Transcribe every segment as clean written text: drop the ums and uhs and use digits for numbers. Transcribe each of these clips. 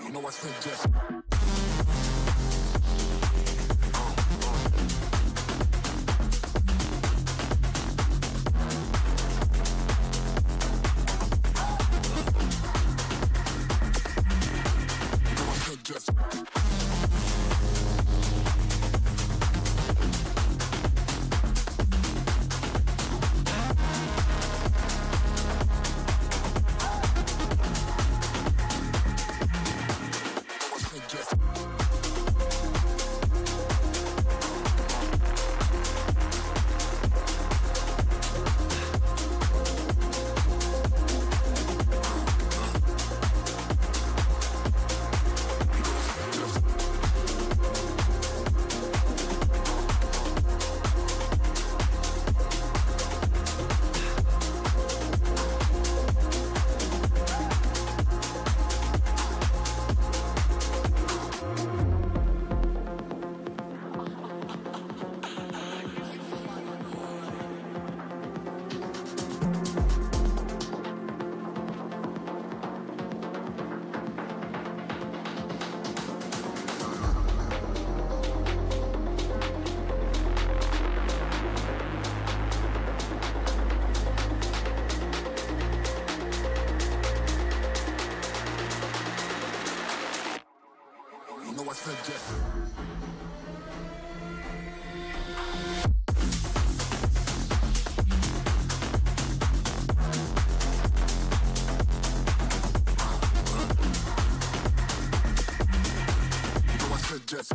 You know I said just. You know I said just. You know I said just.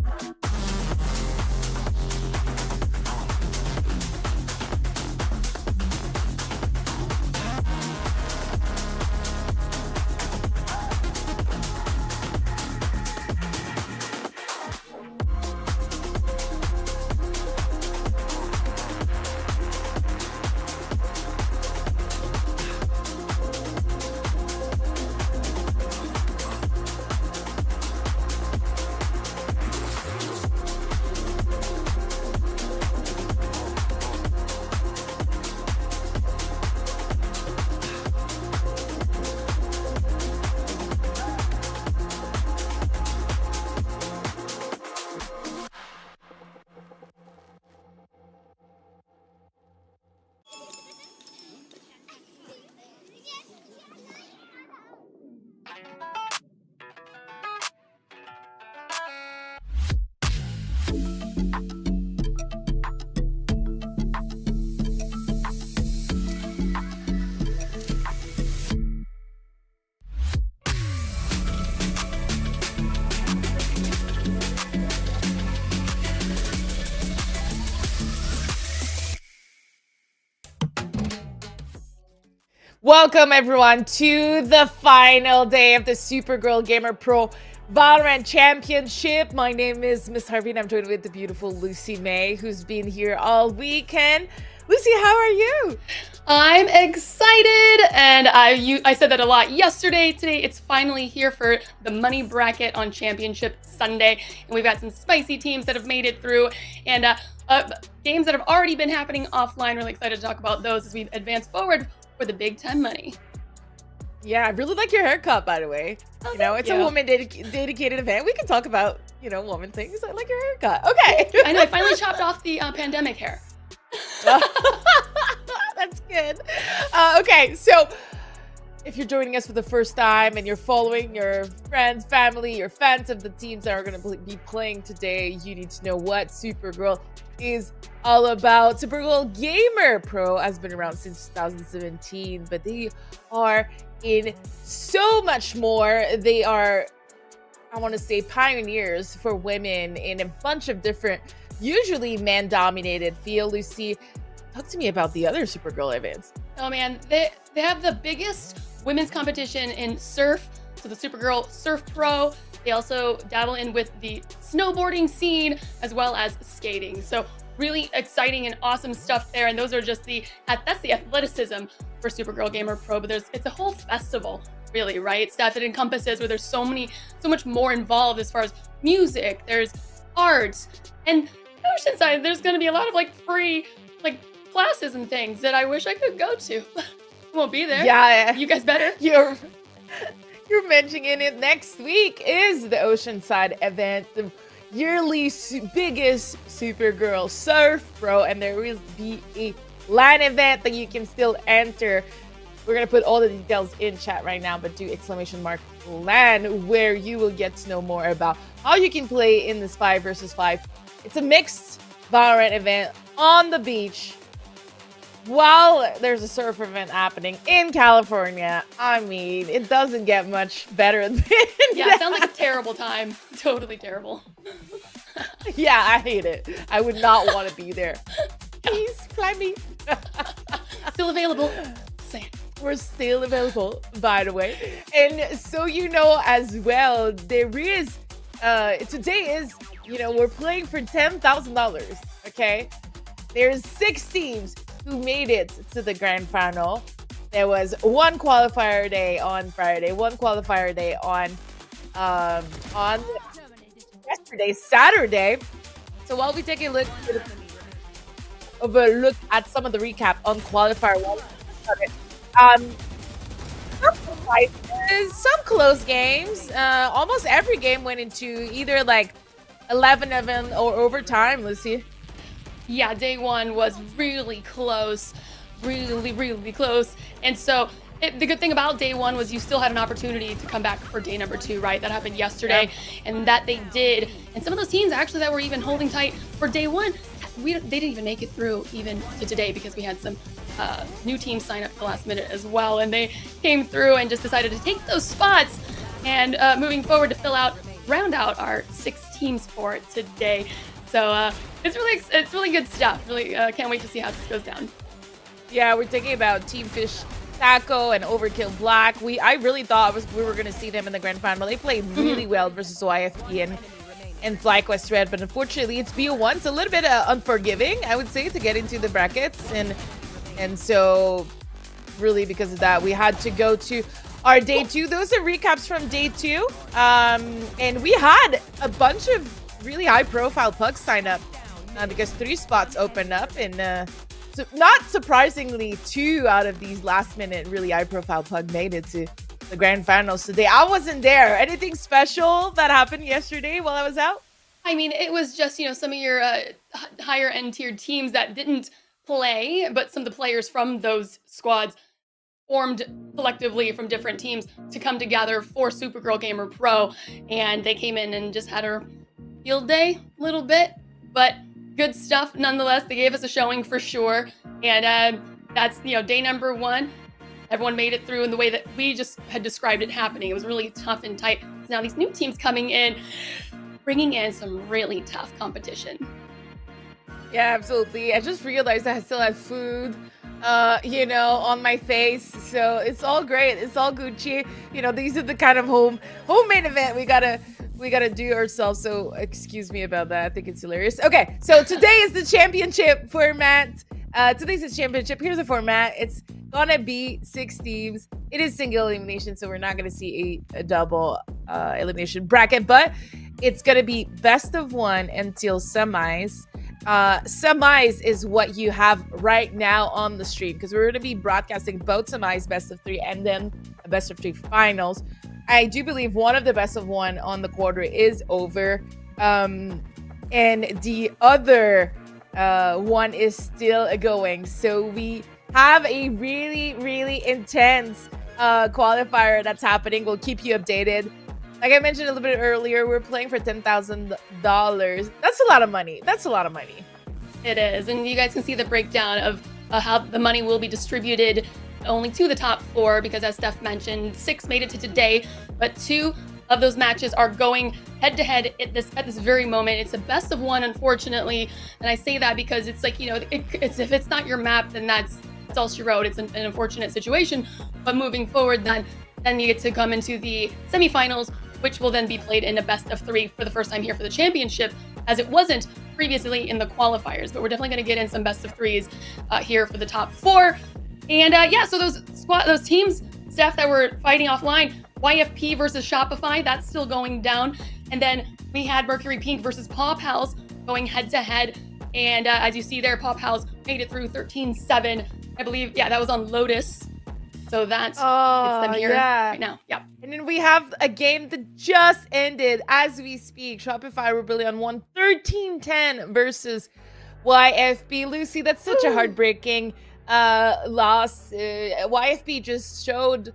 Welcome everyone to the final day of the Supergirl Gamer Pro Valorant Championship. My name is Miss Harvey and I'm joined with the beautiful Lucy May, who's been here all weekend. Lucy, how are you? I'm excited, and I said that a lot yesterday. Today, it's finally here for the money bracket on Championship Sunday, and we've got some spicy teams that have made it through, and games that have already been happening offline. Really excited to talk about those as we advance forward for the big time money. Yeah, I really like your haircut, by the way. Oh, you know, it's you. a woman dedicated event. We can talk about, you know, woman things. I like your haircut. Okay. I know, I finally chopped off the pandemic hair. That's good. Okay, so if you're joining us for the first time and you're following your friends, family, your fans of the teams that are going to be playing today, you need to know what Supergirl is all about. Supergirl Gamer Pro has been around since 2017, but they are in so much more. They are, I want to say, pioneers for women in a bunch of different, usually man-dominated field. Lucy, talk to me about the other Supergirl events. Oh man, they have the biggest women's competition in surf, so the Supergirl Surf Pro. They also dabble in with the snowboarding scene as well as skating. So really exciting and awesome stuff there. And those are just that's the athleticism for Supergirl Gamer Pro, but it's a whole festival, really, right? Stuff it encompasses where there's so much more involved as far as music, there's arts, and Ocean Side, there's gonna be a lot of free classes and things that I wish I could go to. Won't be there. Yeah. You guys better. You're mentioning it. Next week is the Oceanside event, the yearly biggest Supergirl Surf Pro, and there will be a LAN event that you can still enter. We're gonna put all the details in chat right now, but do !LAN where you will get to know more about how you can play in this 5 versus 5. It's a mixed VALORANT event on the beach while there's a surf event happening in California. I mean, it doesn't get much better than Yeah, it sounds like a terrible time. Totally terrible. Yeah, I hate it. I would not want to be there. Please fly me. Still available. Saying. We're still available, by the way. And so you know as well, there is today is, we're playing for $10,000. Okay, there's 6 teams who made it to the grand final. There was one qualifier day on Friday, one qualifier day on yesterday, Saturday. So while we take a look at some of the recap on qualifier one, some surprises, some close games. Almost every game went into either like 11 or overtime. Let's see. Yeah, day one was really close, really close. And so the good thing about day one was you still had an opportunity to come back for day number 2, right? That happened yesterday, and that they did. And some of those teams actually that were even holding tight for day one, they didn't even make it through even to today because we had some new teams sign up at the last minute as well. And they came through and just decided to take those spots and moving forward to round out our 6 teams for today. So it's really good stuff. Really can't wait to see how this goes down. Yeah, we're thinking about Team Fish Taco and Overkill Black. I really thought we were going to see them in the grand final. They played really well versus YFP and FlyQuest Red, but unfortunately it's BO1. It's a little bit unforgiving, I would say, to get into the brackets. And so really because of that, we had to go to our day 2. Those are recaps from day 2. And we had a bunch of really high-profile pugs sign up because 3 spots opened up, and so not surprisingly, 2 out of these last-minute really high-profile pug made it to the grand finals today. I wasn't there. Anything special that happened yesterday while I was out? I mean, it was just some of your higher-end tiered teams that didn't play, but some of the players from those squads formed collectively from different teams to come together for Supergirl Gamer Pro, and they came in and just had a field day a little bit, but good stuff nonetheless. They gave us a showing for sure, and that's day number 1. Everyone made it through in the way that we just had described it happening. It was really tough and tight. So now these new teams coming in, bringing in some really tough competition. Yeah, absolutely. I just realized I still have food on my face, so it's all great. It's all Gucci. These are the kind of homemade event we gotta do ourselves, so excuse me about that. I think it's hilarious. Okay, so today is the championship format. Today's the championship. Here's the format. It's gonna be 6 teams. It is single elimination, so we're not gonna see a double elimination bracket, but it's gonna be best of 1 until semis. Semis is what you have right now on the stream, because we're going to be broadcasting both semis, best of 3, and then a best of 3 finals. I do believe one of the best of 1 on the quarter is over, and the other one is still going. So we have a really intense qualifier that's happening. We'll keep you updated. Like I mentioned a little bit earlier, we're playing for $10,000. That's a lot of money. It is. And you guys can see the breakdown of how the money will be distributed only to the top 4, because as Steph mentioned, 6 made it to today, but 2 of those matches are going head-to-head at this very moment. It's a best of 1, unfortunately. And I say that because it's like, if it's not your map, then that's all she wrote. It's an unfortunate situation. But moving forward, then you get to come into the semifinals, which will then be played in a best of 3 for the first time here for the championship, as it wasn't previously in the qualifiers. But we're definitely going to get in some best of 3s here for the top 4. And so those teams, Steph, that were fighting offline, YFP versus Shopify, that's still going down. And then we had Mercury Pink versus Paw Pals going head to head. And as you see there, Paw Pals made it through 13-7. I believe, that was on Lotus. So that's it's Oh, them here yeah. right now. Yep. And then we have a game that just ended as we speak. Shopify Rebellion won 13-10 versus YFB. Lucy, that's such a heartbreaking loss. YFB just showed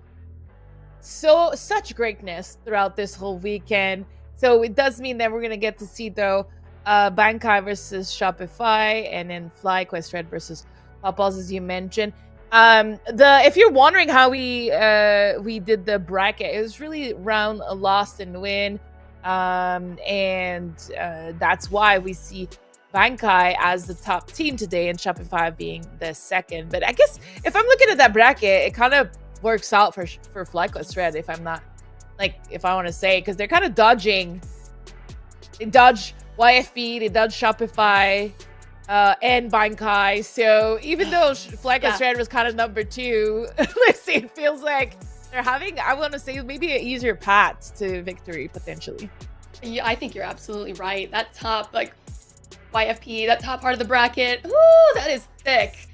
such greatness throughout this whole weekend. So it does mean that we're gonna get to see though Bankai versus Shopify, and then FlyQuest Red versus Popals, as you mentioned. If you're wondering how we did the bracket, it was really round lost and win, and that's why we see Bankai as the top team today and Shopify being the second. But I guess if I'm looking at that bracket, it kind of works out for FlyQuest Red, if I'm not, like, if I want to say, because they're kind of dodging. They dodge YFB, they dodge Shopify, and Bankai. So even though FlyQuest Red was kind of number 2, it feels like they're having, I want to say, maybe an easier path to victory potentially. Yeah, I think you're absolutely right. That top, like, YFP, that top part of the bracket, ooh, that is thick.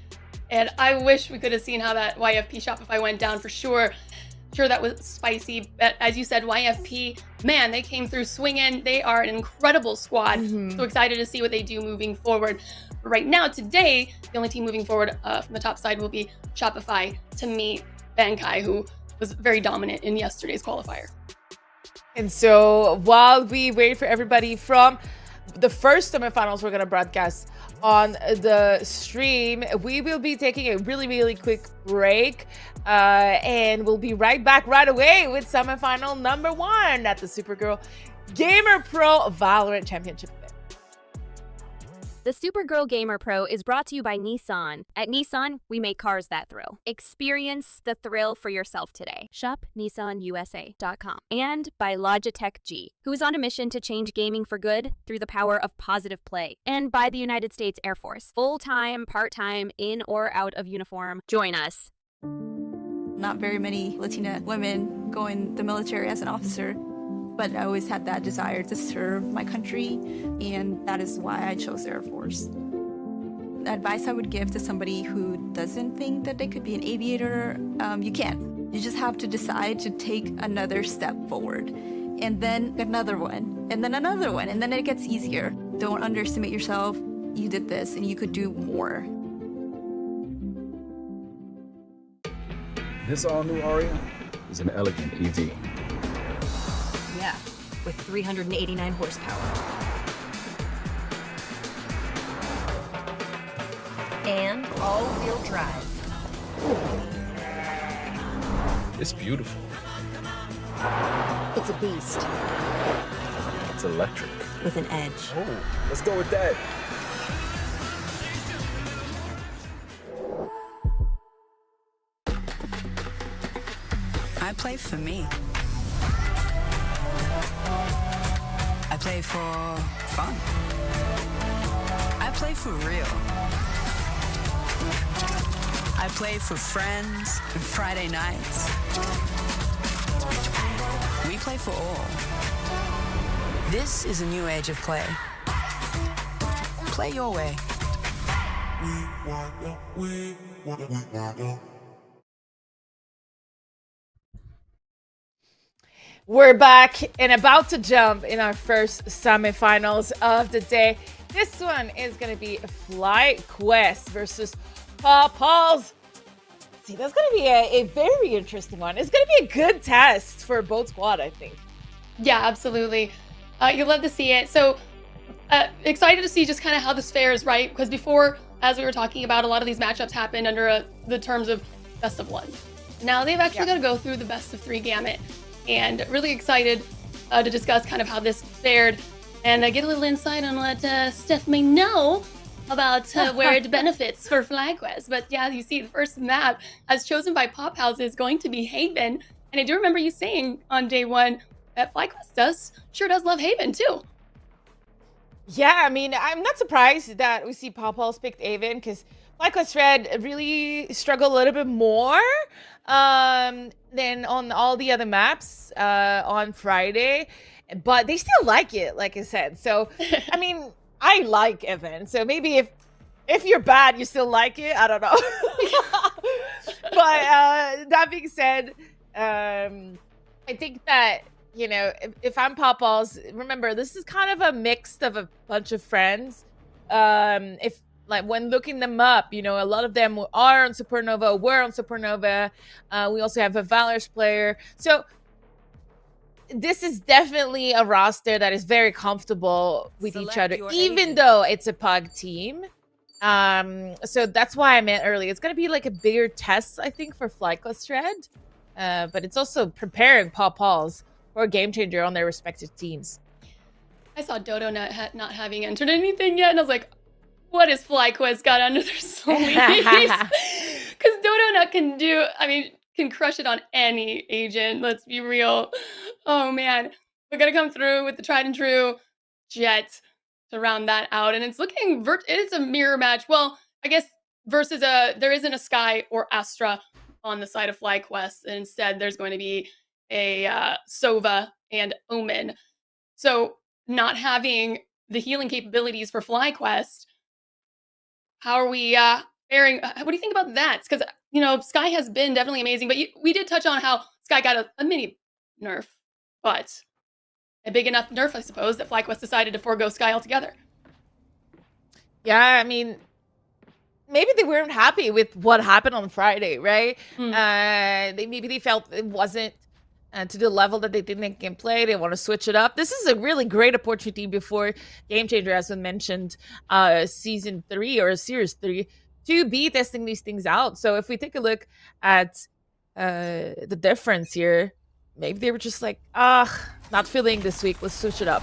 And I wish we could have seen how that YFP Shopify went down for sure. Sure, that was spicy. But as you said, YFP, man, they came through swinging. They are an incredible squad. So excited to see what they do moving forward. But right now, today, the only team moving forward from the top side will be Shopify to meet Bankai, who was very dominant in yesterday's qualifier. And so while we wait for everybody from the first semifinals we're going to broadcast on the stream, we will be taking a really quick break, and we'll be right back right away with semifinal number 1 at the Supergirl Gamer Pro Valorant Championship. The Supergirl Gamer Pro is brought to you by Nissan. At Nissan, we make cars that thrill. Experience the thrill for yourself today. Shop nissanusa.com. And by Logitech G, who is on a mission to change gaming for good through the power of positive play. And by the United States Air Force. Full-time, part-time, in or out of uniform. Join us. Not very many Latina women go in the military as an officer, but I always had that desire to serve my country, and that is why I chose the Air Force. The advice I would give to somebody who doesn't think that they could be an aviator, you can. You just have to decide to take another step forward, and then another one, and then another one, and then it gets easier. Don't underestimate yourself. You did this, and you could do more. This all-new Aria is an elegant EV. Yeah, with 389 horsepower. And all-wheel drive. It's beautiful. It's a beast It's electric. with an edge. Oh, let's go with that. I play for me. I play for fun. I play for real. I play for friends and Friday nights. We play for all. This is a new age of play. Play your way. We're back and about to jump in our first semifinals of the day. This one is going to be FlyQuest versus Popals. See, that's going to be a very interesting one. It's going to be a good test for both squad, I think. Yeah, absolutely. You'll love to see it. So excited to see just kind of how this fares, right? Because before, as we were talking about, a lot of these matchups happened under the terms of best of 1. Now they've actually got to go through the best of 3 gamut. And really excited to discuss kind of how this fared and get a little insight on what Steph may know about where it benefits for FlyQuest. But yeah, you see the first map as chosen by Pop House is going to be Haven. And I do remember you saying on day 1 that FlyQuest sure does love Haven too. Yeah, I mean, I'm not surprised that we see Popals picked Haven because FlyQuest Red really struggled a little bit more than on all the other maps on Friday, but they still like it, like I said. So, I mean, I like Evan. So maybe if you're bad, you still like it. I don't know. that being said, I think that, you know, if I'm Pop Balls, remember, this is kind of a mix of a bunch of friends. If like when looking them up, you know, a lot of them are on Supernova, were on Supernova. We also have a Valor's player. So this is definitely a roster that is very comfortable with each other, even though it's a pug team. So that's why I meant earlier, it's gonna be like a bigger test, I think, for FlyQuest Red. But it's also preparing Paw Paws for a game changer on their respective teams. I saw Dodo not having entered anything yet, and I was like, what has FlyQuest got under their sleeves? Because Dodo Nut can crush it on any agent, let's be real. Oh man, we're gonna come through with the tried and true Jet to round that out, and it's looking, it is a mirror match. Well, I guess versus there isn't a Sky or Astra on the side of FlyQuest, and instead there's going to be a Sova and Omen. So not having the healing capabilities for FlyQuest, how are we faring? What do you think about that? Because, you know, Sky has been definitely amazing, but we did touch on how Sky got a mini nerf, but a big enough nerf, I suppose, that FlyQuest decided to forego Sky altogether. Yeah, I mean, maybe they weren't happy with what happened on Friday, right? Maybe they felt it wasn't to the level that they did in gameplay. They want to switch it up. This is a really great opportunity before Game Changer, as we mentioned, season 3 or series 3, to be testing these things out. So if we take a look at the difference here, maybe they were just like, not feeling this week. Let's switch it up.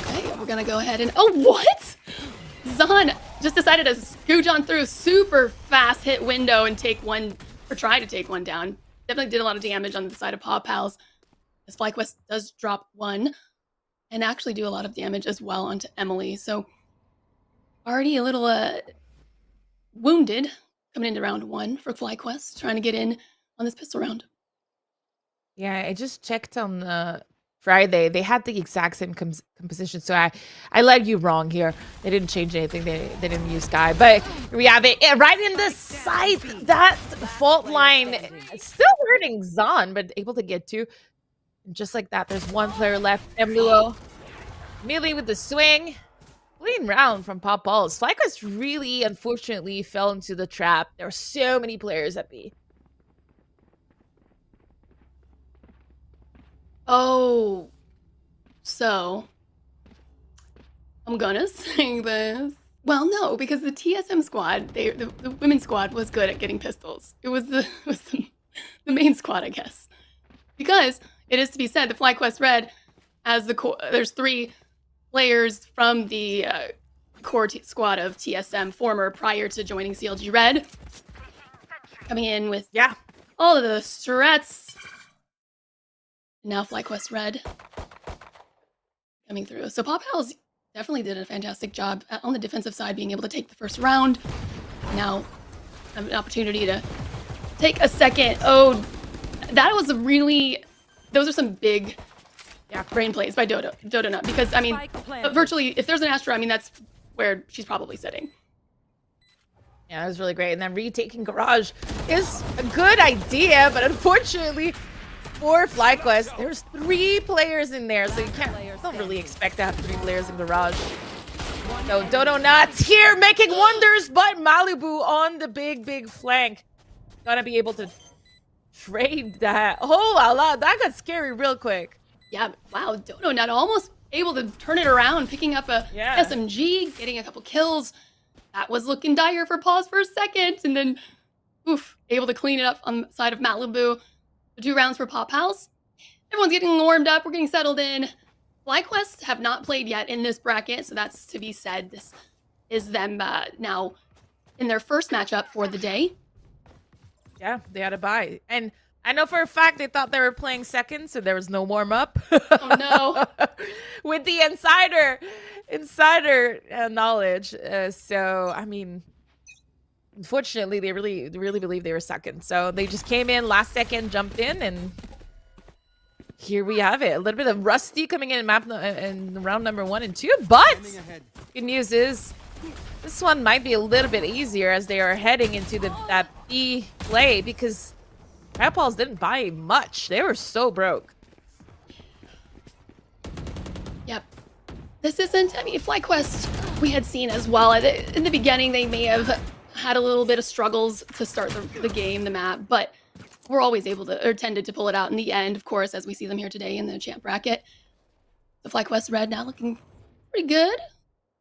Okay, we're gonna go ahead and what? Zahn just decided to scooch on through super fast hit window and take one, or try to take one down. Definitely did a lot of damage on the side of Paw Pals, as FlyQuest does drop one and actually do a lot of damage as well onto Emily. So already a little wounded coming into round 1 for FlyQuest, trying to get in on this pistol round. Yeah, I just checked on Friday. They had the exact same composition, so I led you wrong here. They didn't change anything. They didn't use Sky, but we have it right in the sight. That fault line still hurting Zahn, but able to get to. And just like that, there's one player left. Emulo immediately with the swing. Clean round from Pop Balls. FlyQuest really, unfortunately, fell into the trap. There were so many players at B. Oh, so I'm gonna say this. Well, no, because the TSM squad, the women's squad was good at getting pistols. It was the main squad, I guess. Because it is to be said, the FlyQuest Red, as there's 3 players from the core squad of TSM, prior to joining CLG Red, coming in with all of the strats. Now FlyQuest Red coming through. So Paw Pals definitely did a fantastic job on the defensive side, being able to take the first round. Now have an opportunity to take a second. Oh, that was those are some big brain plays by Dodo Nut, because, I mean, virtually, if there's an Astra, I mean, that's where she's probably sitting. Yeah, it was really great. And then retaking Garage is a good idea, but unfortunately for FlyQuest, there's 3 players in there, so you don't really expect to have 3 players in Garage. So Dodo Nuts here making wonders, but Malibu on the big flank. Gonna be able to trade that. Oh la la, that got scary real quick. Yeah, wow, Dodo Nut almost able to turn it around, picking up a SMG, getting a couple kills. That was looking dire for Paws for a second, and then, able to clean it up on the side of Malibu. 2 rounds for Paw Pals. Everyone's getting warmed up. We're getting settled in. FlyQuest have not played yet in this bracket, so that's to be said. This is them now in their first matchup for the day. Yeah, they had a bye. And I know for a fact they thought they were playing second, so there was no warm-up. Oh, no. With the insider knowledge. So, I mean, unfortunately, they really believe they were second. So they just came in last second, jumped in, and here we have it. A little bit of Rusty coming in round number 1 and 2. But good news is this this one might be a little bit easier as they are heading into that B play because Red Balls didn't buy much. They were so broke. Yep. This isn't, I mean, FlyQuest we had seen as well. In the beginning, they may have had a little bit of struggles to start the game, the map, but we're always able to, or tended to pull it out in the end, of course, as we see them here today in the champ bracket. The FlyQuest Red now looking pretty good,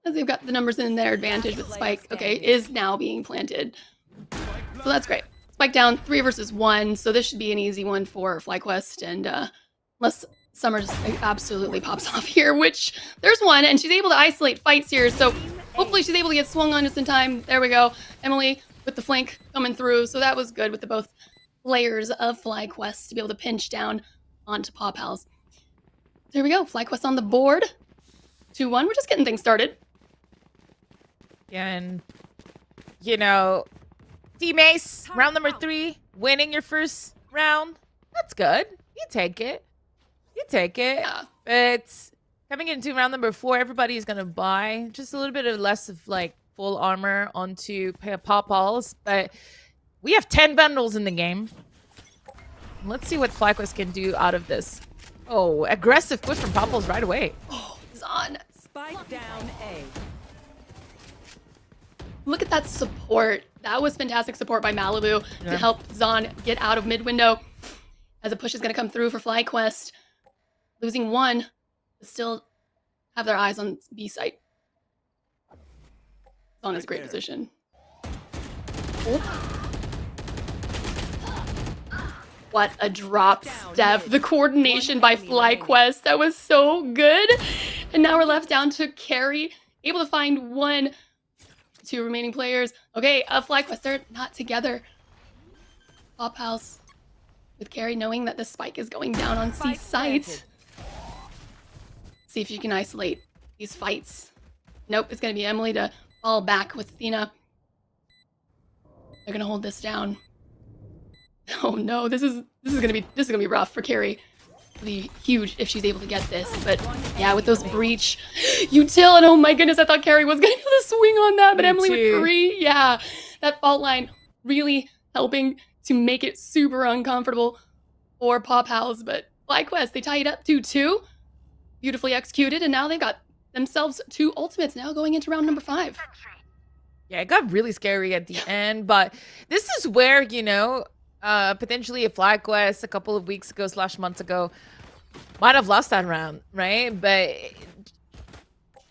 as they've got the numbers in their advantage with Spike, okay, is now being planted. So that's great. Spike down, 3 versus 1, so this should be an easy one for FlyQuest, and unless Summer just absolutely pops off here, which there's one, and she's able to isolate fights here, so hopefully she's able to get swung on just in time. There we go. Emily with the flank coming through, so that was good with the both players of FlyQuest to be able to pinch down onto Paw Pals. There we go. FlyQuest on the board. 2-1. We're just getting things started. Yeah, and, you know, Team Ace, round number 3, winning your first round. That's good. You take it. You take it. Yeah. But coming into round number 4, everybody is going to buy just a little bit of less of, like, full armor onto Paw Pals. But we have 10 bundles in the game. Let's see what FlyQuest can do out of this. Oh, aggressive push from Paw Pals right away. Oh, Zon. Spike down A. Look at that support. That was fantastic support by Malibu to help Zon get out of mid window as a push is going to come through for FlyQuest. Losing 1, but still have their eyes on B site. Zon is great position. Oh. What a drop step. The coordination by FlyQuest. That was so good. And now we're left down to Carrie. Able to find 2 remaining players. Okay, FlyQuest, they're not together. Pop House with Carrie knowing that the spike is going down on C site. See if you can isolate these fights. Nope, it's going to be Emily to fall back with Athena. They're going to hold this down. Oh no, this is gonna be rough for Carrie. It'll be huge if she's able to get this. But yeah, with those breach, util, and oh my goodness, I thought Carrie was gonna be able to swing on that, but Emily with 3, yeah, that fault line really helping to make it super uncomfortable for Paw Pals. But FlyQuest, they tie it up 2-2, beautifully executed, and now they've got themselves 2 ultimates now going into round number 5. Yeah, it got really scary at the end, but this is where, you know, potentially a FlyQuest a couple of weeks ago / months ago might have lost that round, right? But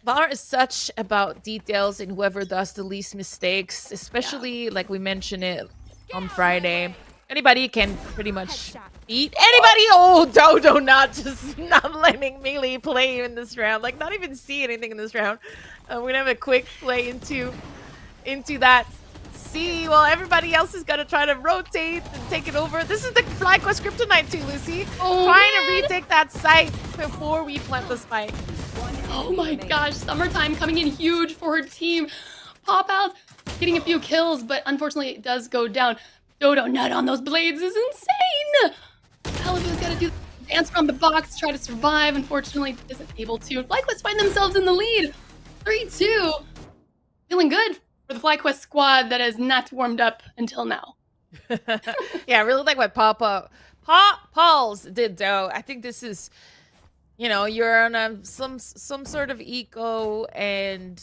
VALORANT is such about details and whoever does the least mistakes, especially like we mentioned it on Friday. Anybody can pretty much beat anybody. Oh, Dodo not letting Melee play in this round. Like, not even see anything in this round. We're gonna have a quick play into that. See, well, everybody else is gonna try to rotate and take it over. This is the FlyQuest Kryptonite too, Lucy. Oh, trying man. to retake that site before we plant the spike. Oh my gosh, Summertime coming in huge for her team. Pop out, getting a few kills, but unfortunately it does go down. Dodo nut on those blades is insane. Malibu's got to do the dance from the box to try to survive. Unfortunately, isn't able to. FlyQuest find themselves in the lead. 3-2. Feeling good for the FlyQuest squad that has not warmed up until now. Yeah, I really like what Paw Pals did though. I think this is, you know, you're on some sort of eco, and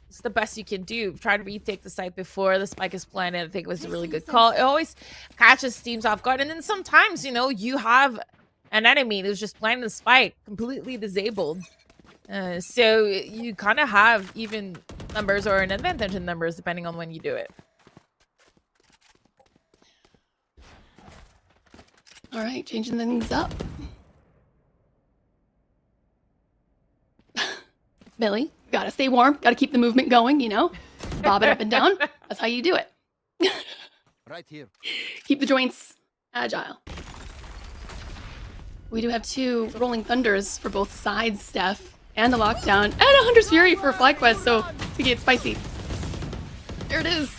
it's the best you can do. Try to retake the site before the spike is planted. I think it was a really good call. It always catches teams off guard, and then sometimes, you know, you have an enemy who's just planting the spike completely disabled. So you kind of have even numbers or an advantage in numbers depending on when you do it. All right, changing things up. Billy, gotta stay warm, gotta keep the movement going, you know? Bob it up and down. That's how you do it. Right here. Keep the joints agile. We do have 2 Rolling Thunders for both sides, Steph, and the lockdown, and a Hunter's Fury for FlyQuest, so to get spicy. There it is.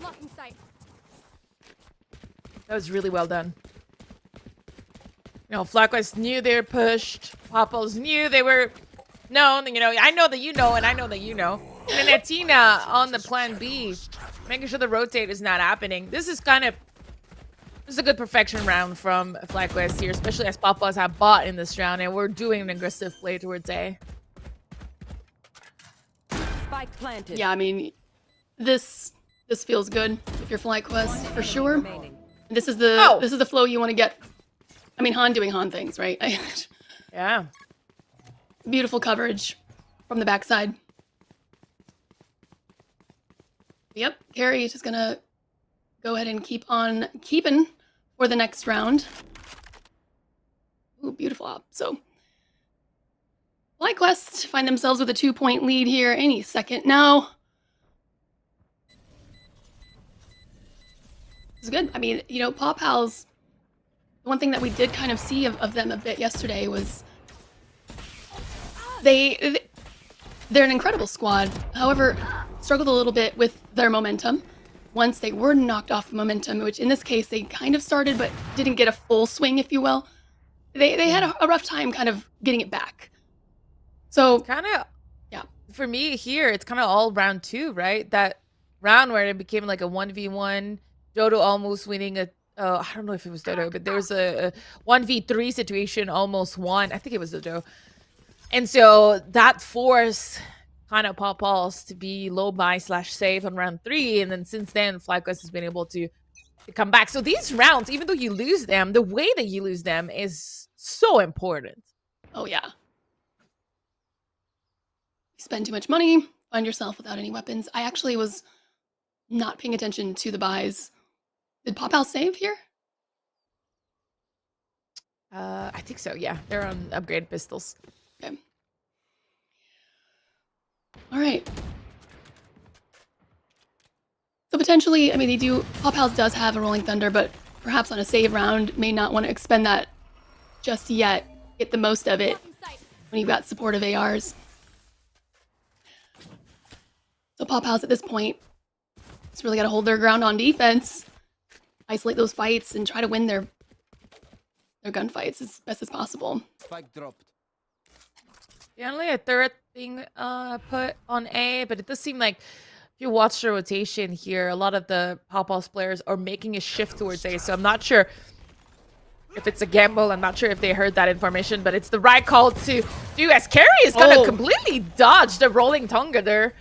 Locking sight. That was really well done. know, FlyQuest knew they were pushed. Popples knew they were known. You know, I know that you know, and I know that you know. And then Atina on the plan B, making sure the rotate is not happening. This is a good perfection round from FlyQuest here, especially as Popples have bought in this round, and we're doing an aggressive play towards A. Spike planted. Yeah, I mean, this feels good if you're FlyQuest for sure. Remaining. This is the flow you want to get. I mean, Han doing Han things, right? Yeah. Beautiful coverage from the backside. Yep, Carrie is just gonna go ahead and keep on keeping for the next round. Ooh, beautiful op. So, FlyQuest find themselves with a 2-point lead here any second now. This is good. I mean, you know, Paw Pals, the one thing that we did kind of see of them a bit yesterday was they're an incredible squad. However, struggled a little bit with their momentum. Once they were knocked off the momentum, which in this case they kind of started but didn't get a full swing, if you will. They had a rough time kind of getting it back. So Kind of, yeah. For me here, it's kind of all round 2, right? That round where it became like a 1v1. Dodo almost winning a, I don't know if it was Dodo, but there was a 1v3 situation almost won. I think it was Dodo. And so that forced kind of Popples to be low buy / save on round 3. And then since then, FlyQuest has been able to come back. So these rounds, even though you lose them, the way that you lose them is so important. Oh yeah. You spend too much money, find yourself without any weapons. I actually was not paying attention to the buys. Did Pop House save here? I think so, yeah. They're on upgraded pistols. Okay. All right. So potentially, I mean, Pop House does have a Rolling Thunder, but perhaps on a save round, may not want to expend that just yet. Get the most of it when you've got supportive ARs. So Pop House at this point, it's really got to hold their ground on defense, isolate those fights, and try to win their gunfights as best as possible. Spike dropped. Yeah, only a third thing put on A, but it does seem like if you watch the rotation here, a lot of the Pop-Pulse players are making a shift towards A, so I'm not sure if it's a gamble. I'm not sure if they heard that information, but it's the right call to do, as Carrie is gonna completely dodge the rolling Tonga there.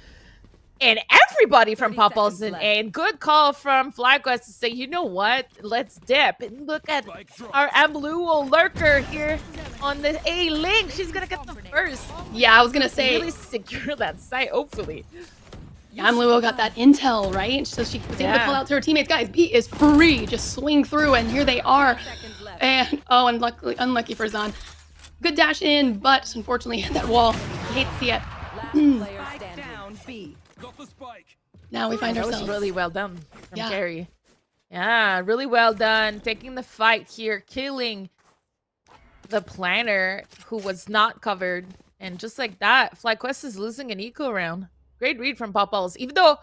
And everybody from Pop-Pulse is in A. And good call from FlyQuest to say, you know what? Let's dip. And look at our Ambluo lurker here on the A link. She's going to get the first. Yeah, I was going to say. Really secure that site, hopefully. Yamluo got that intel, right? So she was able to pull out to her teammates. Guys, B is free. Just swing through, and here they are. And, oh, unlucky for Zahn. Good dash in, but unfortunately, that wall. You hate to see it. Down B. Now we find That ourselves. was really well done from Yeah. Carrie. Yeah, really well done. Taking the fight here, killing the planner who was not covered. And just like that, FlyQuest is losing an eco round. Great read from Pop-Pulse. Even though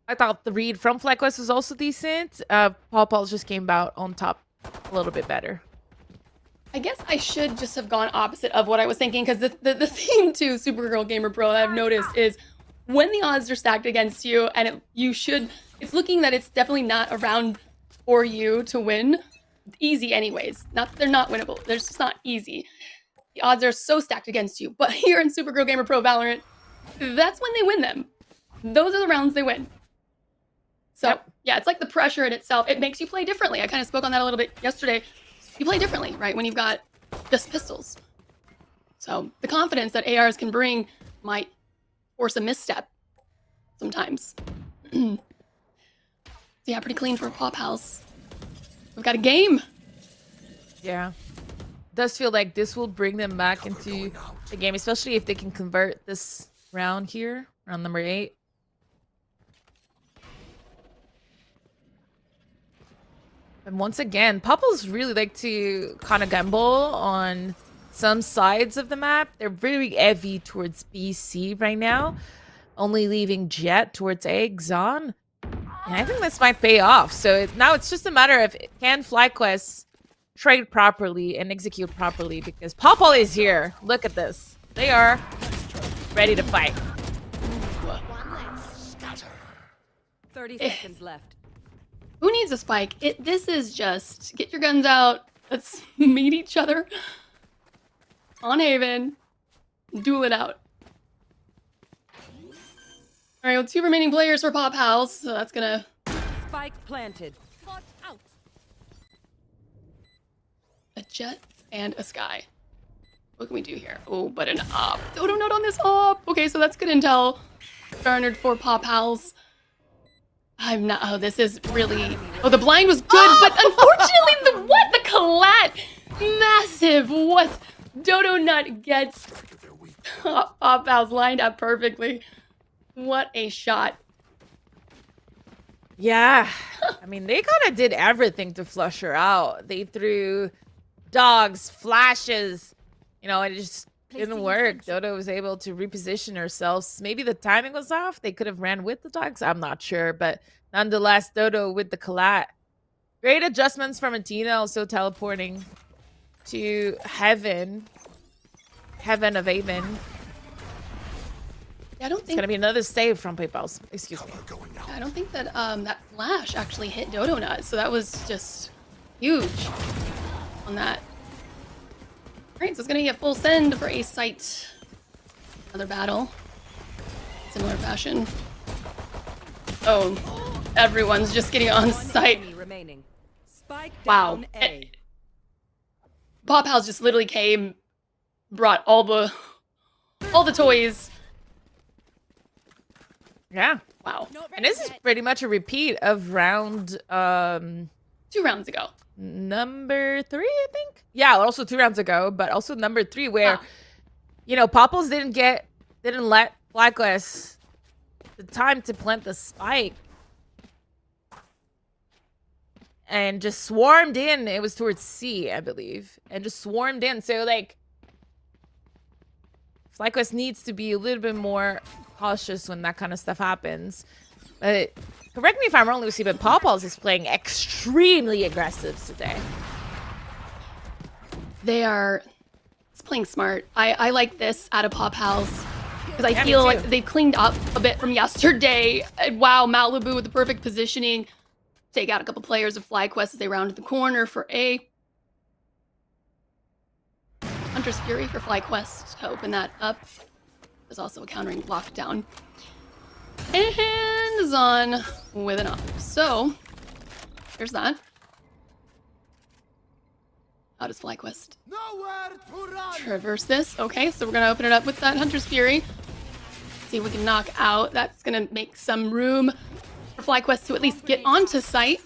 I thought the read from FlyQuest was also decent, Pop-Pulse just came out on top a little bit better. I guess I should just have gone opposite of what I was thinking, because the theme to Supergirl Gamer Pro I've noticed is when the odds are stacked against you, and it's looking that it's definitely not a round for you to win. Easy anyways. They're not winnable. They're just not easy. The odds are so stacked against you. But here in Supergirl Gamer Pro Valorant, that's when they win them. Those are the rounds they win. So yeah, it's like the pressure in itself. It makes you play differently. I kind of spoke on that a little bit yesterday. You play differently, right, when you've got just pistols. So the confidence that ARs can bring might force a misstep sometimes. So yeah, pretty clean for Pop House. We've got a game. Yeah. Does feel like this will bring them back into the game, especially if they can convert this round here, round number 8. And once again, Popples really like to kind of gamble on some sides of the map. They're very heavy towards BC right now, only leaving Jet towards Exxon. And I think this might pay off. So now it's just a matter of, can FlyQuest trade properly and execute properly because Popol is here. Look at this. They are ready to fight. 30 seconds left. Who needs a spike? This is just get your guns out. Let's meet each other on Haven. Duel it out. All right, well, 2 remaining players for Pop House, so that's gonna. Spike planted. A Jet and a Sky. What can we do here? Oh, but an op. Dodo not on this op. Okay, so that's good intel. Garnered for Pop House. I'm not. Oh, this is really. Oh, the blind was good, but unfortunately, the collat, massive. What Dodo Nut gets. Pop House lined up perfectly. What a shot. Yeah. I mean, they kind of did everything to flush her out. They threw dogs, flashes, you know, and it just didn't work. Dodo was able to reposition herself. Maybe the timing was off. They could have ran with the dogs. I'm not sure. But nonetheless, Dodo with the collat. Great adjustments from Athena, also teleporting to Heaven. Heaven of Aven. I don't It's think going to be another save from PayPal's. Excuse me. I don't think that that flash actually hit Dodo Nut, so that was just huge on that. All right, so it's gonna be a full send for Ace Sight. Another battle, similar fashion. Oh, everyone's just getting on site. Enemy remaining. Spike Wow. down A. Pop House just literally came, brought all the toys. Yeah. Wow. And this is pretty much a repeat of round 2 rounds ago. number 3, I think. Yeah, also 2 rounds ago, but also number 3 where Wow. you know, Popples didn't let Blacklist the time to plant the spike. And just swarmed in. It was towards C, I believe. And just swarmed in. So like FlyQuest needs to be a little bit more cautious when that kind of stuff happens. But correct me if I'm wrong, Lucy, but Pawpaws is playing extremely aggressive today. They are playing smart. I like this out of Pop House because I Yeah, me feel too. like they've cleaned up a bit from yesterday. And wow, Malibu with the perfect positioning. Take out a couple players of FlyQuest as they round the corner for A. Hunter's Fury for FlyQuest to open that up. There's also a countering lockdown. And Zon with an up. So, there's that. How does FlyQuest Nowhere to run. traverse this? Okay, so we're gonna open it up with that Hunter's Fury. See if we can knock out. That's gonna make some room for FlyQuest to at least get onto site.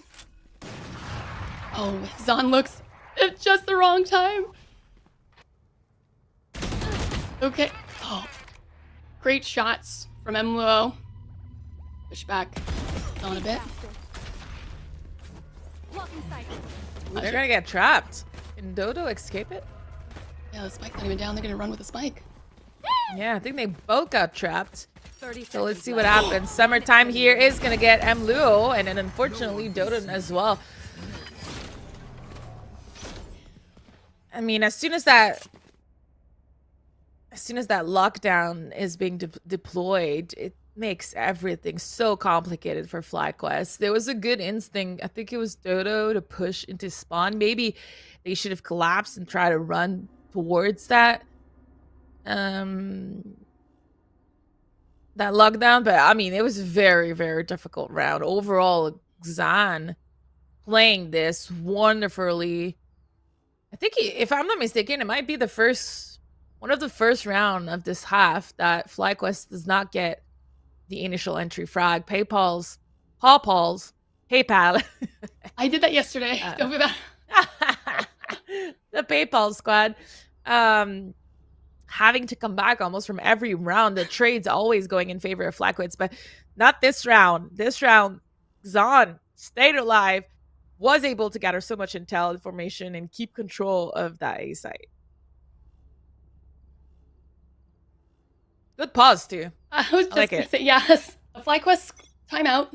Oh, Zon looks at just the wrong time. Okay. Oh, great shots from Emluo. Push back on a bit. Oh, they're gonna get trapped. Can Dodo escape it? Yeah, the spike's not even down. They're gonna run with the spike. Yeah, I think they both got trapped. 30 So let's seconds see what left. happens. Summertime here is gonna get Luo, and then unfortunately Dodo as well. I mean, as soon as that lockdown is being deployed, it makes everything so complicated for FlyQuest. There was a good instinct. I think it was Dodo to push into spawn. Maybe they should have collapsed and try to run towards that lockdown. But I mean, it was a very, very difficult round. Overall, Xan playing this wonderfully. I think if I'm not mistaken, it might be one of the first round of this half that FlyQuest does not get the initial entry frag. PayPal. I did that yesterday. Don't be bad. The PayPal squad having to come back almost from every round. The trade's always going in favor of FlyQuest, but not this round. This round, Xan stayed alive, was able to gather so much intel information and keep control of that A site. Good pause too. I was just like gonna it. say yes. A FlyQuest timeout.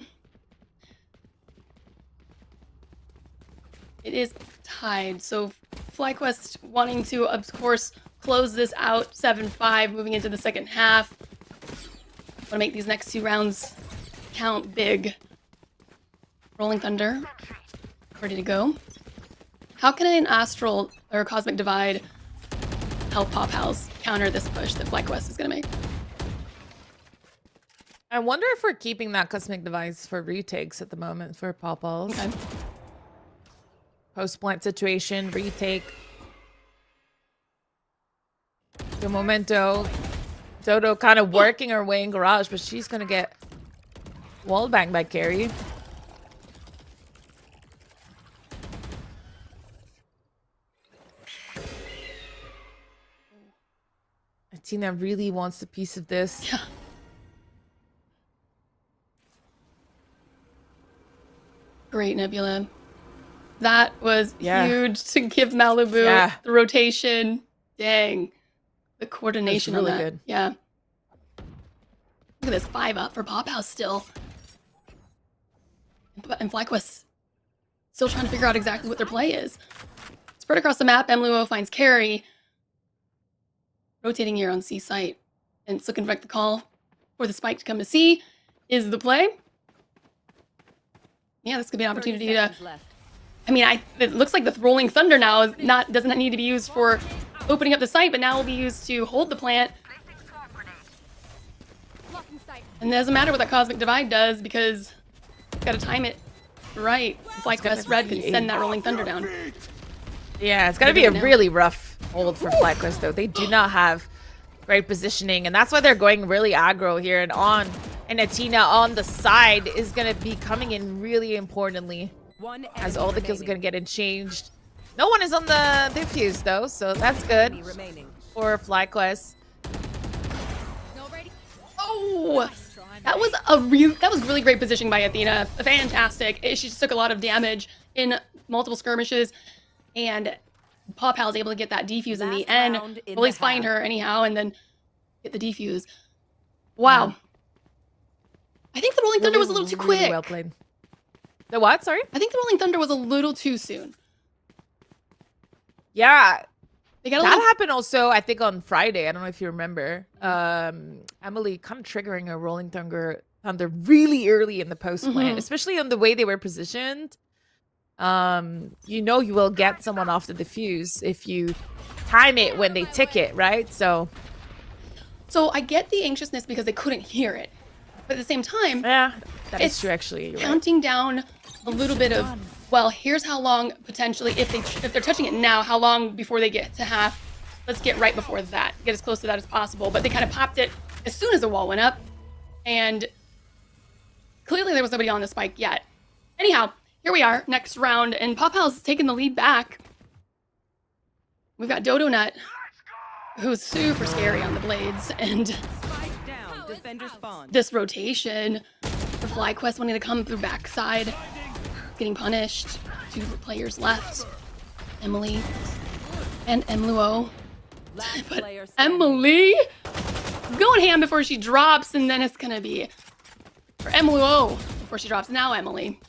It is tied. So FlyQuest wanting to, of course, close this out 7-5, moving into the second half. Want to make these next 2 rounds count big. Rolling Thunder, ready to go. How can an Astral or a Cosmic Divide help Pop House counter this push that FlyQuest is going to make? I wonder if we're keeping that cosmic device for retakes at the moment for Pop-Alls. Okay. Post-plant situation, retake. The Momento. Dodo kind of working her way in garage, but she's going to get wall banged by Carrie. Tina really wants a piece of this. Yeah. Great, Nebula. That was huge to give Malibu the rotation. Dang. The coordination really on that. good. Yeah. Look at this 5-up for Pop House still. And FlyQuest still trying to figure out exactly what their play is. Spread across the map, Mluo finds Carrie. Rotating here on C site. And it's looking like the call for the spike to come to C is the play. Yeah, this could be an opportunity to... I mean, it looks like the Rolling Thunder now is doesn't need to be used for opening up the site, but now will be used to hold the plant. And it doesn't matter what that Cosmic Divide does because you've got to time it right. FlyQuest Red can send that Rolling Thunder down. Yeah, it's got to be a really rough hold for FlyQuest, though. They do not have great positioning, and that's why they're going really aggro here. And Athena on the side is going to be coming in really importantly, as all the kills are going to get changed. No one is on the diffuse, though, so that's good for FlyQuest. Oh! That was really great positioning by Athena. Fantastic. She just took a lot of damage in multiple skirmishes, and Pop Pal is able to get that defuse in the end. Well, at least find her anyhow, and then get the defuse. Wow. I think the Rolling Thunder was a little too quick. Really well played. The what? Sorry? I think the Rolling Thunder was a little too soon. Yeah. They got that happened also, I think, on Friday. I don't know if you remember. Emily kind of triggering a Rolling Thunder really early in the post plant, especially on the way they were positioned. You know you will get someone off the diffuse if you time it when they tick it, right? So I get the anxiousness because they couldn't hear it. But at the same time, yeah, that is true actually. You're counting down a little bit of, well, here's how long potentially, if they're touching it now, how long before they get to half. Let's get right before that. Get as close to that as possible. But they kind of popped it as soon as the wall went up. And clearly there was nobody on the spike yet. Anyhow, here we are, next round, and Pop Pal's taking the lead back. We've got Dodo Nut, who's super scary on the blades, and this rotation for FlyQuest wanting to come through backside, getting punished. 2 players left, Emily and Mluo. But Emily going ham before she drops, and then it's gonna be for Mluo before she drops. Now Emily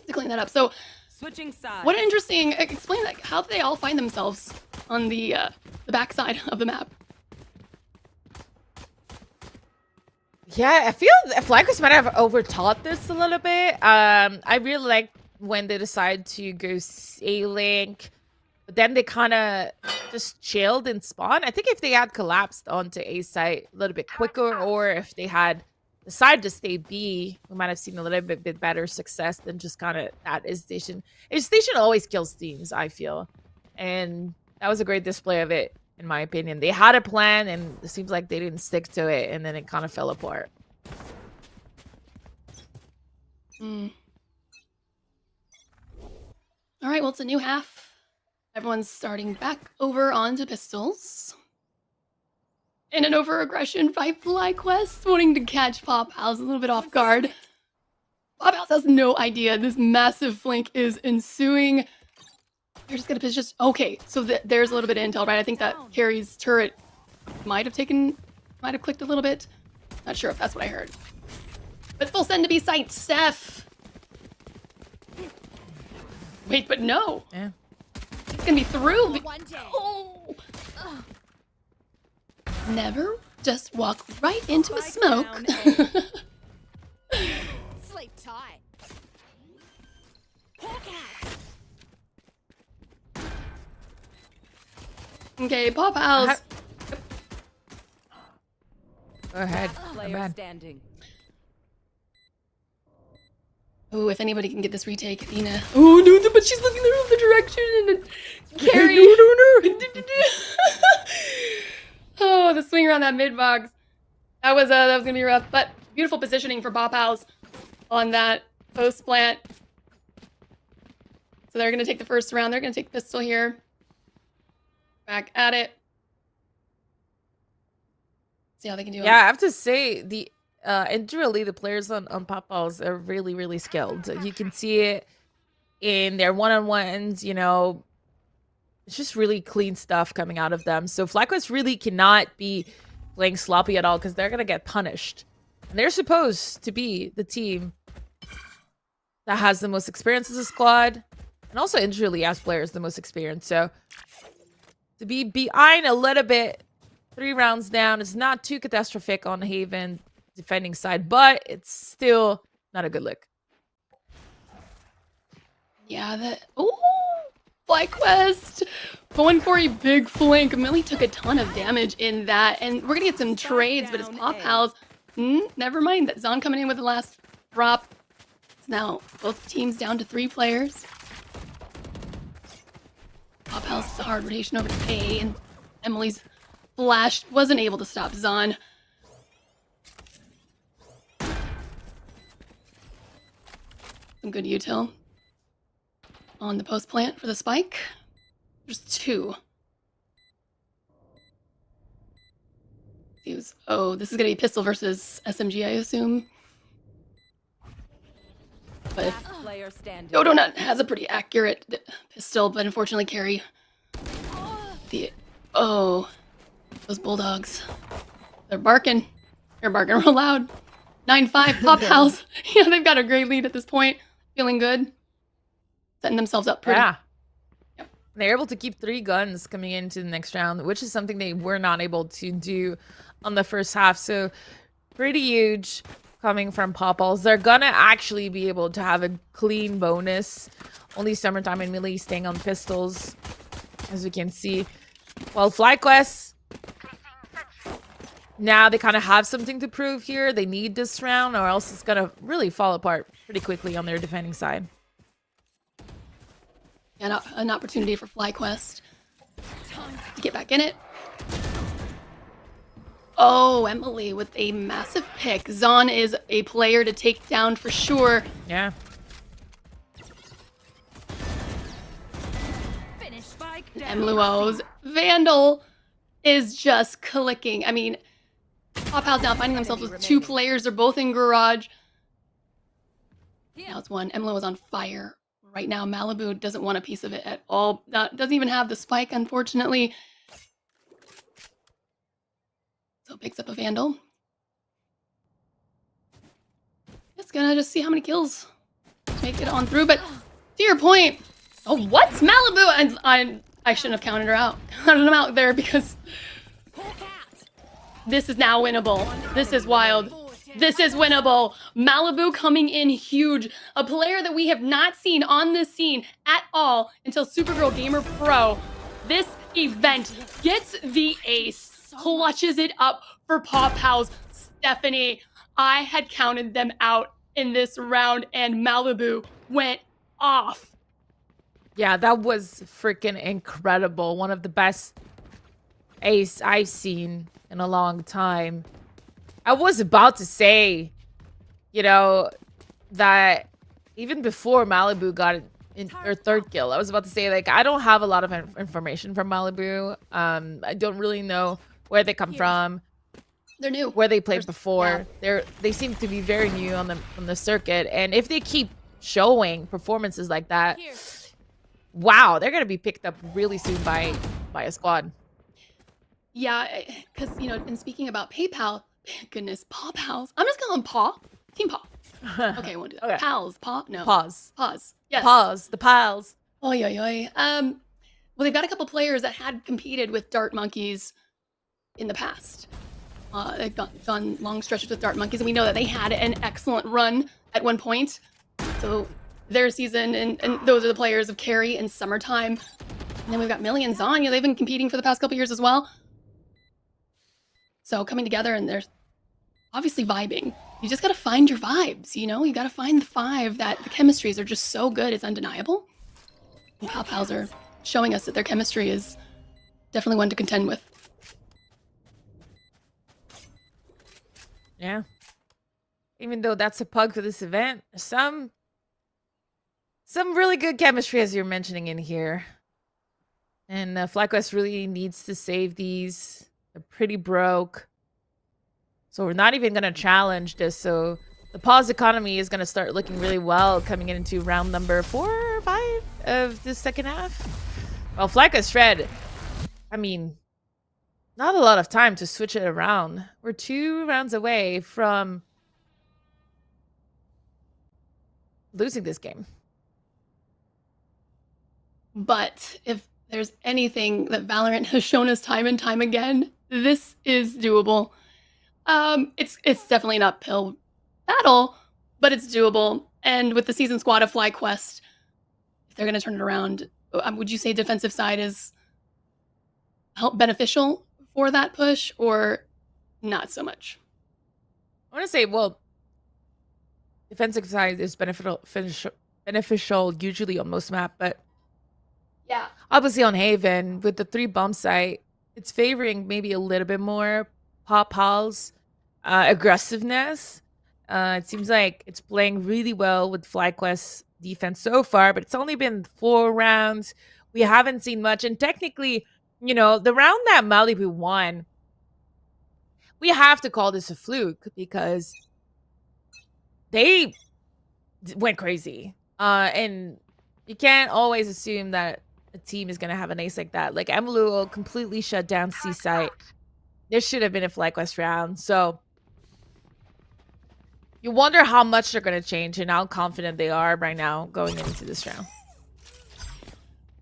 to clean that up. So switching sides. What an interesting. Explain that. How did they all find themselves on the backside of the map? Yeah, I feel FlyQuest might have overtaught this a little bit. I really like when they decide to go A-Link, but then they kind of just chilled in spawn. I think if they had collapsed onto A site a little bit quicker, or if they had decided to stay B, we might have seen a little bit better success than just kind of that A station. A station always kills teams, I feel, and that was a great display of it. In my opinion, they had a plan, and it seems like they didn't stick to it, and then it kind of fell apart. All right, well, it's a new half. Everyone's starting back over onto pistols. And an over-aggression by FlyQuest, wanting to catch Pop House a little bit off guard. Pop House has no idea this massive flank is ensuing. They're just gonna just okay. So there's a little bit of intel, right? I think that Carrie's turret might have clicked a little bit. Not sure if that's what I heard. But full send to B site, Steph. Wait, but no. Yeah. It's gonna be through. One day. Oh. Never just walk right into a Spike smoke. down Sleep tight. Okay, Pop House. Go ahead. Player Come on. standing. Oh, if anybody can get this retake, Athena. Oh no, but she's looking the other direction and then Carrie. Oh, the swing around that mid box. That was gonna be rough, but beautiful positioning for Pop House on that post plant. So they're gonna take the first round. They're gonna take pistol here. Back at it. See how they can do it. Yeah, I have to say the individually the players on Pop Balls are really, really skilled. You can see it in their one-on-ones, you know, it's just really clean stuff coming out of them. So FlyQuest really cannot be playing sloppy at all because they're gonna get punished. And they're supposed to be the team that has the most experience as a squad, and also individually as players the most experience. So to be behind a little bit, 3 rounds down, is not too catastrophic on Haven defending side, but it's still not a good look. Yeah, that. Ooh, FlyQuest going for a big flank. Millie took a ton of damage in that, and we're gonna get some trades. But it's Pop House. Never mind that Zon coming in with the last drop. It's now both teams down to 3 players. Pop House, the hard rotation over to A, and Emily's flash wasn't able to stop Zon. Some good util on the post plant for the spike. There's 2. Oh, this is gonna be pistol versus SMG, I assume. But if Player standing. Donut has a pretty accurate pistol, but unfortunately, Carrie. Those bulldogs. They're barking. They're barking real loud. 9-5 Pop House. Yeah, they've got a great lead at this point. Feeling good. Setting themselves up pretty. Yeah. Yep. They're able to keep 3 guns coming into the next round, which is something they were not able to do on the first half. So pretty huge coming from Pop Balls. They're gonna actually be able to have a clean bonus. Only Summertime and Millie staying on pistols, as we can see. Well, FlyQuest, now they kind of have something to prove here. They need this round, or else it's gonna really fall apart pretty quickly on their defending side. And an opportunity for FlyQuest to get back in it. Oh, Emily with a massive pick. Zon is a player to take down for sure. Yeah. Finish spike down. Emluo's Vandal is just clicking. I mean, Pop House now finding themselves with 2 players. They're both in garage. Now it's 1. Emluo is on fire right now. Malibu doesn't want a piece of it at all. Doesn't even have the spike, unfortunately. So picks up a Vandal. It's gonna just see how many kills make it on through. But to your point, oh, what's Malibu? And I shouldn't have counted them out there because this is now winnable. This is wild. This is winnable. Malibu coming in huge. A player that we have not seen on this scene at all until Supergirl Gamer Pro. This event gets the ace, clutches it up for Pop House. Stephanie, I had counted them out in this round and Malibu went off. Yeah, that was freaking incredible. One of the best ace I've seen in a long time. I was about to say, you know, that even before Malibu got in her 3rd kill, I was about to say, like, I don't have a lot of information from Malibu. I don't really know where they come from. They're new. Where they played before. Yeah. They seem to be very new on the circuit, and if they keep showing performances like that, wow, they're gonna be picked up really soon by a squad. Yeah, because, you know, and speaking about PayPal, goodness, Pop House. I'm just calling Paw. Team Paw. Okay, I won't do that. Okay. Pals. Paw? No. Pause. Pause. Yes. Pause. The piles. Oi, oi, oi. well, they've got a couple players that had competed with Dart Monkeys in the past. They've done long stretches with Dart Monkeys, and we know that they had an excellent run at one point. So their season, and those are the players of Carrie and Summertime. And then we've got Millie and Zanya. They've been competing for the past couple years as well. So coming together, and they're obviously vibing. You just gotta find your vibes, you know? You gotta find the five that the chemistries are just so good, it's undeniable. And Pal Pals are showing us that their chemistry is definitely one to contend with. Yeah. Even though that's a pug for this event, some really good chemistry as you're mentioning in here. And FlyQuest really needs to save these. They're pretty broke. So we're not even going to challenge this. So the pause economy is going to start looking really well coming into round number 4 or 5 of the second half. Well, FlyQuest Fred, I mean, not a lot of time to switch it around. We're 2 rounds away from losing this game. But if there's anything that Valorant has shown us time and time again, this is doable. It's definitely an uphill battle, but it's doable. And with the season squad of FlyQuest, if they're going to turn it around, would you say defensive side is beneficial for that push, or not so much? I want to say, well, defensive side is beneficial usually on most map, but yeah, obviously on Haven with the 3 bomb site, it's favoring maybe a little bit more Pals aggressiveness. It seems like it's playing really well with FlyQuest defense so far, but it's only been 4 rounds. We haven't seen much, and technically, you know, the round that Malibu won, we have to call this a fluke because they went crazy. And you can't always assume that a team is going to have an ace like that. Like, Emilu completely shut down C-Site. This should have been a FlyQuest round. So you wonder how much they're going to change and how confident they are right now going into this round.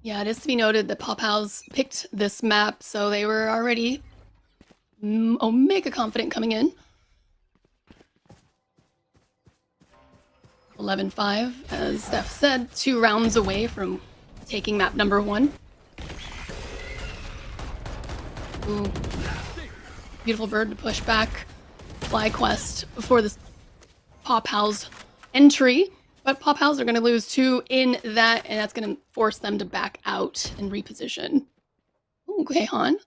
Yeah, it is to be noted that Pal Pals picked this map, so they were already omega confident coming in. 11-5, as Steph said, 2 rounds away from taking map number 1. Ooh. Beautiful bird to push back FlyQuest for this Pal Pals entry. But Pal Pals are going to lose 2 in that, and that's going to force them to back out and reposition. Ooh, okay, Han.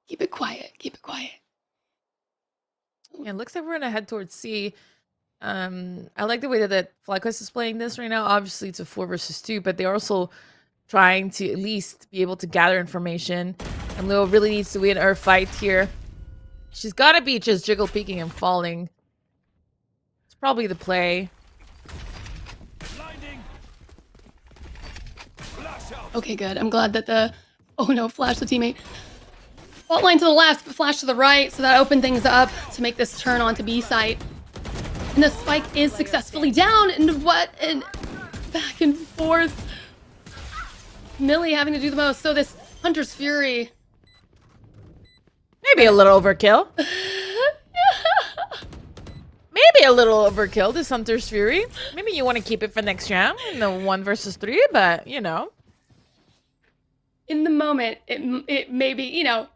Keep it quiet. Keep it quiet. Yeah, it looks like we're going to head towards C. I like the way that FlyQuest is playing this right now. Obviously, it's a 4 versus 2, but they're also trying to at least be able to gather information. And Lil really needs to win her fight here. She's got to be just jiggle peeking and falling. It's probably the play. Okay, good. I'm glad that the... Oh no, flash the teammate. Fault line to the left, but flash to the right, so that opened things up to make this turn onto B site. And the spike is successfully down, and what? And back and forth. Millie having to do the most. So this Hunter's Fury... Maybe a little overkill. Maybe a little overkill, this Hunter's Fury. Maybe you want to keep it for next round in the 1 versus 3, but, you know. In the moment, it may be, you know,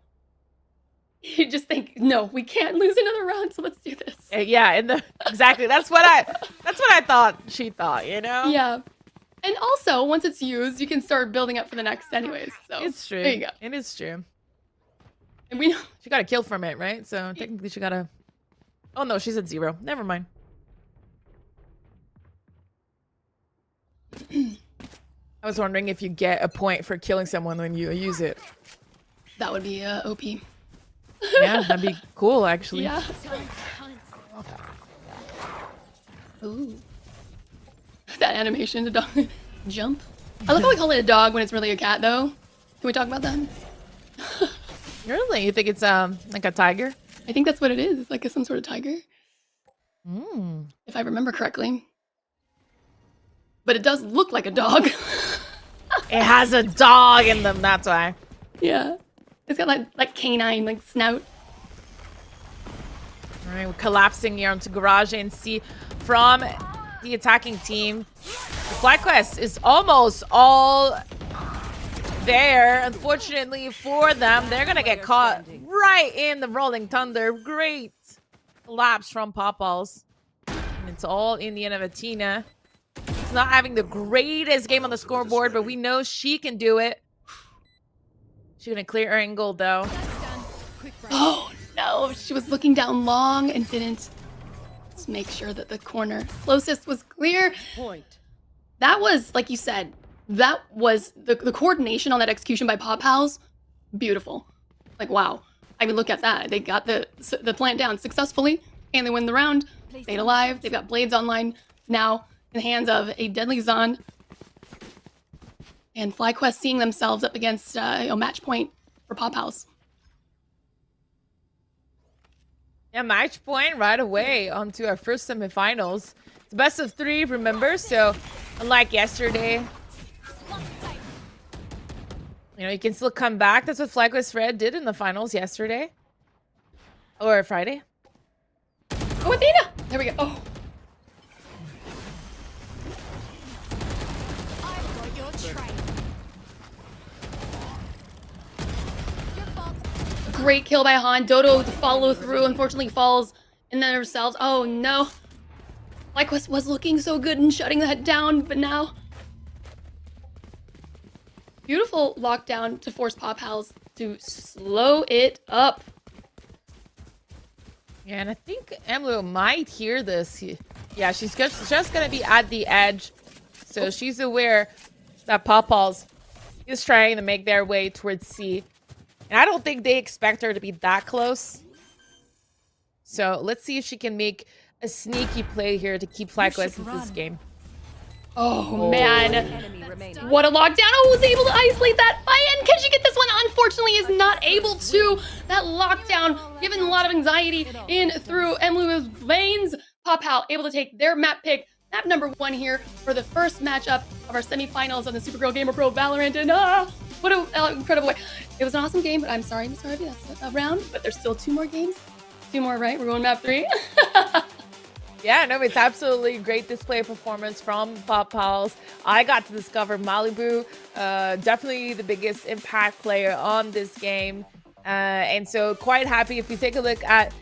you just think, no, we can't lose another round, so let's do this. Yeah, exactly. That's what I thought she thought, you know? Yeah. And also, once it's used, you can start building up for the next anyways. So it's true. There you go. It is true. And we know she got a kill from it, right? So technically she got a... Oh no, she's at 0. Never mind. I was wondering if you get a point for killing someone when you use it. That would be OP. Yeah, that'd be cool, actually. Yeah. Ooh. That animation, the dog jump. I love how we call it a dog when it's really a cat, though. Can we talk about that? Really? You think it's like a tiger? I think that's what it is. It's like some sort of tiger. Mm. If I remember correctly. but it does look like a dog. It has a dog in them, that's why. Yeah. It's got like canine, like snout. All right, we're collapsing here onto Garage and see from the attacking team. The FlyQuest is almost all there. Unfortunately for them, they're gonna get caught right in the Rolling Thunder. Great collapse from Popals. And it's all in the end of Athena. She's not having the greatest game on the scoreboard, but we know she can do it. She's gonna clear her angle though. Oh no, she was looking down long and didn't just make sure that the corner closest was clear. Point. That was, like you said, that was the coordination on that execution by Pop Pals. Beautiful. Like, wow. I mean, look at that. They got the plant down successfully and they win the round. Stayed alive. They've got blades online now in the hands of a deadly Zon. And FlyQuest seeing themselves up against match point for Pop House. Yeah, match point right away onto our first semifinals. It's best of 3, remember? So, unlike yesterday, you know, you can still come back. That's what FlyQuest Red did in the finals yesterday. Or Friday. Oh, Athena! There we go. Oh. Great kill by Han. Dodo to follow through. Unfortunately falls and then herself. Oh no. FlyQuest was looking so good and shutting that down, but now. Beautiful lockdown to force Pop House to slow it up. Yeah, and I think Emlo might hear this. Yeah, she's just going to be at the edge. So she's aware that Popals is trying to make their way towards C. And I don't think they expect her to be that close. So let's see if she can make a sneaky play here to keep FlyQuest in this game. Oh, man. What a lockdown. Oh, was able to isolate that. Bayan, can she get this one? Unfortunately, is not able to. That lockdown, given a lot of anxiety in through Emlu's veins. Pop Hal able to take their map pick. Map number 1 here for the first matchup of our semifinals on the Supergirl Gamer Pro Valorant. And what an incredible way. It was an awesome game, but I'm sorry, Miss Harvey, that's a round. But there's still 2 more games. 2 more, right? We're going map 3. Yeah, no, it's absolutely great display performance from Pop Pals. I got to discover Malibu, definitely the biggest impact player on this game. And so quite happy if we take a look at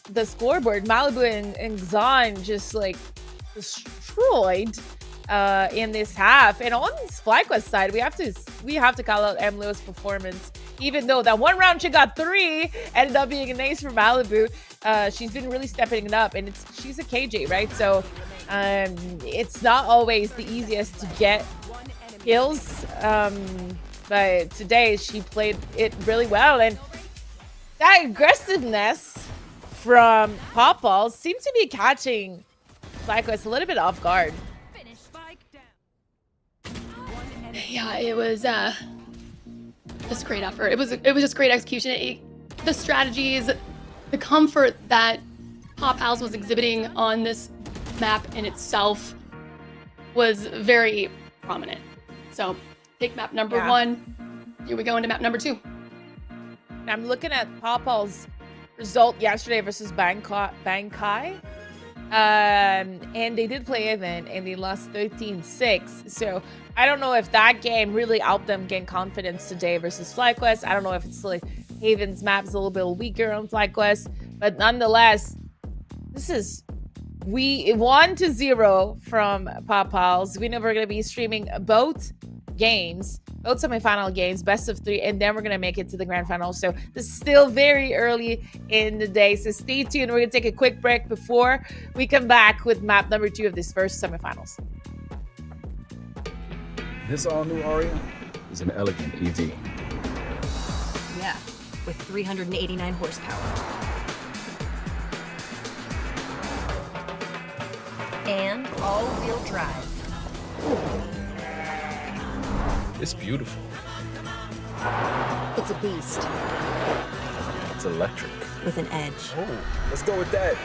the scoreboard. Malibu and Zon just like destroyed in this half. And on this FlyQuest side, we have to call out Emlo's performance. Even though that one round she got 3 ended up being an ace for Malibu, she's been really stepping it up, and she's a KJ, right? So it's not always the easiest to get kills, but today she played it really well, and that aggressiveness from Popal seems to be catching FlyQuest a little bit off guard. Yeah, it was just great effort. It was just great execution. The strategies, the comfort that Pop House was exhibiting on this map in itself was very prominent. So take map number 1. Here we go into map number 2. I'm looking at Popal's result yesterday versus Bankai. And they did play even, and they lost 13-6. So I don't know if that game really helped them gain confidence today versus FlyQuest. I don't know if it's like Haven's map is a little bit weaker on FlyQuest, but nonetheless, this is 1-0 from Pop Pals. We know we're gonna be streaming both games, both semifinal games, best of 3, and then we're gonna make it to the grand final. So this is still very early in the day, so stay tuned. We're gonna take a quick break before we come back with map number 2 of this first semifinals. This all-new Aria is an elegant EV. Yeah, with 389 horsepower. And all-wheel drive. It's beautiful. It's a beast. It's electric. With an edge. Oh, let's go with that.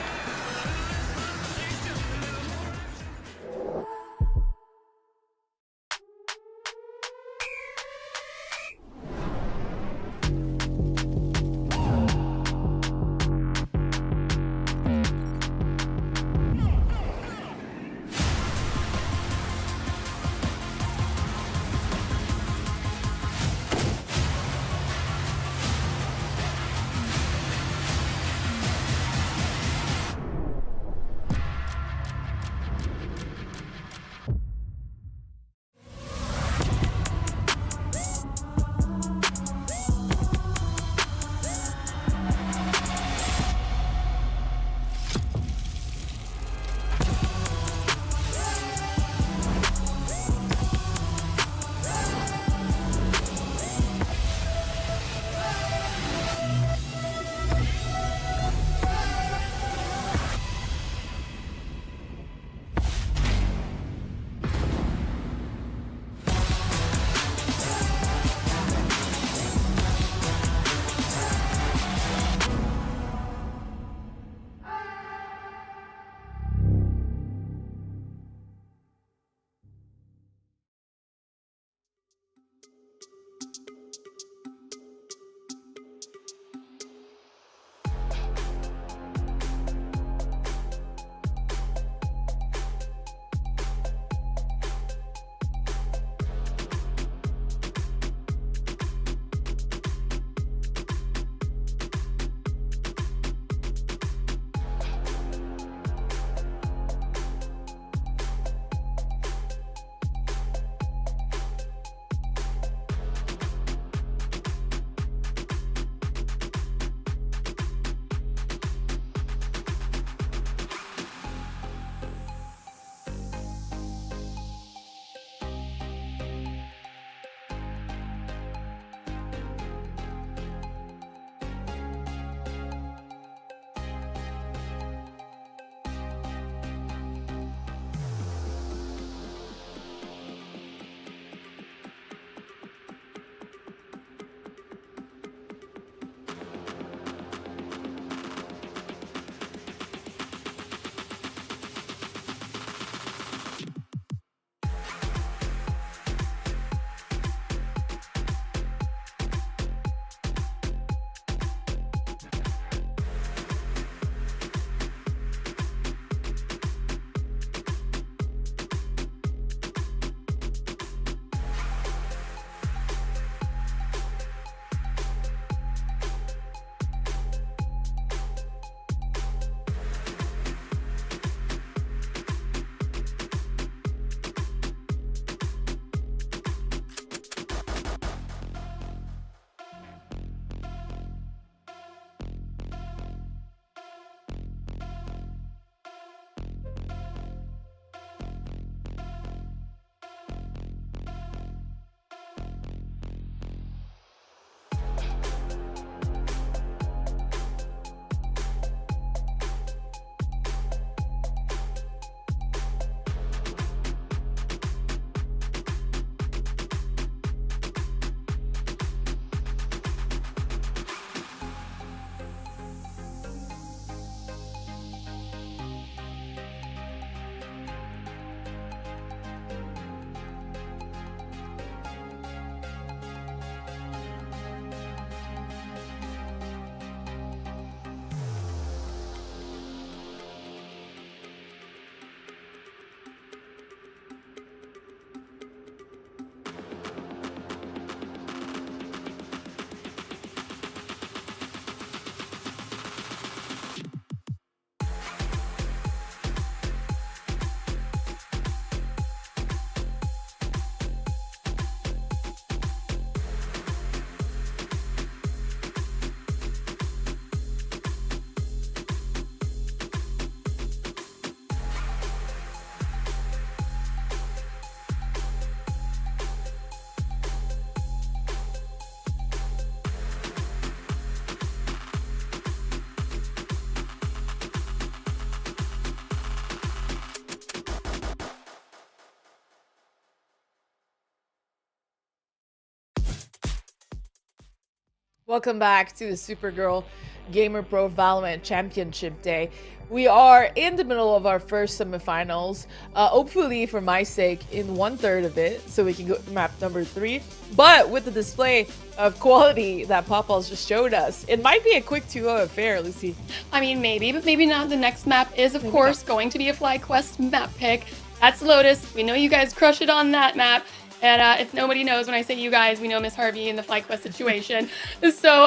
Welcome back to the Supergirl Gamer Pro Valorant Championship Day. We are in the middle of our first semifinals. Hopefully, for my sake, in 1/3 of it, so we can go to map number 3. But with the display of quality that Popals just showed us, it might be a quick 2-0 affair, Lucy. I mean, maybe, but maybe not. The next map is, of course, going to be a FlyQuest map pick. That's Lotus. We know you guys crush it on that map. And if nobody knows, when I say you guys, we know Miss Harvey in the FlyQuest situation. So,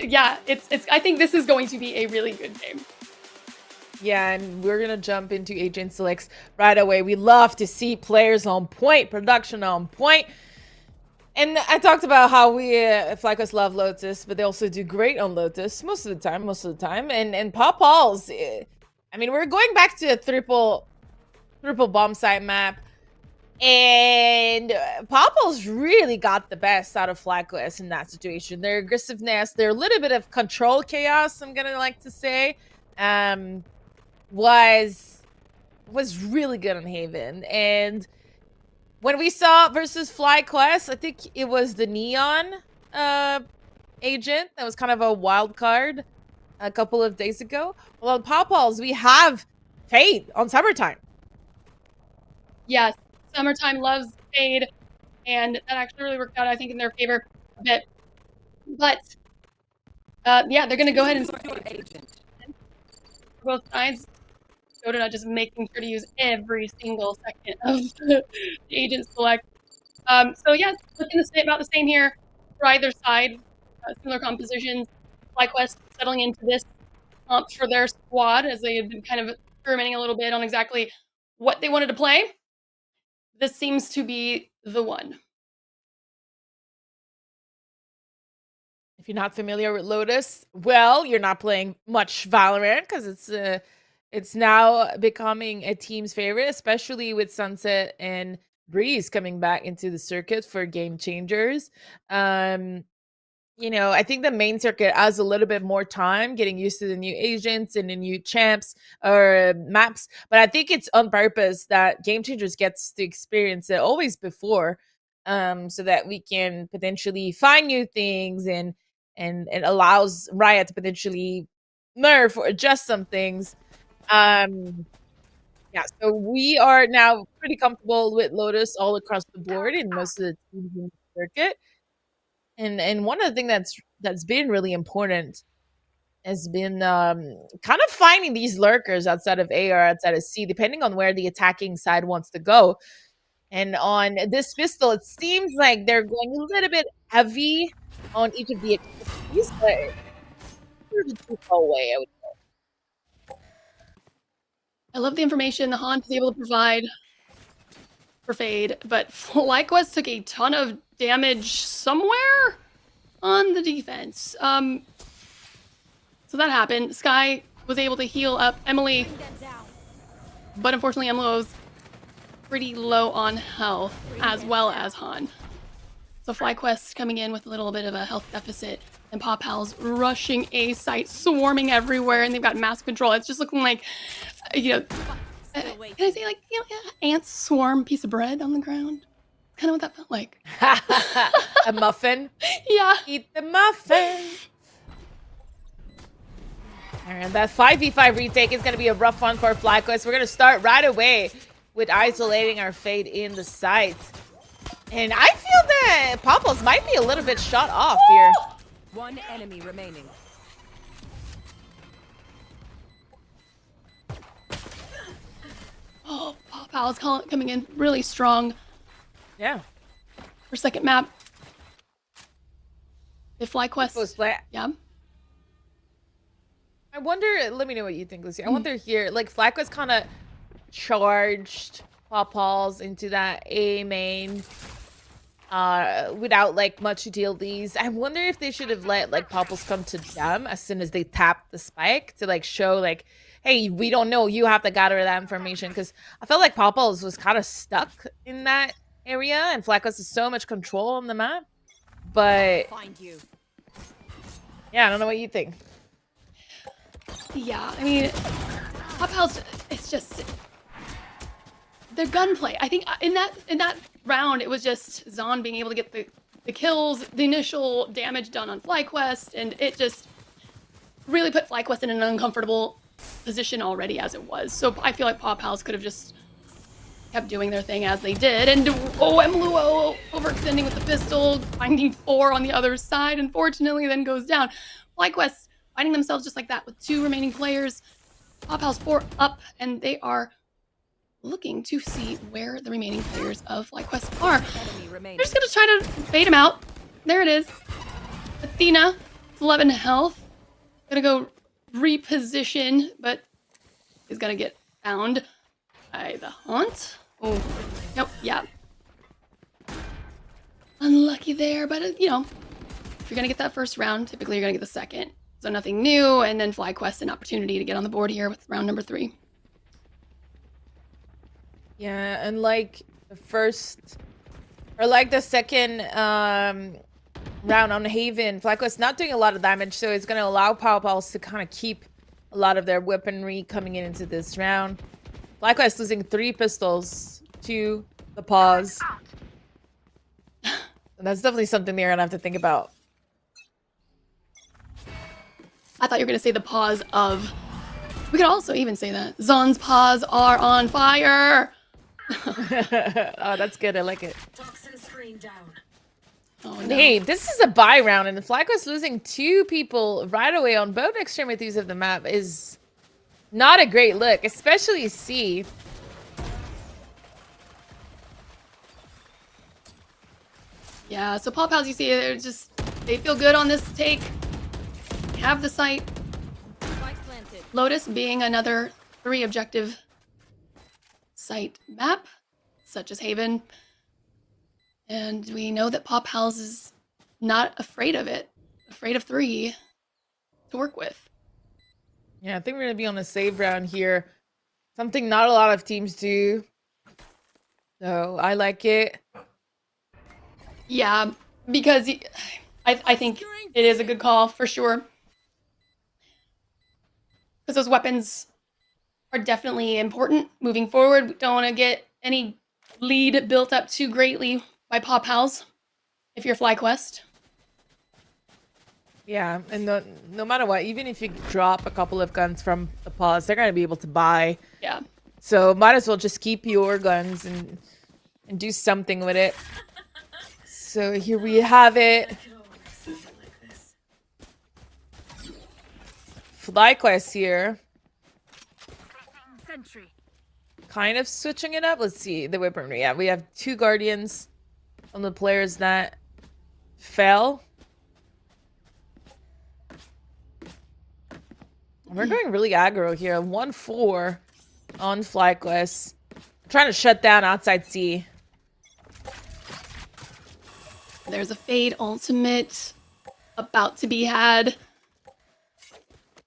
yeah, I think this is going to be a really good game. Yeah, and we're gonna jump into agent selects right away. We love to see players on point, production on point. And I talked about how we FlyQuest love Lotus, but they also do great on Lotus most of the time. And Popals, I mean, we're going back to a triple bomb site map. And Popals really got the best out of FlyQuest in that situation. Their aggressiveness, their little bit of control chaos, I'm gonna like to say, was really good on Haven. And when we saw versus FlyQuest, I think it was the Neon agent that was kind of a wild card a couple of days ago. Well, on Popals, we have Fade on Summertime. Yes, Summertime loves Fade, and that actually really worked out, I think, in their favor a bit. But, yeah, they're going to go ahead and start both sides. Dota just making sure to use every single second of the agent select. So yeah, looking to say about the same here for either side. Similar compositions. FlyQuest settling into this comp for their squad as they had been kind of experimenting a little bit on exactly what they wanted to play. This seems to be the one. If you're not familiar with Lotus, well, you're not playing much Valorant because it's now becoming a team's favorite, especially with Sunset and Breeze coming back into the circuit for game changers. You know, I think the main circuit has a little bit more time getting used to the new agents and the new champs or maps, but I think it's on purpose that game changers gets to experience it always before, so that we can potentially find new things and it allows Riot to potentially nerf or adjust some things. Yeah, so we are now pretty comfortable with Lotus all across the board in most of the teams in the circuit. And one of the things that's been really important has been kind of finding these lurkers outside of A or outside of C, depending on where the attacking side wants to go. And on this pistol, it seems like they're going a little bit heavy on each of the expertise, but it's too far away, I would say. I love the information the Haunt is able to provide for Fade, but FlyQuest took a ton of damage somewhere on the defense. So that happened. Sky was able to heal up Emily, but unfortunately Emily was pretty low on health, as well as Han. So FlyQuest coming in with a little bit of a health deficit, and Popals rushing A site, swarming everywhere, and they've got mass control. It's just looking like, you know, can I say, like, you know, ants swarm piece of bread on the ground? Kind of what that felt like. A muffin? Yeah. Eat the muffin. And that 5v5 retake is going to be a rough one for FlyQuest. We're going to start right away with isolating our Fade in the site. And I feel that Popals might be a little bit shot off here. One enemy remaining. Oh, Popals coming in really strong. Yeah. For second map. If FlyQuest. Yeah. I wonder, let me know what you think, Lucy. I wonder here, like, FlyQuest kind of charged Popals into that A main without, like, much utilities. I wonder if they should have let, like, Popals come to them as soon as they tapped the spike to, like, show, like, hey, we don't know, you have to gather that information. Because I felt like Popals was kind of stuck in that area, and FlyQuest has so much control on the map. But, yeah, I don't know what you think. Yeah, I mean, Popals, it's just their gunplay. I think in that round, it was just Zahn being able to get the the kills, the initial damage done on FlyQuest, and it just really put FlyQuest in an uncomfortable position already as it was. So I feel like Paw Pals could have just kept doing their thing as they did. And Mluo overextending with the pistol, finding 4 on the other side, unfortunately, then goes down. FlyQuest finding themselves just like that with 2 remaining players. Paw Pals 4 up, and they are looking to see where the remaining players of FlyQuest are. They're just gonna try to bait him out. There it is. Athena, 11 health. Gonna go reposition, but is gonna get found by the Haunt. Oh, nope, yeah. Unlucky there, but you know, if you're gonna get that first round, typically you're gonna get the second. So nothing new, and then FlyQuest an opportunity to get on the board here with round number 3. Yeah, and like the first, or like the second round on Haven, FlyQuest not doing a lot of damage, so it's going to allow Paw Pals to kind of keep a lot of their weaponry coming into this round. FlyQuest losing 3 pistols to the paws. And that's definitely something they're going to have to think about. I thought you were going to say the paws of... We could also even say that. Zon's paws are on fire! Oh, that's good. I like it. Toxin screen down. Oh, no. Hey, this is a bye round, and FlyQuest losing 2 people right away on both extremities of the map is not a great look, especially C. Yeah, so Paw Pals, you see, they feel good on this take. Have the site. Lotus being another 3 objective site map, such as Haven. And we know that Paw Pals is not afraid of it, afraid of 3 to work with. Yeah, I think we're going to be on a save round here. Something not a lot of teams do. So I like it. Yeah, because I think it is a good call for sure. Because those weapons are definitely important moving forward. We don't want to get any lead built up too greatly by Paw Pals if you're FlyQuest. Yeah, and no matter what, even if you drop a couple of guns from the paws, they're going to be able to buy. Yeah. So might as well just keep your guns and do something with it. So here we have it. FlyQuest here. Kind of switching it up. Let's see the weaponry. Yeah, we have 2 guardians on the players that fell. We're going really aggro here. 1-4 on FlyQuest. Trying to shut down outside C. There's a Fade ultimate about to be had.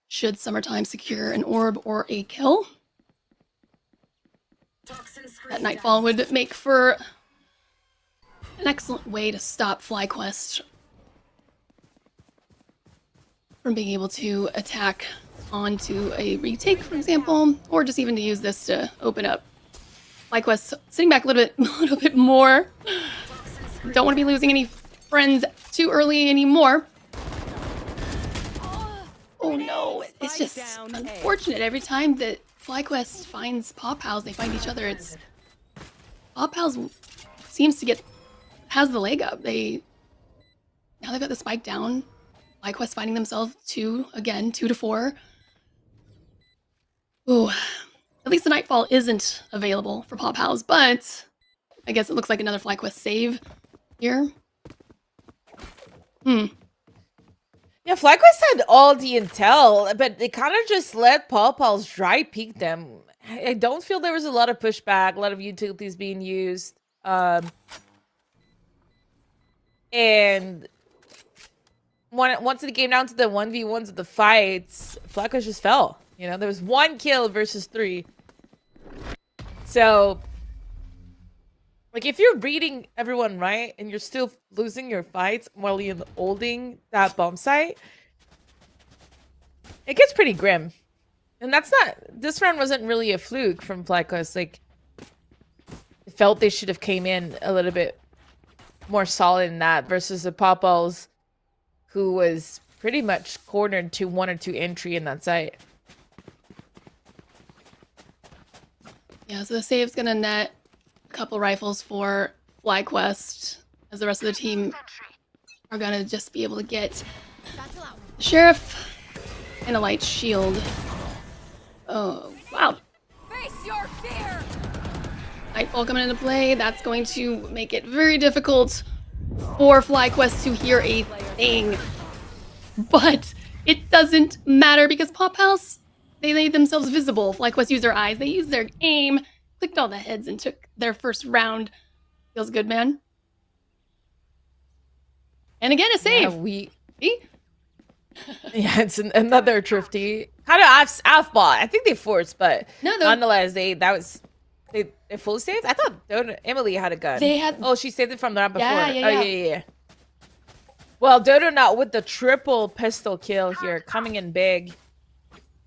Should Summertime secure an orb or a kill? That Nightfall would make for an excellent way to stop FlyQuest from being able to attack onto a retake, for example, or just even to use this to open up. FlyQuest sitting back a little bit more. Don't want to be losing any friends too early anymore. Oh no, it's just unfortunate. Every time that FlyQuest finds Paw Pals, they find each other. It's Paw Pals seems to has the leg up. Now they've got the spike down. FlyQuest finding themselves 2 to 4. Ooh, at least the Nightfall isn't available for Paw Pals, but I guess it looks like another FlyQuest save here. Yeah, FlyQuest had all the intel, but they kind of just let Paw Pals dry peek them. I don't feel there was a lot of pushback, a lot of utilities being used. And once it came down to the 1v1s of the fights, FlyQuest just fell. You know, there was 1 kill versus 3. So, like, if you're reading everyone right and you're still losing your fights while you're holding that bomb site, it gets pretty grim. And this round wasn't really a fluke from FlyQuest. Like, it felt they should have came in a little bit more solid in that versus the Popals, who was pretty much cornered to 1 or 2 entry in that site. Yeah, so the save's gonna net a couple rifles for FlyQuest, as the rest of the team are gonna just be able to get the Sheriff and a light shield. Oh, wow. Face your fear. Nightfall coming into play. That's going to make it very difficult for FlyQuest to hear a thing. But it doesn't matter because Pop House, they made themselves visible. FlyQuest used their eyes, they used their aim, clicked all the heads, and took their first round. Feels good, man. And again, a save. Yeah, See? yeah, it's another Thrifty. Kind of off ball. I think they forced, but No, nonetheless, they fully saved. I thought Emily had a gun. They had. Oh, she saved it from the round before. Yeah, yeah, Oh, yeah. yeah. Well, Dodo not with the triple pistol kill here, coming in big.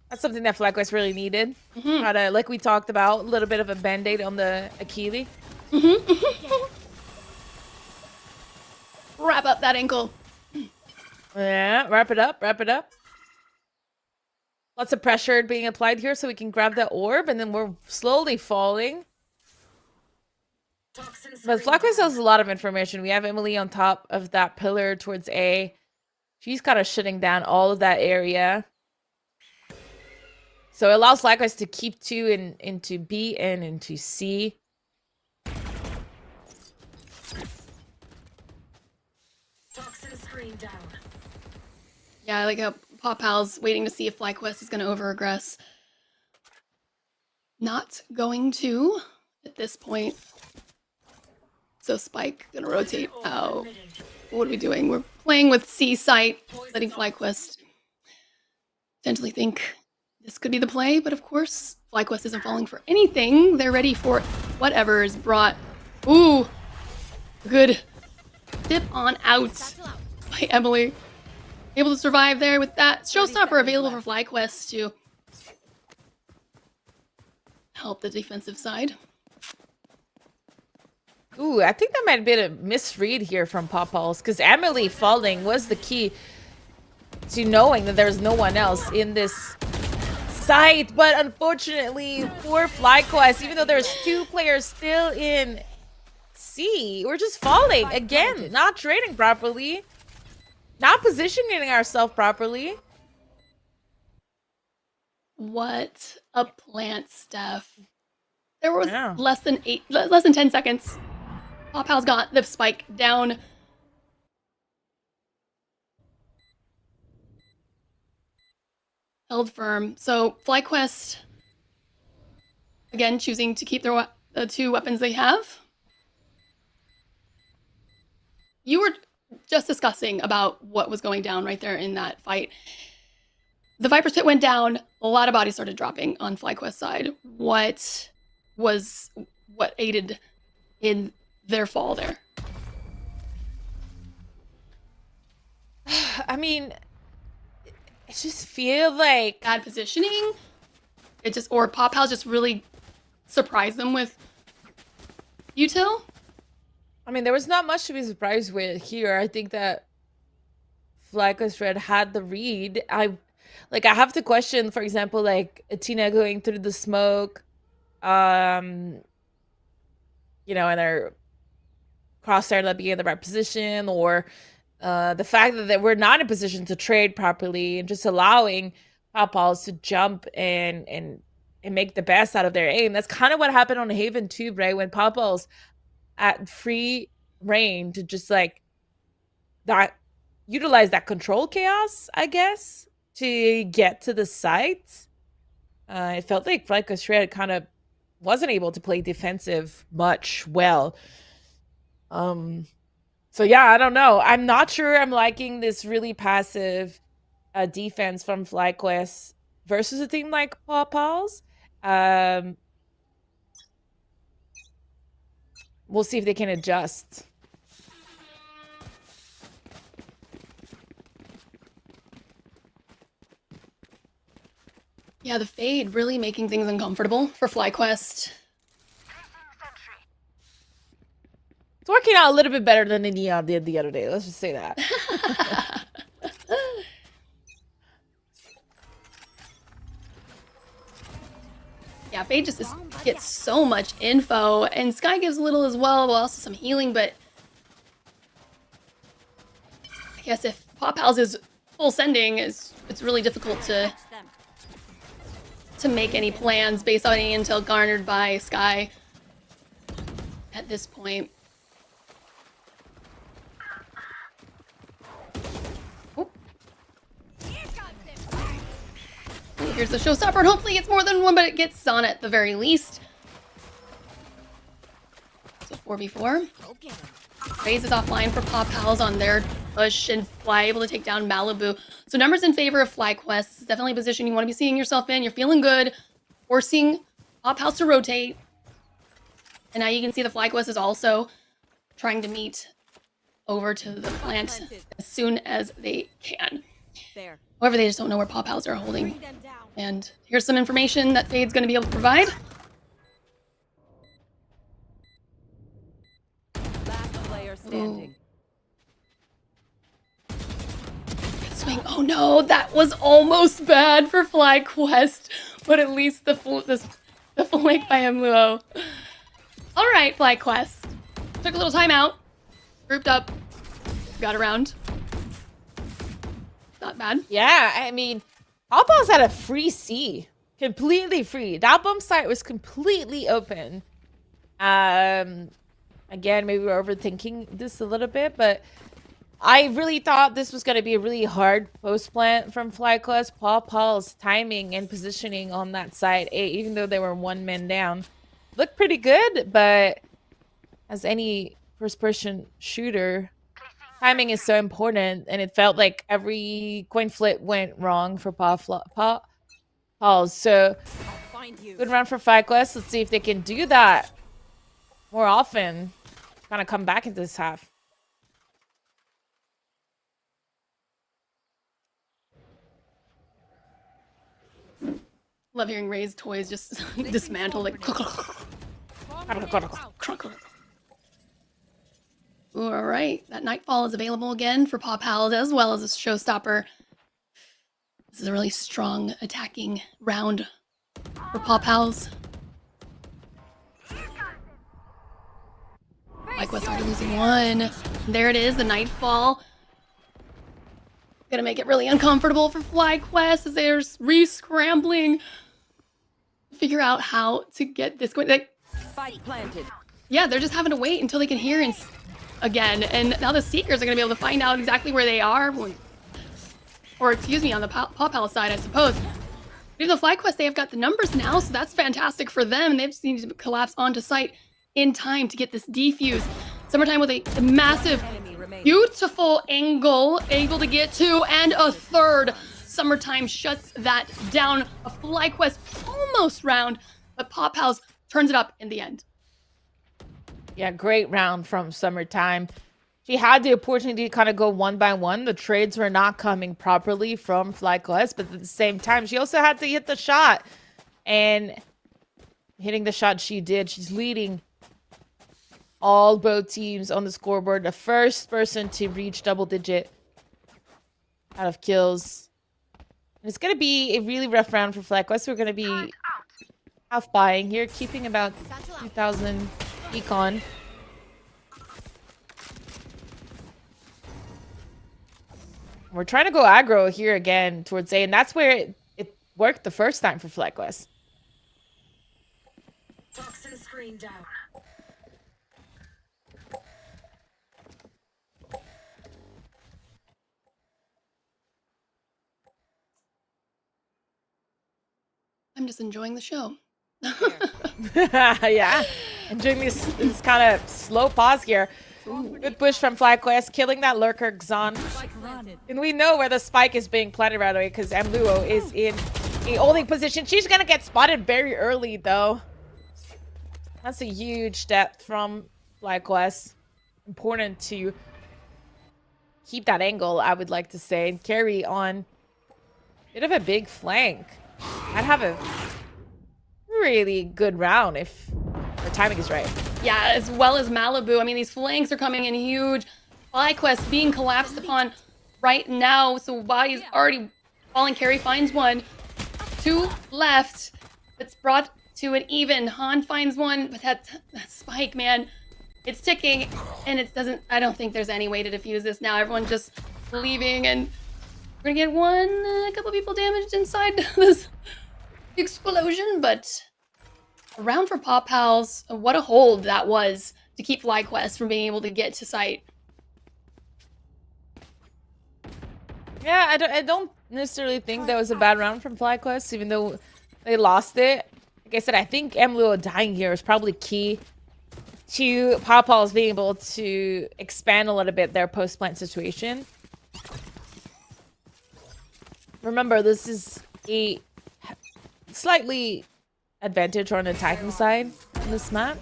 That's something that FlyQuest really needed. Had a, like we talked about, a little bit of a band-aid on the Achilles. Wrap up that ankle. Yeah, wrap it up, wrap it up. Lots of pressure being applied here so we can grab that orb, and then we're slowly falling. But FlyQuest has a lot of information. We have Emily on top of that pillar towards A. She's kind of shutting down all of that area. So it allows FlyQuest to keep 2 into B and into C. Yeah, I like how Pop Pal's waiting to see if FlyQuest is going to over-aggress. Not going to at this point. So Spike gonna rotate out. What are we doing? We're playing with C site, letting FlyQuest potentially think this could be the play, but of course, FlyQuest isn't falling for anything. They're ready for whatever is brought. Ooh, good dip on out by Emily. Able to survive there with that showstopper available for FlyQuest to help the defensive side. Ooh, I think that might have been a misread here from Popals, because Emily falling was the key to knowing that there's no one else in this site. But unfortunately for FlyQuest, even though there's 2 players still in C, we're just falling again, not trading properly, not positioning ourselves properly. What a plant, Steph. There was Yeah. less than 10 seconds. Pop Pal's got the spike down. Held firm. So FlyQuest, again, choosing to keep the 2 weapons they have. You were just discussing about what was going down right there in that fight. The Viper's Pit went down. A lot of bodies started dropping on FlyQuest's side. What aided in their fall there? I mean, I just feel like Bad positioning. Or Pop Pal just really surprised them with util. I mean, there was not much to be surprised with here. I think that FlyQuest Red had the read. I have to question, for example, like Tina going through the smoke, and their crosshair not being in the right position, or the fact that we're not in position to trade properly and just allowing Popals to jump and make the best out of their aim. That's kind of what happened on Haven too, right? When Popals at free reign to just like that, utilize that control chaos, I guess, to get to the site. It felt like FlyQuest Red kind of wasn't able to play defensive much well. So yeah, I don't know. I'm not sure I'm liking this really passive defense from FlyQuest versus a team like Paw Paws. We'll see if they can adjust. Yeah, the fade really making things uncomfortable for FlyQuest. It's working out a little bit better than the Neon did the other day. Let's just say that. Yeah, Faye just gets so much info, and Sky gives a little as well also some healing, but I guess if Pop Pals is full sending, it's really difficult to make any plans based on any intel garnered by Sky at this point. Oh. Here's the showstopper, and hopefully it's more than one, but it gets on at the very least. So 4v4. Phase is offline for Pop Pals on their push, and Fly able to take down Malibu. So numbers in favor of FlyQuest. This is definitely a position you want to be seeing yourself in. You're feeling good, forcing Pop Pals to rotate. And now you can see the FlyQuest is also trying to meet over to the plant as soon as they can. However, they just don't know where Pop Pals are holding. And here's some information that Fade's going to be able to provide. Standing. Swing. Oh no, that was almost bad for FlyQuest, but at least the flank by Mluo. All right, FlyQuest took a little time out, grouped up, got around. Not bad. Yeah, I mean, Pop Pals had a free C, completely free. That bomb site was completely open. Again, maybe we're overthinking this a little bit, but I really thought this was going to be a really hard post plant from FlyQuest. Pop Pals timing and positioning on that side A, even though they were 1 man down, looked pretty good, but as any first-person shooter, timing is so important, and it felt like every coin flip went wrong for Pop Pals. So, good run for FlyQuest. Let's see if they can do that more often. Kind of come back into this half. Love hearing Ray's toys just dismantle like. Ooh, all right, that Nightfall is available again for Pop Pals as well as a showstopper. This is a really strong attacking round for Pop Pals. FlyQuest already losing one. There it is, the Nightfall. Gonna make it really uncomfortable for FlyQuest as they're re-scrambling to figure out how to get this going. Like, Spike planted. yeah, they're just having to wait until they can hear again. And now the Seekers are gonna be able to find out exactly where they are. Or excuse me, on the Pop Palace side, I suppose. Even though FlyQuest, they have got the numbers now, so that's fantastic for them. And they just need to collapse onto site in time to get this defuse. Summertime with a massive, beautiful angle, able to get to, and a third. Summertime shuts that down. A FlyQuest almost round, but Pop Pals turns it up in the end. Yeah, great round from Summertime. She had the opportunity to kind of go 1 by 1. The trades were not coming properly from FlyQuest, but at the same time, she also had to hit the shot. And hitting the shot she did, she's leading both teams on the scoreboard. The first person to reach double digit out of kills. And it's going to be a really rough round for FlyQuest. We're going to be half buying here, keeping about 2,000 econ. We're trying to go aggro here again towards A, and that's where it worked the first time for FlyQuest. Toxin screen down. I'm just enjoying the show. Yeah, enjoying this kind of slow pause here. Good push from FlyQuest, killing that lurker Xan. And we know where the spike is being planted right away because Mluo is in a holding position. She's gonna get spotted very early though. That's a huge step from FlyQuest. Important to keep that angle, I would like to say, and carry on. Bit of a big flank. I'd have a really good round if the timing is right. Yeah, as well as Malibu. I mean, these flanks are coming in huge. FlyQuest being collapsed upon right now. So body's already falling. Carry finds one. 2 left. It's brought to an even. Han finds one, but that spike, man, it's ticking, and it doesn't. I don't think there's any way to defuse this now. Everyone's just leaving, and we're gonna get a couple people damaged inside this explosion, but a round for Pop Pals. What a hold that was to keep FlyQuest from being able to get to site. Yeah, I don't necessarily think that was a bad round from FlyQuest, even though they lost it. Like I said, I think Emluo dying here is probably key to Pawpaw's being able to expand a little bit their post-plant situation. Remember, this is a slightly advantage on the attacking side on this map.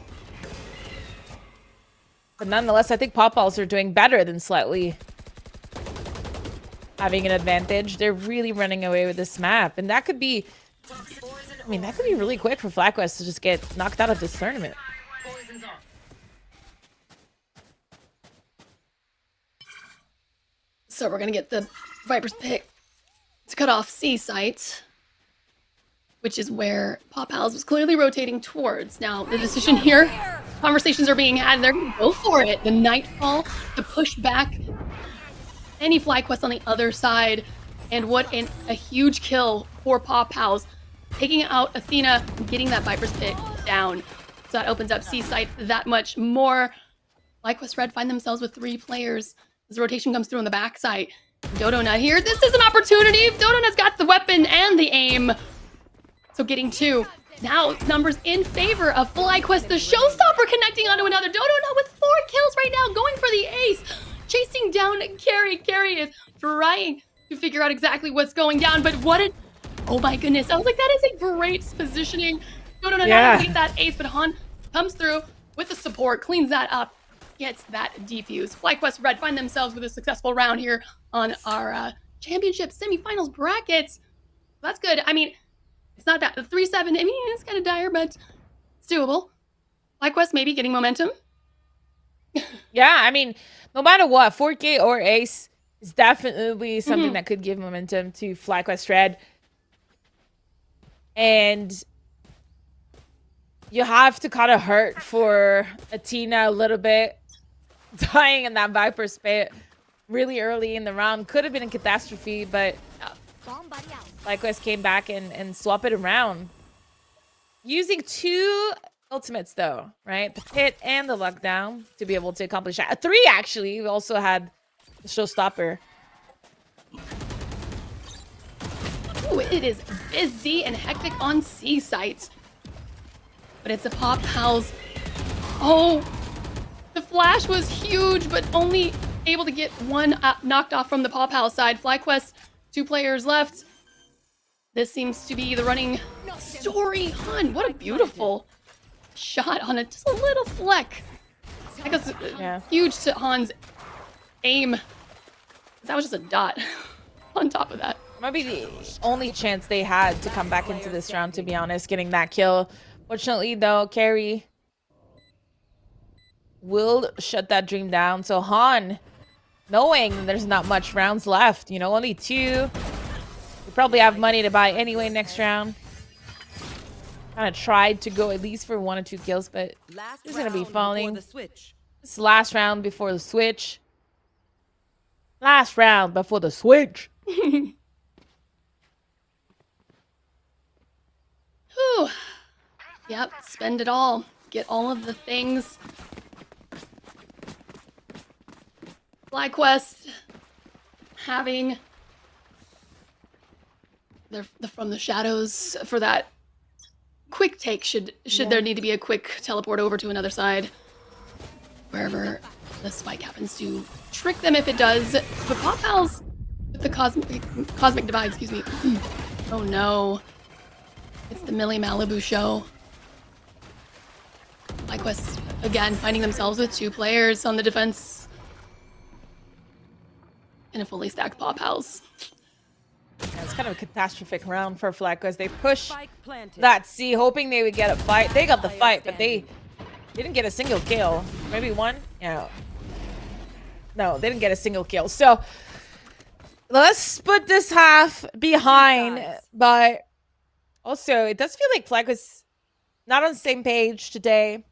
But nonetheless, I think Pawpaws are doing better than slightly having an advantage. They're really running away with this map, and that could be, I mean, that could be really quick for FlyQuest to just get knocked out of this tournament. So we're gonna get the Viper's pick to cut off C site, which is where Pop Pals was clearly rotating towards. Now the decision here, conversations are being had, they're gonna go for it. The Nightfall to push back any FlyQuest on the other side, and what a huge kill for Pop Pals, taking out Athena and getting that Viper's Pit down. So that opens up C site that much more. FlyQuest Red find themselves with 3 players as the rotation comes through on the backside. Dodo not here. This is an opportunity. Dodo has got the weapon and the aim. So getting 2. Now numbers in favor of FlyQuest. The showstopper connecting onto another. Dodo now with 4 kills right now, going for the ace. Chasing down Carrie. Carrie is trying to figure out exactly what's going down, but what a... Oh my goodness. I was like, that is a great positioning. Dodo not to get that ace, but Han comes through with the support, cleans that up, gets that defuse. FlyQuest Red find themselves with a successful round here on our championship semifinals brackets. That's good. I mean, it's not bad. The 3-7, I mean, it's kind of dire, but it's doable. FlyQuest maybe getting momentum. Yeah, I mean, no matter what, 4K or ace is definitely something that could give momentum to FlyQuest Red. And you have to kind of hurt for Athena a little bit. Dying in that Viper's Pit really early in the round could have been a catastrophe, but FlyQuest came back and swapped it around. Using 2 ultimates though, right? The Pit and the Lockdown to be able to accomplish that. 3 actually. We also had the Showstopper. Ooh, it is busy and hectic on C sites. But it's a Pop Pals. Oh, the flash was huge, but only able to get 1 knocked off from the Pop Pals side. FlyQuest, 2 players left. This seems to be the running story. Han, what a beautiful shot on just a little fleck. That goes huge to Han's aim. That was just a dot on top of that. Might be the only chance they had to come back into this round, to be honest, getting that kill. Fortunately, though, Carrie will shut that dream down. So Han, knowing there's not much rounds left, you know, only 2. We probably have money to buy anyway next round. Kind of tried to go at least for 1 or 2 kills, but he's going to be falling. This last round before the switch. Last round before the switch. Whew. Yep, spend it all. Get all of the things. FlyQuest having the from the shadows for that quick take. Should there need to be a quick teleport over to another side, wherever the spike happens to trick them, if it does. But Pop Pals with the cosmic divide, excuse me. Oh no. It's the Millie Malibu show. FlyQuest, again, finding themselves with 2 players on the defense. And a fully stacked Pop Pals. Yeah, it's kind of a catastrophic round for FlyQuest. They push that C, hoping they would get a fight. They got the fight, but they didn't get a single kill. Maybe one? Yeah. No, they didn't get a single kill. So let's put this half behind. But also, it does feel like Flag was not on the same page today.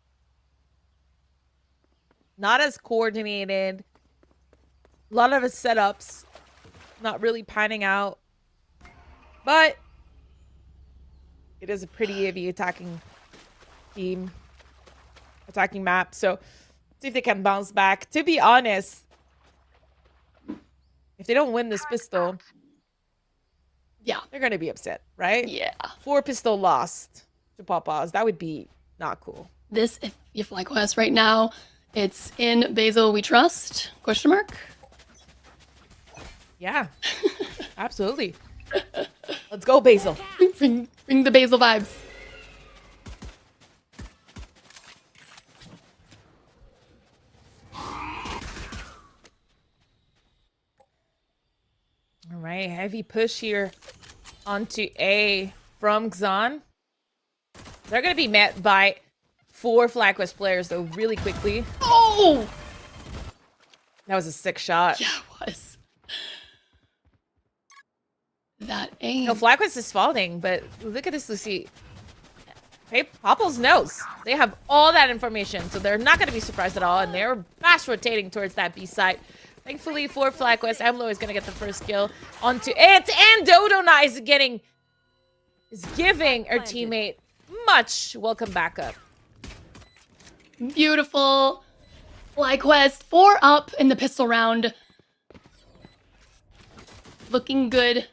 Not as coordinated. A lot of his setups not really panning out. But it is a pretty heavy attacking team. Attacking map. So see if they can bounce back. To be honest, if they don't win this pistol, Yeah. they're gonna be upset, right? Yeah. 4 pistol lost to Papa's. That would be not cool. This, if you fly quest right now, it's in Basil we trust? Question mark? Yeah. Absolutely. Let's go, Basil. Bring the Basil vibes. All right, heavy push here onto A from Xan. They're gonna be met by 4 FlagQuest players though, really quickly. Oh! That was a sick shot. Yeah, it was. That aim. No, FlagQuest is falling, but look at this, Lucy. Hey, Popples knows. They have all that information, so they're not gonna be surprised at all, and they're fast rotating towards that B site. Thankfully for FlagQuest, Emlo is gonna get the first kill onto it, and Dodo Knight is giving her teammate much welcome backup. Beautiful. FlyQuest 4 up in the pistol round. Looking good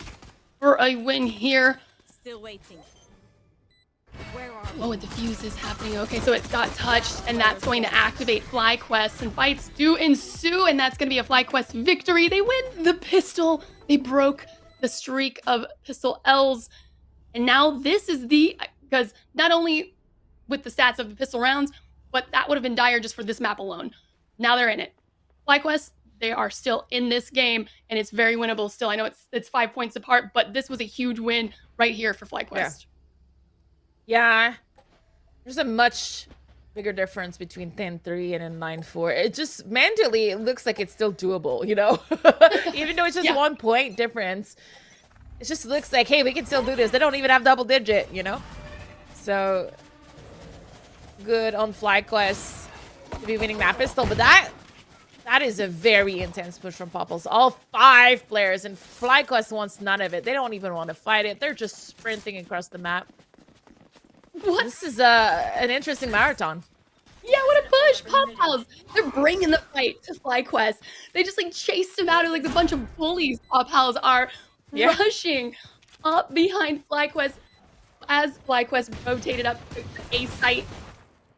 for a win here. Still waiting. Where are we? Oh, a defuse is happening. Okay, so it got touched, and that's going to activate FlyQuest, and fights do ensue, and that's going to be a FlyQuest victory. They win the pistol. They broke the streak of pistol L's, and now this is because not only with the stats of the pistol rounds, but that would have been dire just for this map alone. Now they're in it. FlyQuest, they are still in this game, and it's very winnable still. I know it's 5 points apart, but this was a huge win right here for FlyQuest. Yeah, there's a much bigger difference between 10-3 and 9-4. It just mentally, it looks like it's still doable, you know? Even though it's just 1 point difference, it just looks like, hey, we can still do this. They don't even have double digit, you know? So good on FlyQuest to be winning that pistol, but that is a very intense push from Popples. All 5 players, and FlyQuest wants none of it. They don't even want to fight it. They're just sprinting across the map. What? This is an interesting marathon. Yeah, what a push! Pop Pals, they're bringing the fight to FlyQuest. They just like chased him out of like a bunch of bullies. Pop Pals are rushing up behind FlyQuest as FlyQuest rotated up to A site.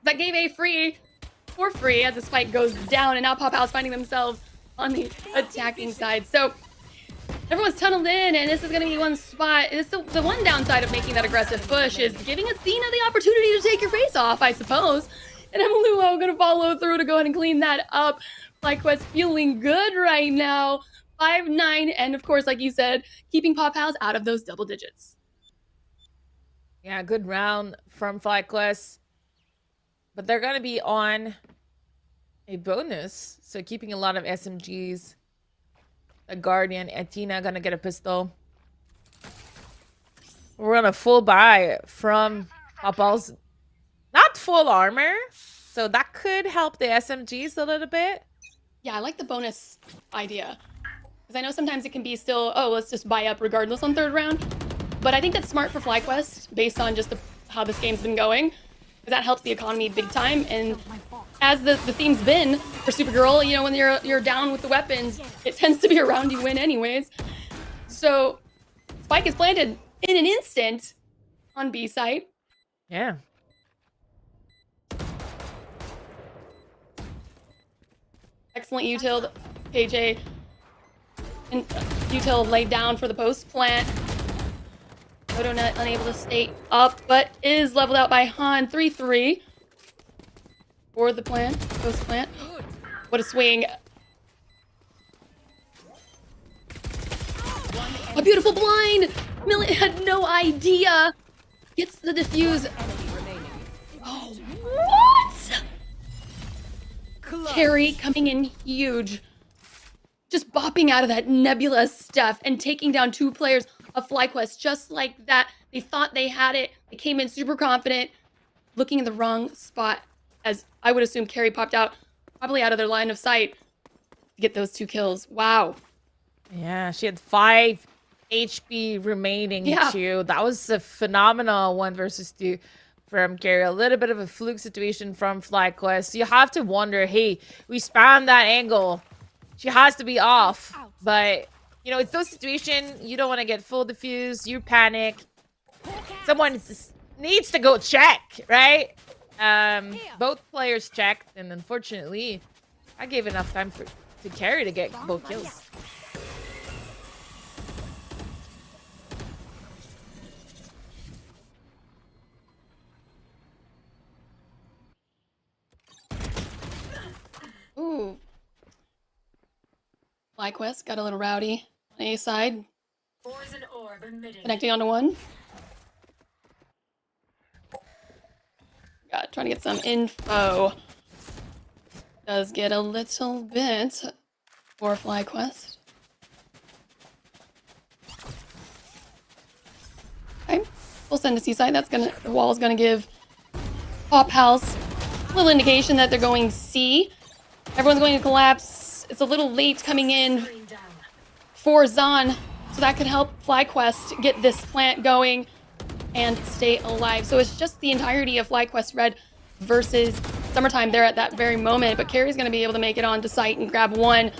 That gave A free for free as this fight goes down, and now Pop Pals finding themselves on the attacking side. So everyone's tunneled in, and this is going to be one spot. The one downside of making that aggressive push is giving Athena the opportunity to take your face off, I suppose. And Emaluo going to follow through to go ahead and clean that up. FlyQuest feeling good right now. 5-9, and of course, like you said, keeping Pop Pals out of those double digits. Yeah, good round from FlyQuest. But they're going to be on a bonus, so keeping a lot of SMGs. The Guardian, Athena gonna get a pistol. We're on a full buy from Popples. Not full armor, so that could help the SMGs a little bit. Yeah, I like the bonus idea. Because I know sometimes it can be still, oh, let's just buy up regardless on 3rd round. But I think that's smart for FlyQuest based on just how this game's been going. Because that helps the economy big time. And as the theme's been for Supergirl, you know, when you're down with the weapons, it tends to be a round you win anyways. So Spike is planted in an instant on B site. Yeah. Excellent util, KJ. And util laid down for the post plant. Photonut unable to stay up, but is leveled out by Han. 3-3 for the plant, post plant. What a swing. A beautiful blind. Millie had no idea. Gets the defuse. Oh, what? Carrie coming in huge. Just bopping out of that nebula stuff and taking down 2 players of FlyQuest just like that. They thought they had it. They came in super confident, looking in the wrong spot, as I would assume Carrie popped out, probably out of their line of sight to get those 2 kills. Wow. Yeah, she had 5 HP remaining too. That was a phenomenal 1 versus 2 from Carrie. A little bit of a fluke situation from FlyQuest. You have to wonder, hey, we spammed that angle. She has to be off. But, you know, it's those situations you don't want to get full diffuse. You panic. Someone needs to go check, right? Both players checked, and unfortunately, I gave enough time to Carrie to get both kills. Ooh. FlyQuest got a little rowdy on A side. Connecting onto 1. Trying to get some info. Does get a little bit for FlyQuest. Okay, we'll send to C-side. The wall is gonna give Pop House a little indication that they're going C. Everyone's going to collapse. It's a little late coming in for Zahn, so that could help FlyQuest get this plant going and stay alive. So it's just the entirety of FlyQuest Red versus Summertime there at that very moment, but Carrie's going to be able to make it onto site and grab 1.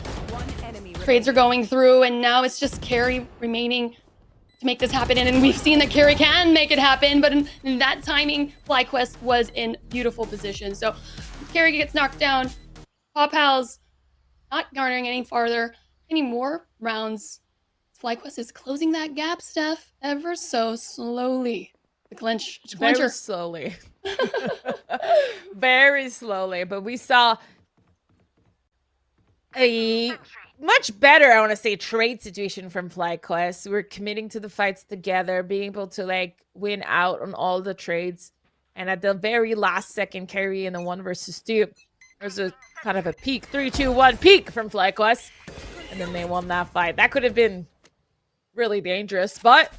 Trades are going through, and now it's just Carrie remaining to make this happen. And we've seen that Carrie can make it happen, but in that timing, FlyQuest was in beautiful position. So Carrie gets knocked down. Pop Hal's not garnering any more rounds. FlyQuest is closing that gap, Steph, ever so slowly. The clincher. Very slowly. Very slowly. But we saw a much better, I want to say, trade situation from FlyQuest. We're committing to the fights together, being able to like win out on all the trades. And at the very last second, Carrie in the 1 versus 2. There's a kind of a peak, 3, 2, 1 peak from FlyQuest. And then they won that fight. That could have been really dangerous, but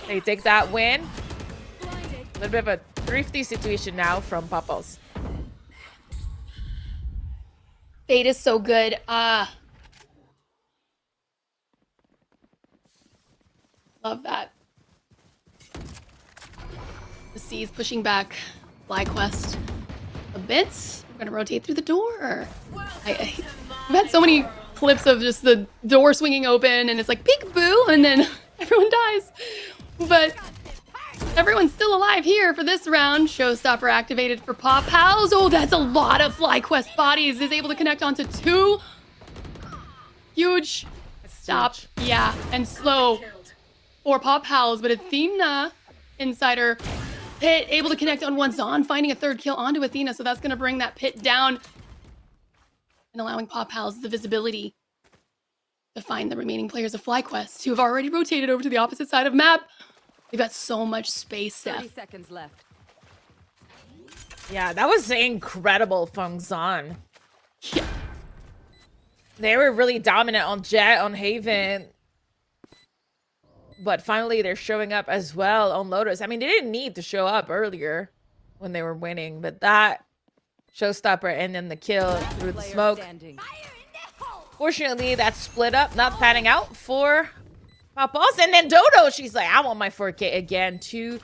they take that win. A little bit of a thrifty situation now from Pappos. Fate is so good. Love that. The sea is pushing back FlyQuest a bit. We're gonna rotate through the door. I've had so many clips of just the door swinging open and it's like peek-boo and then everyone dies. But everyone's still alive here for this round. Showstopper activated for Pop House. Oh, that's a lot of FlyQuest bodies. Is able to connect onto 2. Huge. Stop. Yeah, and slow for Pop House. But Athena, Insider, Pit, able to connect on 1. Zahn finding a 3rd kill onto Athena. So that's going to bring that Pit down and allowing Pop House the visibility to find the remaining players of FlyQuest who have already rotated over to the opposite side of map. They've got so much space, Steph. 30 seconds left. Yeah, that was incredible from Zahn. Yeah. They were really dominant on Jet, on Haven. But finally, they're showing up as well on Lotus. I mean, they didn't need to show up earlier when they were winning, but that showstopper and then the kill through the smoke. Fortunately, that split up, not panning out for Pappos. And then Dodo, she's like, I want my 4K again 2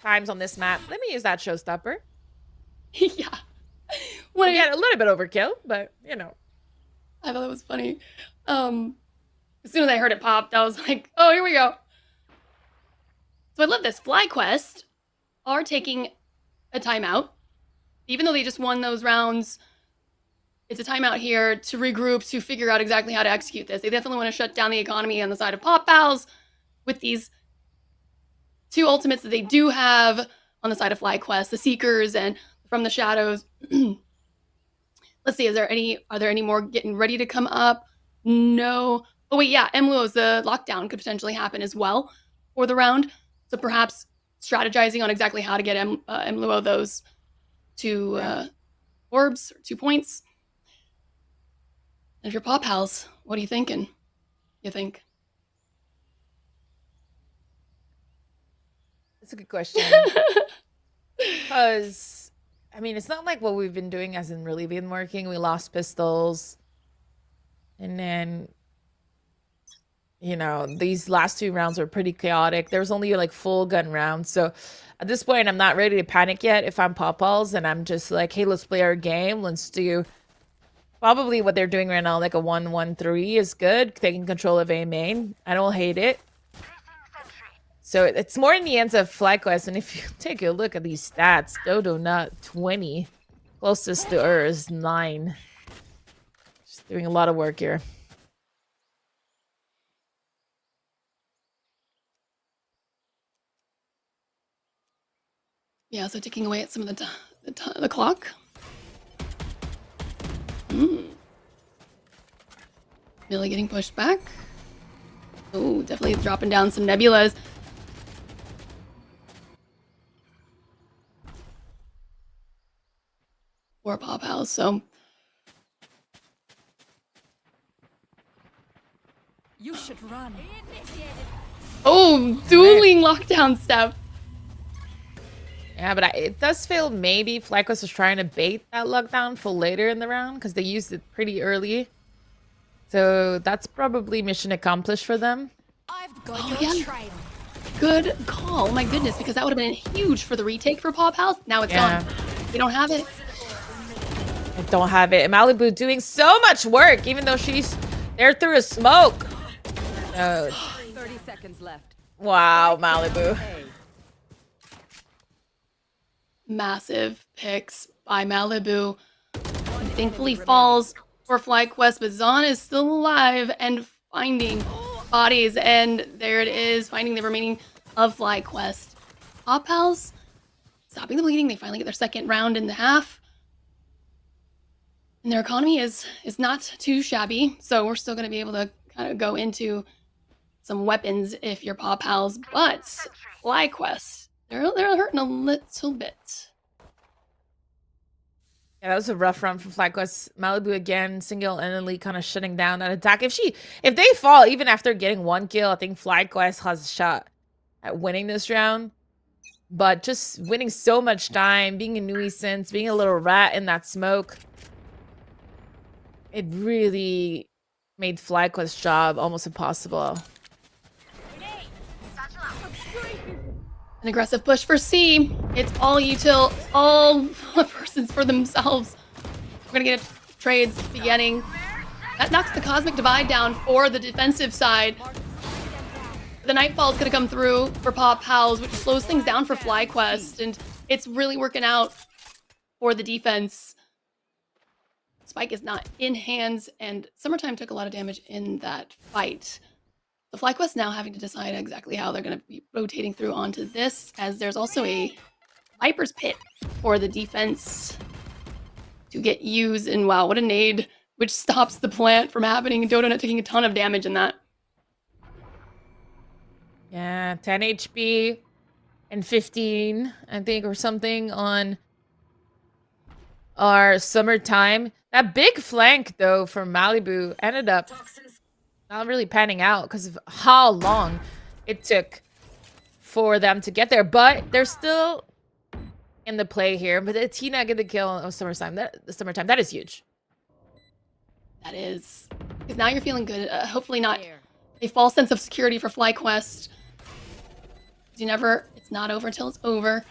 times on this map. Let me use that showstopper. Yeah. We get a little bit overkill, but you know. I thought that was funny. As soon as I heard it popped, I was like, oh, here we go. So I love this. FlyQuest are taking a timeout. Even though they just won those rounds, it's a timeout here to regroup, to figure out exactly how to execute this. They definitely want to shut down the economy on the side of Pop Pals with these 2 ultimates that they do have on the side of FlyQuest, the Seekers and From the Shadows. Let's see, are there any more getting ready to come up? No. Oh wait, yeah, MLUO's the lockdown could potentially happen as well for the round. So perhaps strategizing on exactly how to get MLUO those to orbs or 2 points. And if you're Paw Pals, what are you thinking? You think? That's a good question. Because, I mean, it's not like what we've been doing hasn't really been working. We lost pistols. And then, you know, these last 2 rounds were pretty chaotic. There was only like full gun rounds. So at this point, I'm not ready to panic yet if I'm Pawpals. And I'm just like, hey, let's play our game. Let's do probably what they're doing right now. Like a 1-1-3 is good. Taking control of A main. I don't hate it. So it's more in the hands of FlyQuest. And if you take a look at these stats, Dodo not 20. Closest to her is 9. Just doing a lot of work here. Yeah, so ticking away at some of the clock. Millie getting pushed back. Oh, definitely dropping down some nebulas. Or Pop House, so. You should run. Oh, dueling lockdown step. Yeah, but it does feel maybe FlyQuest was trying to bait that lockdown for later in the round because they used it pretty early. So that's probably mission accomplished for them. I've got your trail. Good call. Oh my goodness, because that would have been huge for the retake for Pop House. Now it's gone. We don't have it. I don't have it. Malibu doing so much work, even though she's there through a smoke. Oh, 30 seconds left. wow, Malibu. Massive picks by Malibu. And thankfully falls for FlyQuest, but Zon is still alive and finding bodies. And there it is, finding the remaining of FlyQuest. Pop Pals stopping the bleeding. They finally get their second round in the half. And their economy is not too shabby, so we're still going to be able to kind of go into some weapons if you're Paw Pals, but FlyQuest, they're hurting a little bit. Yeah, that was a rough run for FlyQuest. Malibu again, single-handedly kind of shutting down that attack. If they fall, even after getting 1 kill, I think FlyQuest has a shot at winning this round. But just winning so much time, being a nuisance, being a little rat in that smoke, it really made FlyQuest's job almost impossible. An aggressive push for C. It's all util, all persons for themselves. We're gonna get trades beginning. That knocks the Cosmic Divide down for the defensive side. The Nightfall's gonna come through for Pop Pals, which slows things down for FlyQuest, and it's really working out for the defense. Spike is not in hands, and Summertime took a lot of damage in that fight. The FlyQuest now having to decide exactly how they're going to be rotating through onto this, as there's also a Viper's Pit for the defense to get used. And wow, what a nade, which stops the plant from happening. Dodo not taking a ton of damage in that. Yeah, 10 HP and 15, I think, or something on our Summertime. That big flank, though, from Malibu ended up not really panning out because of how long it took for them to get there. But they're still in the play here. But Tina get the kill on Summertime. That is huge. That is. Because now you're feeling good. Hopefully not a false sense of security for FlyQuest. It's not over until it's over.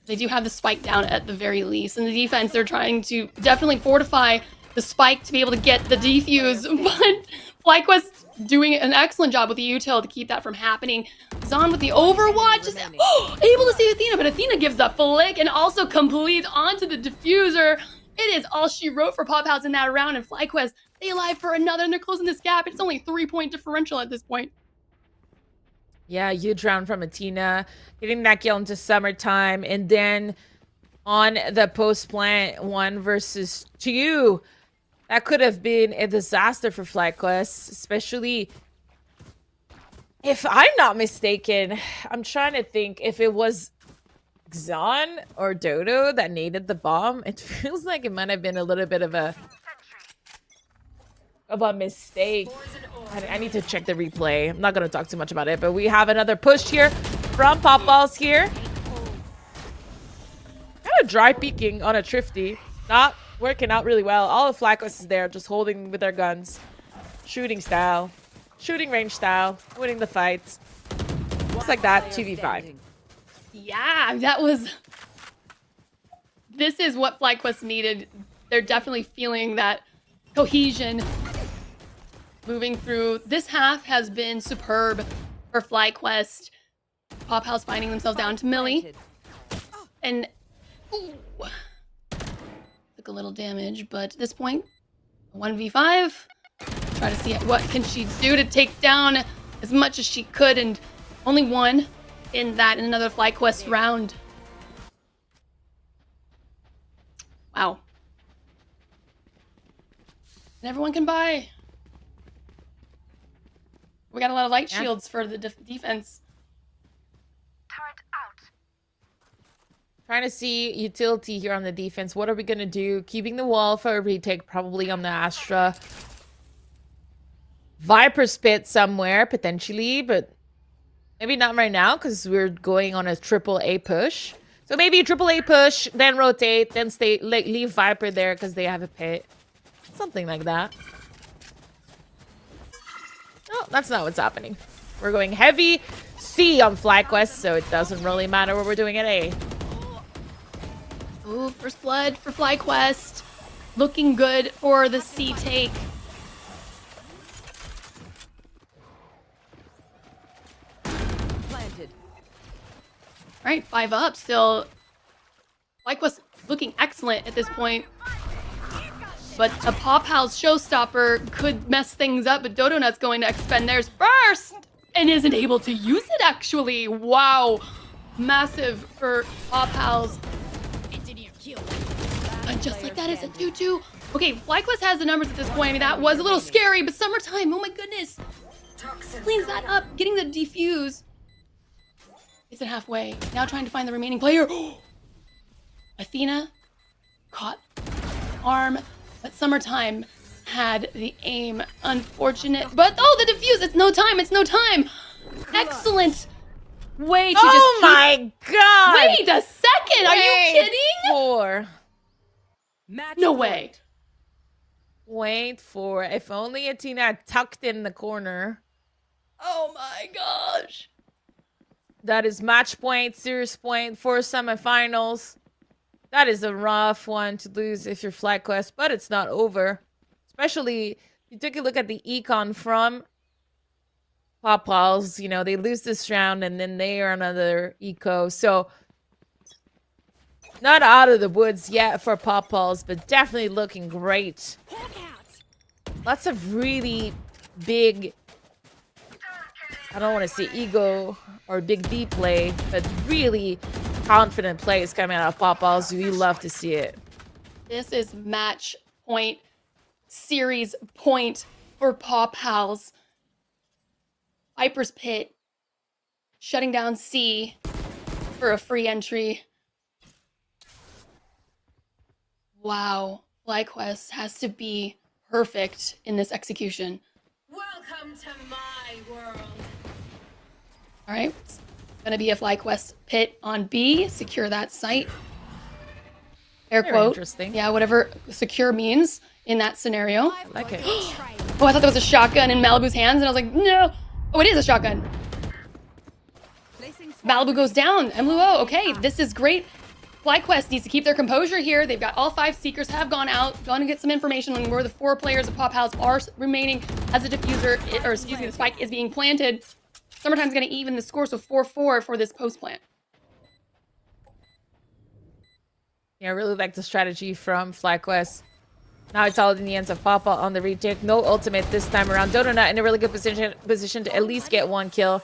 They do have the spike down at the very least. And the defense, they're trying to definitely fortify the spike to be able to get the defuse. But FlyQuest doing an excellent job with the util to keep that from happening. Zon with the Overwatch is able to see Athena, but Athena gives a flick and also completes onto the diffuser. It is all she wrote for Pop House in that round, and FlyQuest, they alive for another, and they're closing this gap. It's only a 3-point differential at this point. Yeah, huge round from Athena, getting that kill into Summertime, and then on the post-plant 1 versus 2, that could have been a disaster for FlyQuest, especially if I'm not mistaken. I'm trying to think if it was Xon or Dodo that naded the bomb. It feels like it might have been a little bit of a mistake. I need to check the replay. I'm not gonna talk too much about it, but we have another push here from Pop Balls here. Kind of dry peeking on a Thrifty. Not working out really well. All of Flacos is there, just holding with their guns. Shooting style. Shooting range style. Winning the fights. Looks like that, 2v5. Yeah, that was... This is what FlyQuest needed. They're definitely feeling that cohesion moving through. This half has been superb for FlyQuest. Pop House finding themselves down to Millie. And... Ooh, took a little damage, but at this point, 1v5. Try to see what can she do to take down as much as she could, and only one in another FlyQuest round. Wow. And everyone can buy. We got a lot of light shields for the defense. Trying to see utility here on the defense. What are we gonna do? Keeping the wall for a retake, probably on the Astra. Viper spit somewhere, potentially, but maybe not right now because we're going on a AAA push. So maybe a AAA push, then rotate, then stay, leave Viper there because they have a pit. Something like that. No, that's not what's happening. We're going heavy C on FlyQuest, so it doesn't really matter what we're doing at A. Ooh, first blood for FlyQuest. Looking good for the C take. Planted. All right, 5 up still. FlyQuest looking excellent at this point. But a Pop House showstopper could mess things up, but Dodonut's going to expend theirs first and isn't able to use it actually. Wow. Massive for Pop House. And just like that, it's a 2-2. Okay, FlyQuest has the numbers at this point. I mean, that was a little scary, but summertime, oh my goodness. Cleans that up, getting the defuse. Is it halfway? Now trying to find the remaining player. Athena caught arm, but summertime had the aim. Unfortunate, but oh, the defuse. It's no time. It's no time. Excellent way to Oh my god! Wait a second. Are you kidding? For Match No point. way. wait for if only Athena had tucked in the corner. Oh my gosh. That is match point, series point for semifinals. That is a rough one to lose if you're FlyQuest, but it's not over. Especially, you take a look at the econ from Pop Balls. You know, they lose this round and then they are another eco. So, not out of the woods yet for Pop Balls, but definitely looking great. Lots of really big, I don't want to say ego or big D play, but really confident plays coming out of Pop Balls. We love to see it. This is match point, series point for Pop House. Viper's Pit shutting down C for a free entry. Wow, FlyQuest has to be perfect in this execution. Welcome to my world. All right, it's gonna be a FlyQuest Pit on B. Secure that site. Air Very quote. interesting. Yeah, whatever secure means in that scenario. I like it. Oh, I thought that was a shotgun in Malibu's hands, and I was like, no. Oh, it is a shotgun. Malibu goes down. MLUO, okay, this is great. FlyQuest needs to keep their composure here. They've got all 5 Seekers have gone out. Gone to get some information on where the 4 players of Pop House are remaining as a diffuser, or excuse me, the spike is being planted. Summertime's gonna even the score, so 4-4 for this post plant. Yeah, I really like the strategy from FlyQuest. Now it's all in the hands of Papa on the retake. No ultimate this time around. Donut in a really good position to at least get 1 kill.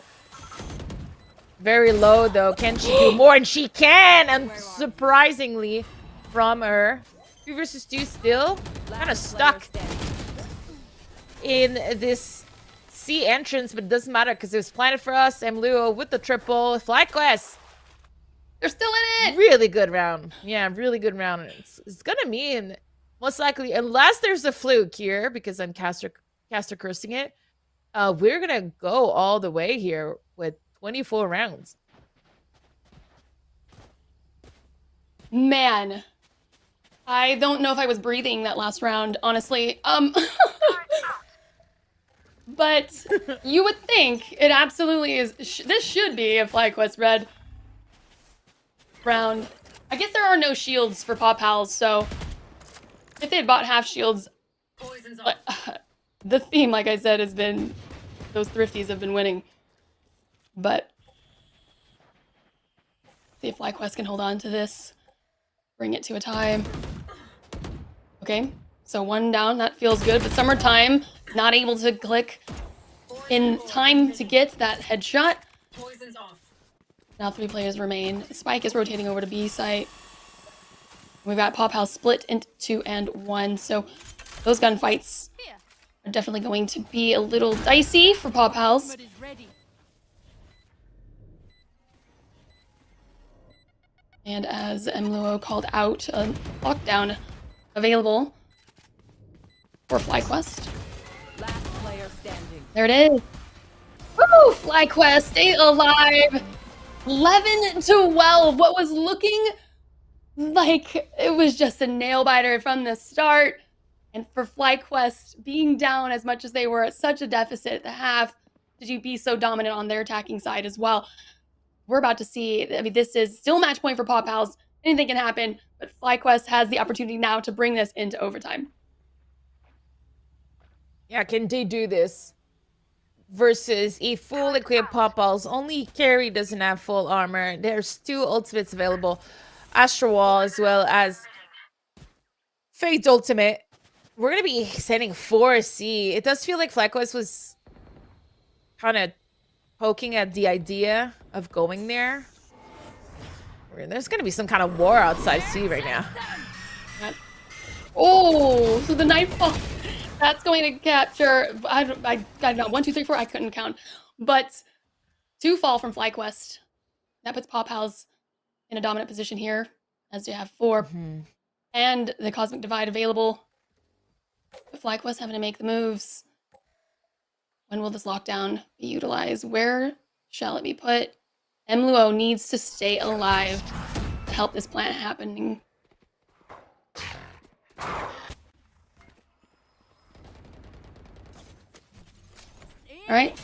Very low though. Can she do more? And she can! And surprisingly, from her, 2 versus 2 still kind of stuck in this C entrance, but it doesn't matter because it was planted for us. MLUO with the triple. FlyQuest. They're still in really good round. Yeah, really good round. It's gonna mean most likely, unless there's a fluke here, because I'm caster cursing it. We're gonna go all the way here with 24 rounds. Man, I don't know if I was breathing that last round, honestly. But you would think it absolutely is. This should be a FlyQuest red round. I guess there are no shields for Paw Pals, so if they had bought half shields, Poison's off. the theme, like I said, has been those thrifties have been winning. But see if FlyQuest can hold on to this, bring it to a tie. Okay, so one down, that feels good. But Summertime not able to click in time to get that headshot. Poison's off. Now 3 players remain. Spike is rotating over to B site. We've got Paw Pals split into 2 and 1. So those gunfights are definitely going to be a little dicey for Paw Pals. And as MLuo called out, a lockdown available for FlyQuest. Last player standing. There it is. Woo! FlyQuest, stay alive. 11-12. What was looking like it was just a nail biter from the start. And for FlyQuest being down as much as they were at such a deficit at the half, did you be so dominant on their attacking side as well? We're about to see. I mean, this is still match point for Paw Pals. Anything can happen, but FlyQuest has the opportunity now to bring this into overtime. Yeah, can they do this? Versus a full equipped Paw Pals. Only Carry doesn't have full armor. There's 2 ultimates available. Astro Wall as well as Fate's ultimate. We're going to be sending 4C. It does feel like FlyQuest was kind of poking at the idea of going there. There's going to be some kind of war outside C right now. Oh, so the Nightfall, that's going to capture, I don't know, 1, 2, 3, 4, I couldn't count. But 2 fall from FlyQuest. That puts Paw Pals in a dominant position here, as they have 4. And the Cosmic Divide available. But FlyQuest having to make the moves. When will this lockdown be utilized? Where shall it be put? MLuo needs to stay alive to help this plan happening. All right,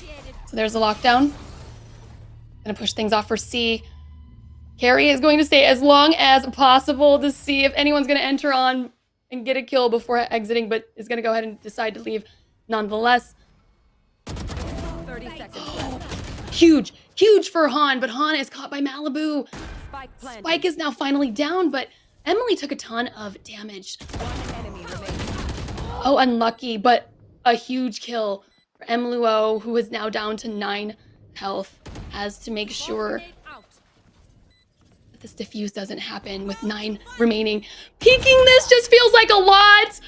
so there's a lockdown. Gonna push things off for C. Carry is going to stay as long as possible to see if anyone's gonna enter on and get a kill before exiting, but is gonna go ahead and decide to leave nonetheless. 30 seconds left. Huge for Han, but Han is caught by Malibu. Spike planted. Spike is now finally down, but Emily took a ton of damage. One enemy remaining. Oh, unlucky, but a huge kill for MLuo, who is now down to 9 health, has to make sure that this defuse doesn't happen with 9 remaining. Peeking this just feels like a lot,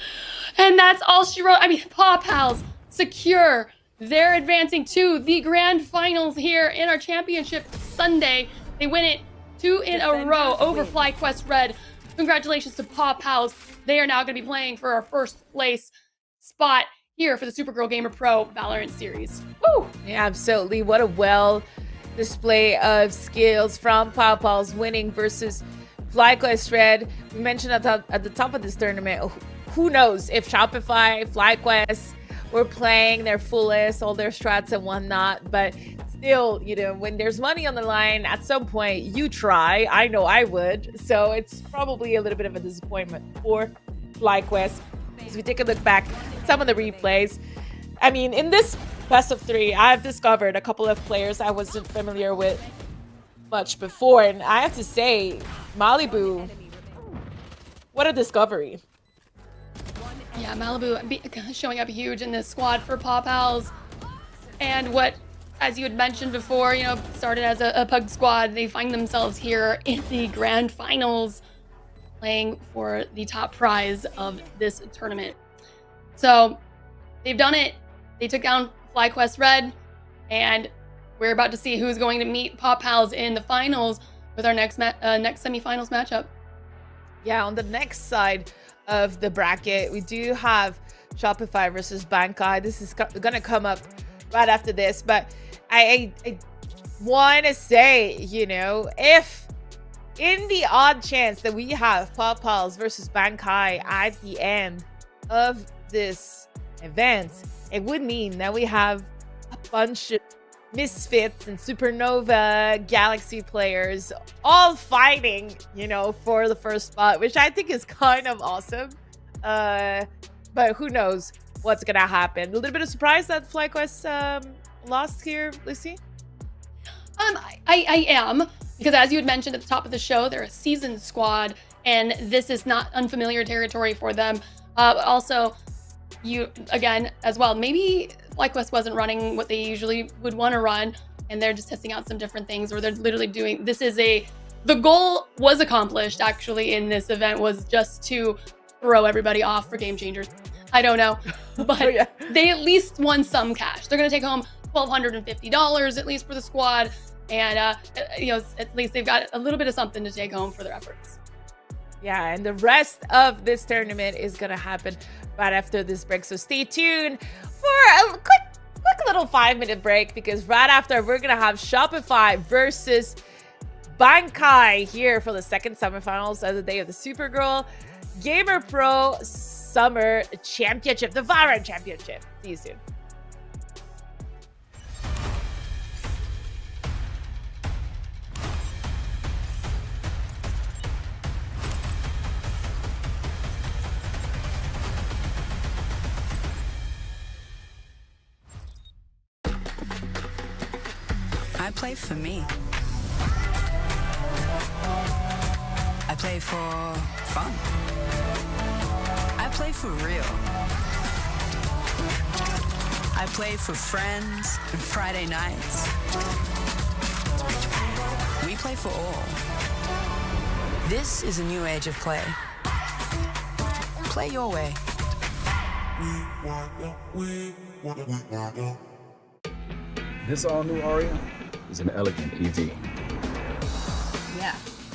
and that's all she wrote. I mean, Paw Pals secure. They're advancing to the grand finals here in our championship Sunday. They win it 2 in a row over FlyQuest Red. Congratulations to Paw Pals. They are now going to be playing for our first place spot here for the Supergirl Gamer Pro Valorant series. Woo! Yeah, absolutely. What a well display of skills from Paw Pals winning versus FlyQuest Red. We mentioned at the top of this tournament, who knows if Shopify, FlyQuest were playing their fullest, all their strats and whatnot, but still, you know, when there's money on the line, at some point you try. I know I would. So it's probably a little bit of a disappointment for FlyQuest. As we take a look back, some of the replays. I mean, in this best of 3, I've discovered a couple of players I wasn't familiar with much before. And I have to say, Malibu, what a discovery. Yeah, Malibu showing up huge in this squad for Paw Pals. And what, as you had mentioned before, you know, started as a pug squad, they find themselves here in the grand finals playing for the top prize of this tournament. So they've done it. They took down FlyQuest Red, and we're about to see who's going to meet Paw Pals in the finals. with our next semifinals matchup. Yeah, on the next side of the bracket, we do have Shopify versus Bankai. This is gonna come up right after this, but I want to say, you know, if in the odd chance that we have Pop Pals versus Bankai at the end of this event, it would mean that we have a bunch of Misfits and Supernova Galaxy players all fighting, you know, for the first spot, which I think is kind of awesome. But who knows what's gonna happen. A little bit of surprise that FlyQuest lost here, Lucy? I am, because as you had mentioned at the top of the show, they're a seasoned squad, and this is not unfamiliar territory for them. Also, you, again, as well, maybe FlyQuest wasn't running what they usually would want to run, and they're just testing out some different things, or they're literally doing, the goal was accomplished, actually, in this event, was just to throw everybody off for game changers. I don't know, but Yeah. they at least won some cash. They're going to take home $1,250 at least for the squad, and you know, at least they've got a little bit of something to take home for their efforts. Yeah, and the rest of this tournament is gonna happen right after this break, so stay tuned for a quick little 5-minute break, because right after we're gonna have Shopify versus Bankai here for the second semifinals of the day of the Supergirl Gamer Pro Summer Championship, the VALORANT Championship. See you soon. I play for me. I play for fun. I play for real. I play for friends and Friday nights. We play for all. This is a new age of play. Play your way. This all-new Aria is an elegant EV. Yeah,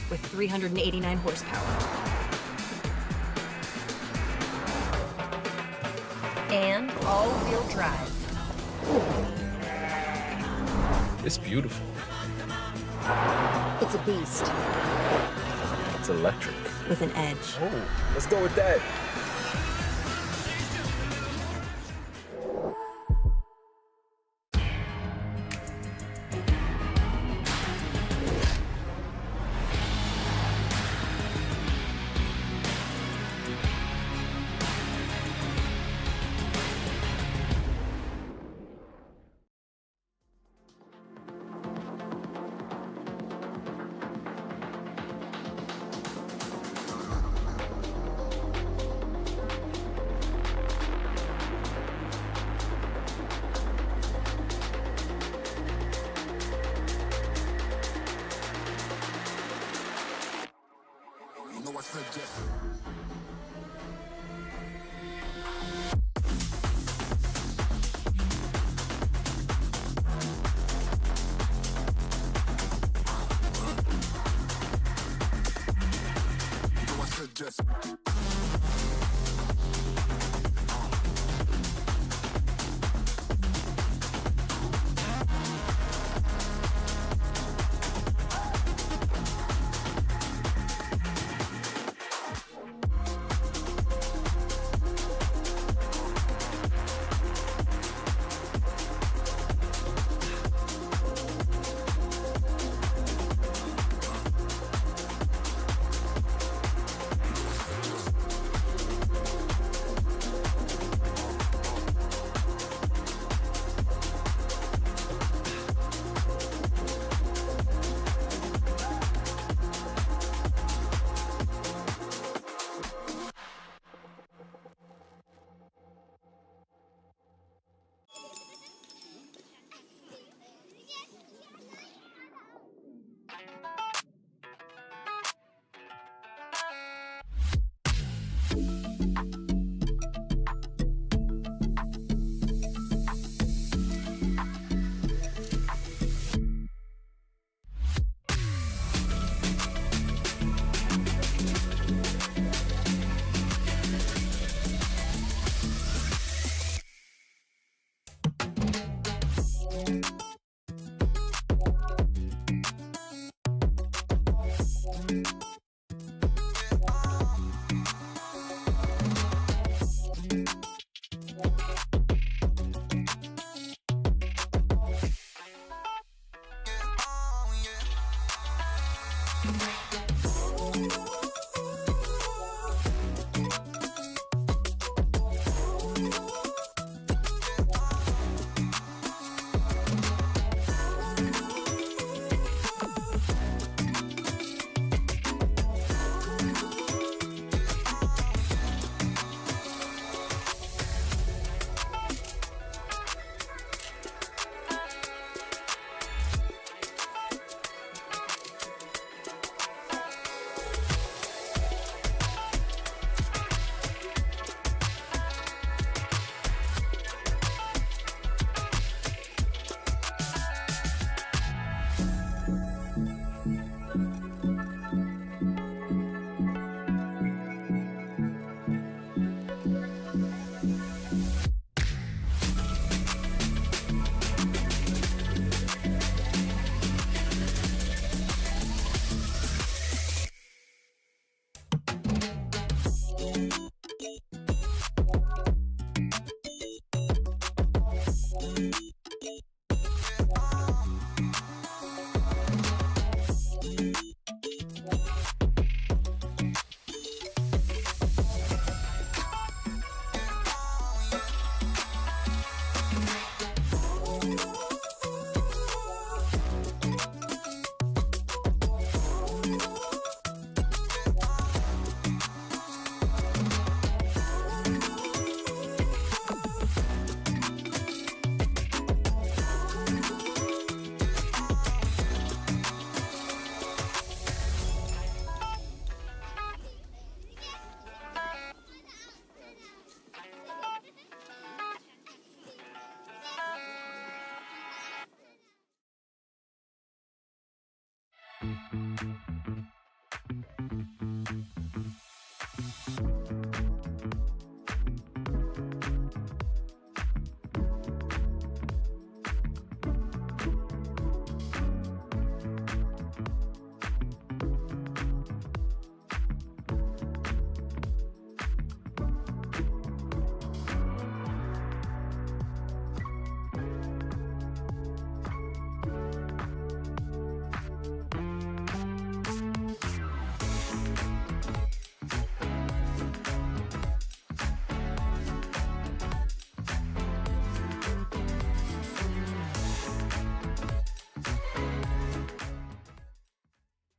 with 389 horsepower. And all-wheel drive. It's beautiful. It's a beast It's electric. with an edge. Oh, let's go with that.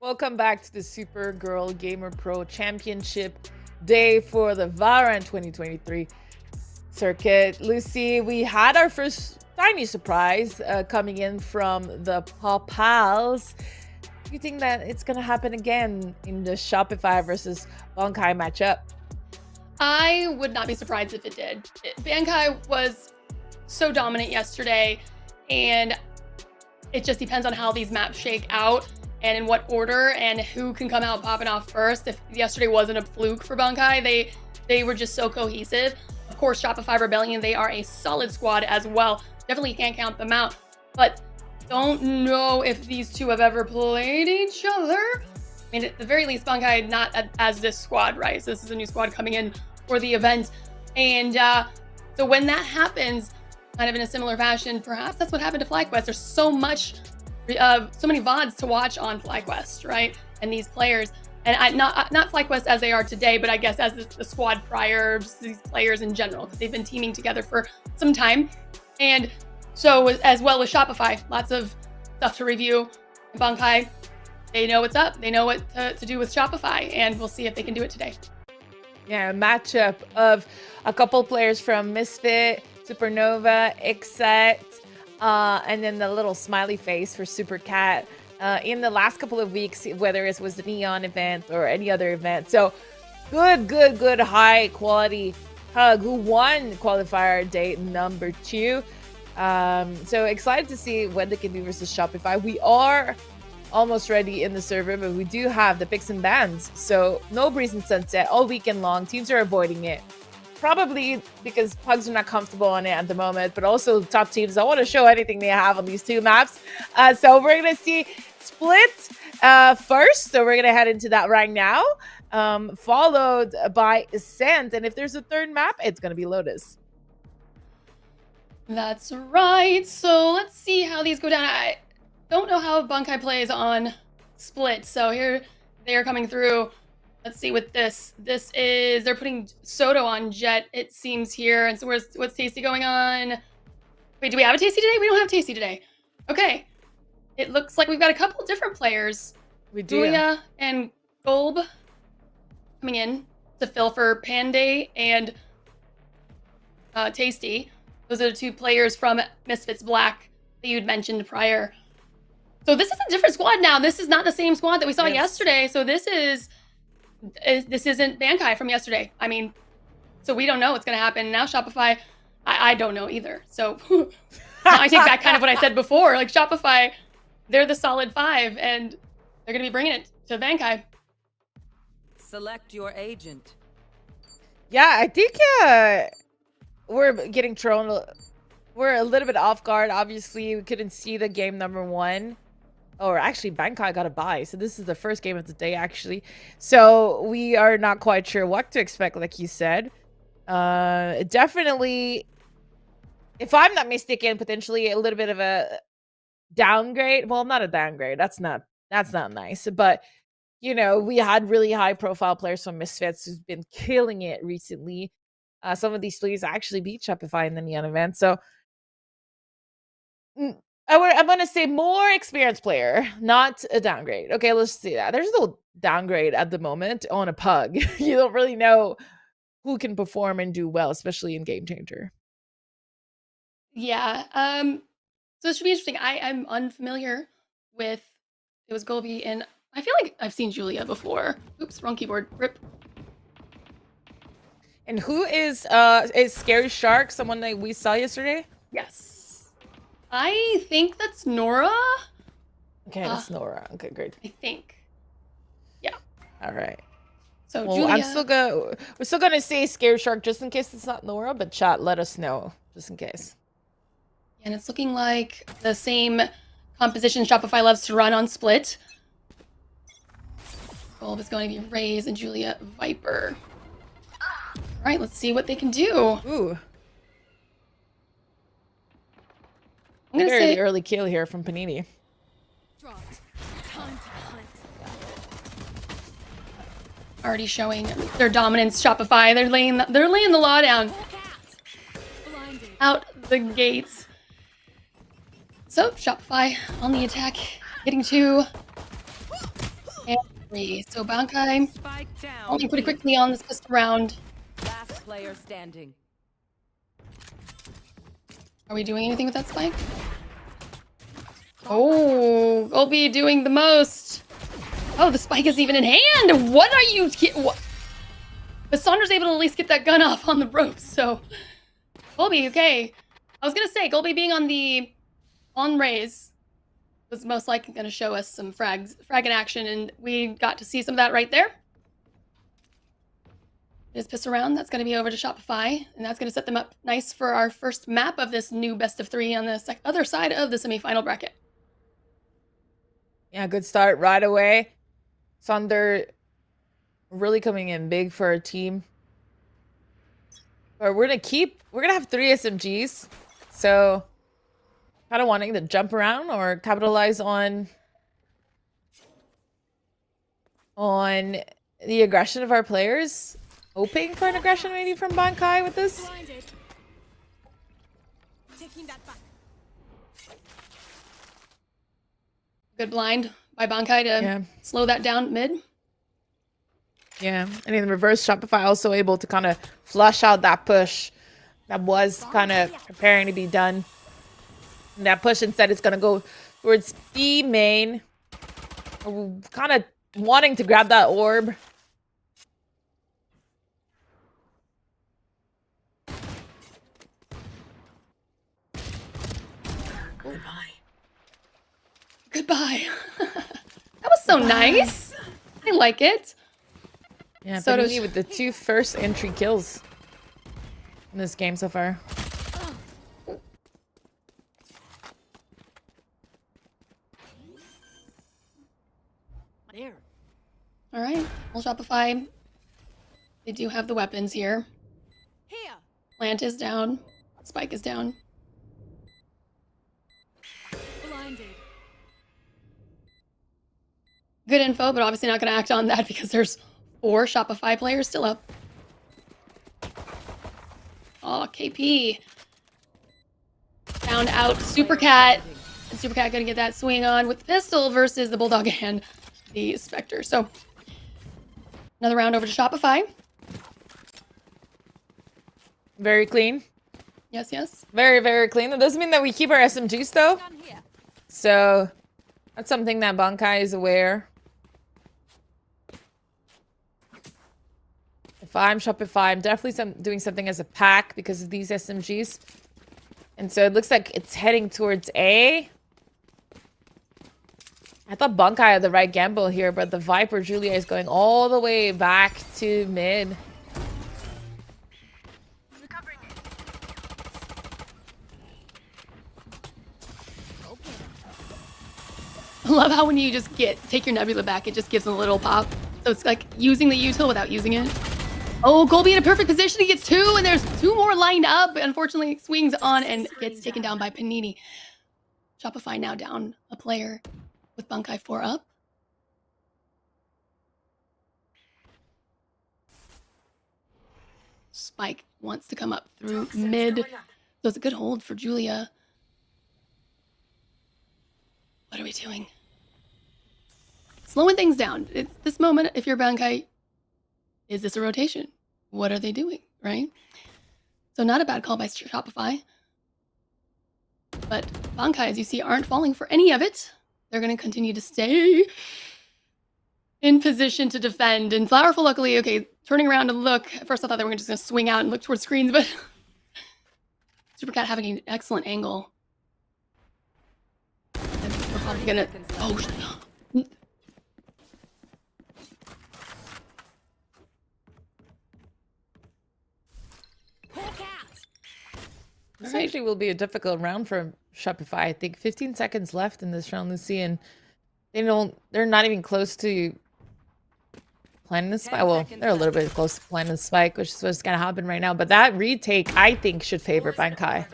Welcome back to the Supergirl Gamer Pro Championship day for the VALORANT 2023 circuit. Lucy, we had our first tiny surprise coming in from the Pals. Do you think that it's going to happen again in the Shopify versus Bankai matchup? I would not be surprised if it did. Bankai was so dominant yesterday, and it just depends on how these maps shake out and in what order and who can come out popping off first. If yesterday wasn't a fluke for Bankai, they were just so cohesive. Of course, Shopify Rebellion, they are a solid squad as well. Definitely can't count them out, but don't know if these two have ever played each other. I mean, at the very least, Bankai not as this squad, right? So this is a new squad coming in for the event. And so when that happens, kind of in a similar fashion, perhaps that's what happened to FlyQuest. There's so many VODs to watch on FlyQuest, right? And these players, and not FlyQuest as they are today, but I guess as the squad prior, just these players in general, because they've been teaming together for some time. And so as well with Shopify, lots of stuff to review. Bankai, they know what's up. They know what to do with Shopify, and we'll see if they can do it today. Yeah, a matchup of a couple players from Misfit, Supernova, Exet, and then the little smiley face for Super Cat in the last couple of weeks, whether it was the Neon event or any other event. So good, high quality Hug, who won qualifier day number 2. So excited to see what they can do versus Shopify. We are almost ready in the server, but we do have the picks and bans. So no Breeze and Sunset all weekend long. Teams are avoiding it. Probably because Pugs are not comfortable on it at the moment, but also top teams don't want to show anything they have on these two maps. So we're going to see Split first. So we're going to head into that right now, followed by Ascent. And if there's a third map, it's going to be Lotus. That's right. So let's see how these go down. I don't know how Bankai plays on Split. So here they are coming through. Let's see with this. This is, they're putting Soto on Jet, it seems here. And so what's Tasty going on? Wait, do we have a Tasty today? We don't have Tasty today. Okay. It looks like we've got a couple different players. We do. Julia and Golb coming in to fill for Panday and Tasty. Those are the two players from Misfits Black that you'd mentioned prior. So this is a different squad now. This is not the same squad that we saw yesterday. So this isn't Bankai from yesterday. I mean, so we don't know what's going to happen. Now Shopify, I don't know either. So now I take back kind of what I said before. Like Shopify, they're the solid 5, and they're going to be bringing it to Bankai. Select your agent. Yeah, I think we're getting thrown. We're a little bit off guard. Obviously, we couldn't see the game number 1. Or actually, Bankai got a bye. So this is the first game of the day, actually. So we are not quite sure what to expect, like you said. Definitely, if I'm not mistaken, potentially a little bit of a downgrade. Well, not a downgrade. That's not nice. But, you know, we had really high profile players from Misfits who's been killing it recently. Some of these players actually beat Shopify in the Neon event. So I'm going to say more experienced player, not a downgrade. Okay, let's see that. There's no downgrade at the moment on a Pug. You don't really know who can perform and do well, especially in Game Changer. Yeah. So this should be interesting. I'm unfamiliar with, it was Golby, and I feel like I've seen Julia before. Oops, wrong keyboard. Rip. And who is Scary Shark, someone that we saw yesterday? Yes. I think that's Nora. Okay, that's Nora. Okay, great. I think. All right. So Well, Julia. we're still gonna say Scare Shark just in case it's not Nora, but chat, let us know just in case. And it's looking like the same composition Shopify loves to run on Split. Bulb is going to be Raze and Julia Viper. All right, let's see what they can do. Ooh, I'm gonna very say early kill here from Panini. Dropped. Time to hunt. already showing their dominance. Shopify, they're laying the law down Blinded. out the gates. So Shopify on the attack, getting 2 and 3. So Bankai Spike down. only pretty quickly on this first round. Last player standing. Are we doing anything with that spike? Oh, Golby doing the most. Oh, the spike is even in hand. What are you? What? But Saunders able to at least get that gun off on the ropes. So Golby, okay. I was gonna say Golby being on Raze was most likely gonna show us some frag in action, and we got to see some of that right there. Just piss around. That's going to be over to Shopify, and that's going to set them up nice for our first map of this new best of 3 on the other side of the semifinal bracket. Yeah, good start right away. Sunder really coming in big for our team. But we're gonna have 3 SMGs, so kind of wanting to jump around or capitalize on the aggression of our players. Hoping for an aggression maybe from Bankai with this. Blinded. Taking that back. Good blind by Bankai to slow that down mid. Yeah, and in the reverse, Shopify also able to kind of flush out that push that was kind of preparing to be done. And that push instead is going to go towards B main. Kind of wanting to grab that orb. Goodbye. That was so nice. I like it. Yeah, So so does- with the 2 first entry kills in this game so far. There. All right. Well, Shopify, they do have the weapons here. Here. Plant is down. Spike is down. Blinded. Good info, but obviously not going to act on that because there's 4 Shopify players still up. Oh, KP. Found out Supercat. And Supercat going to get that swing on with the pistol versus the Bulldog and the Spectre. So another round over to Shopify. Very clean. Yes, yes. Very, very clean. That doesn't mean that we keep our SMGs though. Gun here. So that's something that Bankai is aware. If I'm Shopify, I'm definitely doing something as a pack because of these SMGs. And so it looks like it's heading towards A. I thought Bankai had the right gamble here, but the Viper Julia is going all the way back to mid. I love how when you just take your Nebula back, it just gives them a little pop. So it's like using the util without using it. Oh, Golby in a perfect position. He gets 2, and there's 2 more lined up. But unfortunately, swings on and gets taken down by Panini. Shopify now down a player with Bankai 4 up. Spike wants to come up through mid. So it's a good hold for Julia. What are we doing? Slowing things down. It's this moment, if you're Bankai, is this a rotation? What are they doing, right? So not a bad call by Shopify. But Bankai, as you see, aren't falling for any of it. They're going to continue to stay in position to defend. And Flowerful, luckily, okay, turning around to look. At first I thought they were just going to swing out and look towards screens, but Supercat having an excellent angle. I'm gonna. Oh. This actually will be a difficult round for Shopify. I think 15 seconds left in this round, Lucy, and they're not even close to planning the spike. Well, they're a little bit close to planning the spike, which is what's gonna happen right now. But that retake, I think, should favor Bankai.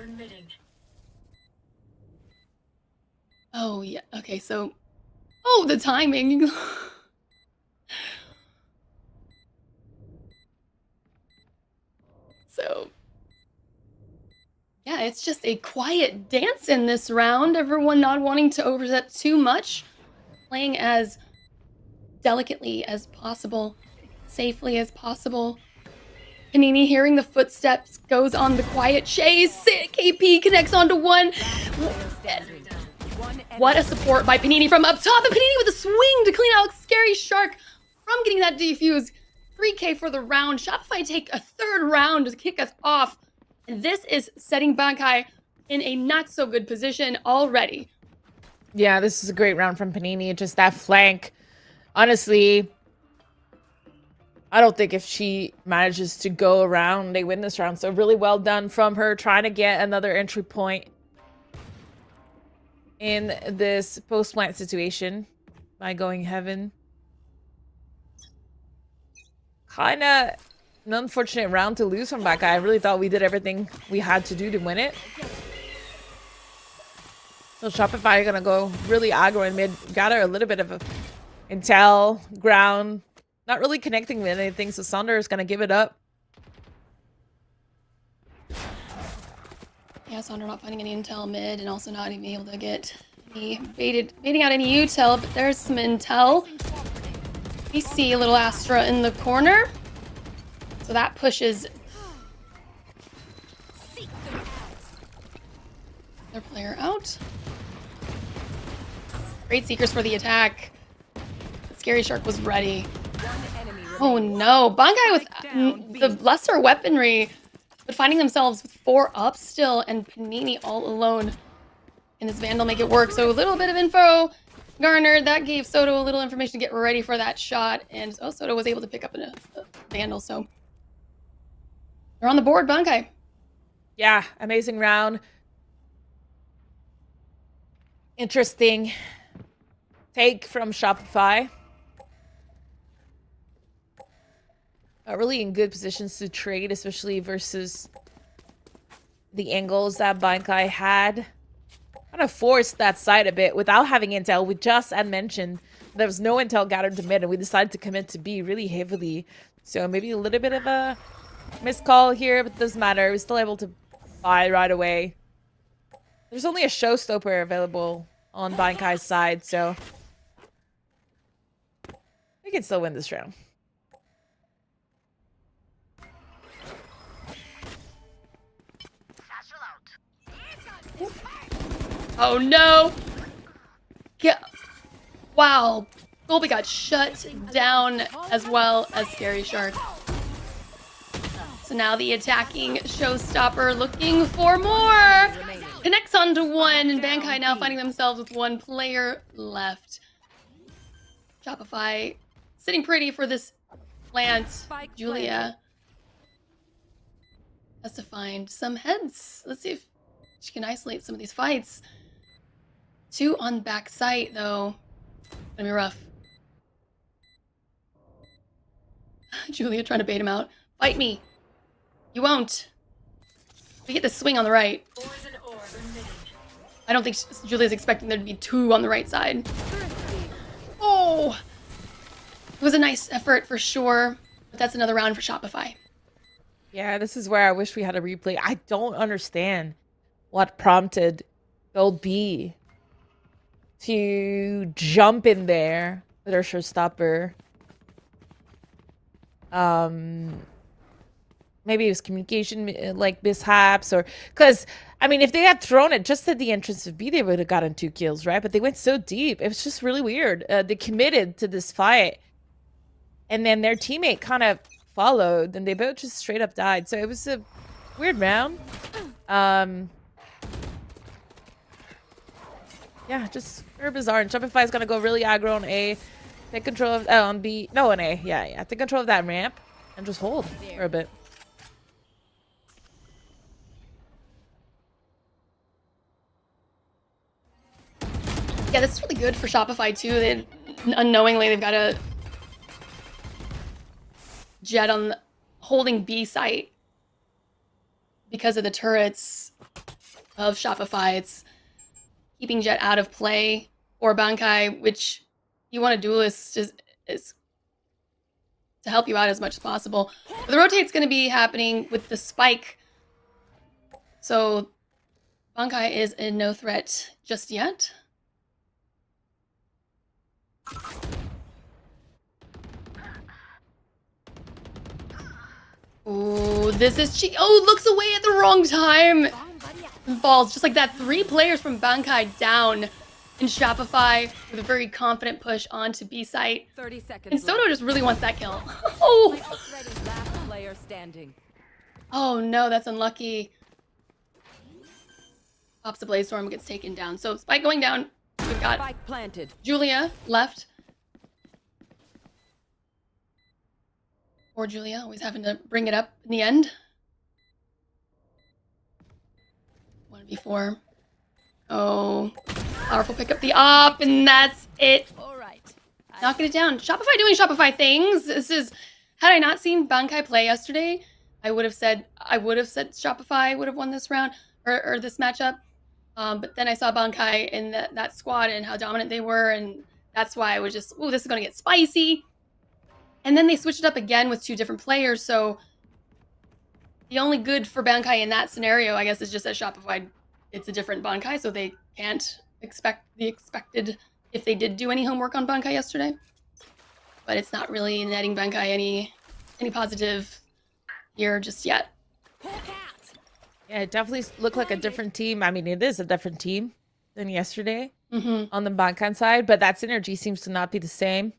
Oh yeah. Okay. So. Oh, the timing. So. Yeah, it's just a quiet dance in this round. Everyone not wanting to overstep too much, playing as delicately as possible, safely as possible. Panini hearing the footsteps goes on the quiet chase. KP connects onto one. What a support by Panini from up top. And Panini with a swing to clean out Scary Shark from getting that defuse. 3K for the round. Shopify take a third round to kick us off. And this is setting Bankai in a not so good position already. Yeah, this is a great round from Panini. Just that flank. Honestly, I don't think if she manages to go around, they win this round. So really well done from her, trying to get another entry point in this post-plant situation by going heaven. Kind of an unfortunate round to lose from Bankai. I really thought we did everything we had to do to win it. So Shopify are going to go really aggro in mid. Gather a little bit of a intel, ground. Not really connecting with anything, so Sonder is going to give it up. Yeah, Sonder not finding any intel mid and also not even able to get any baiting out any util, but there's some intel. We see a little Astra in the corner. So that pushes their player out. Great Seekers for the attack. Scary Shark was ready. Oh no, Bankai with the lesser weaponry, but finding themselves with 4 up still, and Panini all alone. And this Vandal make it work, so a little bit of info garnered. That gave Soto a little information to get ready for that shot, and Soto was able to pick up a Vandal, so they're on the board, Bankai. Yeah, amazing round. Interesting take from Shopify. Really in good positions to trade, especially versus the angles that Bankai had. Kind of forced that side a bit without having intel. We just had mentioned there was no intel gathered to mid, and we decided to commit to B really heavily. So maybe a little bit of a missed call here, but it doesn't matter. We're still able to buy right away. There's only a showstopper available on Bankai's side, so we can still win this round. Oh no! Yeah. Wow. Colby got shut down as well as Scary Shark. So now the attacking showstopper looking for more! Connects onto one, and Bankai now finding themselves with 1 player left. Shopify sitting pretty for this plant. Julia has to find some heads. Let's see if she can isolate some of these fights. 2 on back site, though. Gonna be rough. Julia trying to bait him out. Fight me. You won't. We get the swing on the right. I don't think Julia's expecting there to be 2 on the right side. Oh! It was a nice effort for sure, but that's another round for Shopify. Yeah, this is where I wish we had a replay. I don't understand what prompted Gold B to jump in there with her showstopper. Maybe it was communication like mishaps, or because I mean, if they had thrown it just at the entrance of B, they would have gotten 2 kills, right? But they went so deep. It was just really weird. They committed to this fight, and then their teammate kind of followed, and they both just straight up died. So it was a weird round. yeah, just very bizarre. And Shopify is gonna go really aggro on A, take control of on B. No, on A. Yeah. Take control of that ramp and just hold for a bit. Yeah, this is really good for Shopify too. They unknowingly they've got a Jet on the, holding B site because of the turrets of Shopify. It's keeping Jet out of play, or Bankai, which you want to duelist is to help you out as much as possible. But the rotate's going to be happening with the spike, so Bankai is in no threat just yet. Oh, this is looks away at the wrong time. Falls just like that. 3 players from Bankai down in Shopify with a very confident push onto B site. 30 seconds. And Soto just really wants that kill. Oh! Last player standing. Oh no, that's unlucky. Pops the Blaze Storm, gets taken down. So Spike going down. We've got Spike planted. Julia left. Or Julia, always having to bring it up in the end. 1v4. Oh, powerful pick up the op, and that's it. All right. Knocking it down. Shopify doing Shopify things. This is, had I not seen Bankai play yesterday, I would have said Shopify would have won this round or this matchup. But then I saw Bankai in that squad and how dominant they were, and that's why I was just, ooh, this is going to get spicy. And then they switched it up again with 2 different players, so the only good for Bankai in that scenario, I guess, is just that Shopify, it's a different Bankai, so they can't expect the expected if they did do any homework on Bankai yesterday. But it's not really netting Bankai any positive here just yet. Yeah, it definitely looked like a different team. I mean, it is a different team than yesterday on the Bankai side, but that synergy seems to not be the same.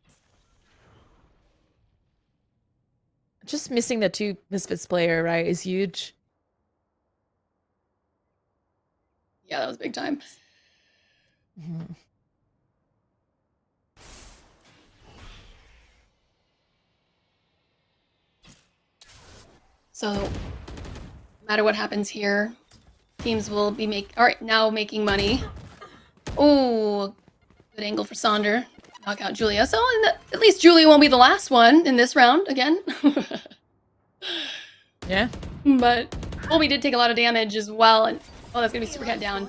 Just missing the 2 Misfits player, right, is huge. Yeah, that was big time. So, no matter what happens here, teams will be now making money. Oh, good angle for Sonder. Knock out Julia. So at least Julia won't be the last one in this round again. Yeah. But Colby did take a lot of damage as well. And oh, that's going to be Super Cat down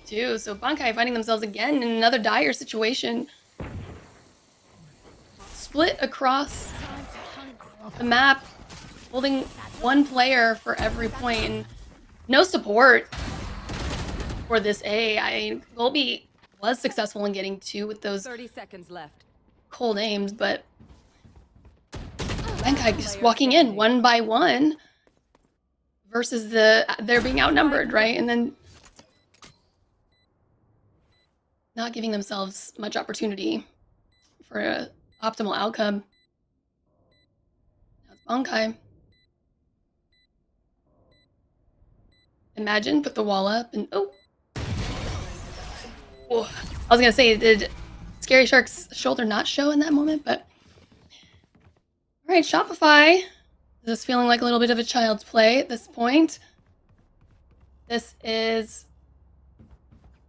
too. So Bankai finding themselves again in another dire situation. Split across the map, holding 1 player for every point. And no support for this A. I mean, Colby was successful in getting 2 with those 30 seconds left. cold aims, but Bankai just walking in 1 by 1 versus they're being outnumbered, right? And then not giving themselves much opportunity for an optimal outcome. Now it's Bankai. Imagine, put the wall up and oh. I was gonna say, did Scary Shark's shoulder not show in that moment? But all right, Shopify. This is feeling like a little bit of a child's play at this point. This is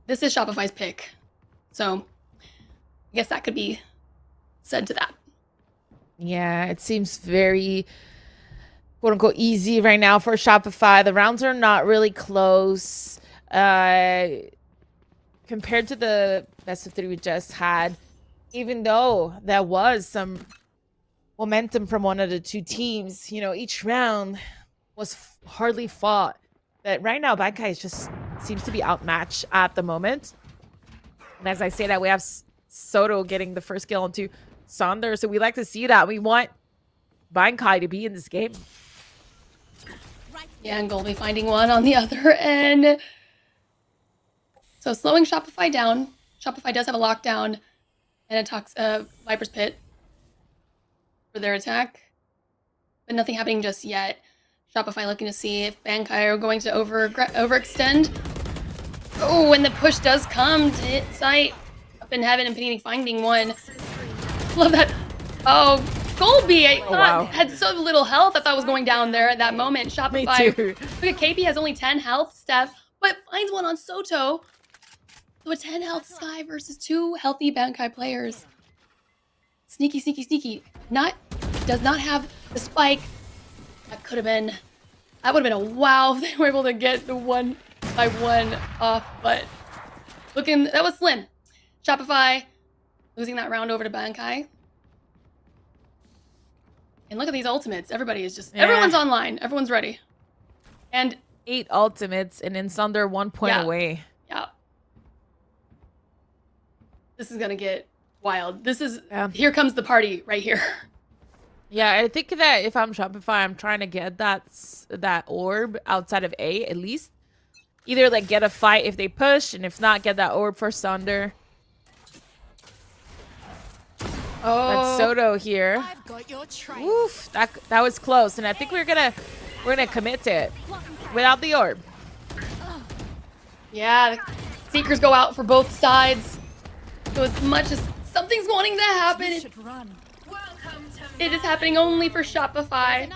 Shopify's pick, so I guess that could be said to that. Yeah, it seems very quote unquote easy right now for Shopify. The rounds are not really close. Compared to the best of 3 we just had, even though there was some momentum from one of the 2 teams, you know, each round was hardly fought. But right now, Bankai just seems to be outmatched at the moment. And as I say that, we have Soto getting the first kill onto Sonder, so we like to see that. We want Bankai to be in this game. Yeah, and Golby finding 1 on the other end. So slowing Shopify down. Shopify does have a lockdown and a Viper's Pit for their attack, but nothing happening just yet. Shopify looking to see if Bankai are going to overextend. Oh, and the push does come to hit site. Up in heaven and Panini finding one. Love that. Oh, Golby, I thought had so little health. I thought was going down there at that moment. Shopify. too. Look at KP has only 10 health, Steph, but finds one on Soto. So a 10 health Sky versus 2 healthy Bankai players. Sneaky, sneaky, sneaky. Does not have the spike. That would have been a wow if they were able to get the 1-by-1 off, but that was slim. Shopify losing that round over to Bankai. And look at these ultimates. Everybody is just, everyone's online. Everyone's ready. And 8 ultimates and in Sunder 1 point away. Yeah. This is gonna get wild. This is, here comes the party right here. Yeah, I think that if I'm Shopify, I'm trying to get that orb outside of A at least. Either like get a fight if they push, and if not, get that orb for Sunder. Oh, That's Soto here. I've got your trail. Oof, that was close, and I think we're gonna commit to it without the orb. yeah. The Seekers go out for both sides. So as much as something's wanting to happen, it is happening only for Shopify.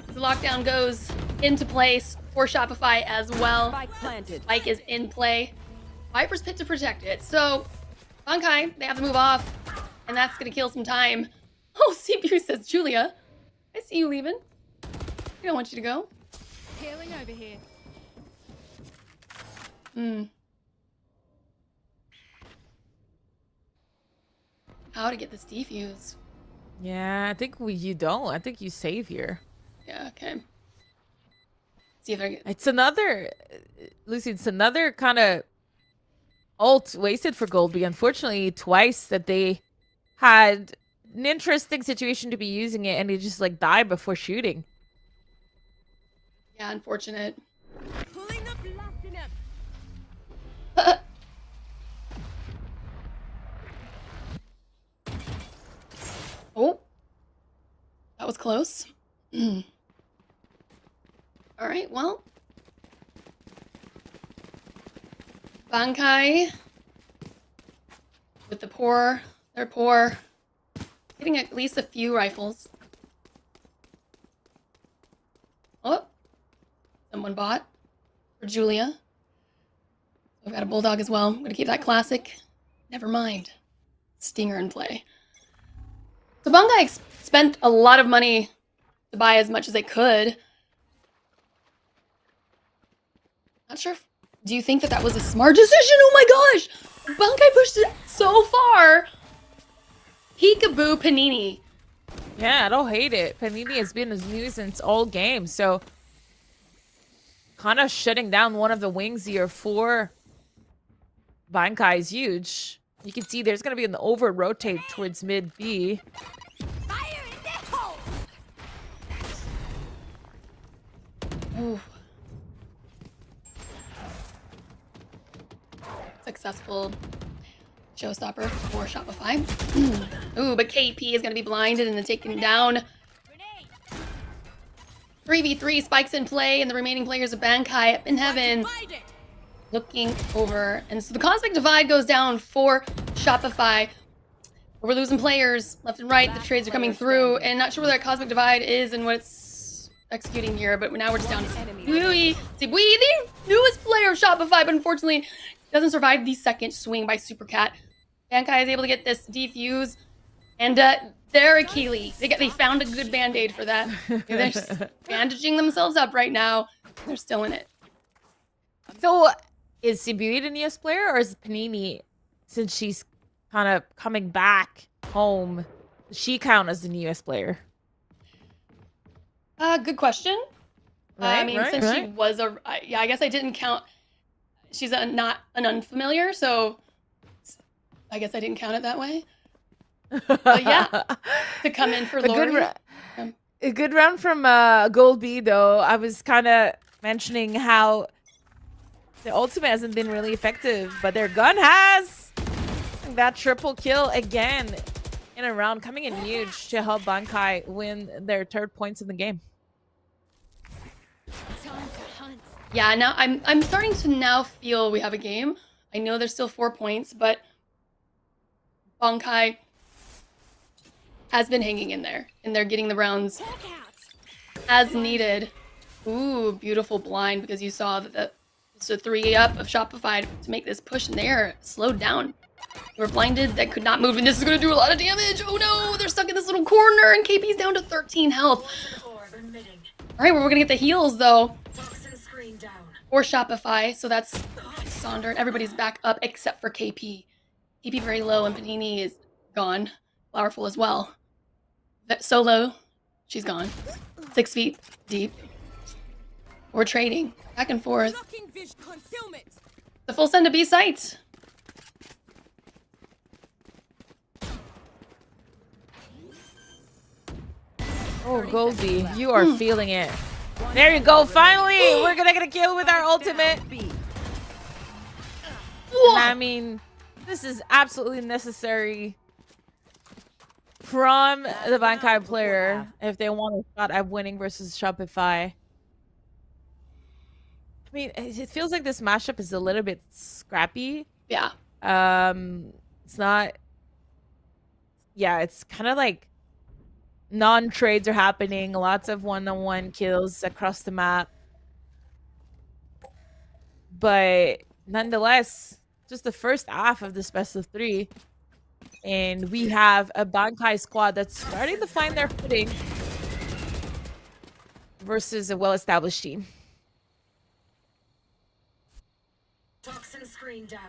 The lockdown goes into place for Shopify as well. Spike planted. Spike is in play. Viper's Pit to protect it. So Bankai, they have to move off, and that's gonna kill some time. Oh, CPU says, Julia, I see you leaving. We don't want you to go. Healing over here. How to get this defuse? Yeah, I think you don't. I think you save here. Yeah, okay. See if I get... It's another, Lucy, it's another kind of ult wasted for Goldby. Unfortunately, twice that they had an interesting situation to be using it, and they just like died before shooting. Yeah, unfortunate. Pulling up, laughing up. Oh, that was close. All right, well. Bankai with the poor, they're poor. Getting at least a few rifles. Oh, someone bought for Julia. We've got a bulldog as well. I'm gonna keep that classic. Never mind. Stinger in play. So Bankai spent a lot of money to buy as much as they could. Not sure. Do you think that was a smart decision? Oh my gosh! Bankai pushed it so far. Peekaboo Panini. Yeah, I don't hate it. Panini has been as nuisance all game, so kind of shutting down one of the wings here for Bankai is huge. You can see there's going to be an over-rotate towards mid B. Fire in the hole. Ooh. Successful showstopper for Shopify. Ooh, but KP is going to be blinded and then taken down. 3v3 spikes in play, and the remaining players of Bankai up in heaven looking over. And so the Cosmic Divide goes down for Shopify. We're losing players left and right. The trades are coming through, and not sure where that Cosmic Divide is and what it's executing here, but now we're just down to Sibui, the newest player of Shopify, but unfortunately doesn't survive the second swing by Super Cat. Bankai is able to get this defuse, and they're Achilles. They found a good band-aid for that. They're just bandaging themselves up right now. They're still in it. So is Sibui the newest player, or is Panini, since she's kind of coming back home, does she count as the newest player? Good question. I mean, since she right. was I guess I didn't count. She's not an unfamiliar, so I guess I didn't count it that way. But yeah, to come in for Lori. A good round from Gold B, though. I was kind of mentioning how the ultimate hasn't been really effective, but their gun has. That triple kill again in a round, coming in huge to help Bankai win their 3rd points in the game. Time to hunt. Yeah, now I'm starting to now feel we have a game. I know there's still 4 points, but Bankai has been hanging in there, and they're getting the rounds as needed. Ooh, beautiful blind, because you saw that it's a 3-up of Shopify to make this push, and they are slowed down. They were blinded, that could not move, and this is going to do a lot of damage. Oh no, they're stuck in this little corner, and KP's down to 13 health. All right, well, we're going to get the heals, though, for Shopify, so that's Sonder. Everybody's back up except for KP. KP very low, and Panini is gone. Powerful as well. Solo, she's gone. 6 feet deep. We're trading back and forth. The full send to B site. Oh, Goldie, you are feeling it. There you go. Finally, we're gonna get a kill with our ultimate. And I mean, this is absolutely necessary from the Bankai player if they want a shot at winning versus Shopify. I mean, it feels like this matchup is a little bit scrappy. Yeah. It's not. Yeah, it's kind of like non-trades are happening. Lots of one-on-one kills across the map. But nonetheless, just the first half of this best of 3. And we have a Bankai squad that's starting to find their footing versus a well-established team. Toxin screen down.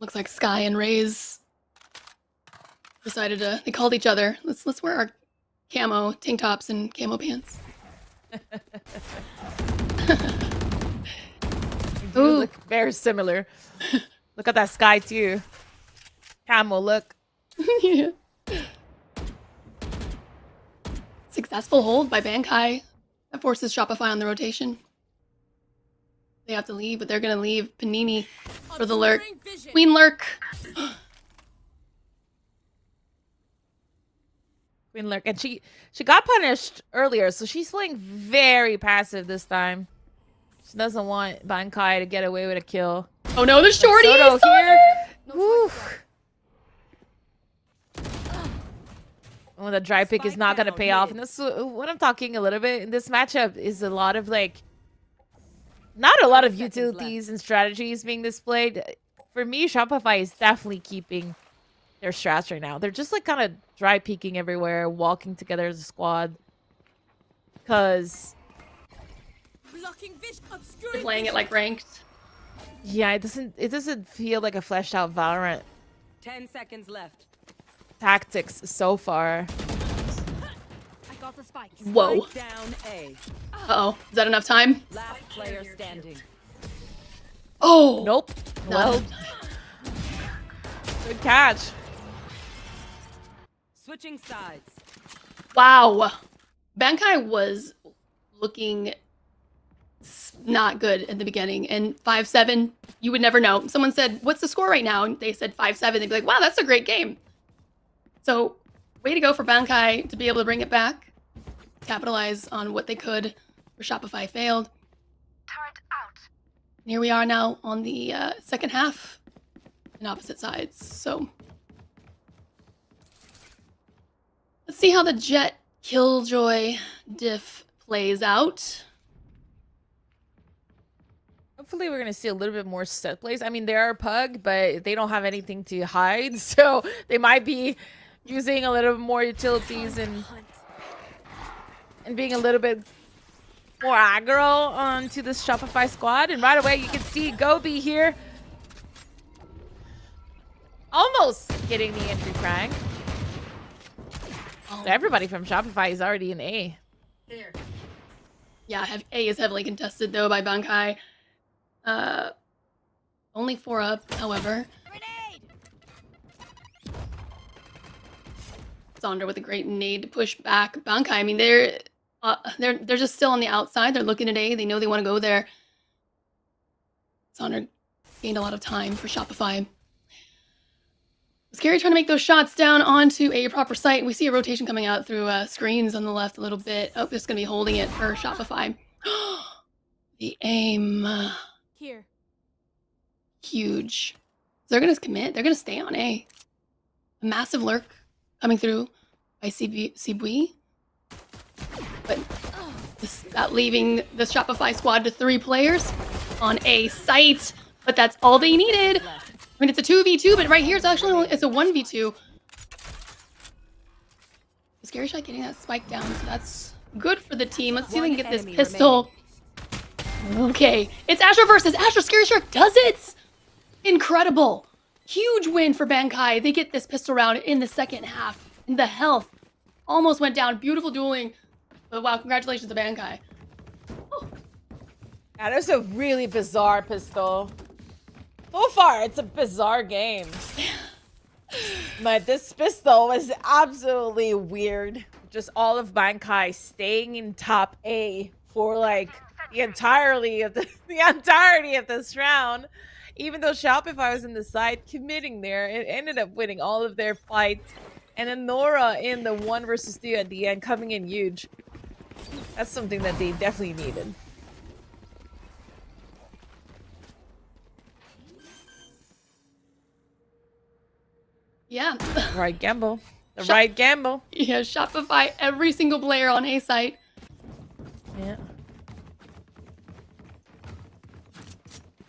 Looks like Sky and Raze decided to. They called each other. Let's wear our camo tank tops and camo pants. Ooh, look very similar. Look at that Sky too. Camo look. Yeah. Successful hold by Bankai. That forces Shopify on the rotation. They have to leave, but they're gonna leave Panini for the lurk. Queen lurk. Queen lurk, and she got punished earlier, so she's playing very passive this time. She doesn't want Bankai to get away with a kill. Oh no, the shorty is here. Woo. Oh, the dry pick is not gonna pay off, and that's what I'm talking a little bit in this matchup. Is a lot of like. Not a lot of utilities and strategies being displayed. For me, Shopify is definitely keeping their strats right now. They're just like kind of dry peeking everywhere, walking together as a squad. Because they're playing it like ranked. Yeah, it doesn't feel like a fleshed out Valorant 10 seconds left. tactics so far. Whoa. Down A. Uh-oh. Is that enough time? Last player standing. Oh! Nope. Well, good catch. Switching sides. Wow. Bankai was looking not good at the beginning. And 5-7, you would never know. Someone said, what's the score right now? And they said 5-7. They'd be like, wow, that's a great game. So, way to go for Bankai to be able to bring it back. Capitalize on what they could, where Shopify failed. Turret out. And here we are now on the second half in opposite sides. So let's see how the Jet Killjoy diff plays out. Hopefully we're going to see a little bit more set plays. I mean, they are Pug, but they don't have anything to hide. So they might be using a little more utilities and being a little bit more aggro onto this Shopify squad. And right away, you can see Gobi here almost getting the entry frag. So everybody from Shopify is already in A. There. Yeah, A is heavily contested, though, by Bankai. Only 4 up, however. Sonder with a great nade to push back. Bankai, I mean, they're just still on the outside. They're looking at A. They know they want to go there. Sonder gained a lot of time for Shopify. Scary trying to make those shots down onto a proper site. We see a rotation coming out through screens on the left a little bit. Oh, just going to be holding it for Shopify. The aim. Here. Huge. They're going to commit. They're going to stay on A. A massive lurk coming through by Cibui. But that leaving the Shopify squad to 3 players on A site. But that's all they needed. I mean, it's a 2v2, but right here it's actually only, it's a 1v2. Scary Shot getting that spike down, so that's good for the team. Let's see if we can get this pistol. Okay, it's Astra versus Astra. Scary Shark does it! Incredible. Huge win for Bankai. They get this pistol round in the second half. And the health almost went down. Beautiful dueling. But wow, congratulations to Bankai. That is a really bizarre pistol. So far, it's a bizarre game. But this pistol was absolutely weird. Just all of Bankai staying in top A for like the entirety of this round. Even though Shopify was in the side committing there, it ended up winning all of their fights. And then Nora in the 1 versus 2 at the end coming in huge. That's something that they definitely needed. Yeah. Right gamble. The right gamble. Yeah, Shopify every single player on A site. Yeah.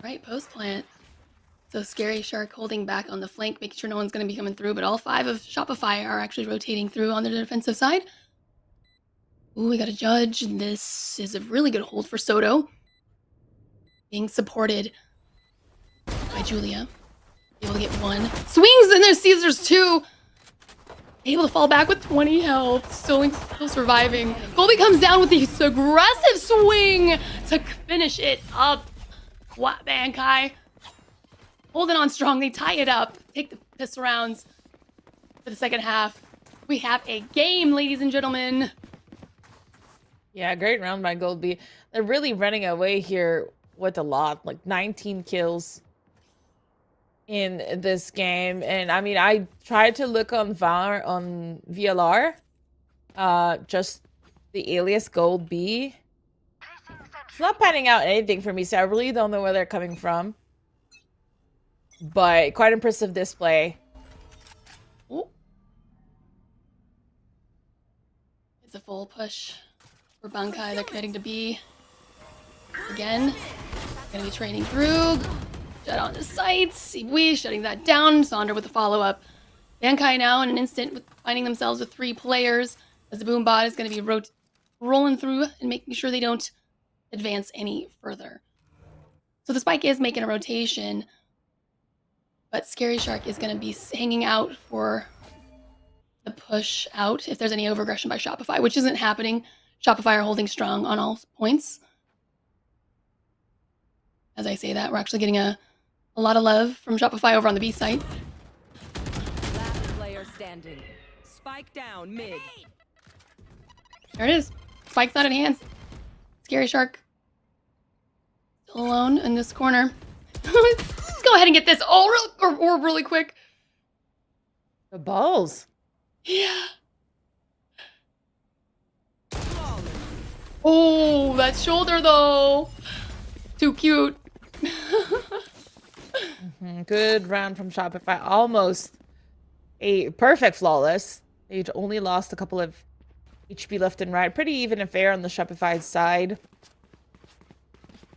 Right, post plant. So Scary Shark holding back on the flank, making sure no one's going to be coming through, but all 5 of Shopify are actually rotating through on the defensive side. Ooh, we got a judge. This is a really good hold for Soto. Being supported by Julia. Able to get 1. Swings, and there's Caesars 2. Able to fall back with 20 health. Still surviving. Colby comes down with this aggressive swing to finish it up. What, Bankai? Holding on strong. They tie it up. Take the pistol rounds for the second half. We have a game, ladies and gentlemen. Yeah, great round by Goldby. They're really running away here with a lot. Like 19 kills in this game. And I mean, I tried to look on VLR. Just the alias Goldby. It's not panning out anything for me, so I really don't know where they're coming from. But quite impressive display. Ooh. It's a full push for Bankai. They're committing to B. Again. Gonna be training through. Shut on the sights. Sibui shutting that down. Sonder with the follow-up. Bankai now in an instant with finding themselves with 3 players as the boom bot is going to be rolling through and making sure they don't advance any further. So the spike is making a rotation, but Scary Shark is going to be hanging out for the push out if there's any overaggression by Shopify, which isn't happening. Shopify are holding strong on all points. As I say that, we're actually getting a lot of love from Shopify over on the B site. Last player standing. Spike down mid. There it is. Spike's out of hands. Scary Shark. Still alone in this corner. Let's go ahead and get this orb really quick. The balls. Yeah. Oh, that shoulder though. Too cute. Good round from Shopify. Almost a perfect flawless. They only lost a couple of HP left and right. Pretty even and fair on the Shopify side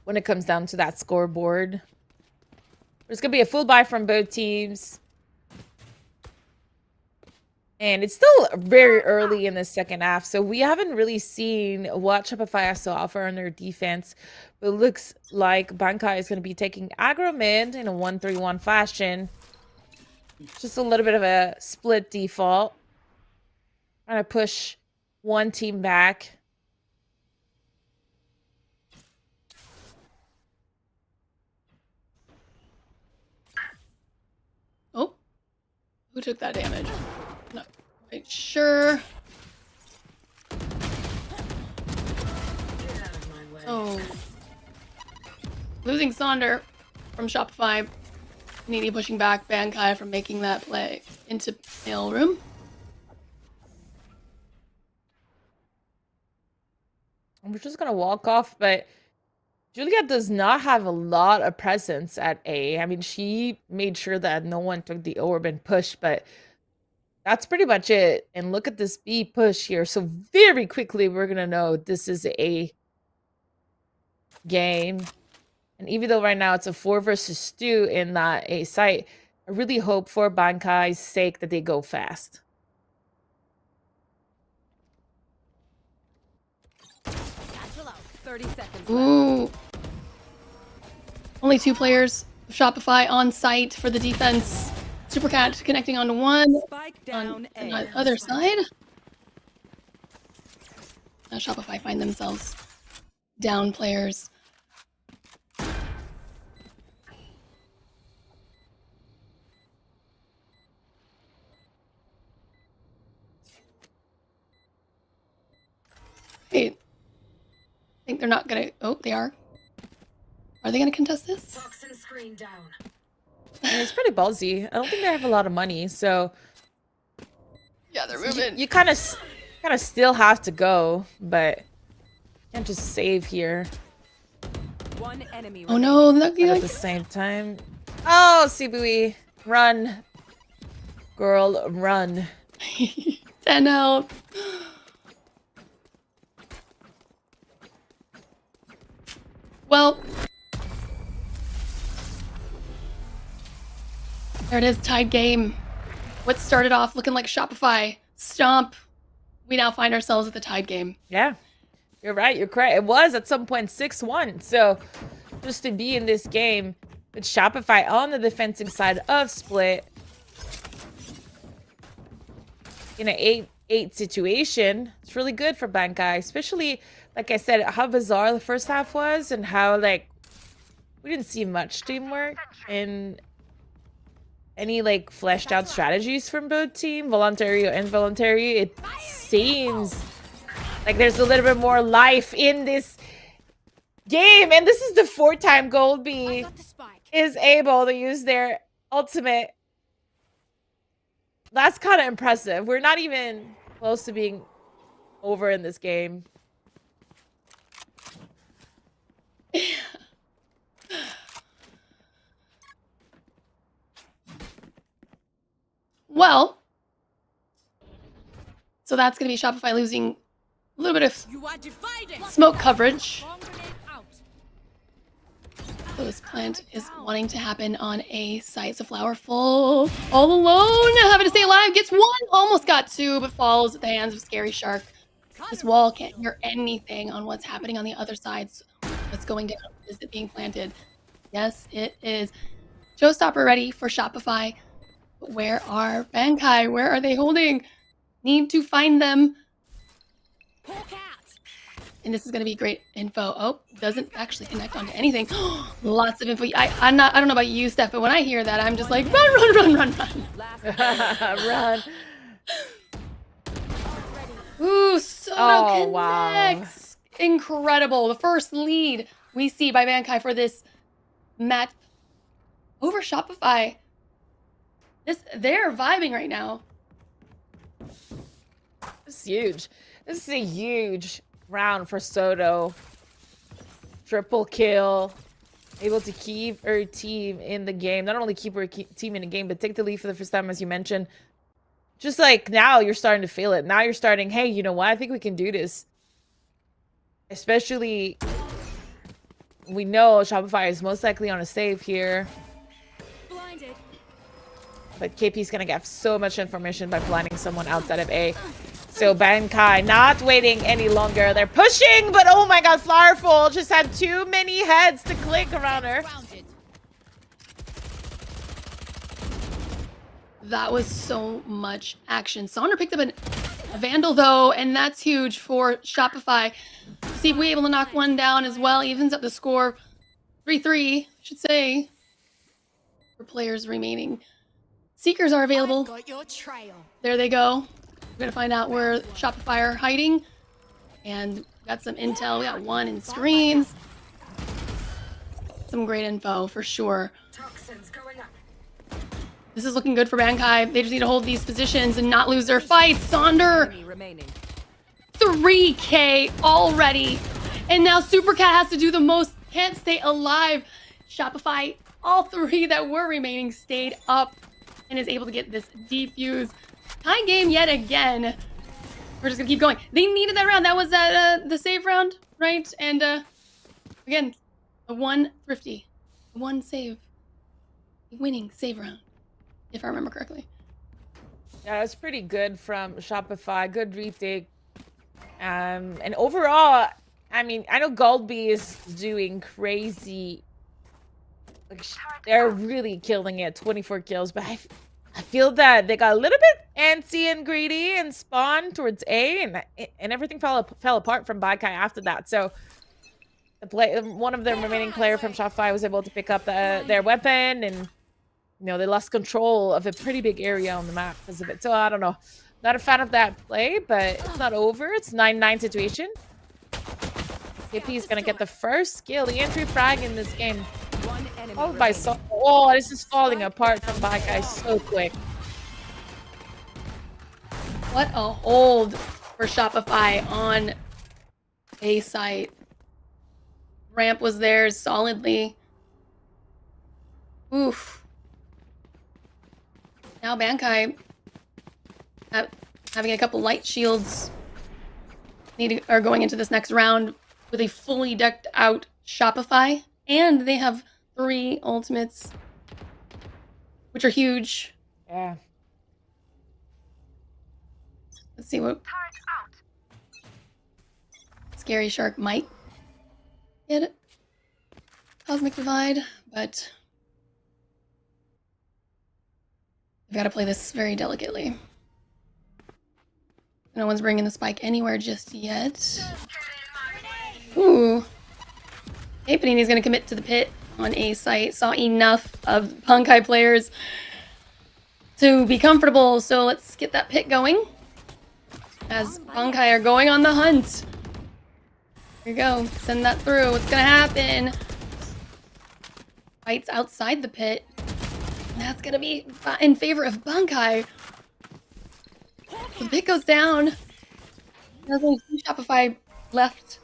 when it comes down to that scoreboard. There's going to be a full buy from both teams. And it's still very early in the second half, so we haven't really seen what Shopify has to offer on their defense. But it looks like Bankai is going to be taking aggro mid in a 1-3-1 fashion. Just a little bit of a split default. Trying to push one team back. Oh, who took that damage? Not quite sure. Oh, losing Sonder from Shopify. Needy pushing back Bankai from making that play into mailroom. We're just gonna walk off, but Julia does not have a lot of presence at A. I mean, she made sure that no one took the orb and pushed, but that's pretty much it. And look at this B push here. So very quickly, we're gonna know this is a game. And even though right now it's a 4 versus 2 in that A site, I really hope for Bankai's sake that they go fast. Satchel out. 30 seconds left. Ooh. Only 2 players of Shopify on site for the defense. Supercat connecting onto one. Spike down On A. the other side. Now Shopify find themselves down players. Wait. I think they're not gonna. Oh, they are. Are they gonna contest this? Toxin screen down. I mean, it's pretty ballsy. I don't think they have a lot of money, so Yeah, they're moving. you kind of still have to go, but can't just save here. One enemy. Oh no, But at the same time, oh Sibui, run, girl, run. 10 health. Well, there it is, tied game. What started off looking like Shopify stomp, we now find ourselves at the tied game. Yeah, you're right. You're correct. It was at some point 6-1. So just to be in this game with Shopify on the defensive side of Split in an 8-8 situation, it's really good for Bankai, especially, like I said, how bizarre the first half was and how, like, we didn't see much teamwork and any, like, fleshed out strategies from both team, voluntary or involuntary. It seems like there's a little bit more life in this game. And this is the 4th time Gold Bee is able to use their ultimate. That's kind of impressive. We're not even close to being over in this game. Well, so that's going to be Shopify losing a little bit of smoke coverage. So this plant is wanting to happen on a site. So Flower full, all alone, having to stay alive, gets 1, almost got 2, but falls at the hands of Scary Shark. This wall can't hear anything on what's happening on the other side. So what's going down? Is it being planted? Yes, it is. Showstopper ready for Shopify. But where are Bankai? Where are they holding? Need to find them. And this is going to be great info. Oh, doesn't actually connect onto anything. Lots of info. I don't know about you, Steph, but when I hear that, I'm just like, run. Run. Ooh, Soto Oh, wow. connects. Incredible. The first lead we see by Bankai for this match over Shopify. They're vibing right now. This is huge. This is a huge round for Soto. Triple kill. Able to keep her team in the game. Not only keep her team in the game, but take the lead for the first time, as you mentioned. Just like now you're starting to feel it. Now you're starting, hey, you know what? I think we can do this. Especially, we know Shopify is most likely on a save here. Blinded. But KP's gonna get so much information by blinding someone outside of A. So Bankai not waiting any longer. They're pushing, but oh my god, Flowerful just had too many heads to click around her. That was so much action. Sonder picked up a Vandal though, and that's huge for Shopify. See if we're able to knock one down as well. Evens up the score. 3-3, I should say, for players remaining. Seekers are available. Got your trail. There they go. We're gonna find out where Shopify are hiding. And got some intel. We got one in screens. Some great info for sure. Toxins going up. This is looking good for Bankai. They just need to hold these positions and not lose their fight. Sonder, Enemy remaining. 3K already. And now Supercat has to do the most. Can't stay alive. Shopify, all 3 that were remaining stayed up and is able to get this defuse. Tie game yet again. We're just gonna keep going. They needed that round. That was the save round, right? And again, a 1 thrifty, 1 save, a winning save round, if I remember correctly. Yeah, that's pretty good from Shopify. Good retake. And overall, I mean, I know Goldby is doing crazy. Like, they're really killing it. 24 kills, but I feel that they got a little bit antsy and greedy and spawned towards A, and everything fell apart from Bankai after that. So one of the remaining player from Shopify was able to pick up their weapon, and they lost control of a pretty big area on the map because of it. So I don't know. Not a fan of that play, but it's not over. It's 9-9 situation. KP is gonna get the first kill, the entry frag in this game. One enemy Followed by remaining. oh, this is falling apart from Bankai so quick. What a hold for Shopify on A site. Ramp was there solidly. Oof. Now Bankai having a couple light shields are going into this next round with a fully decked out Shopify, and they have 3 ultimates, which are huge. Yeah. Let's see what Scary Shark might get it. Cosmic Divide, but we've got to play this very delicately. No one's bringing the spike anywhere just yet. Ooh. Okay, Panini's going to commit to the pit on A site. Saw enough of Bankai players to be comfortable, so let's get that pit going. As Bankai are going on the hunt. Here you go. Send that through. What's going to happen? Fights outside the pit. That's going to be in favor of Bankai. The pit goes down. There's only 2 Shopify left.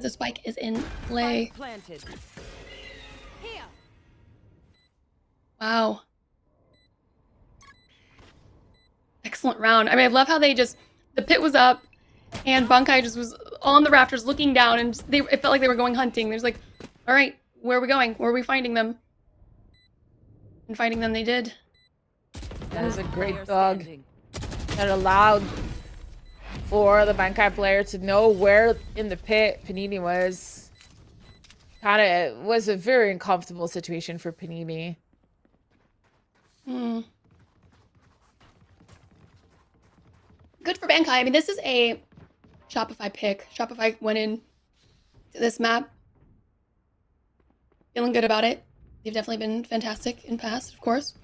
The spike is in play. Planted. Here. Wow. Excellent round. I mean, I love how the pit was up and Bankai just was on the rafters looking down, and it felt like they were going hunting. There's like, all right, where are we going? Where are we finding them? And finding them they did. That is a great Player dog. standing. That allowed for the Bankai player to know where in the pit Panini was. Was a very uncomfortable situation for Panini. Hmm. Good for Bankai. I mean, this is a Shopify pick. Shopify went in to this map feeling good about it. They've definitely been fantastic in past, of course.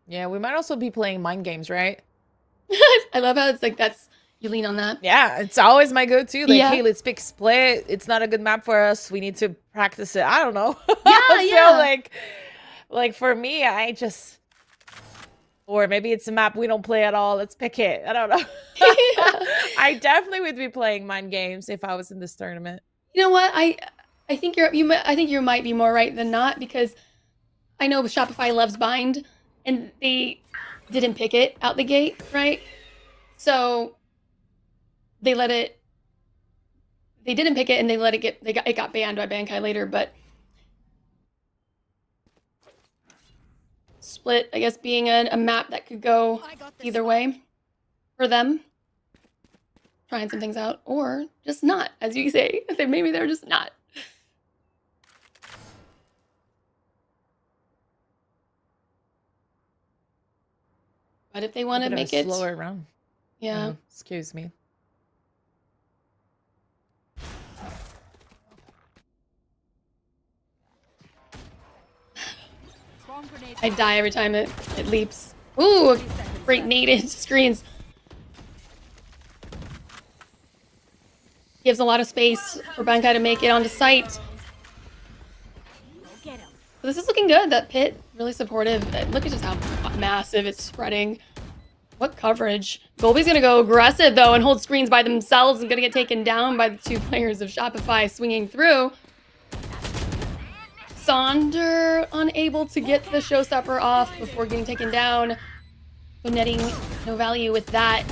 Yeah, we might also be playing mind games, right? I love how it's like you lean on that. Yeah, it's always my go-to. Like, Yeah. hey, let's pick split. It's not a good map for us. We need to practice it. I don't know. Yeah, So, yeah. like for me, or maybe it's a map we don't play at all. Let's pick it. I don't know. I definitely would be playing mind games if I was in this tournament. You know what? I think you might be more right than not, because I know Shopify loves bind, and they didn't pick it out the gate, right? So they didn't pick it, and it got banned by Bankai later, but split, I guess, being a map that could go either way for them. Trying some things out, or just not, as you say. Maybe they're just not. But if they want to make it slower round. yeah. Excuse me. Swarm grenade. I die every time it leaps. Ooh, great needed screens. Gives a lot of space for Bankai to make it onto site. So this is looking good. That pit, really supportive. Look at just how massive it's spreading. What coverage. Golby's going to go aggressive, though, and hold screens by themselves and going to get taken down by the 2 players of Shopify swinging through. Sonder unable to get the showstopper off before getting taken down. So netting no value with that.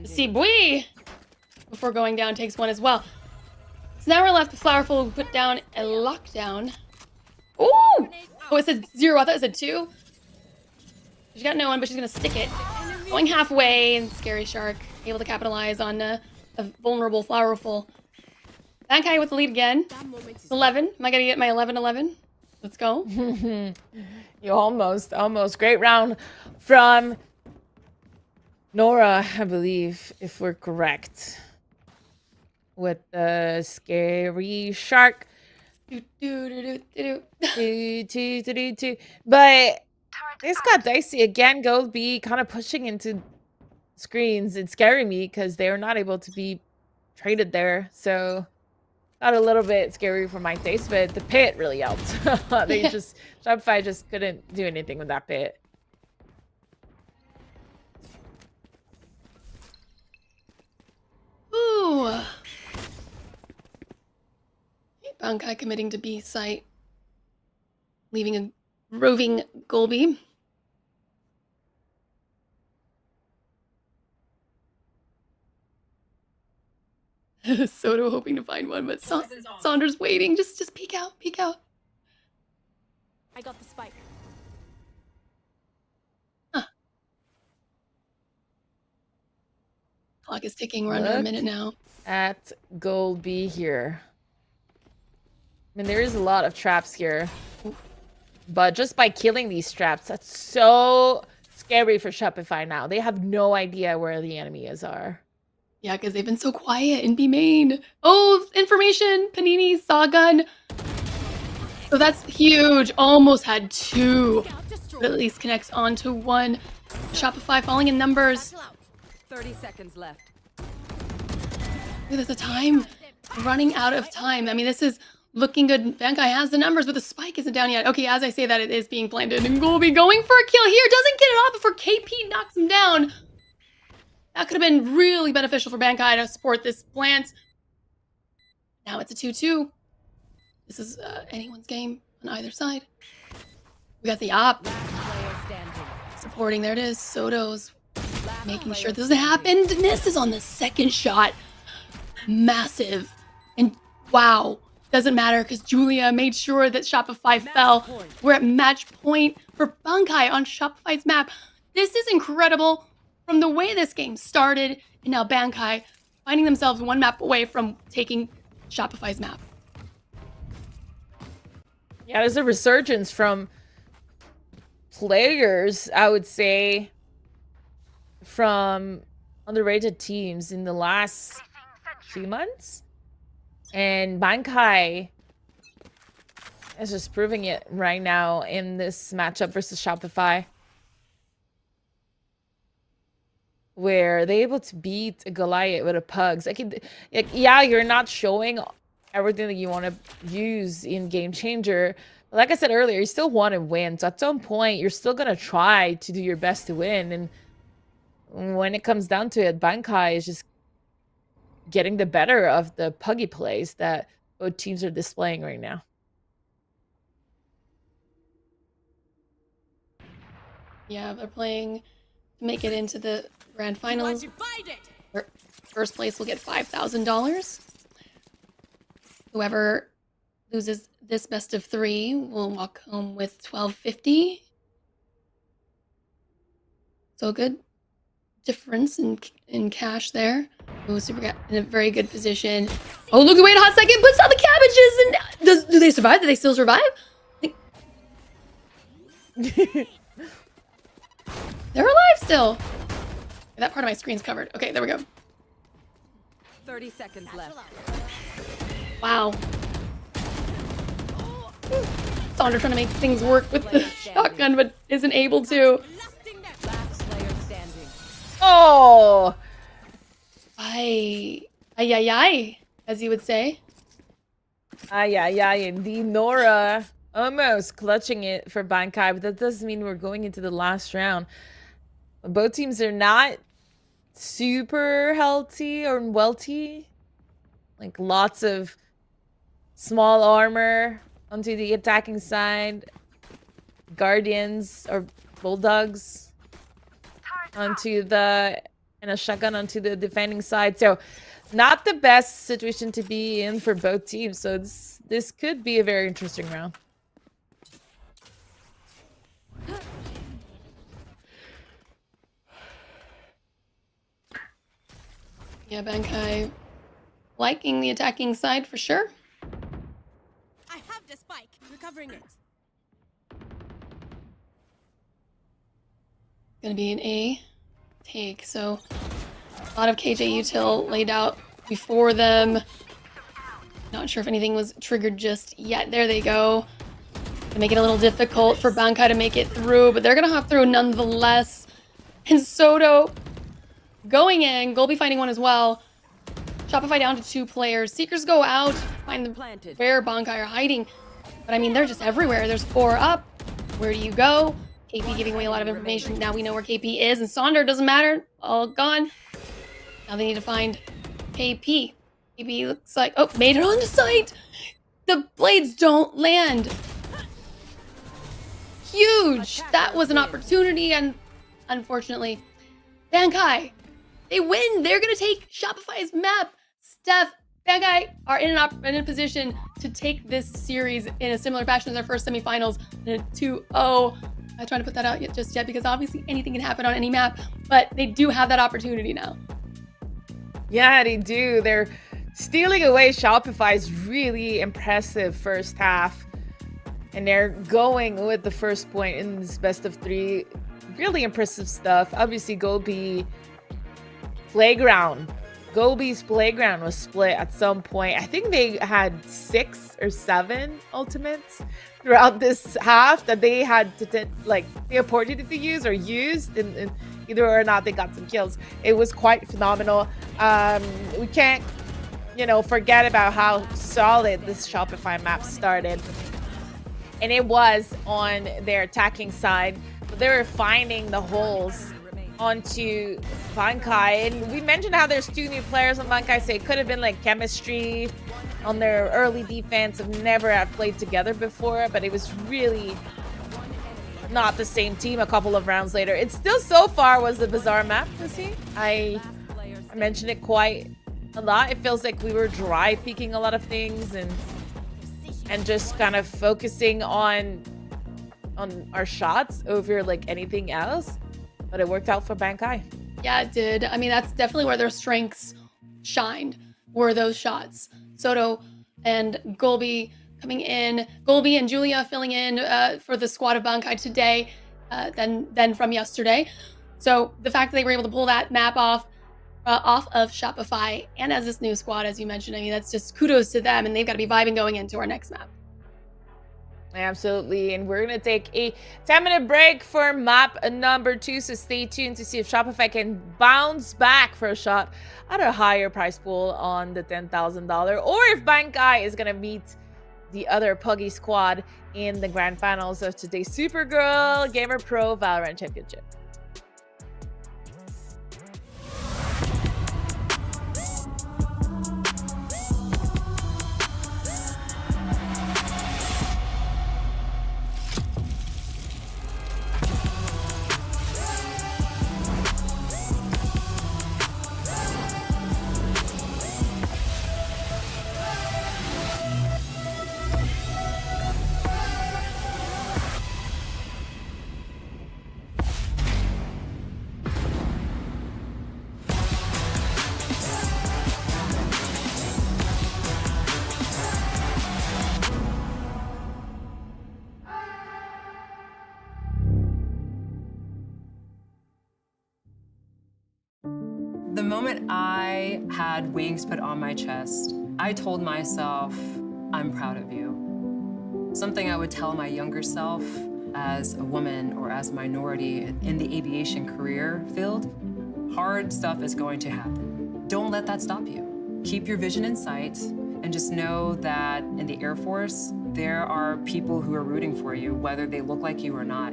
Sibui, before going down, takes 1 as well. So now we're left with Flowerful, who put down a lockdown. Ooh! Oh, it said 0. I thought it said 2. She's got no one, but she's going to stick it. Going halfway, and Scary Shark able to capitalize on a vulnerable Flowerful. Bankai with the lead again. 11. Am I going to get my 11-11? Let's go. You almost. Great round from Nora, I believe, if we're correct. With the Scary Shark. But this got dicey again. Gold B kind of pushing into screens and scaring me because they're not able to be traded there. So got a little bit scary for my taste, but the pit really helped. Shopify just couldn't do anything with that pit. Ooh. Bankai committing to B site. Leaving a roving Golby. Soto hoping to find one, but Saunders waiting. Just peek out, peek out. I got the spike. Huh. Clock is ticking. We're under a minute now. At Gold B here. I mean, there is a lot of traps here. But just by killing these traps, that's so scary for Shopify now. They have no idea where the enemies are. Yeah, because they've been so quiet in B main. Oh, information! Panini saw gun. So that's huge. Almost had 2. But at least connects onto 1. Shopify falling in numbers. 30 seconds left. There's a time. Running out of time. I mean, this is looking good. Bankai has the numbers, but the spike isn't down yet. Okay, as I say that, it is being planted. And Golby going for a kill here. Doesn't get it off before KP knocks him down. That could have been really beneficial for Bankai to support this plant. Now it's a 2-2. This is anyone's game on either side. We got the op supporting. There it is. Soto's making sure this doesn't happen. And this is on the second shot. Massive. And wow. Doesn't matter because Julia made sure that Shopify fell. We're at match point for Bankai on Shopify's map. This is incredible. From the way this game started, and now Bankai finding themselves 1 map away from taking Shopify's map. Yeah, there's a resurgence from players, I would say, from underrated teams in the last 2 months. And Bankai is just proving it right now in this matchup versus Shopify, where they're able to beat a Goliath with a Pugs. Yeah, you're not showing everything that you want to use in Game Changer. But like I said earlier, you still want to win. So at some point, you're still going to try to do your best to win. And when it comes down to it, Bankai is just getting the better of the puggy plays that both teams are displaying right now. Yeah, they're playing to make it into the grand finals. First place will get $5,000. Whoever loses this best of 3 will walk home with $1,250. So good difference in cash there. Oh, Super in a very good position. Oh, look, wait a hot second, puts out the cabbages, and do they survive? Do they still survive? They're alive still. That part of my screen's covered. Okay, there we go. 30 seconds left. Wow. Sonder trying to make things work with the shotgun, but isn't able to. Last player standing. Oh! Ay, ay, ay, ay, as you would say. Ay, ay, ay, indeed. Nora almost clutching it for Bankai, but that doesn't mean we're going into the last round. Both teams are not super healthy or wealthy. Like lots of small armor onto the attacking side. Guardians or bulldogs onto the... and a shotgun onto the defending side. So not the best situation to be in for both teams. So this could be a very interesting round. Yeah, Bankai liking the attacking side for sure. I have the spike. Recovering it. Gonna be an A take. So a lot of KJ util laid out before them. Not sure if anything was triggered just yet. There they go. Gonna make it a little difficult for Bankai to make it through, but they're gonna hop through nonetheless. And Soto going in. Golby finding one as well. Shopify down to 2 players. Seekers go out. Find them Planted. where Bankai are hiding. But I mean, they're just everywhere. There's 4 up. Where do you go? KP giving away a lot of information. Now we know where KP is. And Sonder doesn't matter. All gone. Now they need to find KP. KP looks like... oh, made it onto site. The blades don't land. Huge. That was an opportunity. And unfortunately, Bankai, they win. They're going to take Shopify's map. Steph, Bankai are in a position to take this series in a similar fashion as their first semifinals in a 2-0. I'm not trying to put that out just yet because obviously anything can happen on any map, but they do have that opportunity now. Yeah, they do. They're stealing away Shopify's really impressive first half. And they're going with the first point in this best of 3. Really impressive stuff. Obviously, Golby's playground was split at some point. I think they had 6 or 7 ultimates throughout this half that they had to the opportunity to use or used, and either or not they got some kills. It was quite phenomenal. We can't, forget about how solid this Shopify map started, and it was on their attacking side. They were finding the holes onto Bankai, and we mentioned how there's 2 new players on Bankai, so it could have been like chemistry on their early defense of never have played together before, but it was really not the same team a couple of rounds later. It still so far was a bizarre map to see. I mentioned it quite a lot. It feels like we were dry peeking a lot of things and just kind of focusing on our shots over like anything else, but it worked out for Bankai. Yeah, it did. I mean, that's definitely where their strengths shined, were those shots. Soto and Golby coming in. Golby and Julia filling in for the squad of Bankai today, then from yesterday. So the fact that they were able to pull that map off of Shopify and as this new squad, as you mentioned, I mean, that's just kudos to them, and they've got to be vibing going into our next map. Absolutely, and we're going to take a 10-minute break for map number 2, so stay tuned to see if Shopify can bounce back for a shot at a higher price pool on the $10,000, or if Bankai is going to meet the other Puggy squad in the grand finals of today's Supergirl Gamer Pro Valorant Championship. The moment I had wings put on my chest, I told myself, I'm proud of you. Something I would tell my younger self as a woman or as a minority in the aviation career field. Hard stuff is going to happen. Don't let that stop you. Keep your vision in sight and just know that in the Air Force, there are people who are rooting for you, whether they look like you or not.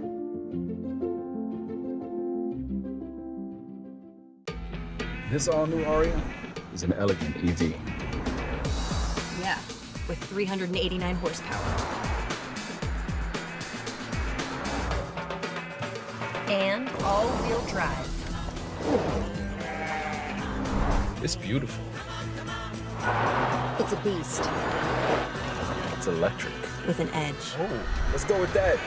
This all-new Aria is an elegant EV. Yeah, with 389 horsepower. And all-wheel drive. It's beautiful. It's a beast It's electric. with an edge. Oh, let's go with that.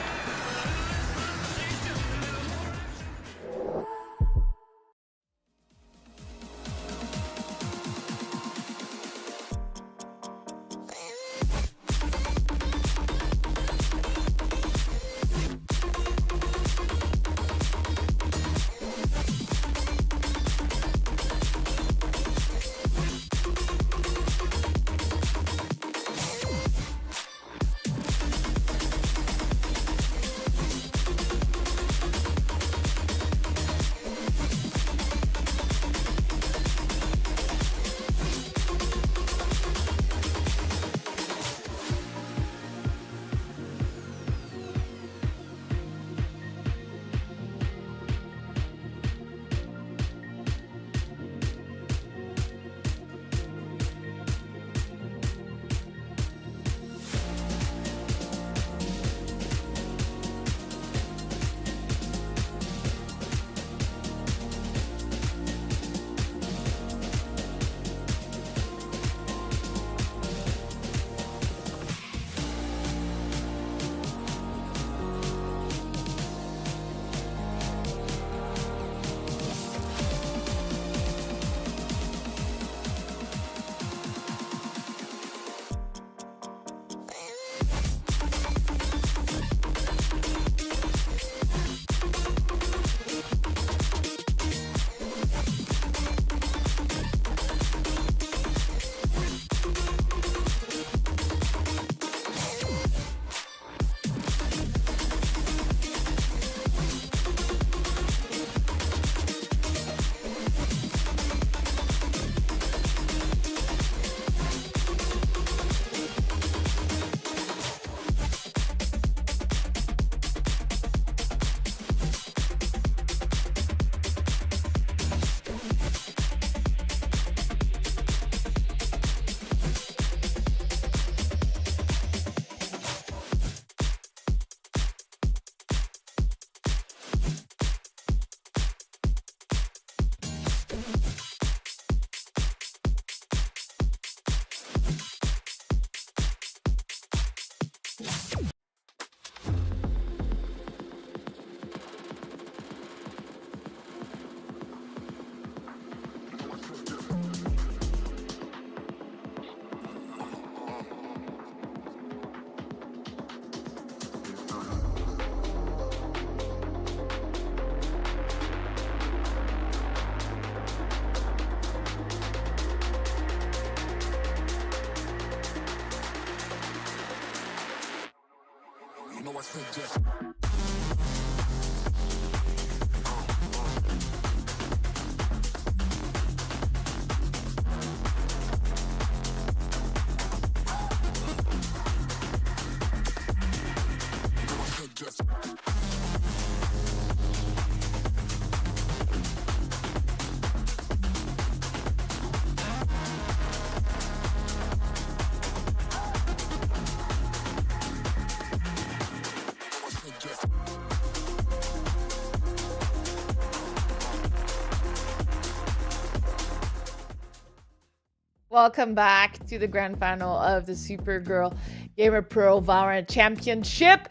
Welcome back to the grand final of the Supergirl Gamer Pro VALORANT Championship.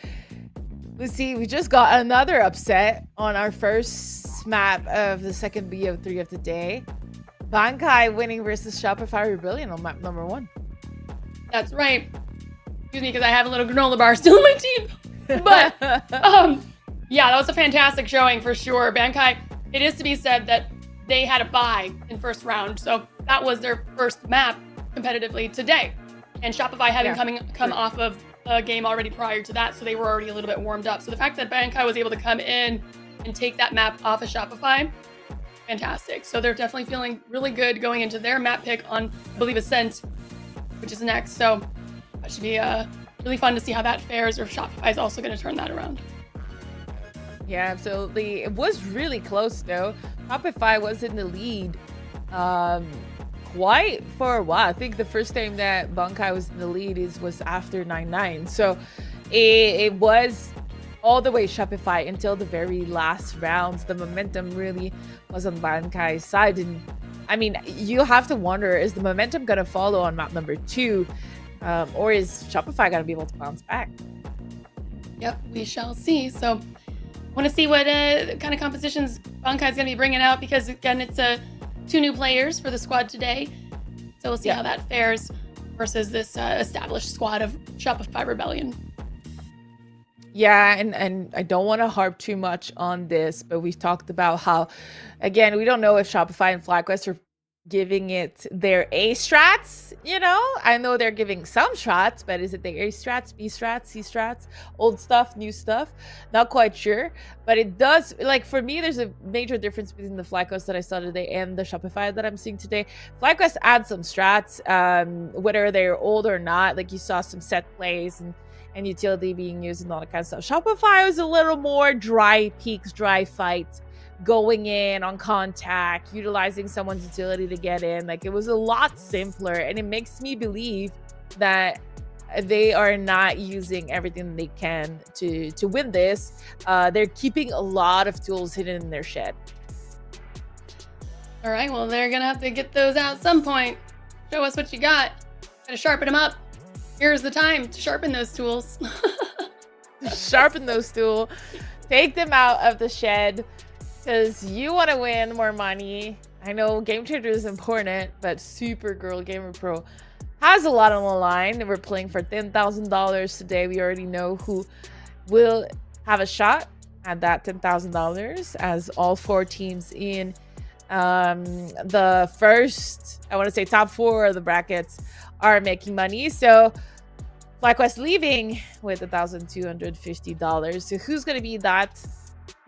Lucy, we just got another upset on our first map of the second BO3 of the day. Bankai winning versus Shopify Rebellion on map number 1. That's right. Excuse me, because I have a little granola bar still in my teeth. But yeah, that was a fantastic showing for sure. Bankai, it is to be said that they had a bye in first round, so that was their first map competitively today. And Shopify having come off of a game already prior to that, so they were already a little bit warmed up. So the fact that Bankai was able to come in and take that map off of Shopify, fantastic. So they're definitely feeling really good going into their map pick on, I believe, Ascent, which is next. So that should be really fun to see how that fares, or if Shopify is also going to turn that around. Yeah, absolutely. It was really close though. Shopify was in the lead quite for a while. I think the first time that Bankai was in the lead was after 9-9. So it was all the way Shopify until the very last rounds. The momentum really was on Bankai's side. And I mean, you have to wonder, is the momentum going to follow on map number 2? Or is Shopify going to be able to bounce back? Yep, we shall see. So want to see what kind of compositions Bankai is going to be bringing out, because again, it's 2 new players for the squad today. So we'll see how that fares versus this established squad of Shopify Rebellion. Yeah, and I don't want to harp too much on this, but we've talked about how, again, we don't know if Shopify and FlyQuest are giving it their A strats, you know? I know they're giving some strats, but is it the A strats, B strats, C strats, old stuff, new stuff? Not quite sure, but it does, like, for me, there's a major difference between the FlyQuest that I saw today and the Shopify that I'm seeing today. FlyQuest adds some strats, whether they're old or not. Like, you saw some set plays and utility being used and all that kind of stuff. Shopify was a little more dry peaks, dry fights, going in on contact, utilizing someone's utility to get in. Like, it was a lot simpler, and it makes me believe that they are not using everything they can to win this. They're keeping a lot of tools hidden in their shed. All right, well, they're gonna have to get those out at some point. Show us what you got. Gotta sharpen them up. Here's the time to sharpen those tools. Sharpen those tools. Take them out of the shed, because you want to win more money. I know Game Changer is important, but Supergirl Gamer Pro has a lot on the line. We're playing for $10,000 today. We already know who will have a shot at that $10,000, as all 4 teams in the first, I want to say top 4 of the brackets are making money. So FlyQuest leaving with $1,250. So who's going to be that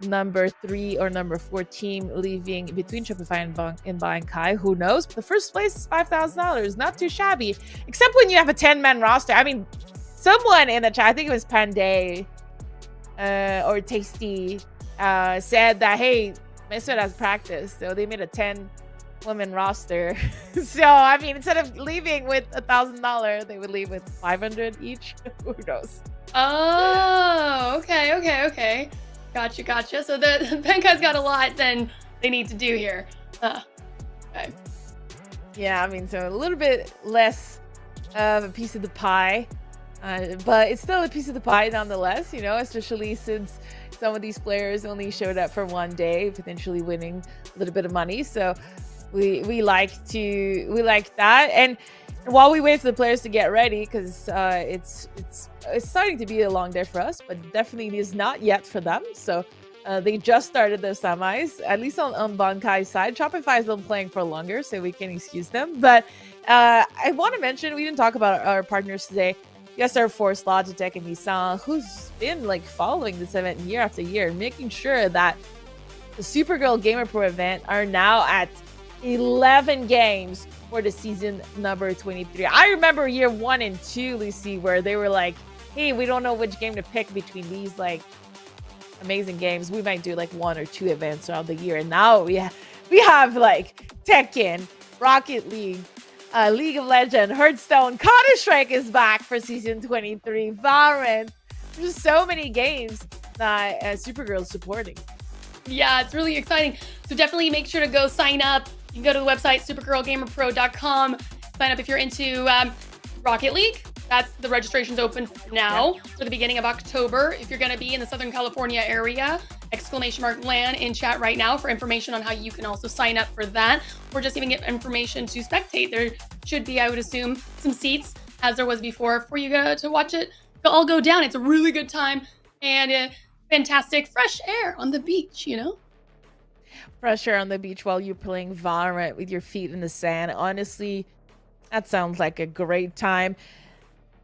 number 3 or number 4 team leaving between Shopify and Bankai? Who knows? But the first place is $5,000. Not too shabby, except when you have a 10-man roster. I mean, someone in the chat, I think it was Panday or Tasty, said that, hey, Mesut has practice. So they made a 10-woman roster. So, I mean, instead of leaving with $1,000, they would leave with 500 each. Who knows? Oh, okay. Gotcha. So the Bankai's got a lot then they need to do here. Okay. Yeah, I mean, so a little bit less of a piece of the pie, but it's still a piece of the pie nonetheless, you know, especially since some of these players only showed up for 1 day, potentially winning a little bit of money. So we like that. And while we wait for the players to get ready, because it's starting to be a long day for us, but definitely is not yet for them. So they just started their semis, at least on Bankai's side. Shopify has been playing for longer, so we can excuse them. But I want to mention, we didn't talk about our partners today. Yes, our Force, Logitech, and Nissan, who's been like following this event year after year, making sure that the Supergirl Gamer Pro event are now at 11 games for the season number 23. I remember year 1 and 2, Lucy, where they were like, hey, we don't know which game to pick between these like amazing games. We might do like 1 or 2 events throughout the year. And now we have like Tekken, Rocket League, League of Legends, Hearthstone, Counter-Strike is back for season 23, VALORANT. There's so many games that Supergirl is supporting. Yeah, it's really exciting. So definitely make sure to go sign up. You can go to the website, supergirlgamerpro.com. Sign up if you're into Rocket League. That's the registration's open now for the beginning of October. If you're going to be in the Southern California area, !LAN in chat right now for information on how you can also sign up for that, or just even get information to spectate. There should be, I would assume, some seats, as there was before, for you to watch it all go down. It's a really good time and fantastic fresh air on the beach, you know? Fresh air on the beach while you're playing VALORANT with your feet in the sand. Honestly, that sounds like a great time.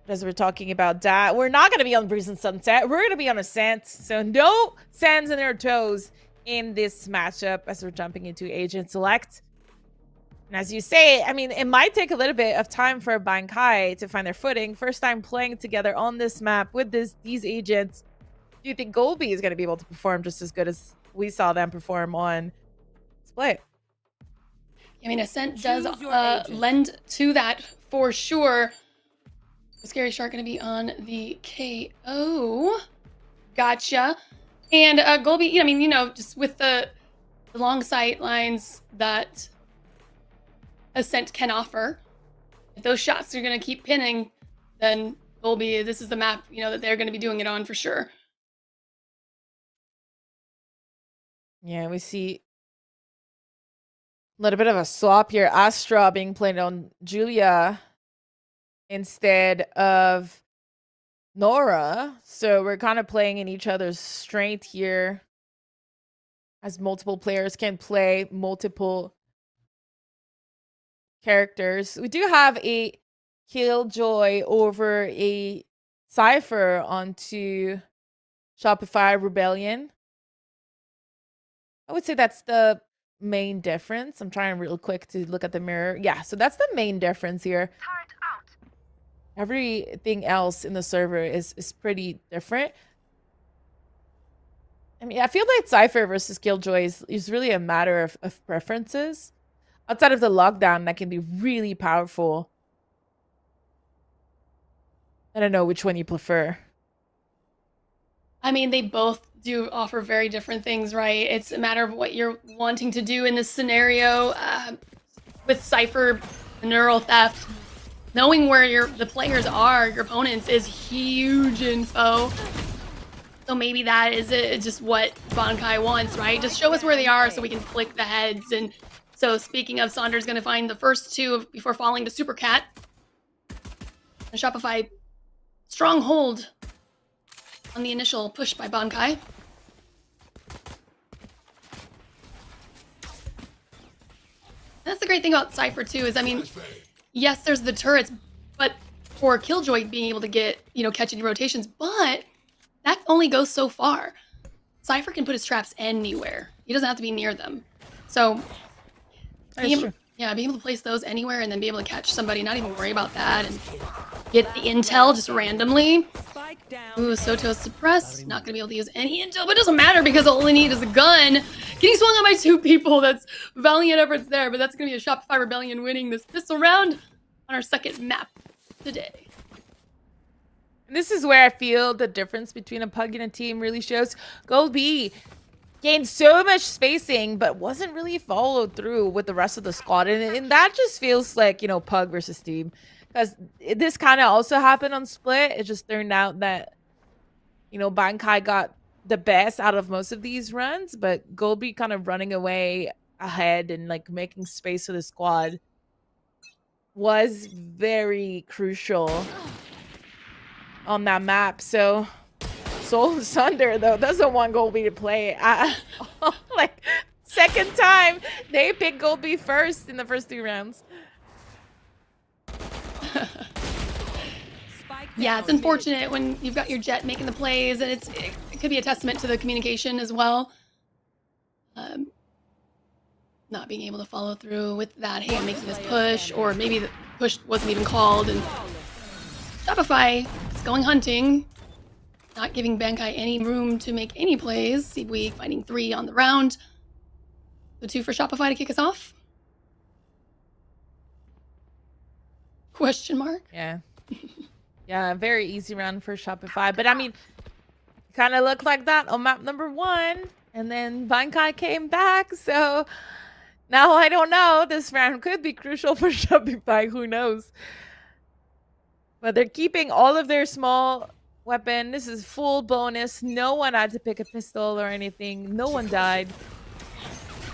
As we're talking about that, we're not going to be on Breeze and Sunset. We're going to be on Ascent. So no sands in our toes in this matchup as we're jumping into Agent Select. And as you say, I mean, it might take a little bit of time for Bankai to find their footing. First time playing together on this map with these agents. Do you think Golby is going to be able to perform just as good as we saw them perform on Split? I mean, Ascent does lend to that for sure. Scary Shark going to be on the KO. Gotcha. And Golby, I mean, you know, just with the long sight lines that Ascent can offer, if those shots are going to keep pinning, then Golby, this is the map, you know, that they're going to be doing it on for sure. Yeah, we see a little bit of a swap here. Astra being played on Julia instead of Nora. So we're kind of playing in each other's strength here, as multiple players can play multiple characters. We do have a Killjoy over a Cypher onto Shopify Rebellion. I would say that's the main difference. I'm trying real quick to look at the mirror. Yeah, so that's the main difference here. Everything else in the server is pretty different. I mean, I feel like Cypher versus Killjoy is really a matter of preferences. Outside of the lockdown, that can be really powerful. I don't know which one you prefer. I mean, they both do offer very different things, right? It's a matter of what you're wanting to do in this scenario. With Cypher, neural theft, knowing where the players are, your opponents, is huge info. So maybe that is just what Bankai wants, right? Just show us where they are so we can flick the heads. And so speaking of, Saunder's going to find the first two before falling to Super Cat. And Shopify, stronghold on the initial push by Bankai. That's the great thing about Cypher too, is, I mean, yes, there's the turrets, but for Killjoy being able to get, you know, catch any rotations, but that only goes so far. Cypher can put his traps anywhere. He doesn't have to be near them. So, being able to place those anywhere and then be able to catch somebody, not even worry about that, and get the intel just randomly. Ooh, Soto's suppressed. Not gonna be able to use any intel, but it doesn't matter because all I need is a gun. Getting swung on by two people, that's valiant efforts there, but that's gonna be a Shopify Rebellion winning this pistol round on our second map today. And this is where I feel the difference between a Pug and a team really shows. Golby gained so much spacing, but wasn't really followed through with the rest of the squad. And that just feels like, you know, Pug versus team. Because this kind of also happened on Split. It just turned out that, you know, Bankai got the best out of most of these runs, but Golby kind of running away ahead and like making space for the squad was very crucial on that map. So Soul Sunder though doesn't want Golby to play. Like second time they picked Golby first in the first 3 rounds. Yeah, it's unfortunate when you've got your Jet making the plays, and it could be a testament to the communication as well. Not being able to follow through with that, hey, I'm making this push, or maybe the push wasn't even called, and Shopify is going hunting, not giving Bankai any room to make any plays. Seabweek finding 3 on the round. The 2 for Shopify to kick us off. Question mark? Yeah. Yeah, very easy round for Shopify. But I mean, kind of looked like that on map number 1. And then Bankai came back. So now I don't know. This round could be crucial for Shopify. Who knows? But they're keeping all of their small weapon. This is full bonus. No one had to pick a pistol or anything. No one died.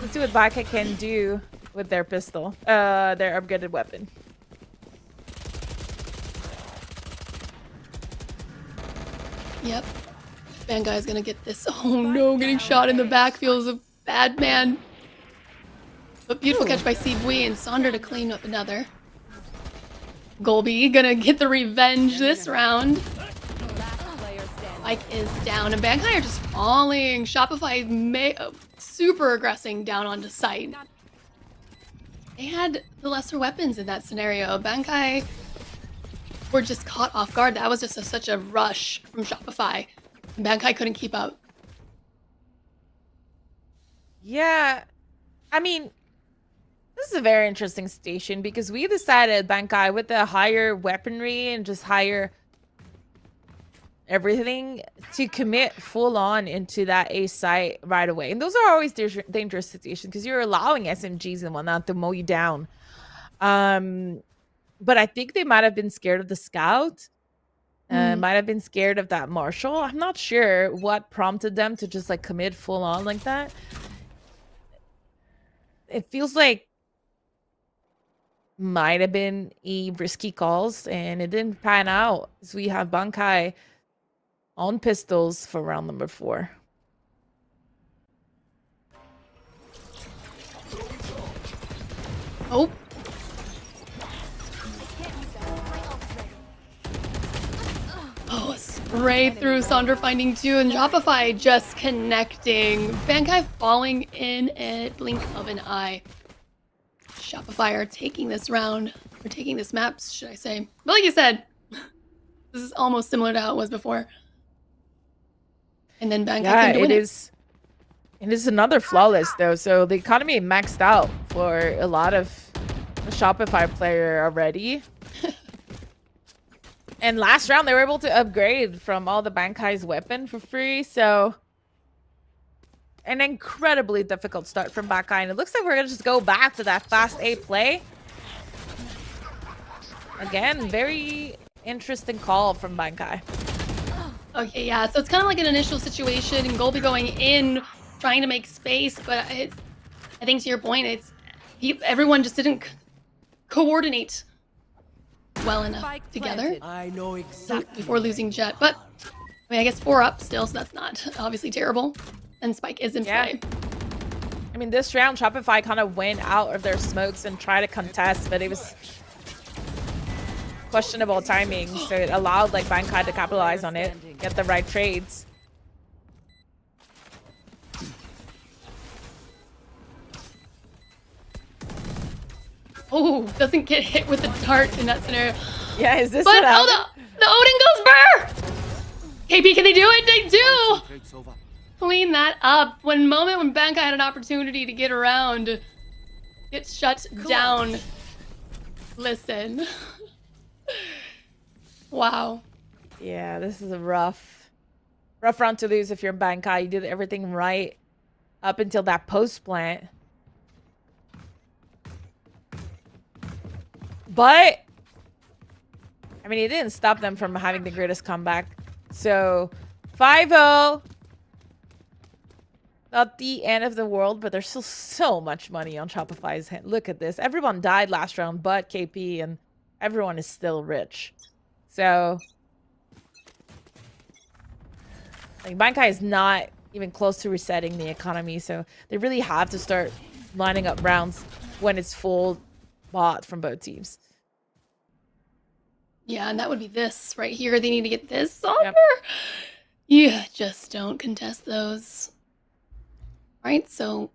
Let's see what Bankai can do with their pistol. Their upgraded weapon. Yep. Bangai's gonna get this. Oh no, getting shot in the back feels a bad man. But beautiful catch by Seabweek and Saunder to clean up another. Golby gonna get the revenge this round. Mike is down and Bankai are just falling. Shopify super aggressing down onto site. they had the lesser weapons in that scenario. Bankai were just caught off guard. That was just such a rush from Shopify. Bankai couldn't keep up. Yeah, I mean, this is a very interesting station because we decided Bankai with the higher weaponry and just higher everything to commit full on into that A site right away. And those are always dangerous situations because you're allowing SMGs and whatnot to mow you down. But I think they might have been scared of the scout. Might have been scared of that marshal. I'm not sure what prompted them to just like commit full on like that. It feels like might have been a risky calls and it didn't pan out. So we have Bankai on pistols for round number 4. Oh. Oh, a spray through Sonder finding 2 and Shopify just connecting. Bankai falling in a blink of an eye. Shopify are taking this round, or taking this map, should I say. But like you said, this is almost similar to how it was before. And then Bankai Yeah, couldn't win it is another flawless though. So the economy maxed out for a lot of the Shopify player already. And last round they were able to upgrade from all the Bankai's weapon for free. So an incredibly difficult start from Bankai. And it looks like we're gonna just go back to that fast A play. Again, very interesting call from Bankai. Okay, yeah, so it's kind of like an initial situation and Golby going in, trying to make space, but I think to your point, everyone just didn't coordinate well enough together. I know exactly before losing Jet. But I mean, I guess 4 up still, so that's not obviously terrible. And Spike is in play. I mean, this round Shopify kind of went out of their smokes and tried to contest, but it was questionable timing, so it allowed like Bankai to capitalize on it, get the right trades. Oh, doesn't get hit with the dart in that scenario. Yeah, is this but what happened? the Odin goes burr! KP, can they do it? They do! Clean that up. One moment when Bankai had an opportunity to get around, gets shut down. Listen. Wow. Yeah, this is a rough round to lose if you're Bankai. You did everything right up until that post plant. But I mean, it didn't stop them from having the greatest comeback. So 5-0. Not the end of the world, but there's still so much money on Shopify's hand. Look at this. Everyone died last round but KP, and everyone is still rich. So like Bankai is not even close to resetting the economy, so they really have to start lining up rounds when it's full bot from both teams. Yeah, and that would be this right here. They need to get this on Yep. her. Yeah, just don't contest those. Right, so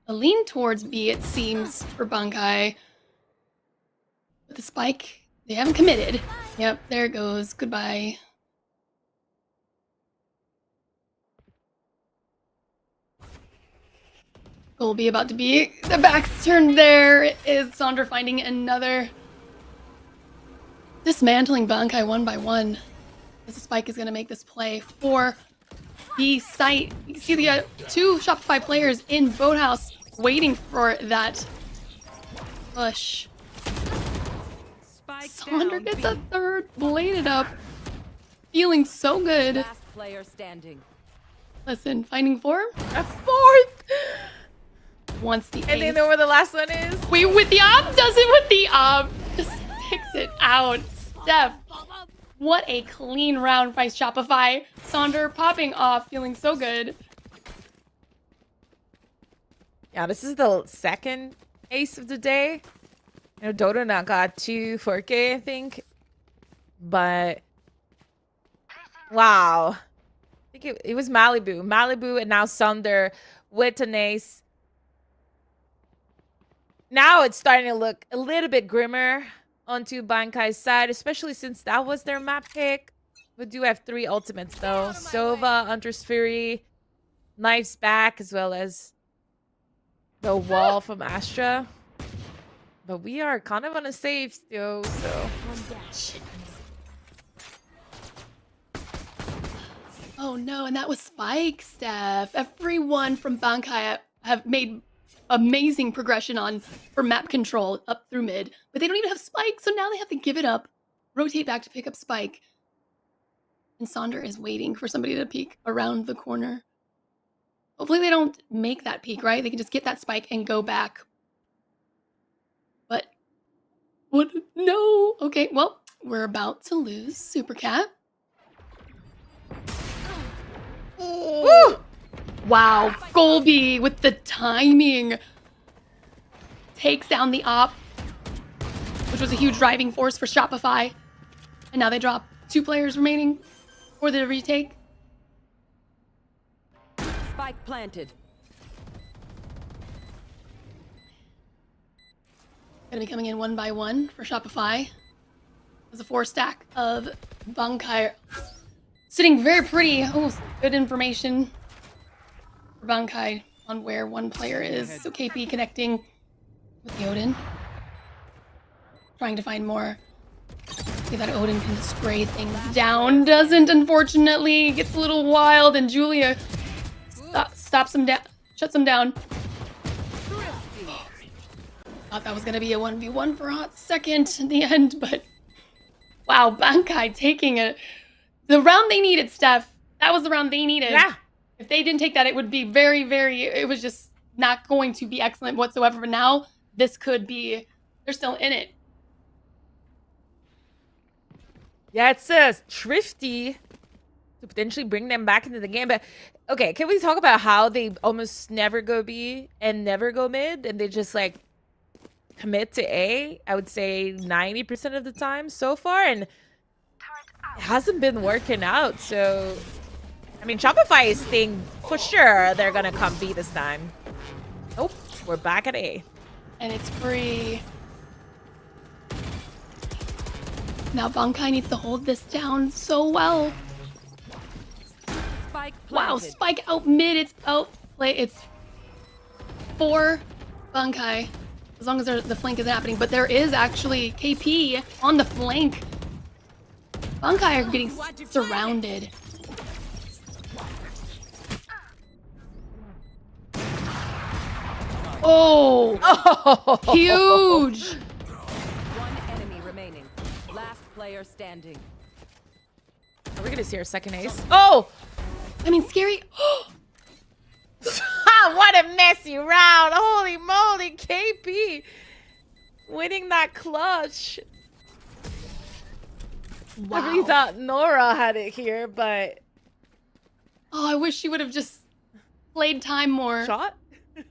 a lean towards B, it seems, for Bankai. But the spike, they haven't committed. Yep, there it goes. Goodbye. Golby about to be the back's turned. There is Sonder finding another. Dismantling Bankai one by one. As the spike is going to make this play for the site. You can see the 2 Shopify players in Boathouse waiting for that push. Sonder gets a 3rd, bladed up. Feeling so good. Last player standing. Listen, finding 4. A 4th! Once the And ace. they know where the last one is? Wait, with the op? Does it with the op? Just picks it out. Steph. What a clean round by Shopify. Sonder popping off, feeling so good. Yeah, this is the 2nd ace of the day. You know, Dodona got 2 4K, I think. But wow. I think it was Malibu. Malibu and now Sonder with an ace. now it's starting to look a little bit grimmer onto Bankai's side, especially since that was their map pick. We do have 3 ultimates though. Sova, Hunter's Fury, Knife's Back, as well as the wall from Astra. But we are kind of on a save still, so. Oh no, and that was Spike, Steph. Everyone from Bankai have made amazing progression for map control up through mid, but they don't even have Spike, so now they have to give it up, rotate back to pick up Spike. And Sonder is waiting for somebody to peek around the corner. Hopefully they don't make that peek, right? They can just get that Spike and go back. But what? No. Okay, well, we're about to lose Super Cat. Oh. Wow, Golby with the timing takes down the op, which was a huge driving force for Shopify. And now they drop 2 players remaining for the retake. Spike planted. Gonna be coming in 1 by 1 for Shopify. There's a 4 stack of Bankai sitting very pretty. Oh, good information for Bankai on where one player is. So KP connecting with the Odin. Trying to find more. See that Odin can spray things down. Doesn't, unfortunately. Gets a little wild, and Julia stops him down, shuts him down. Thought that was gonna be a 1v1 for a hot second in the end, but wow, Bankai taking it. The round they needed, Steph. That was the round they needed. Yeah. If they didn't take that, it would be very, very, it was just not going to be excellent whatsoever. But now this could be, they're still in it. Yeah, it says Thrifty to potentially bring them back into the game. But okay, can we talk about how they almost never go B and never go mid, and they just like commit to A? I would say 90% of the time so far, and it hasn't been working out. So, I mean, Shopify is thinking for sure they're gonna come B this time. Nope, we're back at A. And it's free. Now Bankai needs to hold this down so well. Spike planted. Wow, Spike out mid. It's outplay. It's 4 Bankai. As long as the flank isn't happening. But there is actually KP on the flank. Bankai are getting surrounded. Oh! Huge! One enemy remaining. Last player standing. Are we gonna see our second ace? Oh! I mean, scary. What a messy round! Holy moly, KP winning that clutch. Wow. I really thought Nora had it here, but Oh, I wish she would have just played time more. shot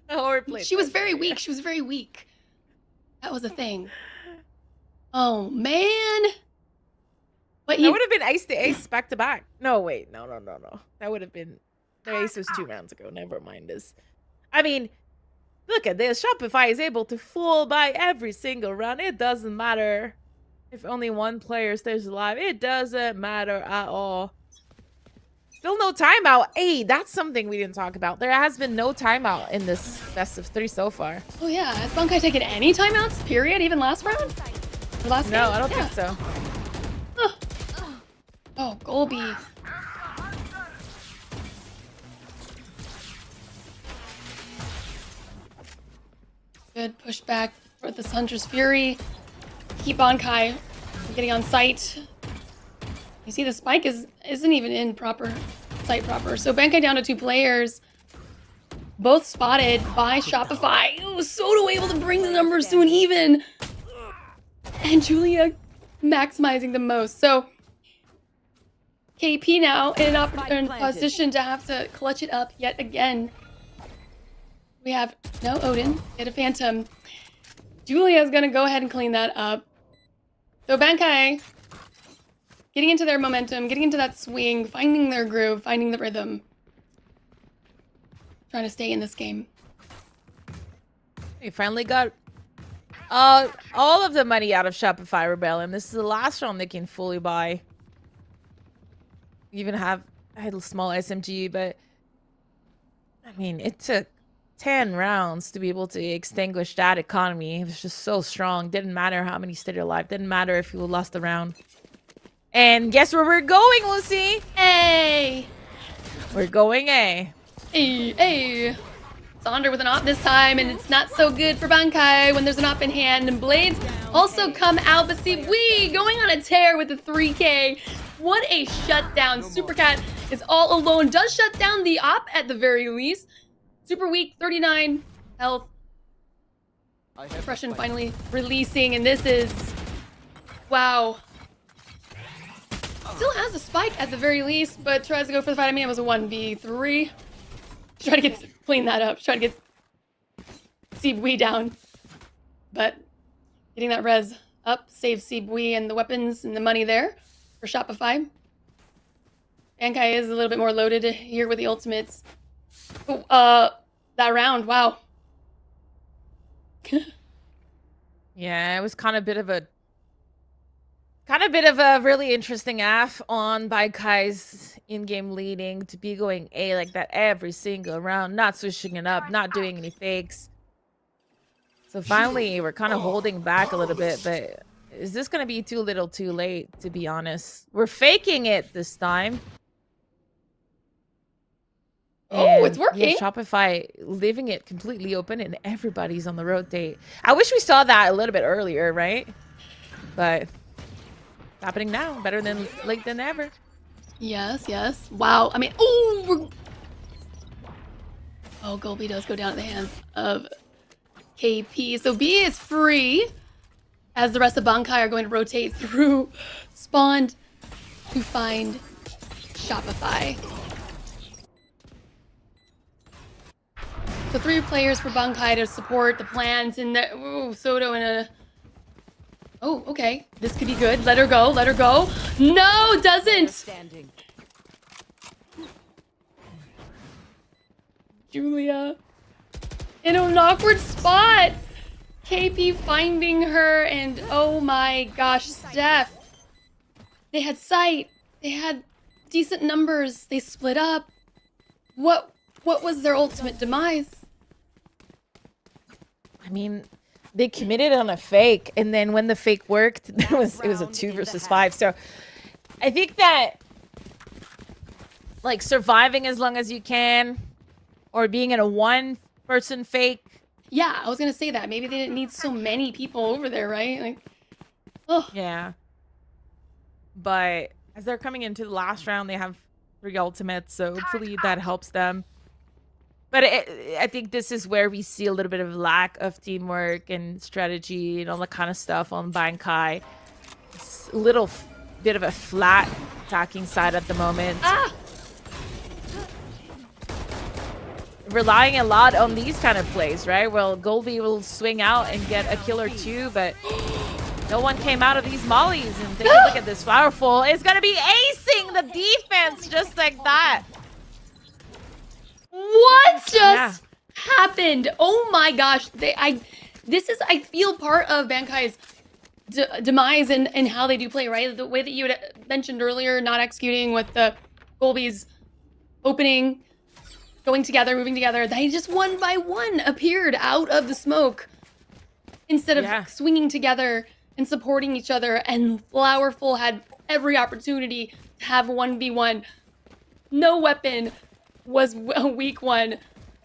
or played. She was very weak. She was very weak. That was a thing. Oh man. But That would have been ace to ace back to back. No, wait, no. That would have been the ace was 2 rounds ago. Never mind this. I mean, look at this. Shopify is able to full buy every single round. It doesn't matter if only one player stays alive. It doesn't matter at all. Still no timeout. Hey, that's something we didn't talk about. There has been no timeout in this best of 3 so far. Oh yeah, has Bankai taken any timeouts? Period. Even last round? Or last No, game? I don't Yeah. think so. Oh, Golby. Good pushback for the Hunter's Fury. Keep Bankai from getting on site. You see the spike isn't even in site proper. So Bankai down to 2 players. Both spotted by Shopify. Ooh, Soto able to bring the numbers to an even. And Julia maximizing the most. So KP now in a position to have to clutch it up yet again. We have no Odin, get a Phantom. Julia's gonna go ahead and clean that up. So Bankai getting into their momentum, getting into that swing, finding their groove, finding the rhythm. Trying to stay in this game. They finally got All of the money out of Shopify Rebellion. This is the last round they can fully buy. Even have a small SMG, but I mean, it took 10 rounds to be able to extinguish that economy. It was just so strong. Didn't matter how many stayed alive. Didn't matter if you lost the round. And guess where we're going, Lucy? Hey! We're going A. Hey, hey. Sonder with an op this time, and it's not so good for Bankai when there's an op in hand. And Blades also come out, but see, we going on a tear with the 3K. What a shutdown. Supercat is all alone. Does shut down the op at the very least. Super weak, 39 health. Depression finally releasing, and this is... Wow. Still has the spike at the very least, but tries to go for the fight. I mean, it was a 1v3. Try to clean that up. Try to get Seebui down. But getting that res up saves Seebui and the weapons and the money there for Shopify. Bankai is a little bit more loaded here with the ultimates. Oh, that round, wow. Yeah, it was kind of a bit of a really interesting AF on Bankai's in-game leading to be going A like that every single round, not switching it up, not doing any fakes. So finally, we're kind of holding back a little bit, but is this going to be too little too late, to be honest? We're faking it this time. Oh, it's working. Yeah, Shopify leaving it completely open and everybody's on the rotate. I wish we saw that a little bit earlier, right? But happening now. Better than late than ever. Yes, yes. Wow. I mean, oh, Golby does go down at the hands of KP. So B is free as the rest of Bankai are going to rotate through Spawned to find Shopify. So 3 players for Bankai to support the plans and the Soto in a... Oh, okay. This could be good. Let her go. Let her go. No, doesn't. Julia in an awkward spot. KP finding her, and oh my gosh, Steph. They had sight. They had decent numbers. They split up. What was their ultimate demise? I mean, they committed on a fake, and then when the fake worked, it was a 2 versus 5. So I think that like surviving as long as you can, or being in a 1-person fake. Yeah, I was gonna say that. Maybe they didn't need so many people over there, right? Like, oh yeah. But as they're coming into the last round, they have 3 ultimates, so hopefully that helps them. But I think this is where we see a little bit of lack of teamwork and strategy and all that kind of stuff on Bankai. It's a little bit of a flat attacking side at the moment. Relying a lot on these kind of plays, right? Well, Golby will swing out and get a kill or 2, but no one came out of these mollies. And take a look at this. Powerful is going to be acing the defense just like that. What just happened? Oh my gosh. This is, I feel, part of Bankai's demise and how they do play, right? The way that you had mentioned earlier, not executing with the Golby's opening, going together, moving together. They just one by one appeared out of the smoke instead of swinging together and supporting each other. And Flowerful had every opportunity to have 1v1. No weapon was a weak one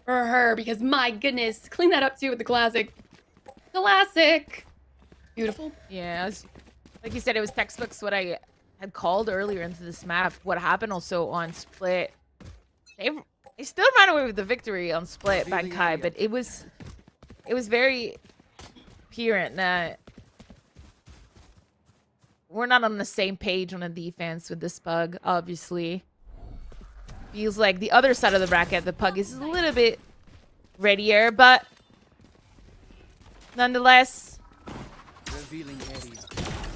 for her, because my goodness, clean that up too with the classic. Classic. Beautiful. Yeah, like you said, it was textbooks what I had called earlier into this map. What happened also on Split. They still ran away with the victory on Split, Bankai, but it was very apparent that we're not on the same page on the defense with this Pug, obviously. Feels like the other side of the bracket, the Pug is a little bit readier, but nonetheless, we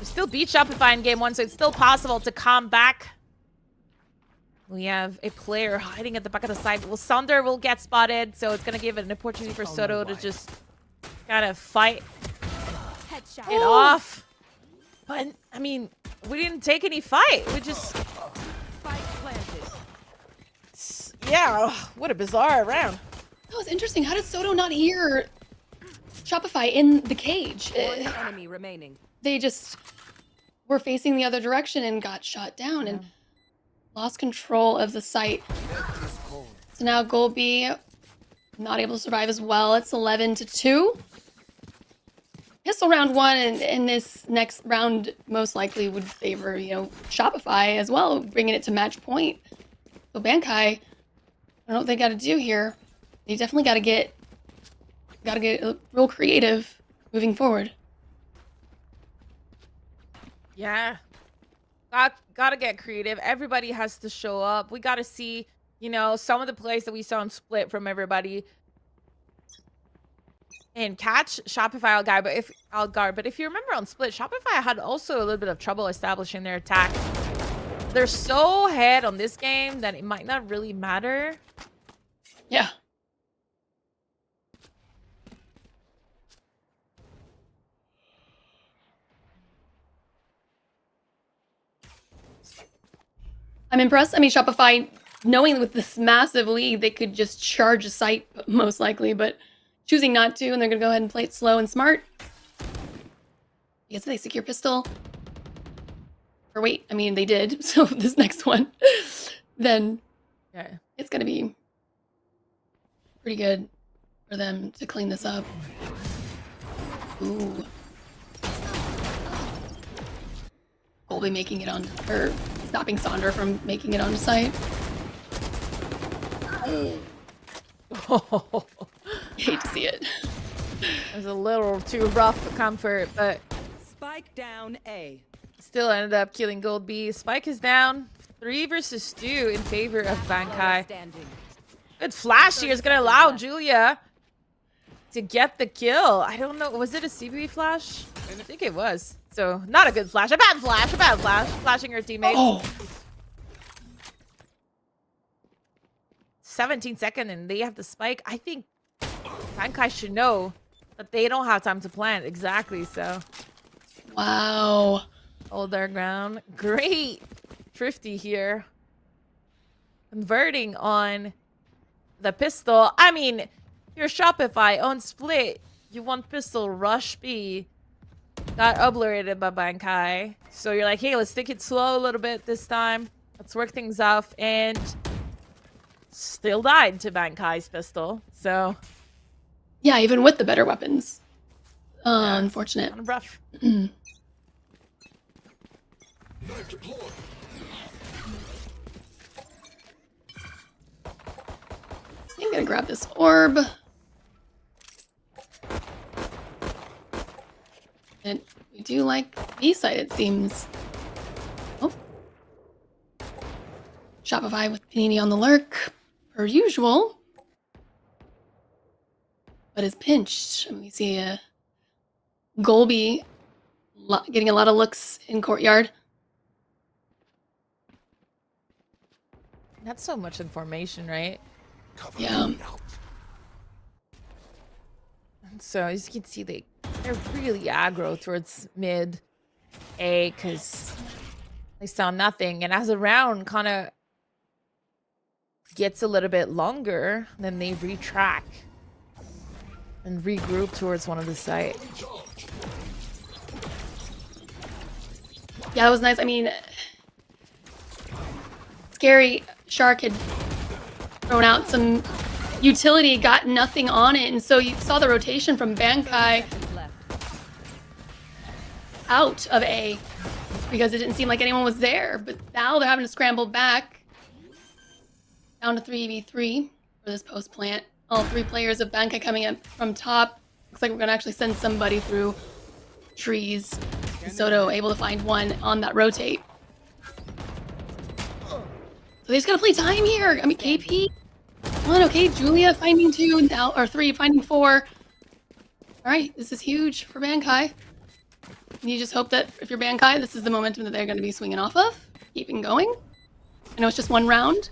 still beat Shopify in game 1, so it's still possible to come back. We have a player hiding at the back of the side. Well, Sonder will get spotted, so it's going to give it an opportunity for Soto to just kind of fight Headshot. Get off. But, I mean, we didn't take any fight. We just... Spike planted. Yeah, what a bizarre round. That was interesting. How did Soto not hear Shopify in the cage? One enemy remaining. They just were facing the other direction and got shot down and lost control of the site. So now Golby not able to survive as well. It's 11-2. Pistol round 1 and this next round most likely would favor, you know, Shopify as well, bringing it to match point. So Bankai, I don't know what they got to do here. They definitely got to get real creative moving forward. Yeah. Gotta get creative. Everybody has to show up. We gotta see, you know, some of the plays that we saw in Split from everybody. And catch Shopify Algar. But if you remember on Split, Shopify had also a little bit of trouble establishing their attack. They're so ahead on this game that it might not really matter. Yeah. I'm impressed. I mean, Shopify, knowing with this massive lead, they could just charge a site, most likely, but choosing not to, and they're going to go ahead and play it slow and smart. Yes, they secure pistol. Or wait, I mean, they did. So this next one, then it's going to be pretty good for them to clean this up. Ooh. Golby making it on, or stopping Sandra from making it on site. Oh. Hate to see it. It was a little too rough for comfort, but Spike down A. still ended up killing Gold B. Spike is down 3 versus 2 in favor of Bankai. Good flash here is going to allow Julia to get the kill. I don't know. Was it a CB flash? I think it was. So, not a good flash. A bad flash. Flashing her teammates. Oh. 17 seconds and they have the spike. I think Bankai should know that they don't have time to plant. Exactly, so. Wow. Hold their ground. Great. Thrifty here. Converting on the pistol. I mean, your Shopify on Split. You want pistol rush B. Got obliterated by Bankai. So you're like, hey, let's take it slow a little bit this time. Let's work things off. And still died to Bankai's pistol. So. Yeah, even with the better weapons. Unfortunate. Kind of rough. I'm gonna grab this orb. And we do like B-side, it seems. Oh. Shopify with Panini on the lurk, per usual. But is pinched. And we see a Golby getting a lot of looks in courtyard. Not so much information, right? Yeah. So as you can see, they're really aggro towards mid A because they saw nothing. And as the round kind of gets a little bit longer, then they retrack and regroup towards one of the site. Yeah, that was nice. I mean, Scary Shark had thrown out some utility, got nothing on it, and so you saw the rotation from Bankai out of A because it didn't seem like anyone was there. But now they're having to scramble back down to 3v3 for this post plant. All 3 players of Bankai coming up from top. Looks like we're gonna actually send somebody through trees. Soto able to find one on that rotate. So they just gotta play time here. I mean, KP. One, okay, Julia finding 2 now, or 3 finding 4. All right, this is huge for Bankai. And you just hope that if you're Bankai, this is the momentum that they're going to be swinging off of, keeping going. I know it's just 1 round,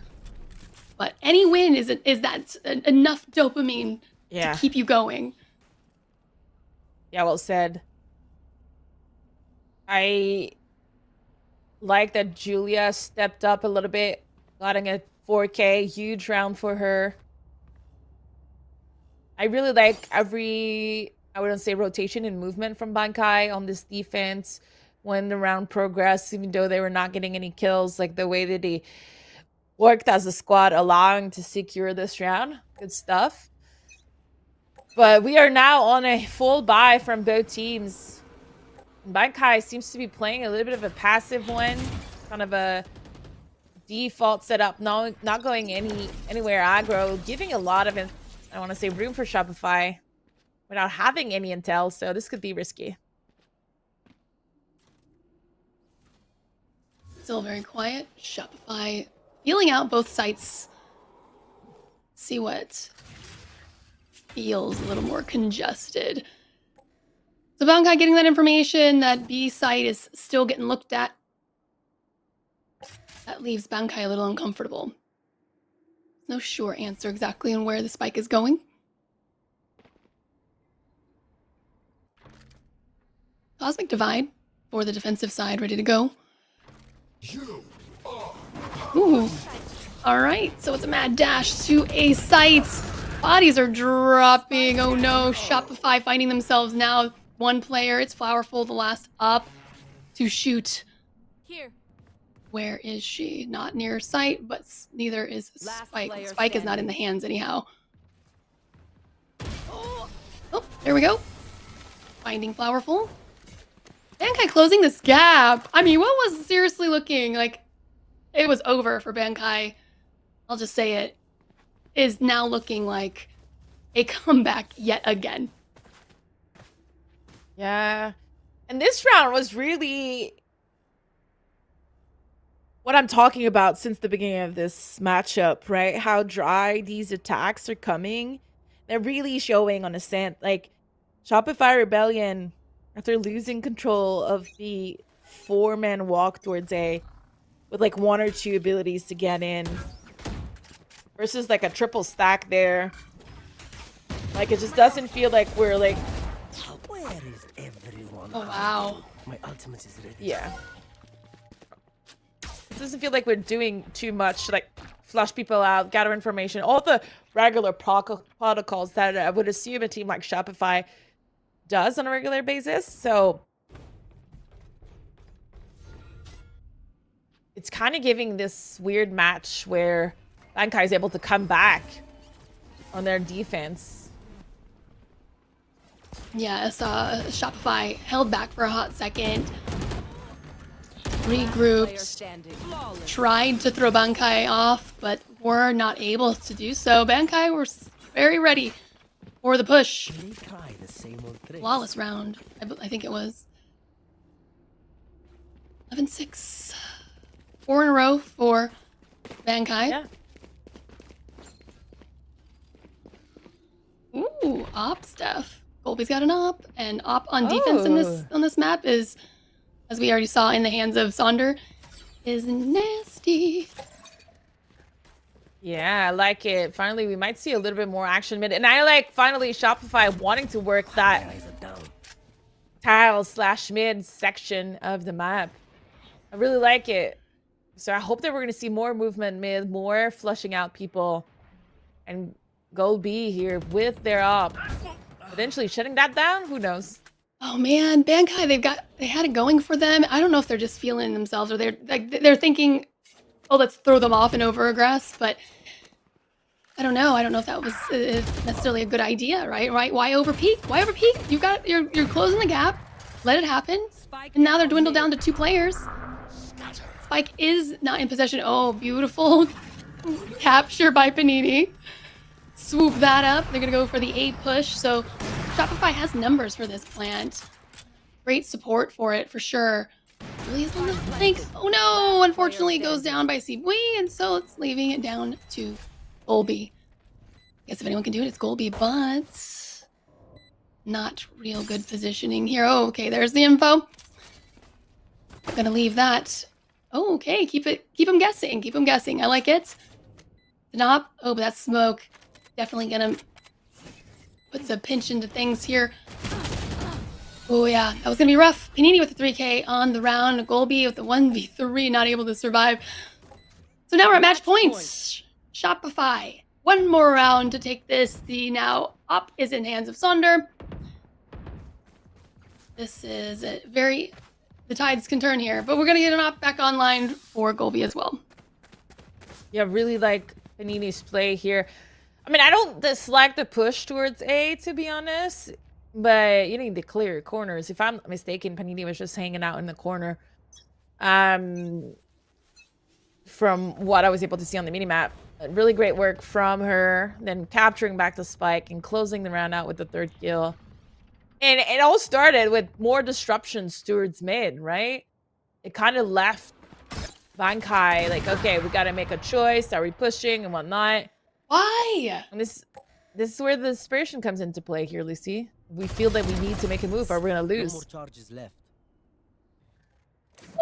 but any win is that enough dopamine to keep you going. Yeah, well said. I like that Julia stepped up a little bit, getting a 4K, huge round for her. I really like every, I wouldn't say rotation and movement from Bankai on this defense when the round progressed, even though they were not getting any kills, like the way that they worked as a squad, allowing to secure this round. Good stuff. But we are now on a full buy from both teams. Bankai seems to be playing a little bit of a passive one, kind of a default setup, not going anywhere aggro, giving a lot of, I want to say, room for Shopify without having any intel, so this could be risky. Still very quiet. Shopify feeling out both sites. See what feels a little more congested. So Bankai getting that information that B site is still getting looked at. That leaves Bankai a little uncomfortable. No sure answer exactly on where the spike is going. Cosmic Divide for the defensive side, ready to go. Ooh. All right, so it's a mad dash to A site. Bodies are dropping. Oh no, Shopify finding themselves now one player. It's Flowerful, the last up to shoot. Here. Where is she? Not near sight, but neither is Spike. Spike is not in the hands anyhow. Oh, there we go. Finding Flowerful. Bankai closing this gap. I mean, what was seriously looking like it was over for Bankai? I'll just say it is now looking like a comeback yet again. Yeah. And this round was really what I'm talking about since the beginning of this matchup, right? How dry these attacks are coming. They're really showing on Ascent. Like, Shopify Rebellion, after losing control of the 4-man walk towards A, with like 1 or 2 abilities to get in, versus like a triple stack there. Like, it just doesn't feel like we're like... Where is everyone? Oh, wow. My ultimate is ready. Yeah. It doesn't feel like we're doing too much to like flush people out, gather information, all the regular protocols that I would assume a team like Shopify does on a regular basis. So it's kind of giving this weird match where Bankai is able to come back on their defense. Yeah, I saw Shopify held back for a hot second. Regrouped, tried to throw Bankai off, but were not able to do so. Bankai were very ready for the push. Flawless round, I think it was. 11-6. 4 in a row for Bankai. Yeah. Ooh, op stuff. Colby's got an op, and op on defense on this map is, as we already saw in the hands of Sonder, is nasty. Yeah, I like it. Finally, we might see a little bit more action mid. And I like, finally, Shopify wanting to work that tile/mid section of the map. I really like it. So I hope that we're going to see more movement mid, more flushing out people. And Gold B here with their op. Eventually shutting that down? Who knows? Oh man, Bankai, they had it going for them. I don't know if they're just feeling themselves or they're thinking, oh, let's throw them off and over aggress, but I don't know. I don't know if that was necessarily a good idea, right? Why overpeak? Why overpeak? You're closing the gap. Let it happen. And now they're dwindled down to 2 players. Spike is not in possession. Oh, beautiful capture by Panini. Swoop that up. They're gonna go for the 8 push. So Shopify has numbers for this plant. Great support for it, for sure. Julie's on the flank. Oh no! Unfortunately, it goes down by Sibui, and so it's leaving it down to Golby. Guess if anyone can do it, it's Golby, but not real good positioning here. Oh, okay, there's the info. I'm gonna leave that. Oh, okay, keep them guessing. Keep them guessing. I like it. Denop. Oh, but that's smoke. Definitely gonna put some pinch into things here. Oh yeah, that was gonna be rough. Panini with the 3K on the round. Golby with the 1v3, not able to survive. So now we're at match points. Shopify. One more round to take this. The now op is in hands of Sonder. This is a very... The tides can turn here, but we're gonna get an op back online for Golby as well. Yeah, really like Panini's play here. I mean, I don't dislike the push towards A, to be honest, but you need to clear your corners. If I'm not mistaken, Panini was just hanging out in the corner. From what I was able to see on the minimap. Really great work from her, then capturing back the spike and closing the round out with the 3rd kill. And it all started with more disruptions towards mid, right? It kind of left Bankai like, okay, we got to make a choice. Are we pushing and whatnot? Why? And this is where the desperation comes into play here, Lucy. We feel that we need to make a move or we're going to lose. No more charges left.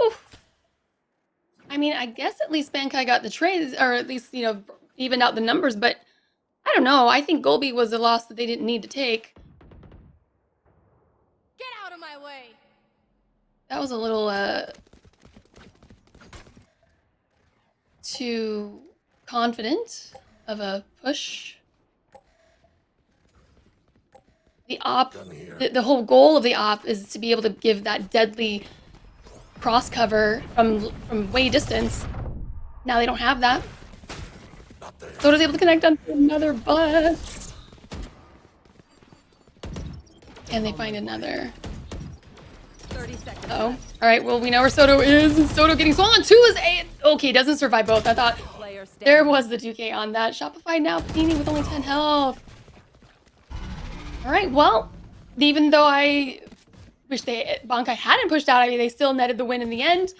Oof. I mean, I guess at least Bankai got the trades, or at least, you know, evened out the numbers, but I don't know. I think Golby was a loss that they didn't need to take. Get out of my way. That was a little, too confident of a push. The op, the whole goal of the op is to be able to give that deadly cross cover from way distance. Now they don't have that. Soda's able to connect onto another bus. And they find another. 30 seconds. Uh-oh. All right, well, we know where Soto is. Soto getting swollen. 2 is A. Okay, doesn't survive both. I thought there was the 2K on that. Shopify now Panini with only 10 health. All right, well, even though I wish Bankai hadn't pushed out, I mean, they still netted the win in the end.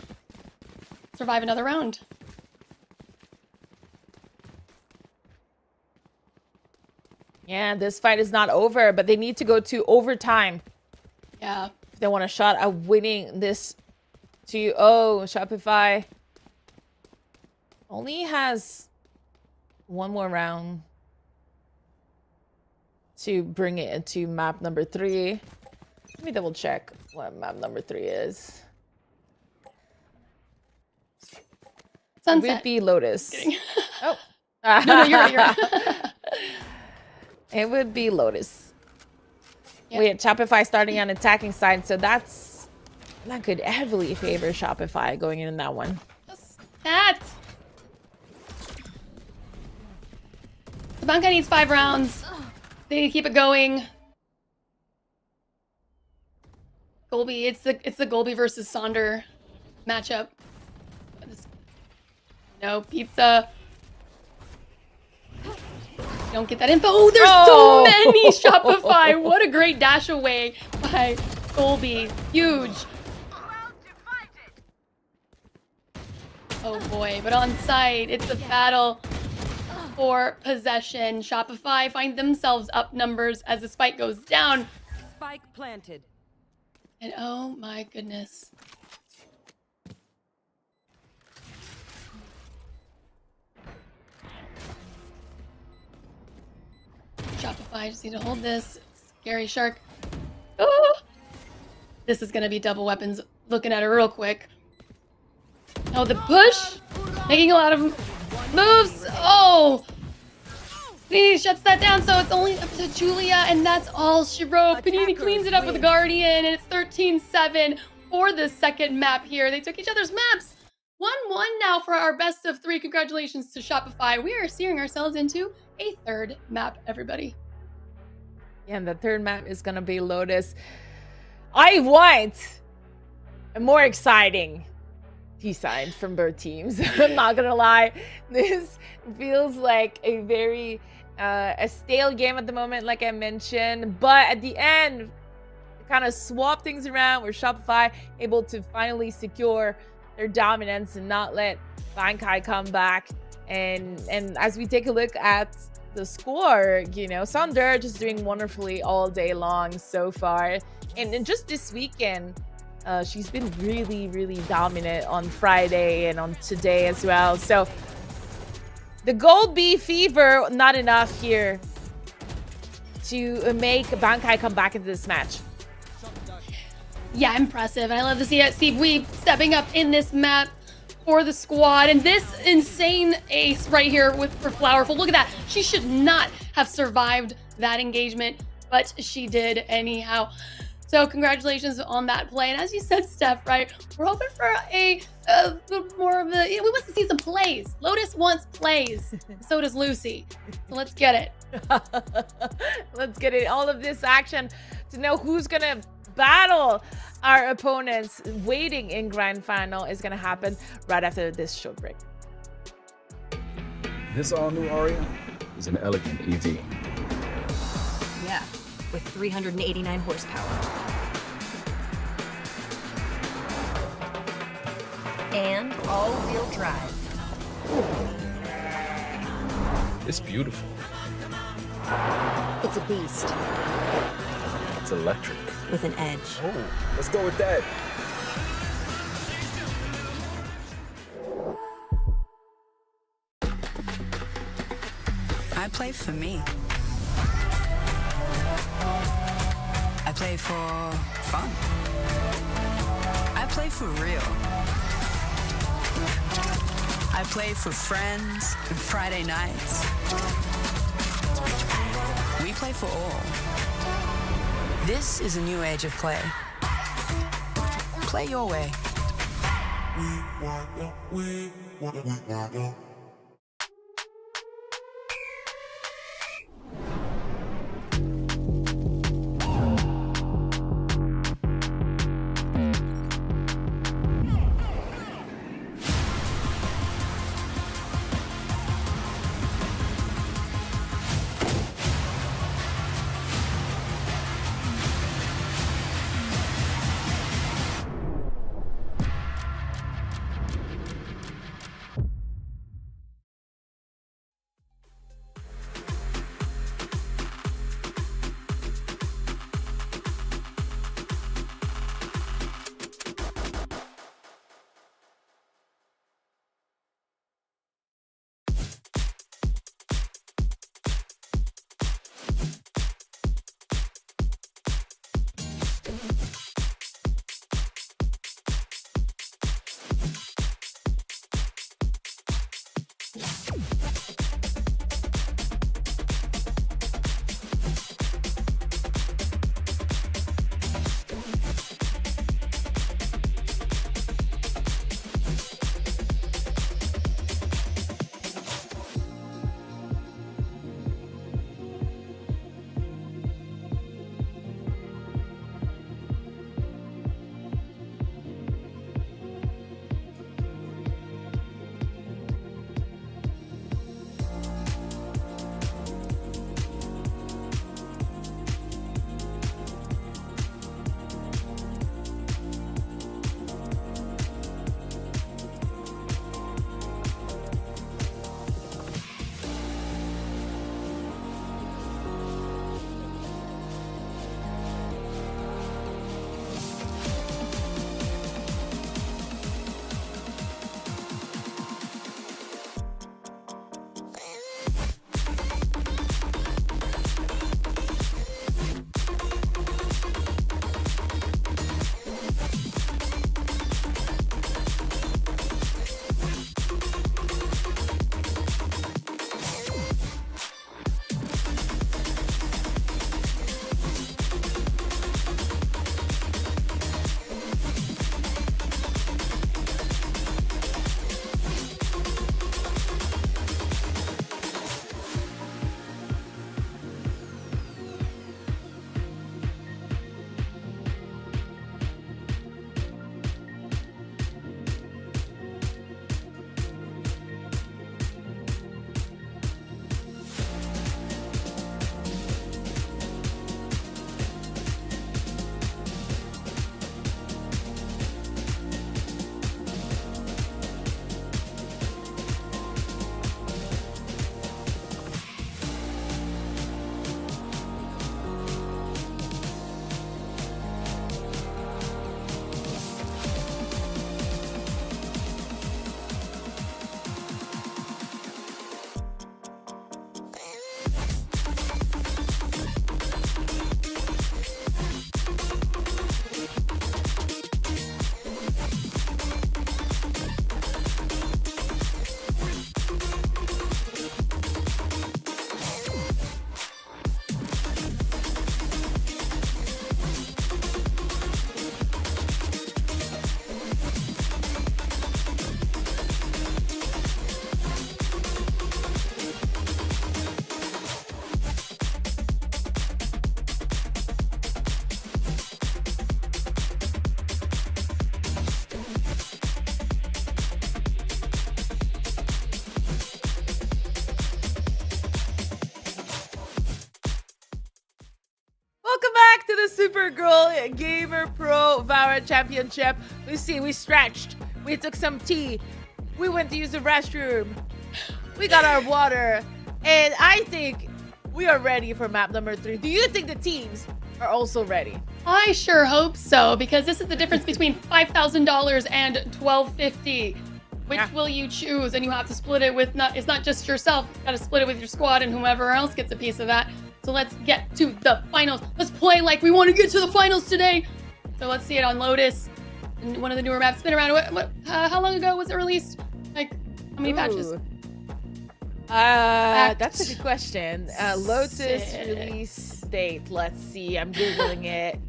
Survive another round. Yeah, this fight is not over, but they need to go to overtime. Yeah. If they want a shot at winning this to... Oh, Shopify only has one more round to bring it into map number 3. Let me double check what map number 3 is. Sunset. It would be Lotus. Oh. No, you're right. It would be Lotus. Yep. We had Shopify starting on attacking side, so that could heavily favor Shopify going in that one. That. The Bankai needs 5 rounds. They need to keep it going. Golby, it's the Golby versus Sonder matchup. No pizza. Don't get that info. Oh, there's so many Shopify. What a great dash away by Golby. Huge. Oh boy, but on site, it's a battle for possession. Shopify find themselves up numbers as the spike goes down. Spike planted. And oh my goodness. Shopify just need to hold this. Scary shark. Oh! This is gonna be double weapons. Looking at it real quick. Oh, the push! Making a lot of moves. Oh! Panini shuts that down, so it's only up to Julia, and that's all she wrote. Panini cleans it up with a Guardian, and it's 13-7 for the second map here. They took each other's maps. 1-1 now for our best of 3. Congratulations to Shopify. We are steering ourselves into a 3rd map, everybody. Yeah, and the 3rd map is going to be Lotus. I want a more exciting T-side from both teams. I'm not going to lie. This feels like a very a stale game at the moment, like I mentioned. But at the end, kind of swap things around where Shopify able to finally secure their dominance and not let Bankai come back. And as we take a look at the score, you know, Sonder just doing wonderfully all day long so far. And just this weekend, she's been really, really dominant on Friday and on today as well. So the Gold B fever, not enough here to make Bankai come back into this match. Yeah, impressive. And I love to see we stepping up in this map for the squad. And this insane ace right here for Flowerful. Look at that. She should not have survived that engagement, but she did anyhow. So congratulations on that play. And as you said, Steph, right, we're hoping for a more of we want to see some plays. Lotus wants plays. So does Lucy. So let's get it. Let's get it. All of this action to know who's going to battle our opponents waiting in grand final is going to happen right after this short break. This all-new Aria is an elegant EV. Yeah, with 389 horsepower. And all-wheel drive. It's beautiful. It's a beast It's electric. with an edge. Oh, let's go with that. I play for me. I play for fun. I play for real. I play for friends and Friday nights. We play for all. This is a new age of play. Play your way. the Supergirl Gamer Pro VALORANT Championship. We stretched. We took some tea. We went to use the restroom. We got our water. And I think we are ready for map number 3. Do you think the teams are also ready? I sure hope so, because this is the difference between $5,000 and $1,250. Which will you choose? And you have to split it with, it's not just yourself. You gotta split it with your squad and whomever else gets a piece of that. So let's get to the finals. Let's play like we want to get to the finals today. So let's see it on Lotus. One of the newer maps. Been around, how long ago was it released? Like, how many patches? That's a good question. Lotus release date. Let's see. I'm Googling it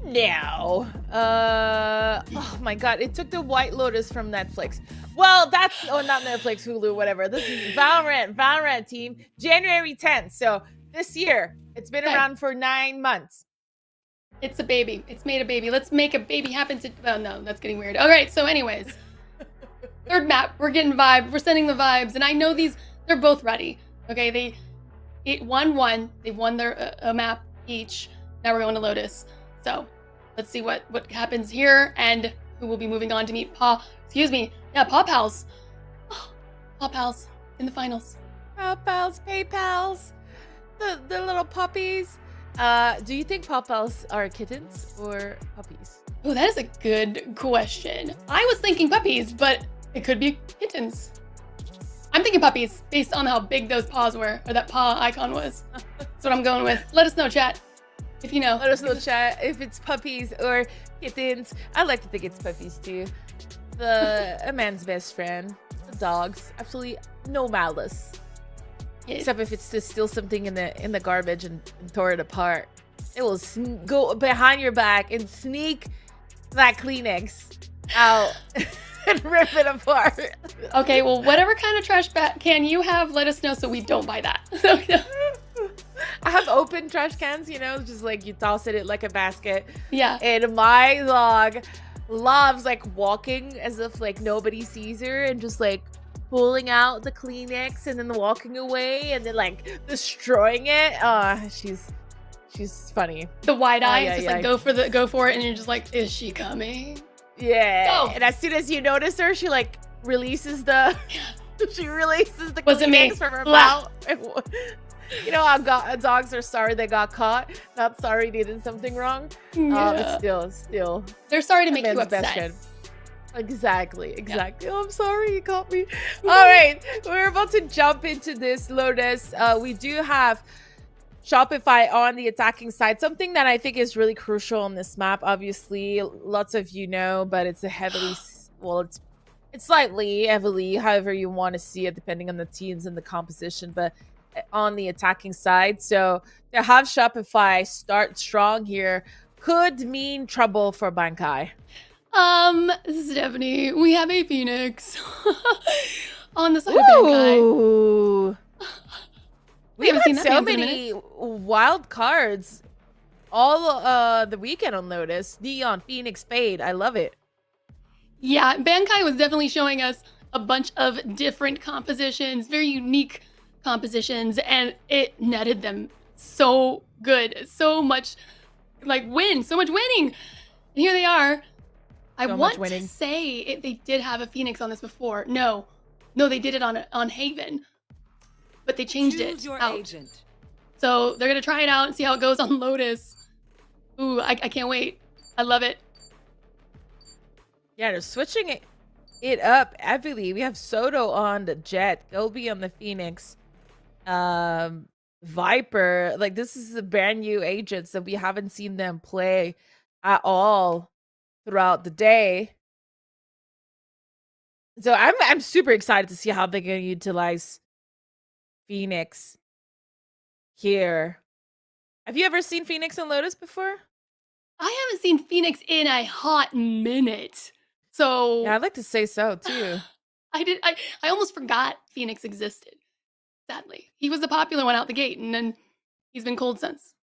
now. Oh my god, it took the White Lotus from Netflix. Well, that's not Netflix, Hulu, whatever. This is Valorant team, January 10th. So this year, it's been around for 9 months. It's a baby. It's made a baby. Let's make a baby happen to. Oh no, that's getting weird. All right. So, anyways, third map. We're getting vibe. We're sending the vibes, and I know these. They're both ready. Okay. It won. They've won their a map each. Now we're going to Lotus. So let's see what happens here and who will be moving on to meet Paw Pals. Oh, Paw Pals in the finals. Paw Pals, Pay Pals, the little puppies. Do you think Paw Pals are kittens or puppies? Oh, that is a good question. I was thinking puppies, but it could be kittens. I'm thinking puppies based on how big those paws were, or that paw icon was. That's what I'm going with. Let us know, chat. If you know. Let us know, chat, if it's puppies or kittens. I like to think it's puppies too. A man's best friend. The dogs. Absolutely no malice. Yes. Except if it's to steal something in the garbage and tore it apart. It will go behind your back and sneak that Kleenex out and rip it apart. Okay, well, whatever kind of trash can you have, let us know so we don't buy that. I have open trash cans, just like you toss it in like a basket. Yeah. And my dog loves like walking as if like nobody sees her and just like pulling out the Kleenex and then walking away and then like destroying it. She's funny. The wide eyes, like go for it, and you're just like, is she coming? Yeah. Go. And as soon as you notice her, she like releases the Kleenex from her mouth. You know how dogs are sorry they got caught, not sorry they did something wrong. Yeah. But still. They're sorry to make you upset. Exactly. Yeah. Oh, I'm sorry you caught me. All right, we're about to jump into this Lotus. We do have Shopify on the attacking side, something that I think is really crucial on this map. Obviously, lots of you know, but it's a heavily, it's slightly heavily, however you want to see it, depending on the teams and the composition, but on the attacking side. So to have Shopify start strong here could mean trouble for Bankai. Stephanie, we have a Phoenix on the side of Bankai. We haven't seen so many wild cards all the weekend on Lotus. Neon, Phoenix, Fade. I love it. Yeah, Bankai was definitely showing us a bunch of different compositions, very unique compositions, and it netted them so good. So much like so much winning. And here they are. I want to say they did have a Phoenix on this before. No, they did it on Haven. But they changed it out. Agent. So they're going to try it out and see how it goes on Lotus. Ooh, I can't wait. I love it. Yeah, they're switching it up heavily. We have Soto on the Jet, Gobi on the Phoenix, Viper. Like, this is a brand new agents that we haven't seen them play at all throughout the day. So I'm super excited to see how they're going to utilize Phoenix here. Have you ever seen Phoenix and Lotus before? I haven't seen Phoenix in a hot minute. So yeah, I'd like to say so too. I almost forgot Phoenix existed. Sadly, he was the popular one out the gate, and then he's been cold since.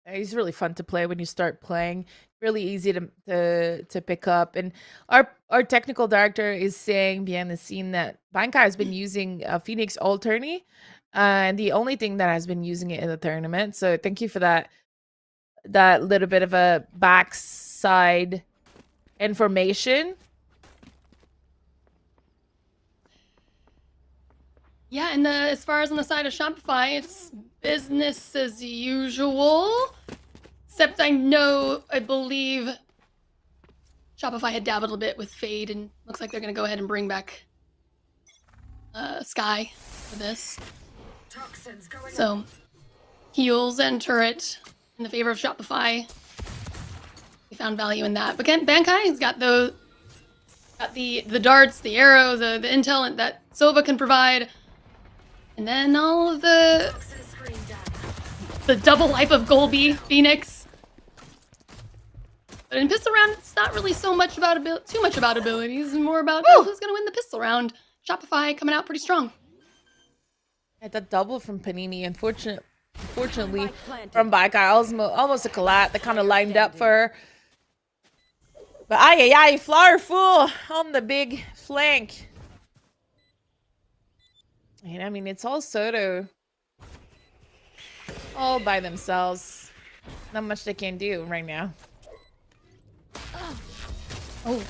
He's really fun to play when you start playing. Really easy to pick up. And our technical director is saying behind the scene that Bankai has been using Phoenix all tourney, and the only thing that has been using it in the tournament. So thank you for that that little bit of a backside information. Yeah, and as far as on the side of Shopify, it's business as usual. Except I believe Shopify had dabbled a bit with Fade, and looks like they're going to go ahead and bring back Sky for this. So, heals and turret in the favor of Shopify. We found value in that. But again, Bankai's got the darts, the arrow, the intel that Sova can provide. And then all of the double life of Golby, Phoenix. But in pistol round, it's not really so much about too much about abilities, and more about who's gonna win the pistol round. Shopify coming out pretty strong. At that double from Panini, unfortunately from Bankai, almost a collat that kind of lined up for her. But ay, Flower Fool on the big flank. And I mean, it's all Soto all by themselves. Not much they can do right now. Oh.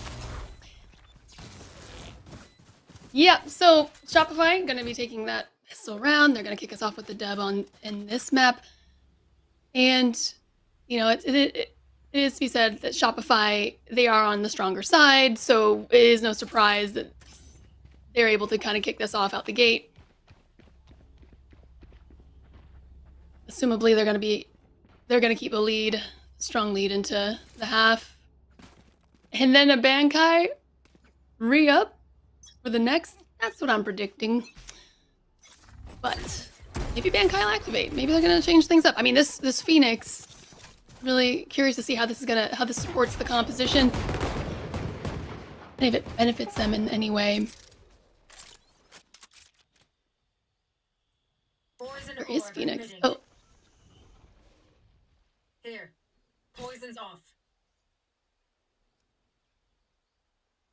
Yeah, so Shopify gonna be taking that pistol round. They're gonna kick us off with the dub in this map. And you know, it is to be said that Shopify, they are on the stronger side, so it is no surprise that they're able to kind of kick this off out the gate. Assumably, they're gonna keep a strong lead into the half, and then a Bankai re-up for the next. That's what I'm predicting. But maybe Bankai will activate. Maybe they're gonna change things up. I mean, this Phoenix. Really curious to see how this supports the composition, and if it benefits them in any way. Where is Phoenix? Oh. Here. Poison's off.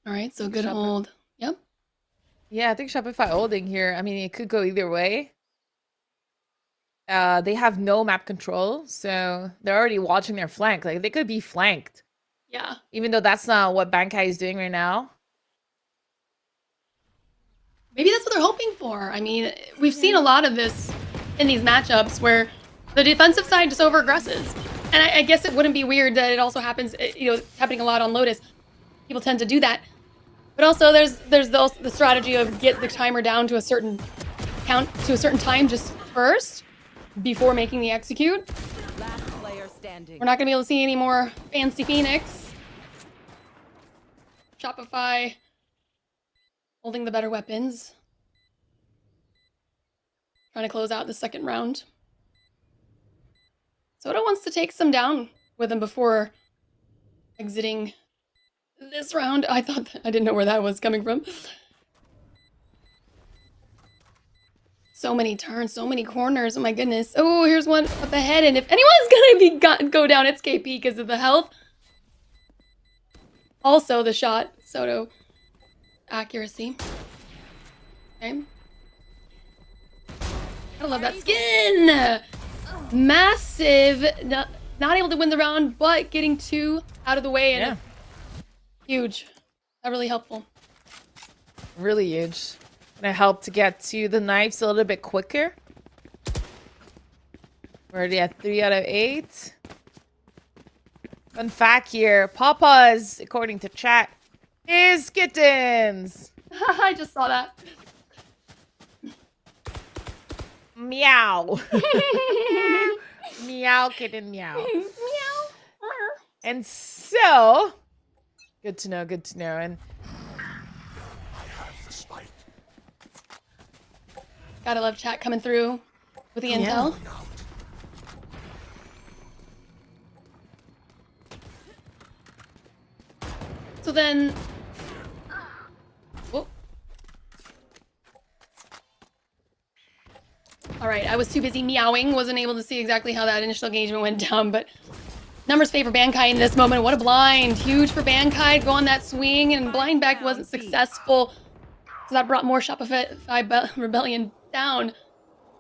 All right, so good hold. Yep. Yeah, I think Shopify holding here. I mean, it could go either way. They have no map control, so they're already watching their flank. Like, they could be flanked. Yeah. Even though that's not what Bankai is doing right now. Maybe that's what they're hoping for. I mean, we've seen a lot of this in these matchups where the defensive side just over-aggresses. And I guess it wouldn't be weird that it also happens, happening a lot on Lotus. People tend to do that. But also, there's the strategy of get the timer down to a certain count, to a certain time just first, before making the execute. Last player standing. We're not going to be able to see any more fancy Phoenix. Shopify holding the better weapons. Trying to close out the second round. Soda wants to take some down with him before exiting this round. I didn't know where that was coming from. So many turns, so many corners. Oh my goodness. Oh, here's one up ahead. And if anyone's gonna go down, it's KP because of the health. Also, the shot. Soto accuracy. Okay. I love that skin. Massive. Not able to win the round, but getting 2 out of the way. And huge. That really helpful. Really huge. Gonna help to get to the knives a little bit quicker. We're already at 3 out of 8. Fun fact here, Papa's, according to chat, is kittens. I just saw that. Meow. Meow, kitten, meow. Meow. And so, good to know, good to know. And gotta love chat coming through with the intel. So then, whoop. All right, I was too busy meowing, wasn't able to see exactly how that initial engagement went down, but numbers favor Bankai in this moment. What a blind, huge for Bankai, go on that swing, and blind back wasn't successful. So that brought more Shopify Rebellion down.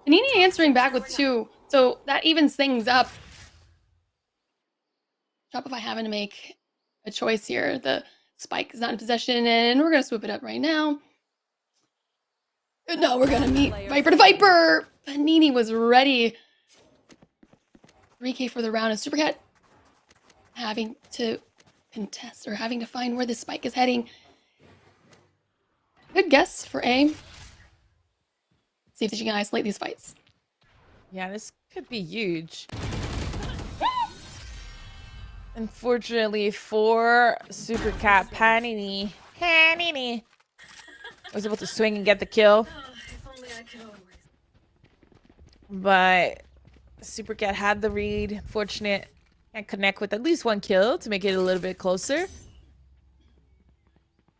Panini answering back with 2, so that evens things up. Shopify having to make a choice here. The spike is not in possession, and we're gonna swoop it up right now. No, we're gonna meet Viper to Viper. Panini was ready. 3K for the round, and Supercat having to contest or having to find where the spike is heading. Good guess for A. See if she can isolate these fights. Yeah, this could be huge. Unfortunately for Super Cat, Panini was able to swing and get the kill. If only I could always. But Super Cat had the read. Unfortunate. Can't connect with at least one kill to make it a little bit closer.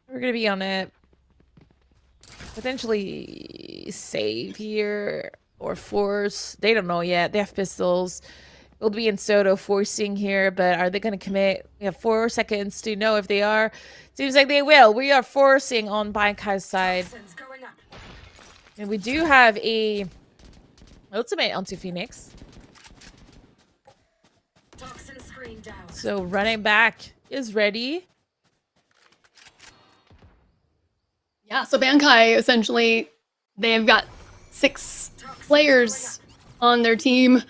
We're going to be on a potentially save here or force. They don't know yet. They have pistols. We'll be in Soto forcing here, but are they going to commit? We have 4 seconds to know if they are. Seems like they will. We are forcing on Bankai's side. And we do have a ultimate onto Phoenix. So running back is ready. Yeah, so Bankai, essentially, they have got 6 players on their team,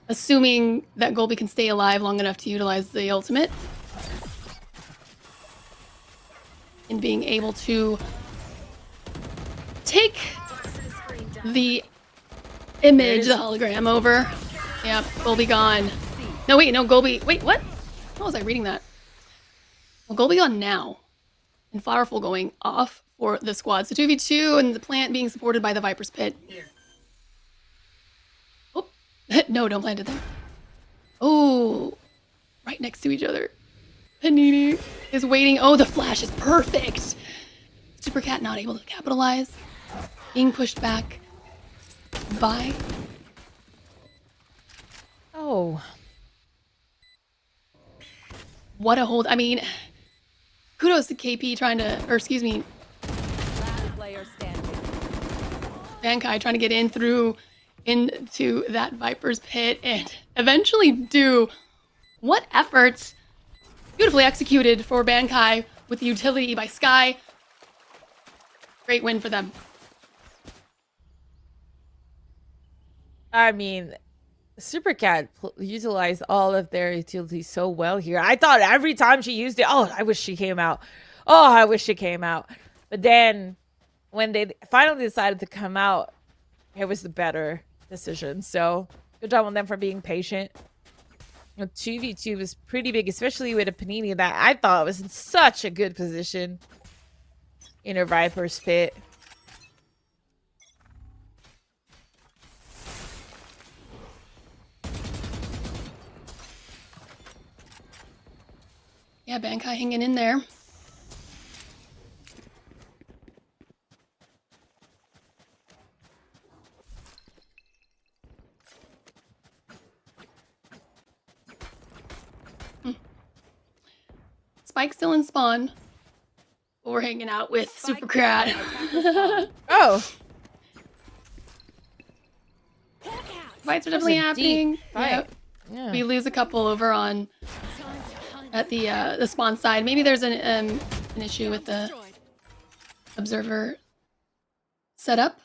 assuming that Golby can stay alive long enough to utilize the ultimate. And being able to take the image, the hologram over. Yep, Golby gone. No, wait, no, Golby. Wait, what? How was I reading that? Well, Golby gone now. And Flowerful going off for the squad. So 2v2 and the plant being supported by the Viper's Pit. Oh, no, don't plant it there. Oh, right next to each other. Panini is waiting. Oh, the flash is perfect. Super Cat not able to capitalize. Being pushed back by. Oh. What a hold. I mean, kudos to KP trying to, or excuse me, Bankai trying to get in through into that Viper's Pit and eventually do what efforts. Beautifully executed for Bankai with the utility by Sky. Great win for them. I mean, Super Cat utilized all of their utilities so well here. I thought every time she used it, oh, I wish she came out. Oh, I wish she came out. But then when they finally decided to come out, it was the better decision. So good job on them for being patient. 2v2 was pretty big, especially with a Panini that I thought was in such a good position in her Viper's Pit. Yeah, Bankai hanging in there. Spike still in spawn. But we're hanging out with Super Cat. Oh. Fights are definitely happening. Yep. Yeah. We lose a couple over on at the spawn side. Maybe there's an issue with the observer setup.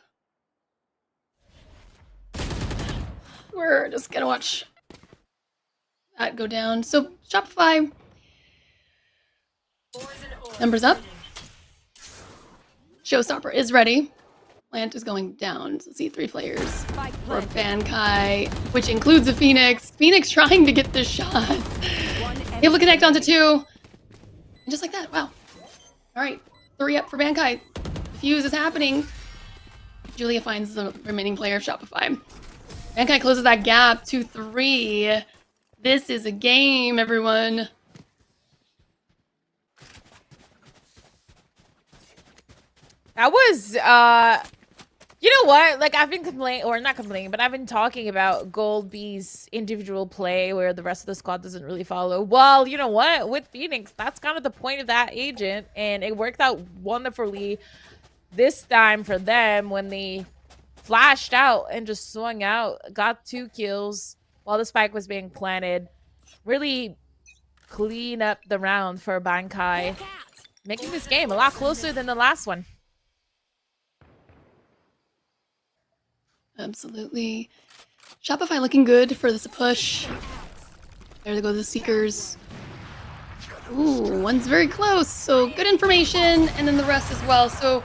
We're just gonna watch that go down. So Shopify numbers up. Showstopper is ready. Plant is going down. So see 3 players for Bankai, which includes a Phoenix. Phoenix trying to get this shot. Able to connect onto 2. And just like that, wow. All right, 3 up for Bankai. The fuse is happening. Julia finds the remaining player of Shopify. Bankai closes that gap to 3. This is a game, everyone. That was, you know what? Like, I've been complaining, or not complaining, but I've been talking about Gold B's individual play where the rest of the squad doesn't really follow. Well, you know what? With Phoenix, that's kind of the point of that agent, and it worked out wonderfully this time for them when they flashed out and just swung out, got 2 kills while the spike was being planted. Really clean up the round for Bankai, making this game a lot closer than the last one. Absolutely. Shopify looking good for this push. There they go, the Seekers. Ooh, one's very close, so good information, and then the rest as well. So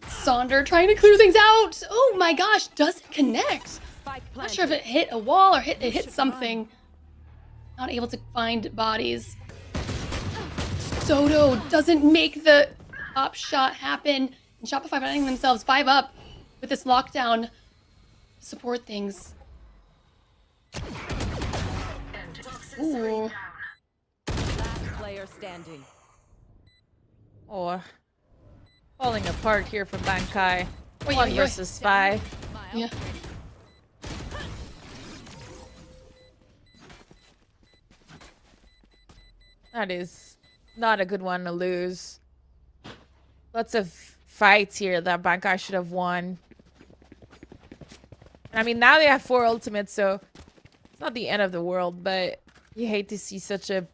Sonder trying to clear things out. Oh my gosh, doesn't connect. Not sure if it hit a wall or it hit something. Not able to find bodies. Soto doesn't make the top shot happen. And Shopify finding themselves 5 up with this lockdown to support things. Ooh. Player standing. Oh, falling apart here for Bankai. Oi, 1 oi, oi. versus 5. Yeah. That is not a good one to lose. Lots of fights here that Bankai should have won. I mean, now they have 4 ultimates, so it's not the end of the world, but you hate to see such a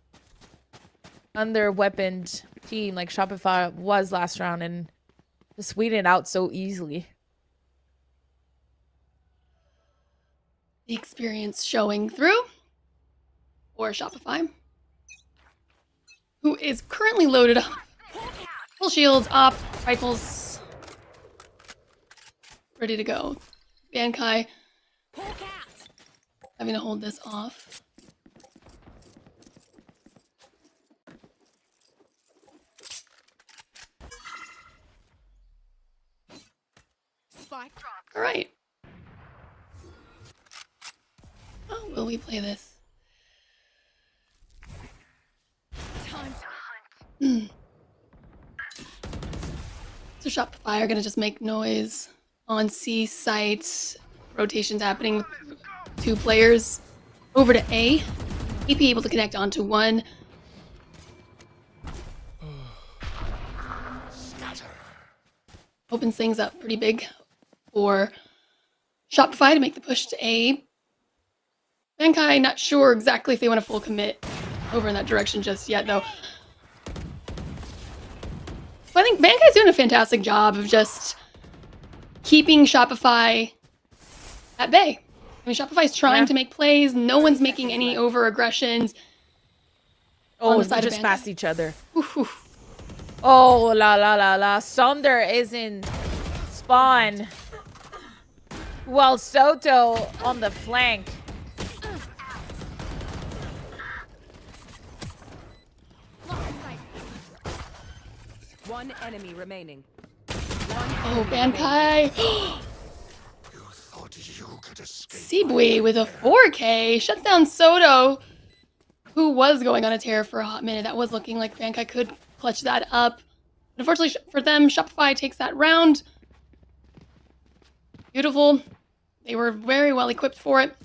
under-weaponed team like Shopify was last round and just weed it out so easily. The experience showing through for Shopify, who is currently loaded up. Full shields up, rifles ready to go. Bankai having to hold this off. All right. How will we play this? So Shopify are gonna just make noise on C site. Rotations happening with 2 players. Over to A. AP able to connect onto 1. Opens things up pretty big for Shopify to make the push to A. Bankai not sure exactly if they want to full commit over in that direction just yet, though. But I think Bankai's doing a fantastic job of just keeping Shopify at bay. I mean, Shopify's trying to make plays. No one's making any over aggressions. Oh, they just passed each other. Oh, la la la la. Sonder is in spawn. While Soto on the flank. One enemy remaining. Oh, Bankai. Sibui with a 4K shuts down Soto, who was going on a tear for a hot minute. That was looking like Bankai could clutch that up. But unfortunately for them, Shopify takes that round. Beautiful. They were very well equipped for it.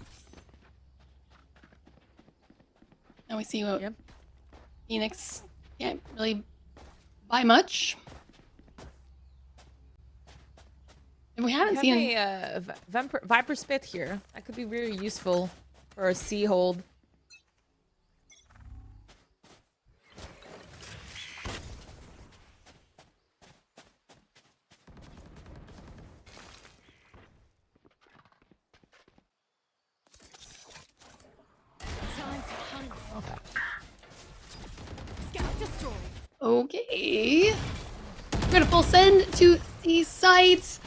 Now we see what Phoenix can't really buy much. And we haven't seen a Viper Spit here. That could be very useful for a C hold. Okay. We're gonna full send to the site.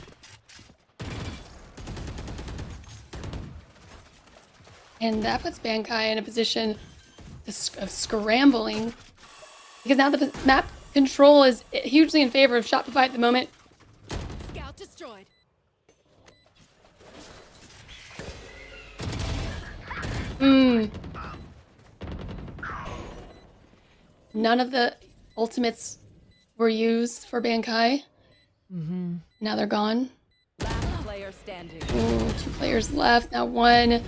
And that puts Bankai in a position of scrambling. Because now the map control is hugely in favor of Shopify at the moment. Scout destroyed. None of the ultimates were used for Bankai. Now they're gone. Last player standing. Ooh, 2 players left. Now 1.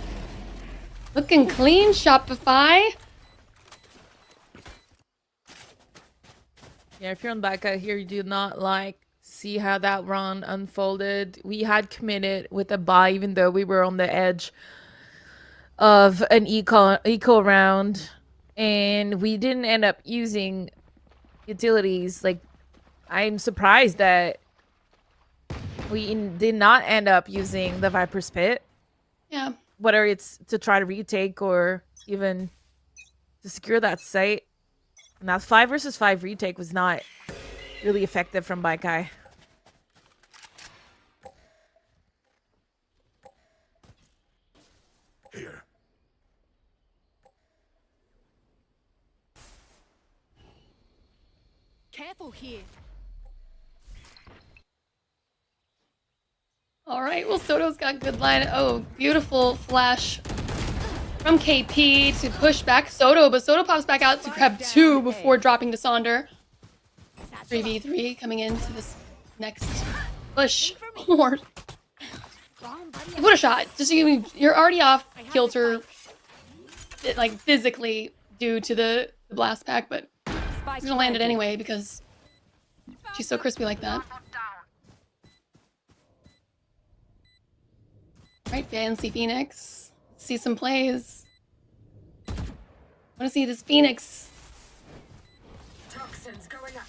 Looking clean, Shopify. Yeah, if you're on Becca here, you do not see how that run unfolded. We had committed with a buy, even though we were on the edge of an eco round, and we didn't end up using utilities. Like, I'm surprised that we did not end up using the Viper's Pit. Yeah. Whether it's to try to retake or even to secure that site. And that 5 versus 5 retake was not really effective from Baikai. Here. Careful here. All right. Well, Soto's got good line. Oh, beautiful flash from KP to push back Soto, but Soto pops back out to grab 2 before dropping to Sonder. 3v3 coming into this next push. Or what a shot! Just you're already off kilter, like physically due to the blast pack, but he's gonna land it anyway because she's so crispy like that. Right, fancy Phoenix. Let's see some plays. Want to see this Phoenix? Toxins going up.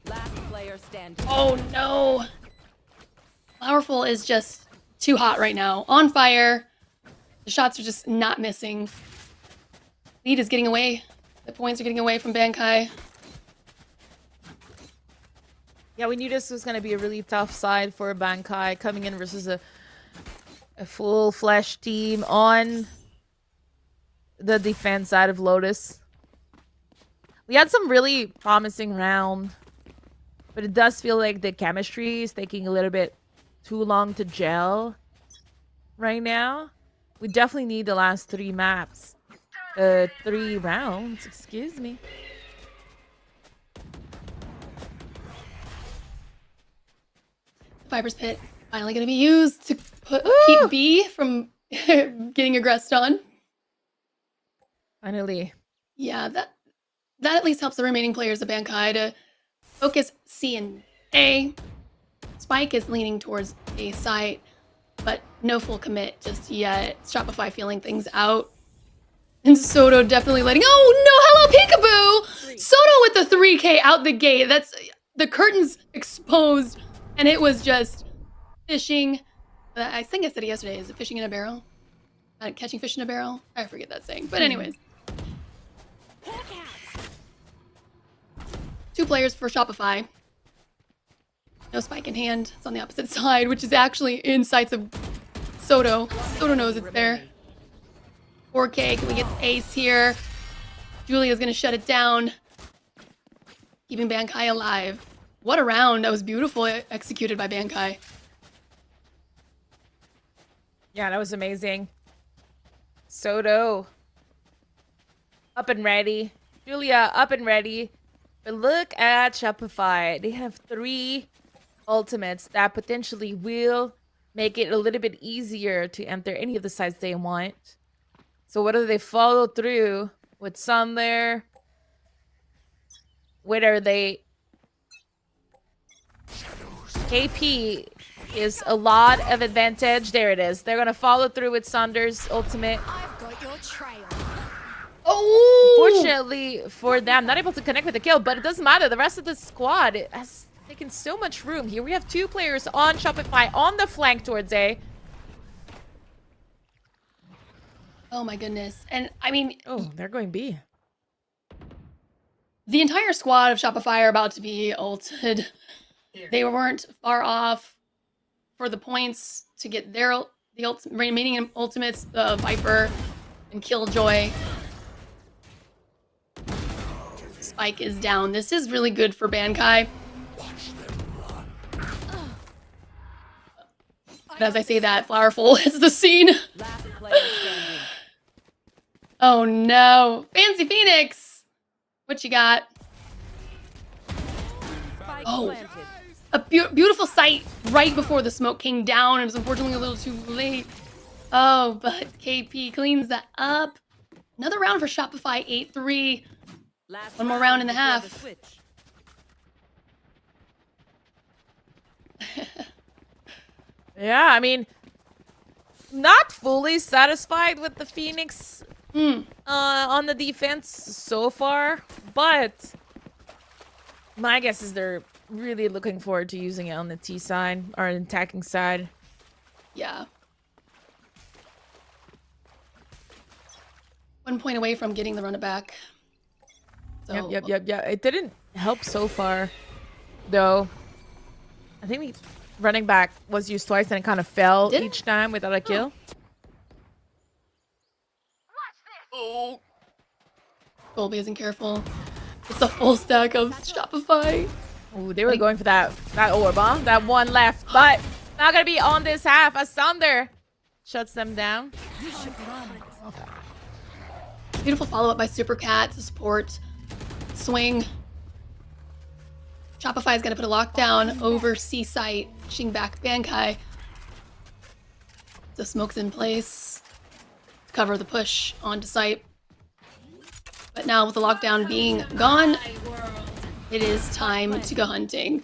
Last player standing. Oh no! Powerful is just too hot right now. On fire. The shots are just not missing. Lead is getting away. The points are getting away from Bankai. Yeah, we knew this was going to be a really tough side for Bankai coming in versus a full flesh team on the defense side of Lotus. We had some really promising round, but it does feel like the chemistry is taking a little bit too long to gel right now. We definitely need the last 3 maps. 3 rounds, excuse me. Viper's Pit finally going to be used to keep B from getting aggressed on. Finally. Yeah, that at least helps the remaining players of Bankai to focus C and A. Spike is leaning towards A site, but no full commit just yet. Shopify feeling things out. And Soto definitely letting... Oh, no! Hello, Peekaboo! Soto with the 3K out the gate. That's... The curtains exposed, and it was just fishing. I think I said it yesterday. Is it fishing in a barrel? Catching fish in a barrel? I forget that saying. But anyways. 2 players for Shopify. No spike in hand. It's on the opposite side, which is actually in sights of Soto. Soto knows it's there. 4K, can we get the ace here? Julia's gonna shut it down. Keeping Bankai alive. What a round. That was beautiful executed by Bankai. Yeah, that was amazing. Soto. Up and ready. Julia, up and ready. But look at Shopify. They have 3 ultimates that potentially will make it a little bit easier to enter any of the sites they want. So whether they follow through with some there, whether they... KP is a lot of advantage. There it is. They're going to follow through with Saunders' ultimate. I've got your trail. Oh! Fortunately for them, not able to connect with the kill, but it doesn't matter. The rest of the squad has taken so much room. Here we have 2 players on Shopify on the flank towards A. Oh my goodness. And I mean... Oh, they're going B. The entire squad of Shopify are about to be ulted. They weren't far off for the points to get the remaining ultimates, Viper and Killjoy. Spike is down. This is really good for Bankai. But as I say that, Flowerful hits the scene. Oh no. Fancy Phoenix! What you got? Oh, a beautiful sight right before the smoke came down. It was unfortunately a little too late. Oh, but KP cleans that up. Another round for Shopify, 8-3. One more round and a half. Yeah, I mean, not fully satisfied with the Phoenix on the defense so far, but my guess is they're really looking forward to using it on the T side or attacking side. Yeah. 1 point away from getting the run it back. So, Yep. It didn't help so far, though. I think running back was used twice and it kind of fell each time without a kill. Oh. Colby isn't careful. It's a full stack of Shopify. Ooh, they were going for that orb, huh? That one left, but not gonna be on this half. A Thunder shuts them down. Beautiful follow-up by Super Cat to support swing. Shopify is going to put a lockdown over C site, pushing back Bankai. So smoke's in place to cover the push onto site. But now with the lockdown being gone, it is time to go hunting.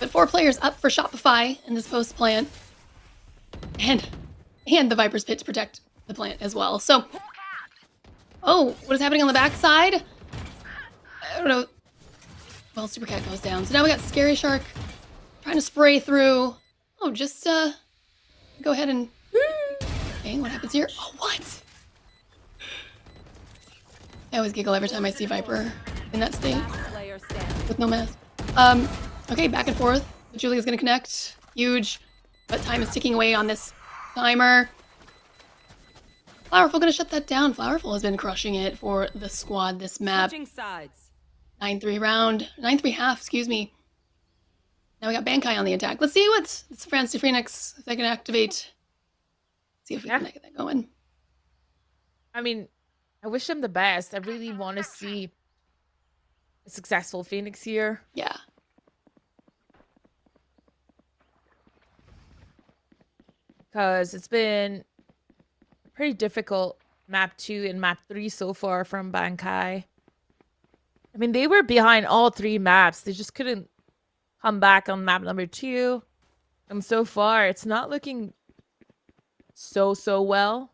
But 4 players up for Shopify in this post plant. And the Viper's Pit to protect the plant as well. So, oh, what is happening on the backside? I don't know. Well, Super Cat goes down. So now we got Scary Shark trying to spray through. Oh, just go ahead and... Okay, what happens here? Oh, what? I always giggle every time I see Viper in that state with no mask. Okay, back and forth. Julia's gonna connect. Huge. But time is ticking away on this timer. Flowerful gonna shut that down. Flowerful has been crushing it for the squad this map. 9-3 round. 9-3 half, excuse me. Now we got Bankai on the attack. Let's see what's Fancy Phoenix, if they can activate. See if we can get that going. I mean, I wish them the best. I really want to see a successful Phoenix here. Yeah. Because it's been pretty difficult map 2 and map 3 so far from Bankai. I mean, they were behind all 3 maps. They just couldn't come back on map number 2. And so far, it's not looking so well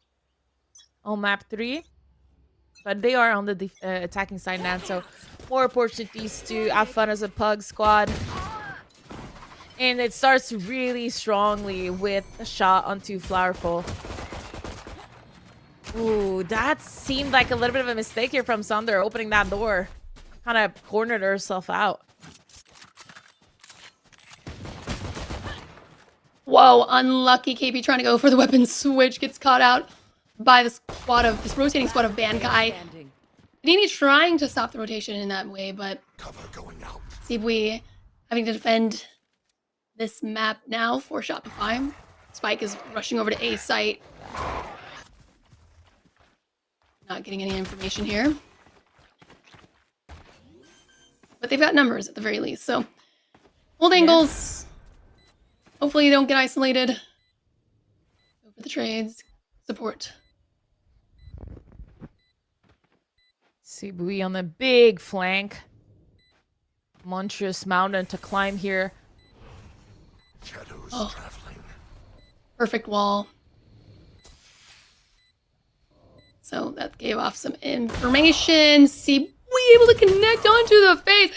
on map 3. But they are on the attacking side now, so more opportunities to have fun as a Pug squad. And it starts really strongly with a shot onto Flowerful. Ooh, that seemed like a little bit of a mistake here from Sunder, opening that door. Kind of cornered herself out. Whoa, unlucky KP trying to go for the weapon switch. Gets caught out by this rotating squad of Bankai. Nini trying to stop the rotation in that way, but Sibui having to defend this map now for Shopify. Spike is rushing over to A site. Not getting any information here. But they've got numbers at the very least, so hold angles. Hopefully you don't get isolated. Go for the trades. Support. Sibui on the big flank. Monstrous mountain to climb here. Oh. Perfect wall. So that gave off some information. Sibui able to connect onto the face,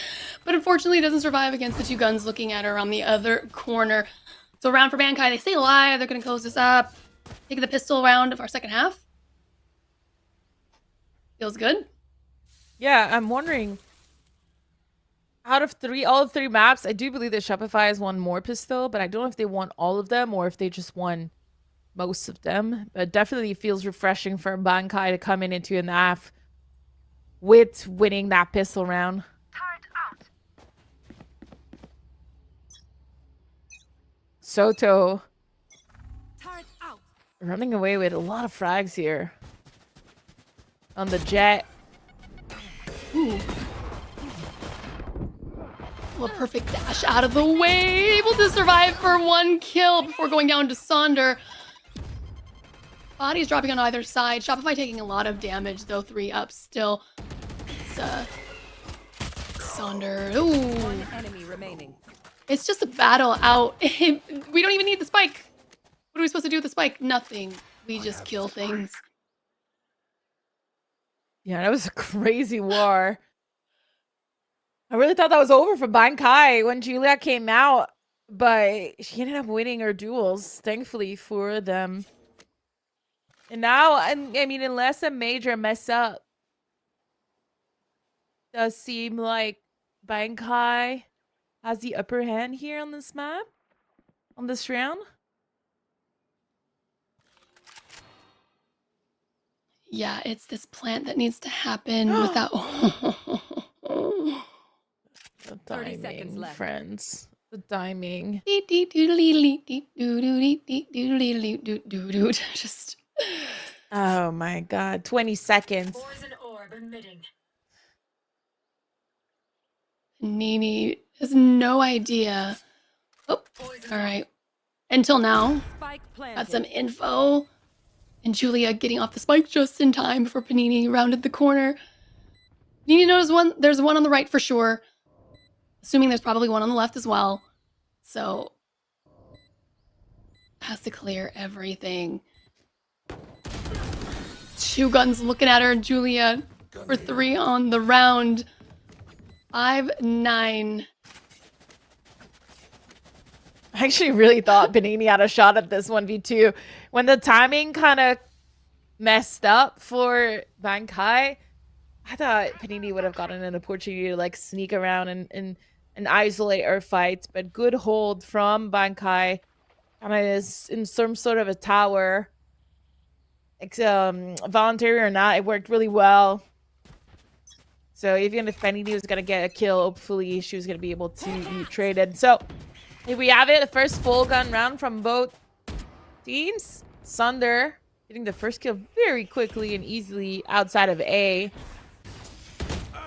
but unfortunately doesn't survive against the 2 guns looking at her on the other corner. So round for Bankai, they stay alive. They're going to close this up. Take the pistol round of our second half. Feels good. Yeah, I'm wondering. Out of all 3 maps, I do believe that Shopify has won more pistol, but I don't know if they won all of them or if they just won most of them. But it definitely feels refreshing for Bankai to come into an half with winning that pistol round. Soto running away with a lot of frags here on the jet. Ooh. A perfect dash out of the way. Able to survive for 1 kill before going down to Sonder. Bodies dropping on either side. Shopify taking a lot of damage, though 3 up still. It's Sonder. Ooh. 1 enemy remaining. It's just a battle out. We don't even need the spike. What are we supposed to do with the spike? Nothing. We just kill things. Yeah, that was a crazy war. I really thought that was over for Bankai when Julia came out, but she ended up winning her duels, thankfully for them. And now, I mean, unless a major mess up, does seem like Bankai has the upper hand here on this map, on this round. Yeah, it's this plant that needs to happen without. The 30 seconds timing, left. friends. The timing. Just. Oh my god. 20 seconds. Poison orb emitting. Nini has no idea. Oh, Poison all right. Until now, Spike got planted. some info. And Julia getting off the spike just in time before Panini rounded the corner. Panini knows one. There's one on the right for sure. Assuming there's probably one on the left as well. So has to clear everything. Two guns looking at her. Julia for 3 on the round. 5-9. I actually really thought Panini had a shot at this 1v2. When the timing kind of messed up for Bankai, I thought Panini would have gotten an opportunity to like sneak around and isolate our fights. But good hold from Bankai. Kind of is in some sort of a tower. Voluntary or not, it worked really well. So even if Panini was going to get a kill, hopefully she was going to be able to be traded. So here we have it. The first full gun round from both teams. Sunder getting the first kill very quickly and easily outside of A.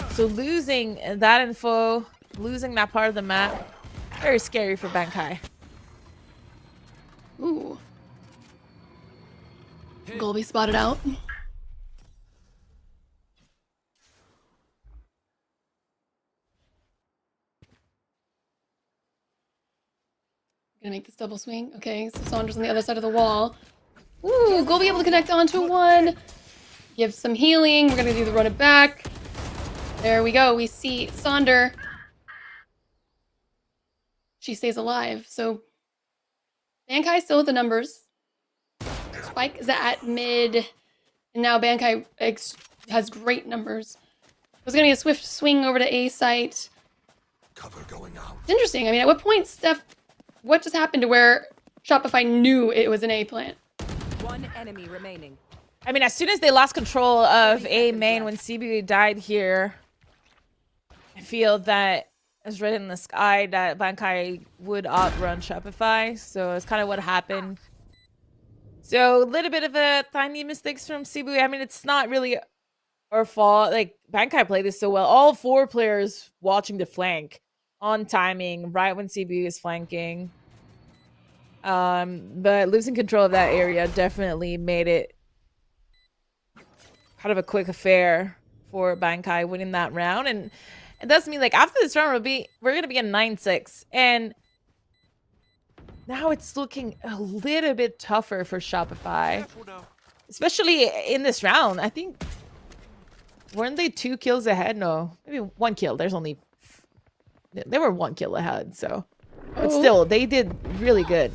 So losing that info, losing that part of the map, very scary for Bankai. Ooh. Golby spotted out. Gonna make this double swing. Okay, so Saunders on the other side of the wall. Ooh, Golby able to connect onto one. Give some healing. We're gonna do the run it back. There we go. We see Sonder. She stays alive. So Bankai still with the numbers. Spike is at mid. And now Bankai has great numbers. There's gonna be a swift swing over to A site. Cover going out. It's interesting. I mean, at what point, Steph, what just happened to where Shopify knew it was an A plant? One enemy remaining. I mean, as soon as they lost control of A main when CBU died here, I feel that it's written in the sky that Bankai would outrun Shopify. So it's kind of what happened. So a little bit of a tiny mistakes from CBU. I mean, it's not really our fault. Like, Bankai played this so well. All 4 players watching the flank on timing right when CBU is flanking. But losing control of that area definitely made it kind of a quick affair for Bankai winning that round. And it does mean, like, after this round, we're gonna be a 9-6. And now it's looking a little bit tougher for Shopify. Especially in this round. I think, weren't they 2 kills ahead? No, maybe 1 kill. They were 1 kill ahead, so. But still, they did really good.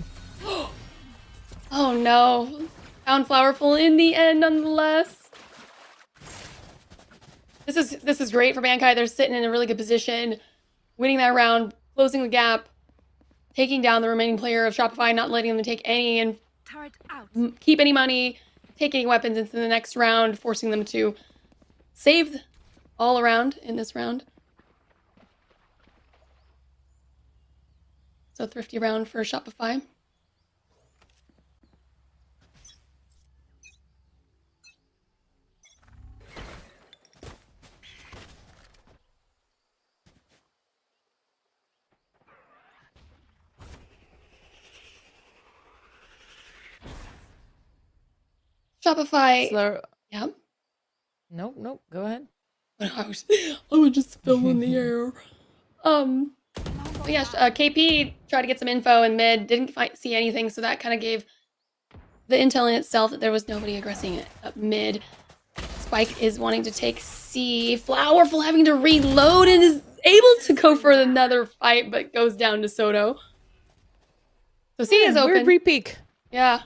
Oh no. Found Flowerful in the end nonetheless. This is great for Bankai. They're sitting in a really good position, winning that round, closing the gap, taking down the remaining player of Shopify, not letting them take any and Turret out. keep any money, take any weapons into the next round, forcing them to save all around in this round. So thrifty round for Shopify. Shopify. Slow. Yep. Nope. Go ahead. I was just fill in the air. But yeah, KP tried to get some info in mid, didn't see anything, so that kind of gave the intel in itself that there was nobody aggressing it up mid. Spike is wanting to take C. Flowerful having to reload and is able to go for another fight, but goes down to Soto. So C is open. Weird re-peek. Yeah.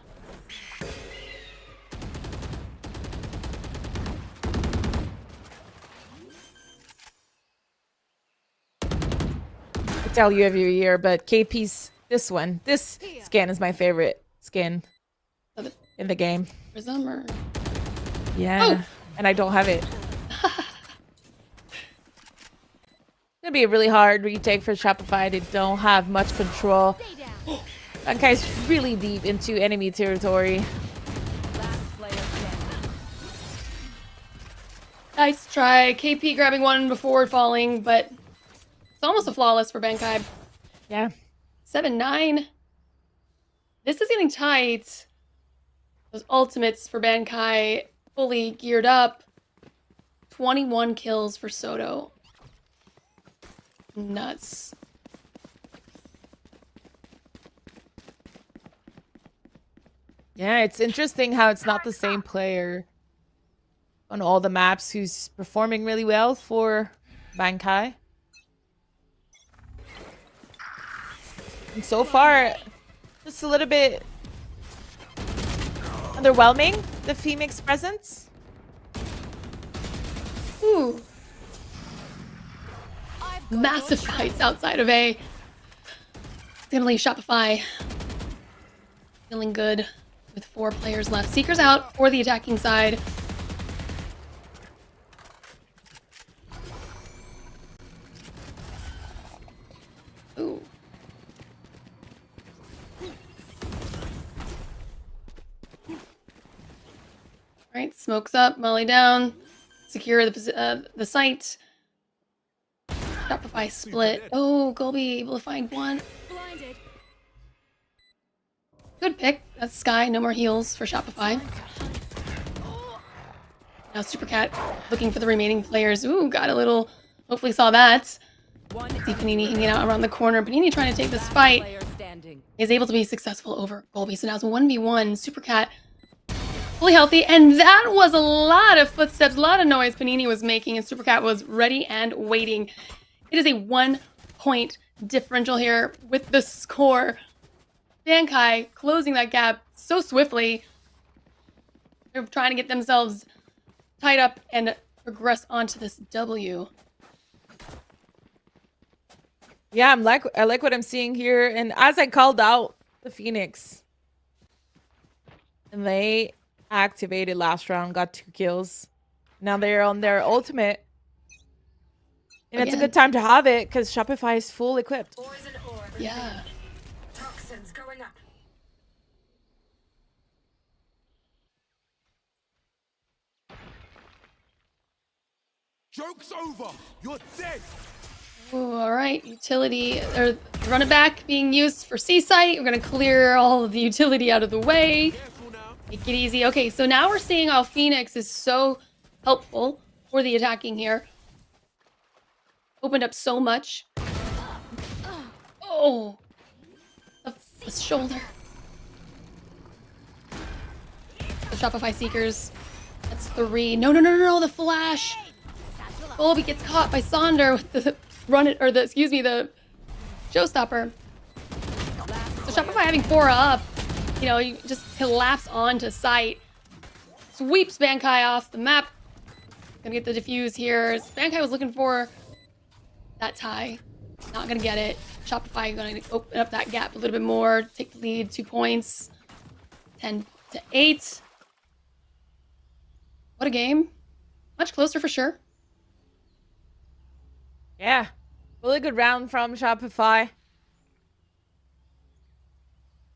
I tell you every year, but KP's this skin is my favorite skin in the game. Prism or... Yeah, and I don't have it. It's gonna be a really hard retake for Shopify. They don't have much control. That guy's really deep into enemy territory. Nice try. KP grabbing one before falling, but it's almost a flawless for Bankai. Yeah. 7-9. This is getting tight. Those ultimates for Bankai fully geared up. 21 kills for Soto. Nuts. Yeah, it's interesting how it's not the same player on all the maps who's performing really well for Bankai. And so far, just a little bit underwhelming, the Phoenix presence. Ooh. Massive fights outside of A. It's gonna leave Shopify feeling good with 4 players left. Seeker's out for the attacking side. Ooh. Alright, smokes up, Molly down. Secure the site. Shopify split. Oh, Golby able to find one. Blinded. Good pick. That's Sky. No more heals for Shopify. Now Supercat looking for the remaining players. Ooh, got a little... Hopefully saw that. See Panini hanging out around the corner. Panini trying to take this fight. Is able to be successful over Golby. So now it's 1v1. Supercat fully healthy. And that was a lot of footsteps, a lot of noise Panini was making. And Supercat was ready and waiting. It is a 1-point differential here with the score. Bankai closing that gap so swiftly. They're trying to get themselves tied up and progress onto this W. Yeah, I like what I'm seeing here. And as I called out the Phoenix, and they activated last round, got 2 kills. Now they're on their ultimate. And it's a good time to have it because Shopify is full equipped. Yeah. Toxins going up. Joke's over. You're dead. Ooh, all right, utility or run it back being used for C site. We're gonna clear all of the utility out of the way. Make it easy. Okay, so now we're seeing how Phoenix is so helpful for the attacking here. Opened up so much. Oh, the shoulder. The Shopify Seekers. That's 3. No, the flash. Golby gets caught by Sonder with the the showstopper. So Shopify having 4 up, you know, you just collapse onto site. Sweeps Bankai off the map. Gonna get the defuse here. Bankai was looking for that tie. Not gonna get it. Shopify gonna open up that gap a little bit more. Take the lead, 2 points. 10-8. What a game. Much closer for sure. Yeah. Really good round from Shopify.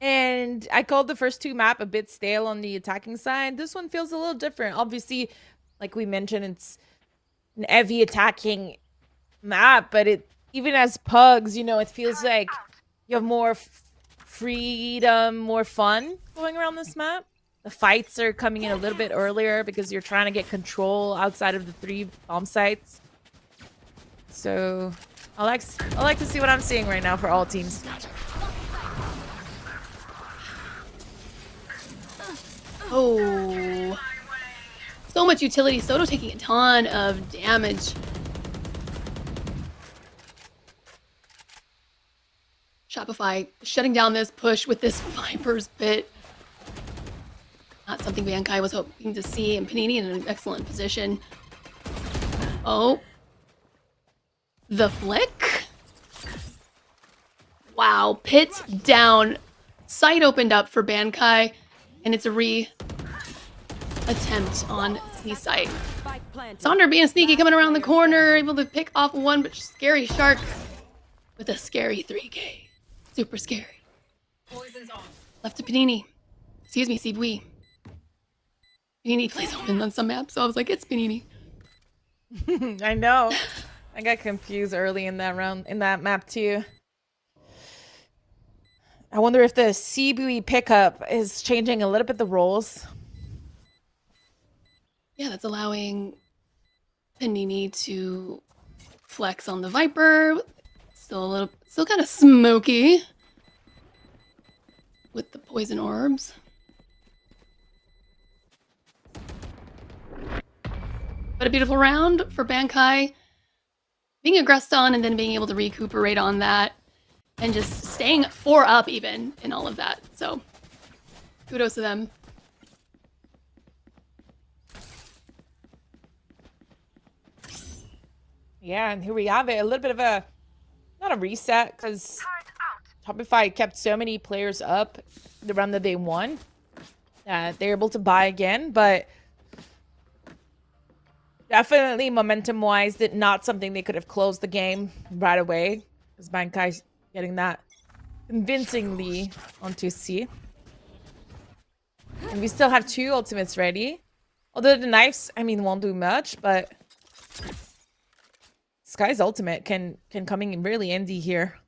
And I called the first 2 map a bit stale on the attacking side. This one feels a little different. Obviously, like we mentioned, it's an heavy attacking map, but it even as pugs, you know, it feels like you have more freedom, more fun going around this map. The fights are coming in a little bit earlier because you're trying to get control outside of the 3 bomb sites. So I like to see what I'm seeing right now for all teams. Oh. So much utility. Soto taking a ton of damage. Shopify shutting down this push with this Viper's Pit. Not something Bankai was hoping to see, and Panini in an excellent position. Oh. The flick. Wow, Pit down. Sight opened up for Bankai, and it's a attempt on C-Sight. Sonder being sneaky, coming around the corner, able to pick off one, but Scary Shark with a scary 3K. Super scary. Poison's off. Left to Panini. Excuse me, Sibui. Panini plays open on some maps, so I was like, it's Panini. I know. I got confused early in that round, in that map too. I wonder if the Sibui pickup is changing a little bit the roles. Yeah, that's allowing Panini to flex on the Viper. Still kind of smoky with the poison orbs. But a beautiful round for Bankai. Being aggressed on and then being able to recuperate on that. And just staying 4 up even in all of that. So kudos to them. Yeah, and here we have it. A little bit of a, not a reset, because Shopify kept so many players up the round that they won that they're able to buy again, but definitely momentum-wise, not something they could have closed the game right away, because Bankai's getting that convincingly onto C. And we still have 2 ultimates ready. Although the knives, I mean, won't do much, but Sky's ultimate can come in really handy here.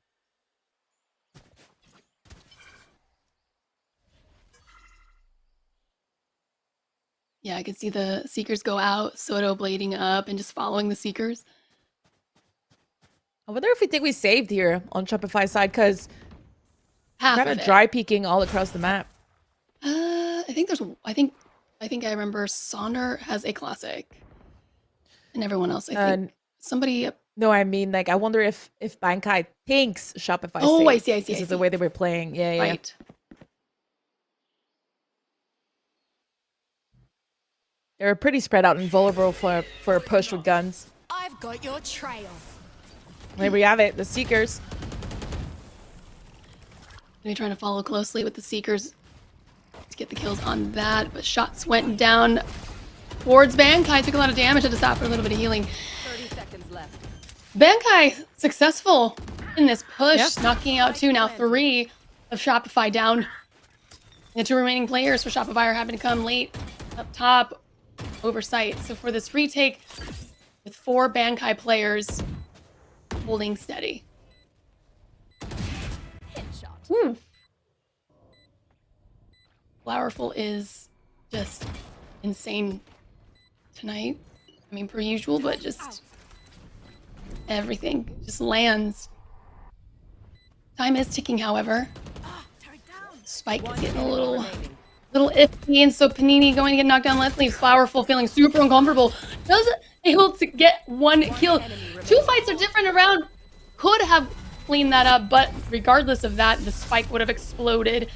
Yeah, I could see the Seekers go out, Soto blading up, and just following the Seekers. I wonder if we think we saved here on Shopify side, because Half kind of of it. dry peeking all across the map. I think I remember Sonder has a classic, and everyone else. I think somebody. No, I mean, like, I wonder if Bankai thinks Shopify Oh, saved. I see. This is the way they were playing. Yeah. Right. They're pretty spread out and vulnerable for a push with guns. I've got your trail. There we have it. The Seekers. They're trying to follow closely with the Seekers to get the kills on that, but shots went down towards Bankai. Took a lot of damage, had to stop for a little bit of healing. 30 seconds left. Bankai successful in this push, Yeah. knocking out 2, now 3 of Shopify down. The 2 remaining players for Shopify are having to come late up top, oversight. So for this retake, with 4 Bankai players holding steady. Headshot. Flowerful is just insane tonight. I mean, per usual, but just everything just lands. Time is ticking, however. Spike is getting a little iffy, and so Panini going to get knocked down. Let's leave Flowerful feeling super uncomfortable. Doesn't able to get 1 kill. 2 fights are different around. Could have cleaned that up, but regardless of that, the spike would have exploded.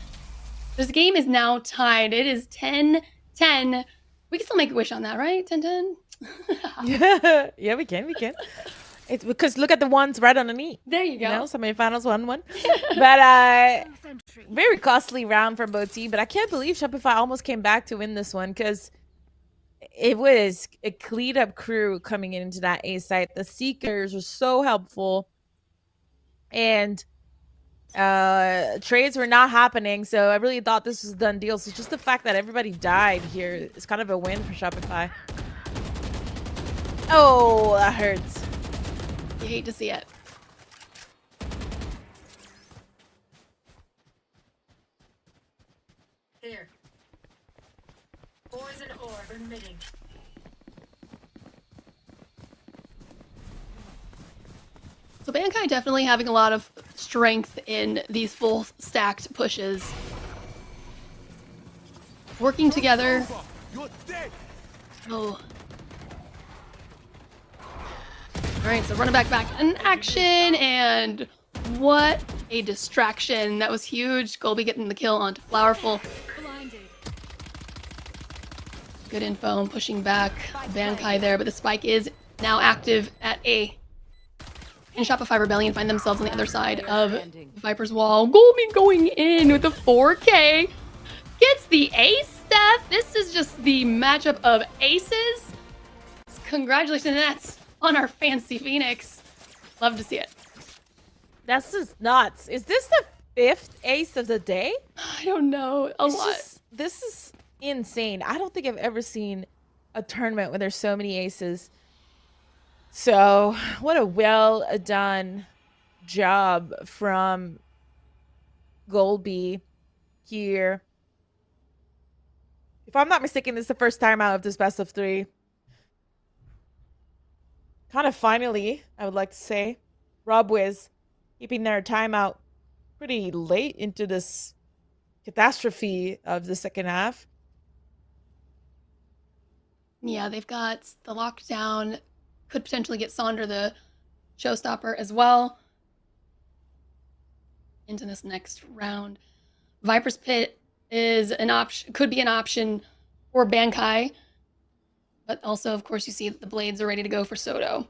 This game is now tied. It is 10-10. We can still make a wish on that, right? 10-10? Yeah, we can. It's because look at the ones right underneath. There you go. You know, semifinals 1-1. But very costly round for both teams. But I can't believe Shopify almost came back to win this one, because it was a cleaned up crew coming into that A site. The Seekers were so helpful, and trades were not happening. So I really thought this was a done deal. So just the fact that everybody died here is kind of a win for Shopify. Oh, that hurts. You hate to see it. Here. Poison orb emitting. So Bankai definitely having a lot of strength in these full stacked pushes. working together. You're dead. Oh. All right, so running back in action, and what a distraction. That was huge. Golby getting the kill onto Flowerful. Blinded. Good info, pushing back Bankai there, but the spike is now active at A. And Shopify Rebellion find themselves on the other side of the Viper's wall. Golby going in with the 4K. Gets the ace, Steph. This is just the matchup of aces. Congratulations, Nets, on our fancy Phoenix. Love to see it. That's just nuts. Is this the 5th ace of the day? I don't know. This is insane. I don't think I've ever seen a tournament where there's so many aces. So, what a well done job from Golby here. If I'm not mistaken, this is the first time out of this best of 3. Kind of finally, I would like to say. Rob Wiz keeping their timeout pretty late into this catastrophe of the second half. Yeah, they've got the lockdown. Could potentially get Sonder the showstopper as well into this next round. Viper's Pit is an option, could be an option for Bankai, but also, of course, you see that the blades are ready to go for Soto.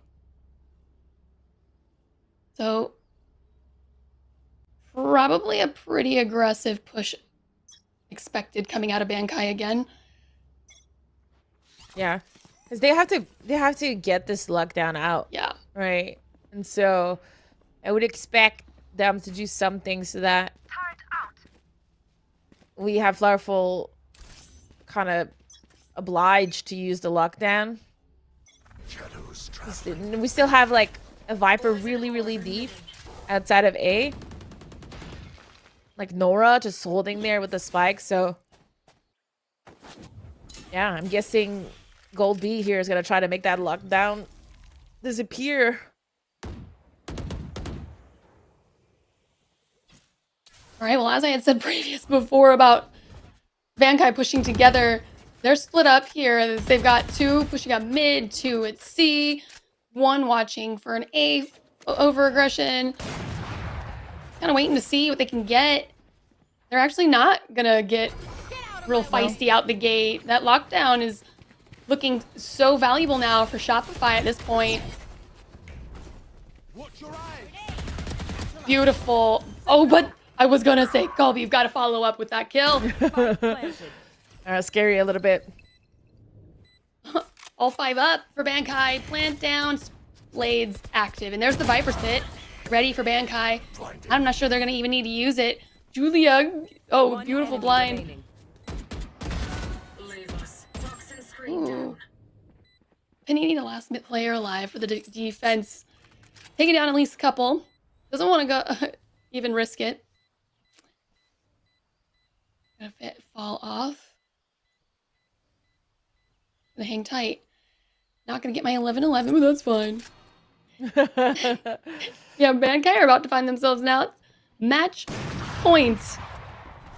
So probably a pretty aggressive push expected coming out of Bankai again. Yeah. Because they have to get this lockdown out. Yeah. Right. And so I would expect them to do something so that we have Flowerful kind of obliged to use the lockdown. We still have like a Viper really deep outside of A. Like Nora just holding there with the spike. So yeah, I'm guessing Gold B here is going to try to make that lockdown disappear. All right, well, as I had said before about Bankai pushing together, they're split up here. They've got 2 pushing up mid, 2 at C, 1 watching for an A over aggression. Kind of waiting to see what they can get. They're actually not going to get real feisty out the gate. That lockdown is looking so valuable now for Shopify at this point. Beautiful. Oh, but I was gonna say, Colby, you've got to follow up with that kill. Scary a little bit. All 5 up for Bankai. Plant down. Blades active. And there's the Viper's Pit. Ready for Bankai. I'm not sure they're gonna even need to use it. Julia. Oh, beautiful blind. Ooh. Panini, the last player alive for the defense. Taking down at least a couple. Doesn't want to go even risk it. Gonna fall off. Gonna hang tight. Not gonna get my 11-11, but that's fine. Yeah, Bankai are about to find themselves now match points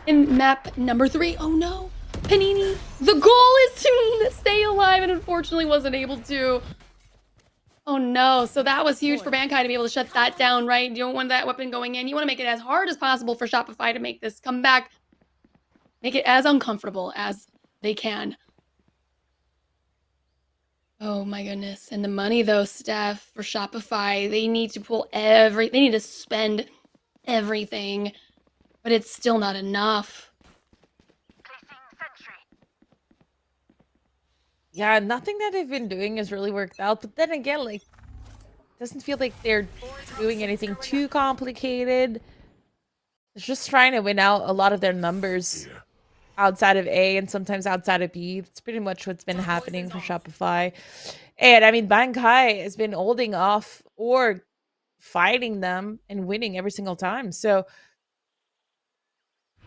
in map number 3. Oh no. Panini, the goal is to stay alive and unfortunately wasn't able to. Oh no, so that was huge for Bankai to be able to shut that down, right? You don't want that weapon going in. You want to make it as hard as possible for Shopify to make this come back. Make it as uncomfortable as they can. Oh my goodness. And the money though, Steph, for Shopify, they need to they need to spend everything, but it's still not enough. Yeah, nothing that they've been doing has really worked out. But then again, like, doesn't feel like they're doing anything too complicated. They're just trying to win out a lot of their numbers outside of A and sometimes outside of B. That's pretty much what's been happening for Shopify. And I mean, Bankai has been holding off or fighting them and winning every single time. So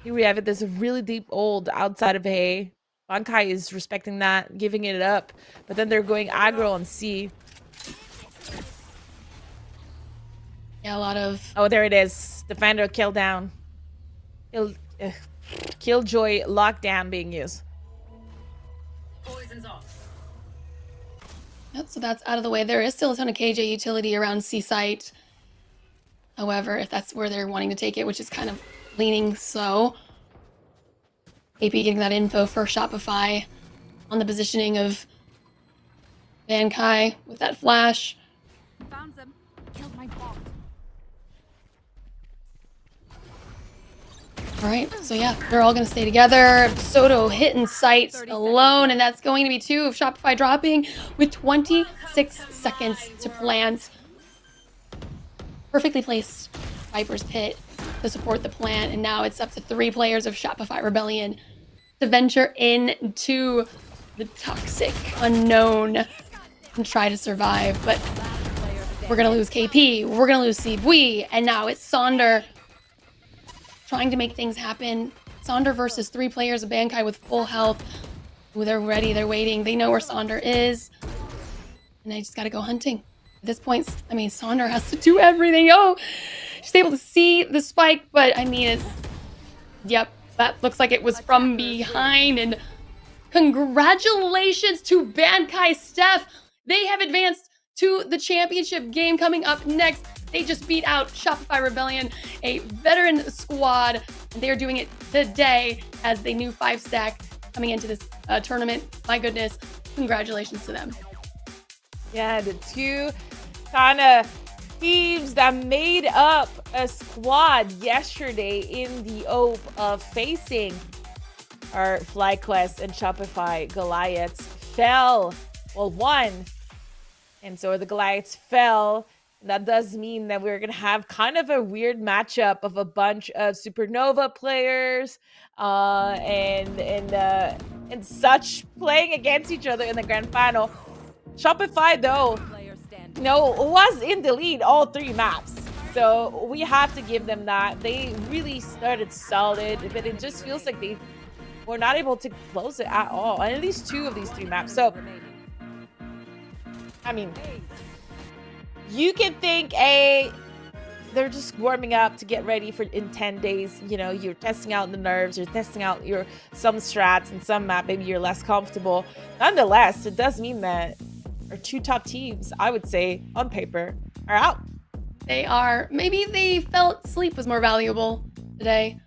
here we have it. There's a really deep hold outside of A. Bankai is respecting that, giving it up, but then they're going aggro on C. Yeah, a lot of... Oh, there it is. Defender kill down. Killjoy lockdown being used. Poison's off. Yep, so that's out of the way. There is still a ton of KJ utility around C site. However, if that's where they're wanting to take it, which is kind of leaning so. AP getting that info for Shopify on the positioning of Bankai with that flash. Found them. Killed my bot. All right, so yeah, they're all going to stay together. Soto hitting sight alone, and that's going to be 2 of Shopify dropping with 26 seconds to plant. Perfectly placed Viper's Pit to support the plant, and now it's up to 3 players of Shopify Rebellion to venture into the toxic unknown and try to survive. But we're going to lose KP, we're going to lose Sibui, and now it's Sonder trying to make things happen. Sonder versus 3 players of Bankai with full health. Ooh, they're ready, they're waiting. They know where Sonder is. And they just gotta go hunting. At this point, I mean, Sonder has to do everything. Oh, she's able to see the spike, but I mean, yep, that looks like it was from behind. And congratulations to Bankai Steph. They have advanced to the championship game. Coming up next, they just beat out Shopify Rebellion, a veteran squad. And they're doing it today as they new 5-stack coming into this tournament. My goodness, congratulations to them. Yeah, the 2 kind of teams that made up a squad yesterday in the hope of facing our FlyQuest and Shopify Goliaths fell. Well, won. And so the Goliaths fell. That does mean that we're going to have kind of a weird matchup of a bunch of Supernova players and such playing against each other in the grand final. Shopify, though, was in the lead all 3 maps. So we have to give them that. They really started solid, but it just feels like they were not able to close it at all. And at least 2 of these 3 maps. So, I mean, you can think, they're just warming up to get ready for in 10 days. You know, you're testing out the nerves, you're testing out some strats and some map, maybe you're less comfortable. Nonetheless, it does mean that our 2 top teams, I would say, on paper, are out. They are. Maybe they felt sleep was more valuable today.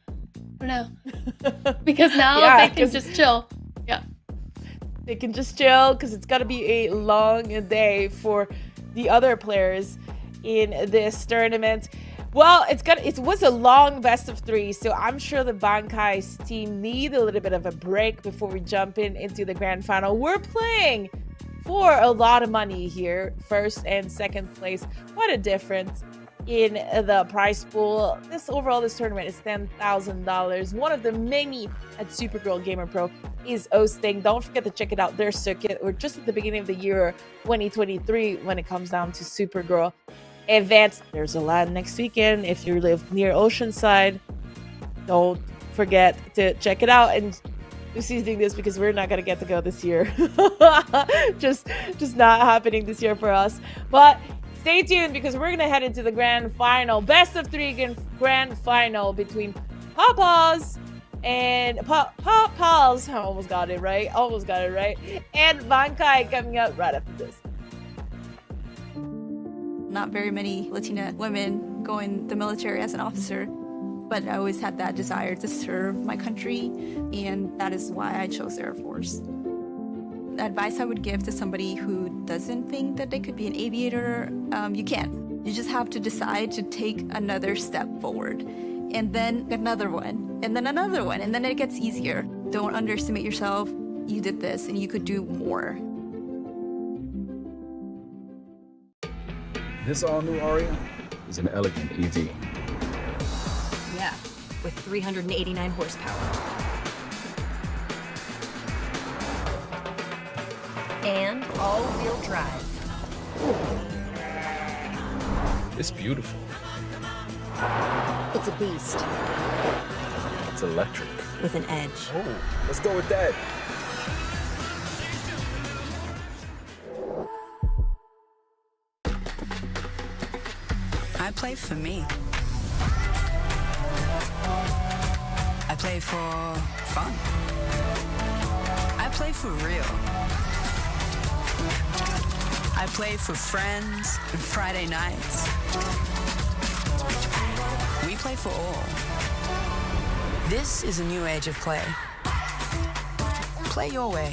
I don't know. Because now they can just chill. Yeah. They can just chill because it's got to be a long day for the other players in this tournament. Well, it was a long best of 3, so I'm sure the Bankai's team need a little bit of a break before we jump into the grand final. We're playing for a lot of money here, 1st and 2nd place. What a difference in the prize pool. This tournament is $10,000. One of the many at Supergirl Gamer Pro is hosting. Don't forget to check it out, their circuit. We're just at the beginning of the year 2023 when it comes down to Supergirl events. There's a lot next weekend. If you live near Oceanside, don't forget to check it out. And Lucy's doing this because we're not gonna get to go this year. just not happening this year for us. But stay tuned because we're gonna head into the grand final, best of 3 grand final between Papa's and Papa's. I almost got it right. And Bankai coming up right after this. Not very many Latina women go in the military as an officer, but I always had that desire to serve my country, and that is why I chose Air Force. The advice I would give to somebody who doesn't think that they could be an aviator, you can. You just have to decide to take another step forward, and then another one, and then another one, and then it gets easier. Don't underestimate yourself. You did this, and you could do more. This all-new Aria is an elegant EV. Yeah, with 389 horsepower. And all-wheel drive. It's beautiful. It's a beast. It's electric. With an edge. Oh, let's go with that. I play for me. I play for fun. I play for real. I play for friends and Friday nights. We play for all. This is a new age of play. Play your way.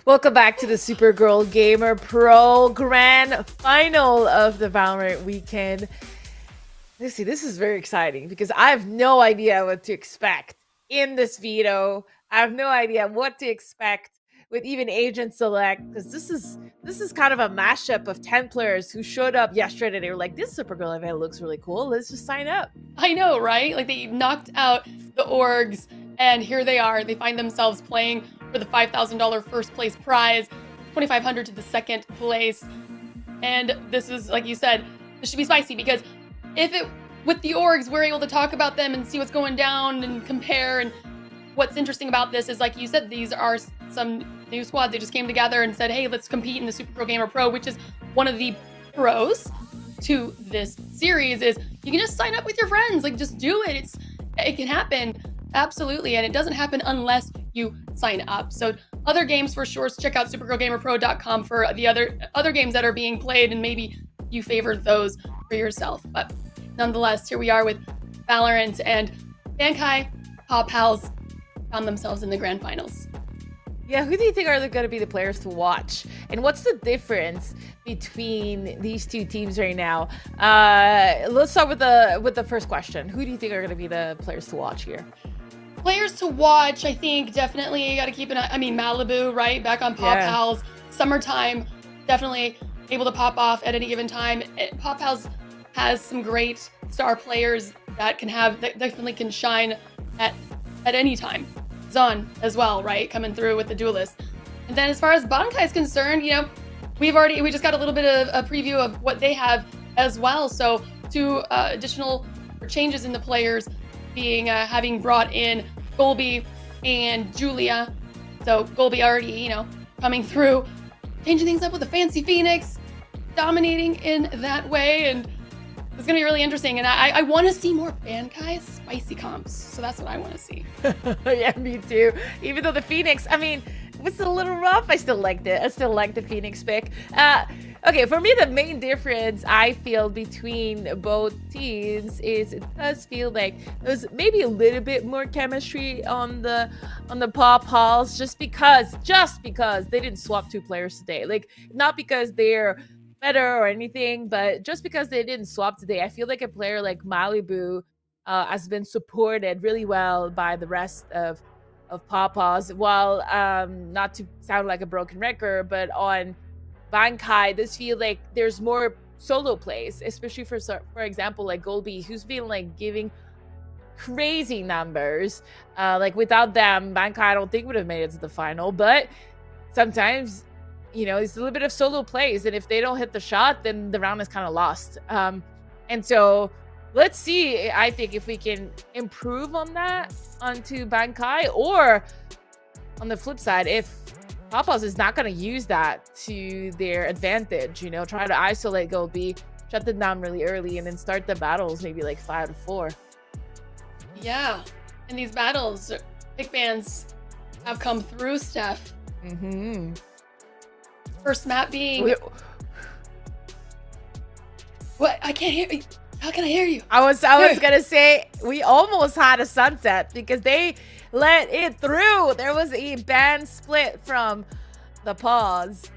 Welcome back to the Supergirl Gamer Pro Grand Final of the Valorant weekend. Let's see, this is very exciting because I have no idea what to expect in this veto. I have no idea what to expect with even Agent Select, because this is kind of a mashup of 10 players who showed up yesterday. They were like, this Supergirl event looks really cool. Let's just sign up. I know, right? Like, they knocked out the orgs, and here they are. They find themselves playing for the $5,000 first place prize, $2,500 to the second place. And this is, like you said, this should be spicy, because with the orgs, we're able to talk about them and see what's going down and compare. And what's interesting about this is, like you said, these are some new squads. They just came together and said, hey, let's compete in the Supergirl Gamer Pro, which is one of the pros to this series. Is you can just sign up with your friends. Like, just do it. It can happen. Absolutely. And it doesn't happen unless you sign up. So other games for sure. So check out supergirlgamerpro.com for the other games that are being played, and maybe you favor those for yourself. But nonetheless, here we are with Valorant, and Bankai, Pop Pals found themselves in the grand finals. Yeah, who do you think are going to be the players to watch? And what's the difference between these two teams right now? Let's start with the first question. Who do you think are going to be the players to watch here? Players to watch, I think definitely got to keep an eye. I mean, Malibu, right? Back on Pop Pals. Summertime, definitely able to pop off at any given time. Pop Pals has some great star players that definitely can shine at any time. Zon as well, right? Coming through with the duelist. And then as far as Bankai is concerned, you know, we just got a little bit of a preview of what they have as well. So two additional changes in the players being having brought in Golby and Julia. So Golby already, you know, coming through, changing things up with the Fancy Phoenix, dominating in that way. And it's going to be really interesting. And I want to see more Bankai spicy comps. So that's what I want to see. Yeah, me too. Even though the Phoenix, I mean, it was a little rough, I still liked it. I still like the Phoenix pick. Okay, for me, the main difference I feel between both teams is it does feel like there's maybe a little bit more chemistry on the pop halls just because they didn't swap 2 players today. Like, not because they're better or anything, but just because they didn't swap today. I feel like a player like Malibu has been supported really well by the rest of Papa's. While not to sound like a broken record, but on Bankai, this feel like there's more solo plays, especially for example, like Golby, who's been like giving crazy numbers. Like without them, Bankai I don't think would have made it to the final. But sometimes, you know, it's a little bit of solo plays, and if they don't hit the shot, then the round is kind of lost. And so let's see, I think, if we can improve on that onto Bankai, or on the flip side, if Papa's is not going to use that to their advantage, you know, try to isolate Golby, shut them down really early, and then start the battles maybe like 5-4. Yeah, in these battles, pick bans have come through, Steph. Mm-hmm. First map being... What? I can't hear you. How can I hear you? I was gonna say we almost had a sunset because they let it through. There was a ban split from the pause.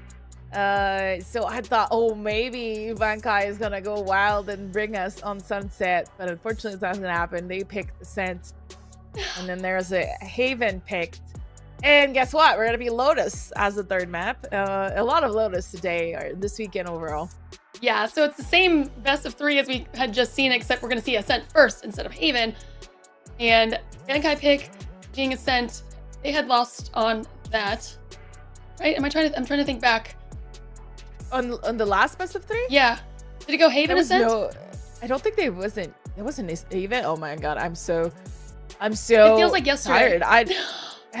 So I thought, oh, maybe Bankai is gonna go wild and bring us on sunset, but unfortunately it's not gonna happen. They picked the scent, and then there's a Haven picked. And guess what? We're gonna be Lotus as the third map. A lot of Lotus today, or this weekend overall. Yeah, so it's the same best of 3 as we had just seen, except we're going to see Ascent first instead of Haven. And Bankai pick being Ascent, they had lost on that, right? I'm trying to think back. On the last best of 3? Yeah. Did it go Haven Ascent? No, I don't think it wasn't Haven. Oh my god, I'm so It feels like yesterday. Tired.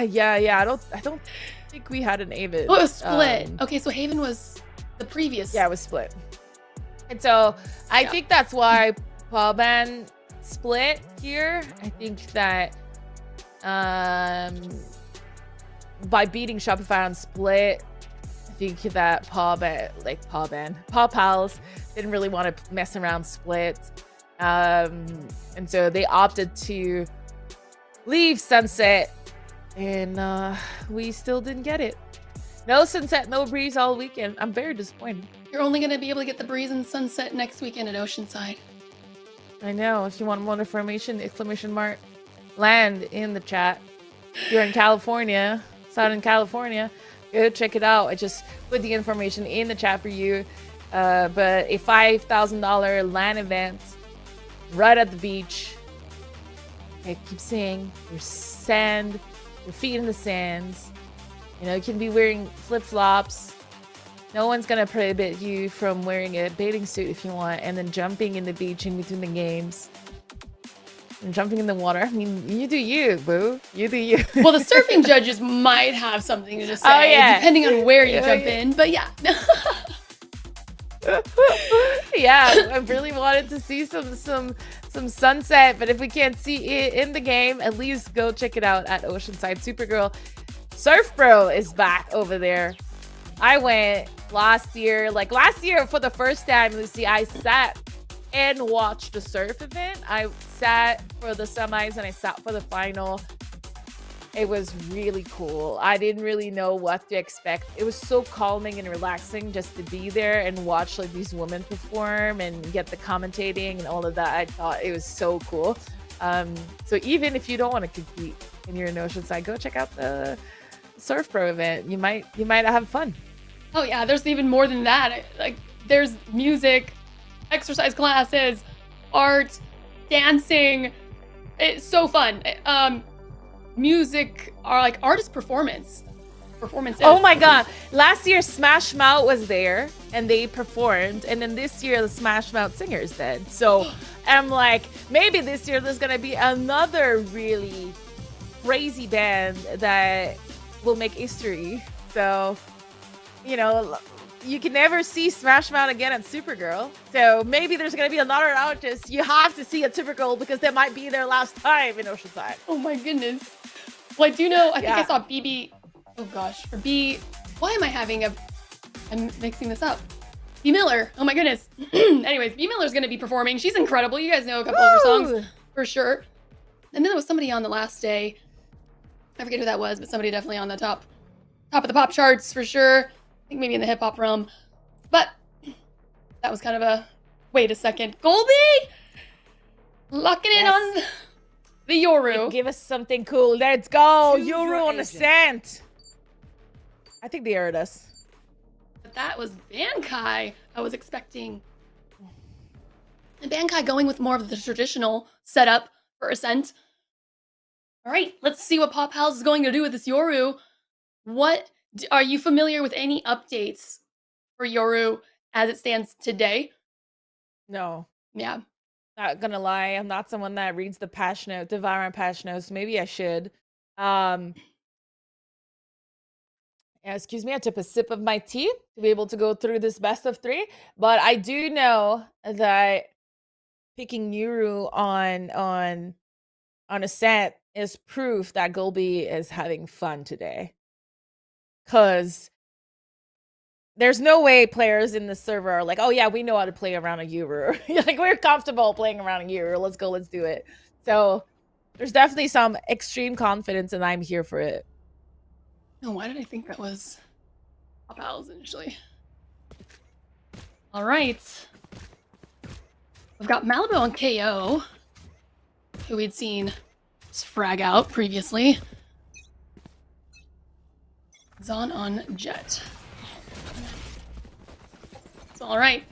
Yeah. I don't think we had an Haven. Oh, it was split. Okay, so Haven was the previous. Yeah, it was split. And so I think that's why Paban split here. I think that by beating Shopify on split, I think that Paw Pals didn't really want to mess around split. And so they opted to leave Sunset, and we still didn't get it. No Sunset, no Breeze all weekend. I'm very disappointed. You're only going to be able to get the Breeze and Sunset next weekend at Oceanside. I know. If you want more information, !, land in the chat. If you're in California, Southern California, go check it out. I just put the information in the chat for you. But a $5,000 LAN event right at the beach. I keep saying, your sand, your feet in the sands. You know, you can be wearing flip-flops. No one's gonna prohibit you from wearing a bathing suit if you want, and then jumping in the beach in between the games. And jumping in the water. I mean, you do you, boo. You do you. Well, the surfing judges might have something to say, depending on where you jump in. But yeah. Yeah, I really wanted to see some sunset, but if we can't see it in the game, at least go check it out at Oceanside. Supergirl Surf Pro is back over there. I went last year for the first time, Lucy. I sat and watched the surf event. I sat for the semis and I sat for the final. It was really cool. I didn't really know what to expect. It was so calming and relaxing just to be there and watch like these women perform and get the commentating and all of that. I thought it was so cool. So even if you don't want to compete and you're in Oceanside, go check out the Surf Pro event. You might have fun. Oh yeah, there's even more than that. Like there's music, exercise classes, art, dancing. It's so fun. Music are like artist performances. Oh my god, last year Smash Mouth was there and they performed, and then this year the Smash Mouth singers did. So I'm like, maybe this year there's gonna be another really crazy band that will make history. So, you know, you can never see Smash Mouth again at Supergirl. So maybe there's going to be another artist you have to see at Supergirl because they might be their last time in Oceanside. Oh my goodness. Well, I do know, I think I saw BB, oh gosh, or B, why am I having I'm mixing this up. B Miller. Oh my goodness. Anyways, B Miller's gonna be performing. She's incredible. You guys know a couple of her songs for sure. And then there was somebody on the last day. I forget who that was, but somebody definitely on the top of the pop charts for sure. I think maybe in the hip hop realm. But that was kind of a wait a second. Golby locking in on the Yoru. Give us something cool. Let's go. Choose Yoru your on the agent. scent. I think they heard us. But that was Bankai I was expecting. And Bankai going with more of the traditional setup for Ascent. All right, let's see what Pop House is going to do with this Yoru. Are you familiar with any updates for Yoru as it stands today? No. Yeah. Not gonna lie, I'm not someone that reads the VALORANT patch notes. Maybe I should. Yeah, excuse me, I took a sip of my tea to be able to go through this best of 3. But I do know that picking Yoru on Ascent is proof that Golby is having fun today. Cause there's no way players in the server are like, oh yeah, we know how to play around a Yoru. Like, we're comfortable playing around a Yoru. Let's go, let's do it. So there's definitely some extreme confidence, and I'm here for it. Oh, why did I think that was Pop House initially? All right. We've got Malibu on KO, who we'd seen just frag out previously. Zon on Jet. It's all right.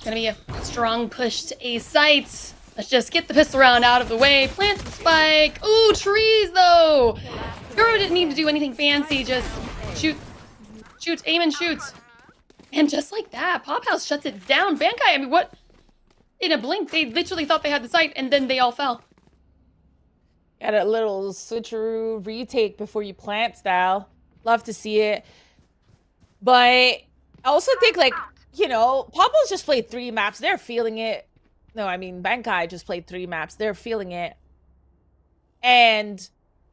Gonna be a strong push to A sites. Let's just get the pistol round out of the way. Plant the spike. Ooh, trees though. Yoru didn't need to do anything fancy. Just shoot, aim and shoot. And just like that, Pop House shuts it down. Bankai, I mean, what? In a blink, they literally thought they had the site, and then they all fell. Got a little switcheroo retake before you plant style. Love to see it. But I also think, like, you know, Popos just played 3 maps. They're feeling it. No, I mean, Bankai just played 3 maps. They're feeling it. And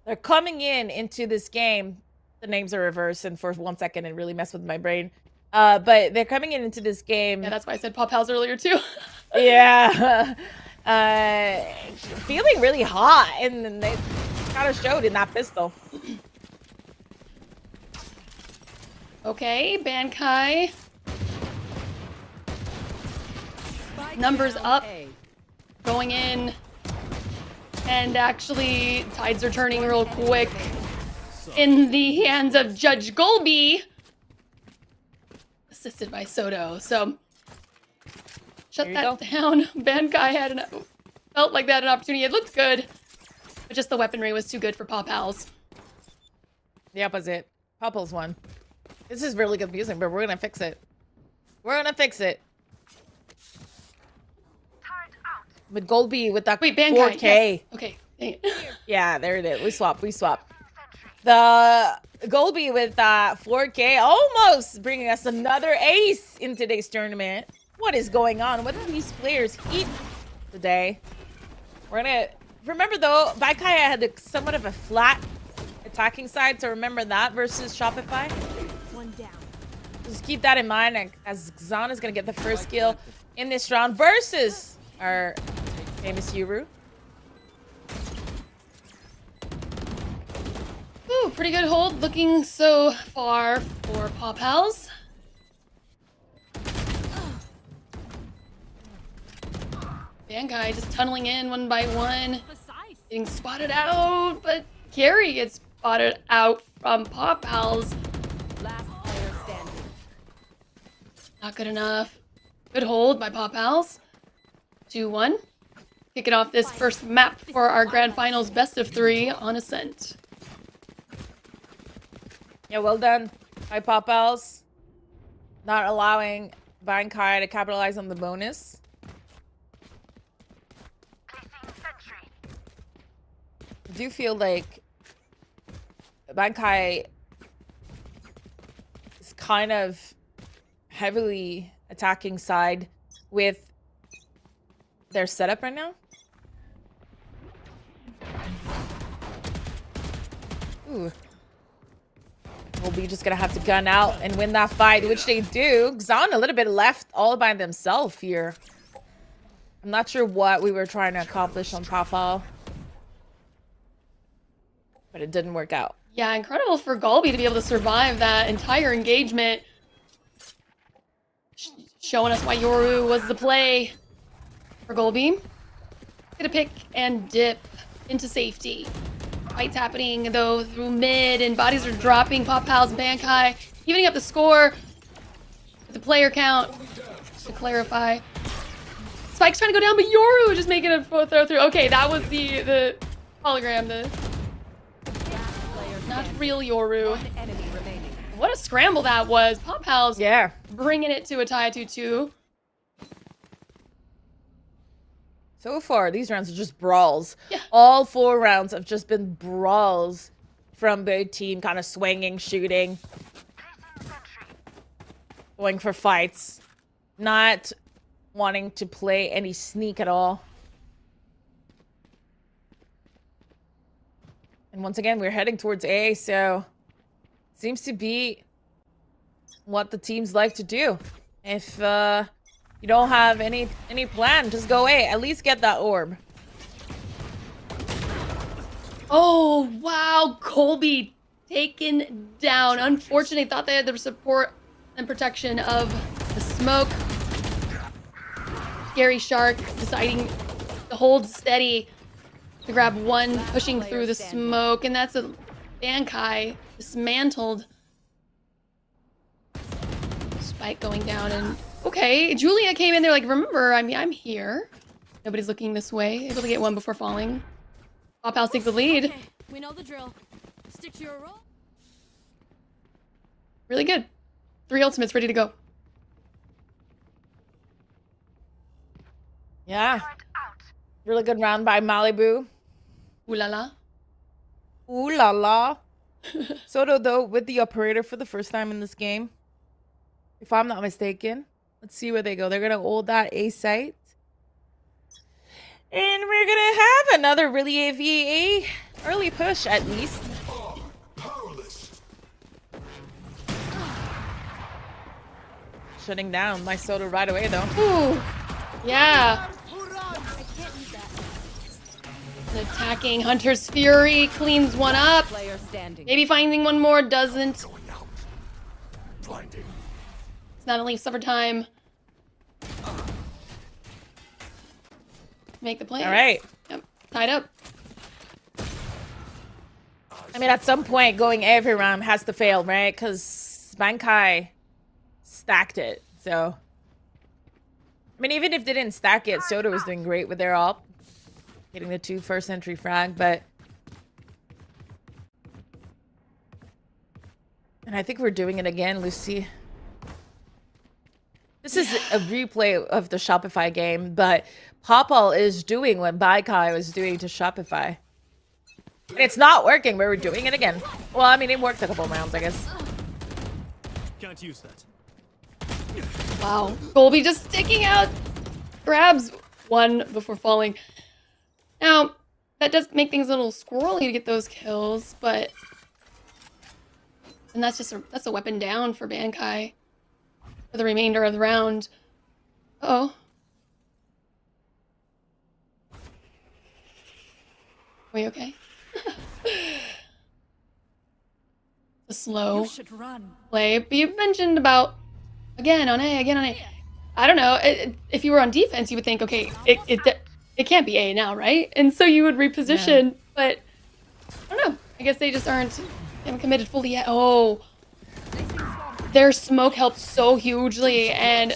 they're coming into this game. The names are reversed, and for 1 second, it really messed with my brain. But they're coming into this game. Yeah, that's why I said Pop House earlier, too. Yeah. Feeling really hot, and then they kind of showed in that pistol. Okay, Bankai. Numbers up. Going in. And actually, tides are turning real quick in the hands of Judge Golby. Assisted by Soto. So, shut that down. Bankai had felt like they had an opportunity. It looked good. But just the weaponry was too good for Pop House. The opposite. Popos won. This is really confusing, but we're gonna fix it. We're gonna fix it. With Golby with that Bankai, 4K. yes. Okay. Dang it. Yeah, there it is. We swap. The Golby with 4K almost bringing us another ace in today's tournament. What is going on? What do these players eat today? We're gonna remember though, Bankai had somewhat of a flat attacking side, so remember that versus Shopify. One down. Just keep that in mind as Zon is gonna get the first kill in this round versus our famous Yoru. Ooh, pretty good hold looking so far for Pop House. Bankai just tunneling in one by one. Getting spotted out, but Carrie gets spotted out from Pop House. Last player standing. Not good enough. Good hold by Pop House. 2-1. Kicking off this first map for our grand finals best of 3 on Ascent. Yeah, well done by Pop House. Not allowing Bankai to capitalize on the bonus. I do feel like Bankai is kind of heavily attacking side with their setup right now. Ooh. Colby just gonna have to gun out and win that fight, which they do. Xan a little bit left all by themselves here. I'm not sure what we were trying to accomplish on Papa, but it didn't work out. Yeah, incredible for Golby to be able to survive that entire engagement. Showing us why Yoru was the play for Golby. Gonna pick and dip into safety. Fights happening though through mid, and bodies are dropping. Pop Pals and Bankai evening up the score with the player count to clarify. Spike's trying to go down, but Yoru just making a throw through. Okay, that was the hologram, the not real Yoru. What a scramble that was. Pop Pals, yeah, bringing it to a tie 2-2. So far, these rounds are just brawls. Yeah. All 4 rounds have just been brawls from both team, kind of swinging, shooting, going for fights, not wanting to play any sneak at all. And once again, we're heading towards A, so seems to be what the teams like to do. If you don't have any plan, just go A. At least get that orb. Oh, wow. Colby taken down. Unfortunately, thought they had the support and protection of the smoke. Scary Shark deciding to hold steady to grab one, pushing through the smoke. And that's a Bankai dismantled. Spike going down, and okay, Julia came in there like, remember, I'm here. Nobody's looking this way. Able to get one before falling. Pop House takes the lead. Okay, we know the drill. Stick to your role. Really good. 3 ultimates ready to go. Yeah. Really good round by Malibu. Ooh la la. Ooh la la. Soto, though, with the operator for the first time in this game. If I'm not mistaken. Let's see where they go. They're going to hold that A site. And we're going to have another really AVA early push, at least. Shutting down my Soto right away, though. Ooh. Yeah. And attacking Hunter's Fury. Cleans one up. Maybe finding one more. Doesn't. It's not only suffer time. Make the play. All right. Yep. Tied up. I mean, at some point, going every round has to fail, right? Because Bankai stacked it. So, I mean, even if they didn't stack it, Soto was doing great with their ult. Getting the 2 first entry frag, but... And I think we're doing it again, Lucy. This is a replay of the Shopify game, but Popal is doing what Baikai was doing to Shopify. And it's not working, but we're doing it again. Well, I mean, it worked a couple rounds, I guess. Can't use that. Wow. Golby just sticking out. Grabs one before falling. Now, that does make things a little squirrely to get those kills, but... And that's a weapon down for Bankai for the remainder of the round. Uh-oh. Are we okay? A slow play. But you mentioned about, again on A. I don't know. If you were on defense, you would think, okay, it can't be A now, right? And so you would reposition, yeah. But I don't know. I guess they just haven't committed fully yet. Oh, their smoke helped so hugely, and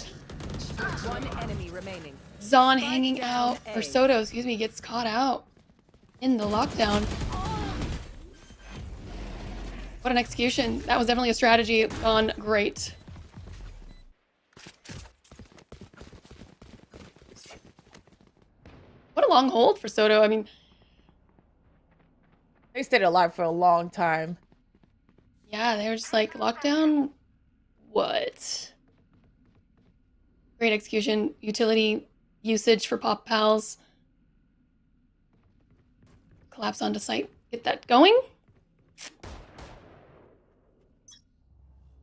Zon hanging out, or Soto, excuse me, gets caught out in the lockdown. What an execution. That was definitely a strategy gone great. What a long hold for Soto. I mean, they stayed alive for a long time. Yeah, they were just like, lockdown? What? Great execution. Utility usage for Pop Pals. Collapse onto site. Get that going.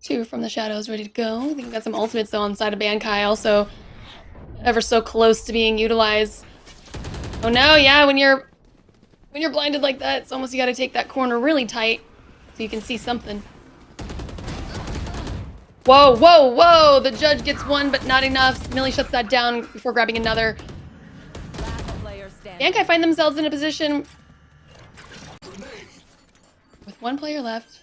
Two from the shadows ready to go. I think we've got some ultimates though on the side of Bankai, also ever so close to being utilized. Oh no, yeah, when you're blinded like that, it's almost you gotta take that corner really tight so you can see something. Whoa, whoa, whoa! The judge gets one, but not enough. Millie shuts that down before grabbing another. Bankai find themselves in a position with one player left.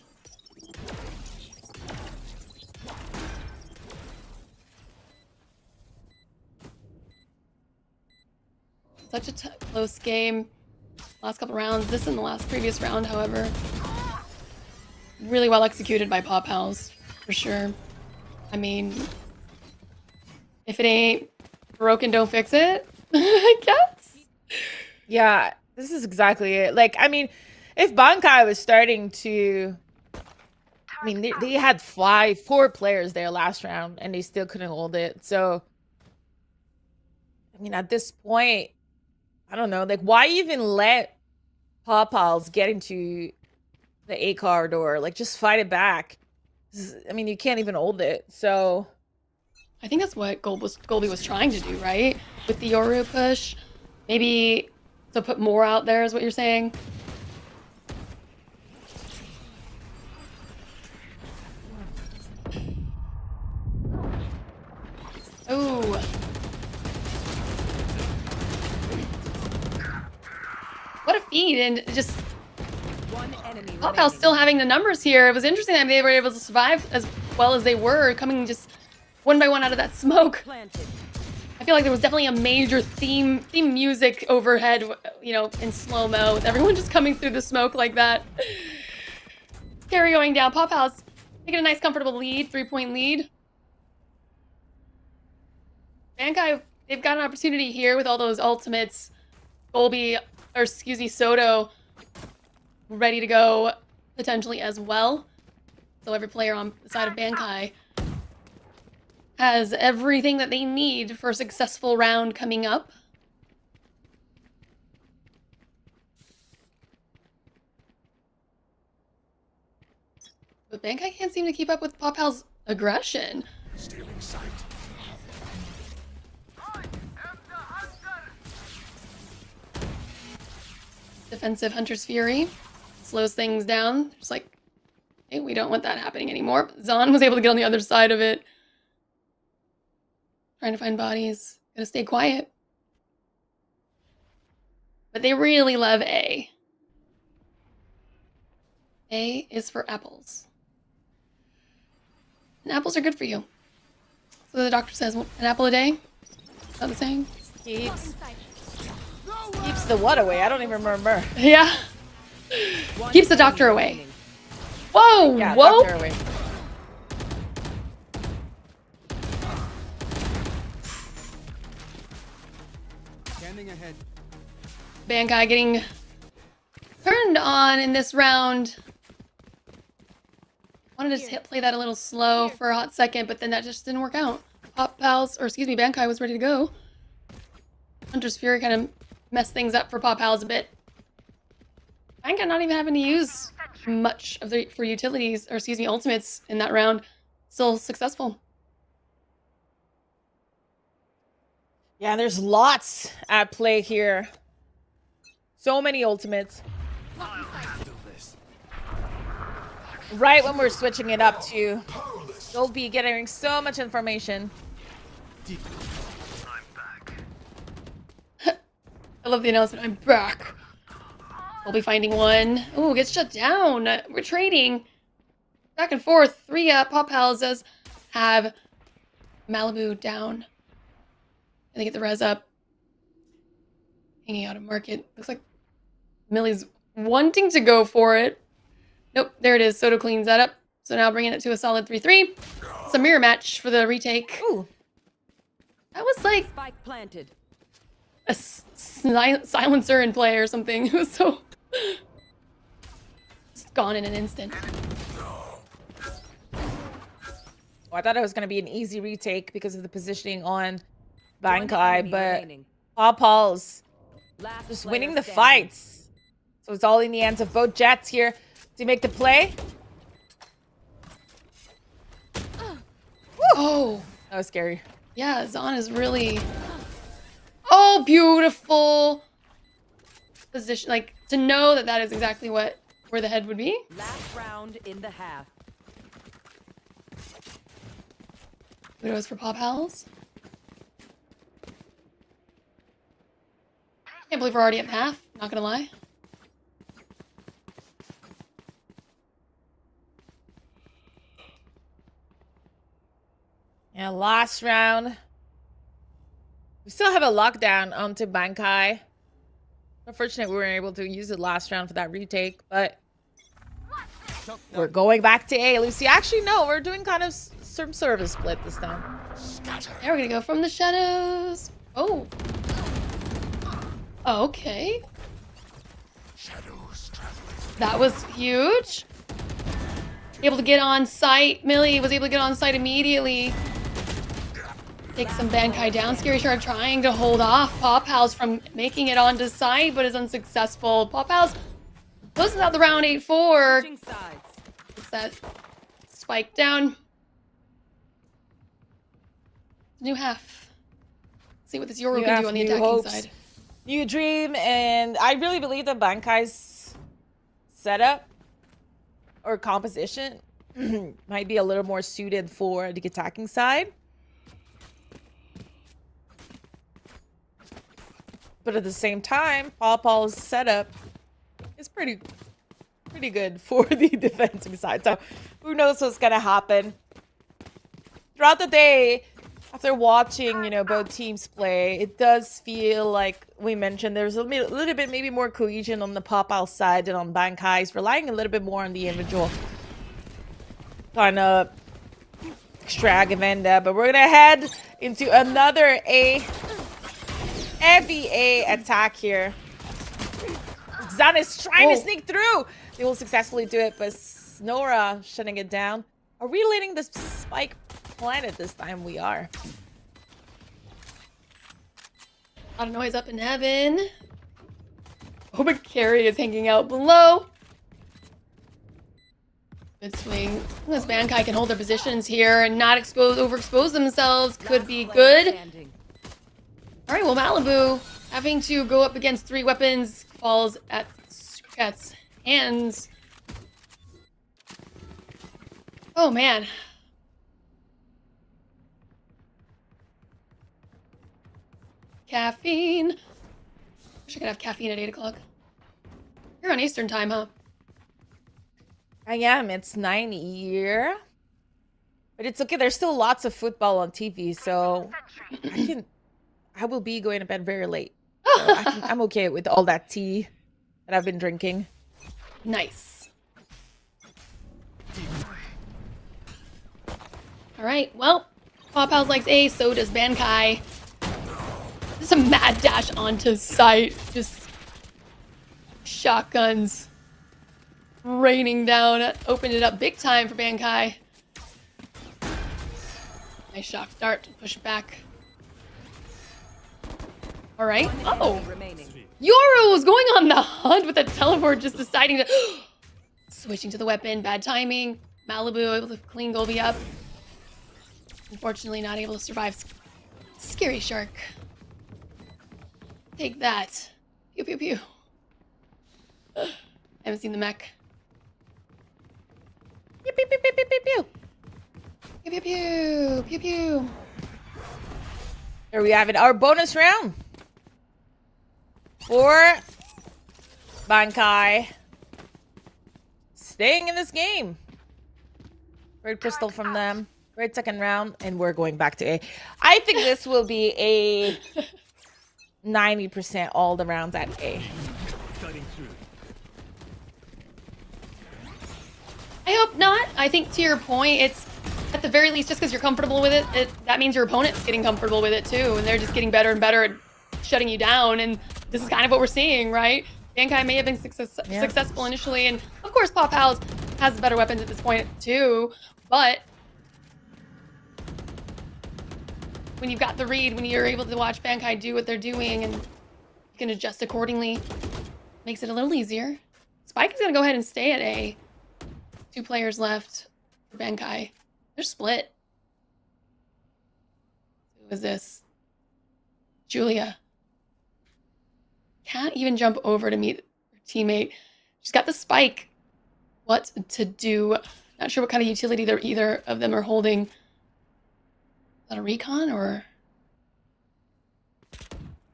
Such a close game. Last couple rounds. This and the previous round, however. Really well executed by Pop Pals, for sure. I mean, if it ain't broken, don't fix it, I guess. Yeah, this is exactly it. Like, I mean, if Bankai was starting to... I mean, they had 4 players there last round, and they still couldn't hold it. So, I mean, at this point, I don't know. Like, why even let Pawpaws get into the A corridor? Like, just fight it back. I mean, you can't even hold it. So, I think that's what Golby was trying to do, right? With the Yoru push, maybe to put more out there is what you're saying. Oh. What a feed, and just Pop still having the numbers here. It was interesting that they were able to survive as well as they were, coming just one by one out of that smoke. I feel like there was definitely a major theme music overhead, you know, in slow-mo, with everyone just coming through the smoke like that. Carry going down. Pop House taking a nice comfortable lead, 3-point lead. Bankai, they've got an opportunity here with all those ultimates. Golby, or excuse me, Soto, ready to go potentially as well. So every player on the side of Bankai has everything that they need for a successful round coming up. But Bankai can't seem to keep up with Pop Pal's aggression. Stealing sight. Defensive Hunter's Fury slows things down. Just like, hey, we don't want that happening anymore. Zahn was able to get on the other side of it. Trying to find bodies. Gotta stay quiet. But they really love A. A is for apples. And apples are good for you. So the doctor says, an apple a day? Is that the saying? Keeps the what away? I don't even remember. Yeah. Keeps the doctor away. Whoa! Yeah, whoa! doctor away. Standing ahead. Bankai getting turned on in this round. Wanted to just play that a little slow for a hot second, but then that just didn't work out. Pop Pals, or excuse me, Bankai was ready to go. Hunter's Fury kind of messed things up for Pop Pals a bit. Bankai not even having to use much of for utilities, or excuse me, ultimates in that round. Still successful. Yeah, there's lots at play here. So many ultimates. Right when we're switching it up to, you'll be getting so much information. I love the announcement. I'm back. We'll be finding one. Ooh, gets shut down. We're trading back and forth. 3 Pop Pals does have Malibu down. And they get the res up. Hanging out of market. Looks like Millie's wanting to go for it. Nope, there it is. Soto cleans that up. So now bringing it to a solid 3-3. It's a mirror match for the retake. Ooh. That was like Spike planted. a silencer in play or something. It was so... Just gone in an instant. Oh, I thought it was going to be an easy retake because of the positioning on Bankai, but Pawpaws just winning the fights. So it's all in the hands of both Jets here to make the play. Oh, That was scary. yeah, Zon is really... Oh, beautiful position. Like, to know that that is exactly where the head would be. Last round in the half. Widows for Pop Pals. Can't believe we're already at half, not gonna lie. Yeah, last round. We still have a lockdown onto Bankai. Unfortunately, we weren't able to use it last round for that retake, but we're going back to A. Lucy, actually, no, we're doing kind of some service split this time. Yeah, we're gonna go from the shadows. Oh. Okay. That was huge. Able to get on site. Millie was able to get on site immediately. Take some Bankai down. Scary Shark trying to hold off Pop House from making it onto site, but is unsuccessful. Pop House closes out the round 8-4. Gets that spike down. New half. See what this Yoru can do on the attacking side. New dream, and I really believe that Bankai's setup or composition might be a little more suited for the attacking side. But at the same time, Paul's setup is pretty good for the defensive side. So who knows what's gonna happen. Throughout the day, after watching, you know, both teams play, it does feel like we mentioned there's a little bit maybe more cohesion on the Popal side than on Bankai's, relying a little bit more on the individual kind of extravaganza. But we're gonna head into another heavy A attack here. Zan is trying to sneak through. They will successfully do it, but Snora shutting it down. Are we letting the spike planet this time? We are. A lot of noise up in heaven. Oba Carry is hanging out below. Good swing. Unless Bankai can hold their positions here and not overexpose themselves, could be good. All right, well, Malibu having to go up against 3 weapons falls at Cat's hands. Oh, man. Caffeine. Wish I could have caffeine at 8 o'clock. You're on Eastern time, huh? I am. It's 9 here. But it's okay. There's still lots of football on TV, so I will be going to bed very late. So I'm okay with all that tea that I've been drinking. Nice. All right, well, Pop House likes A, so does Bankai. Just a mad dash onto site. Just shotguns raining down. Opened it up big time for Bankai. Nice shock dart to push back. All right. Oh, Yoru was going on the hunt with a teleport, just deciding to switching to the weapon. Bad timing. Malibu able to clean Golby up. Unfortunately, not able to survive. Scary Shark. Take that. Pew pew pew. I haven't seen the mech. Pew pew pew pew pew pew pew. Pew pew pew pew pew. There we have it. Our bonus round for Bankai. Staying in this game. Great crystal from them. Great second round, and we're going back to A. I think this will be a 90% all the rounds at A. I hope not. I think to your point, it's at the very least just because you're comfortable with it, that means your opponent's getting comfortable with it too, and they're just getting better and better at shutting you down. And this is kind of what we're seeing, right? Bankai may have been successful initially, and of course Pop House has better weapons at this point too, but when you've got the read, when you're able to watch Bankai do what they're doing and you can adjust accordingly, makes it a little easier. Spike is gonna go ahead and stay at A. 2 players left for Bankai. They're split. Who is this? Julia. Can't even jump over to meet her teammate. She's got the spike. What to do? Not sure what kind of utility either of them are holding. Is that a recon or?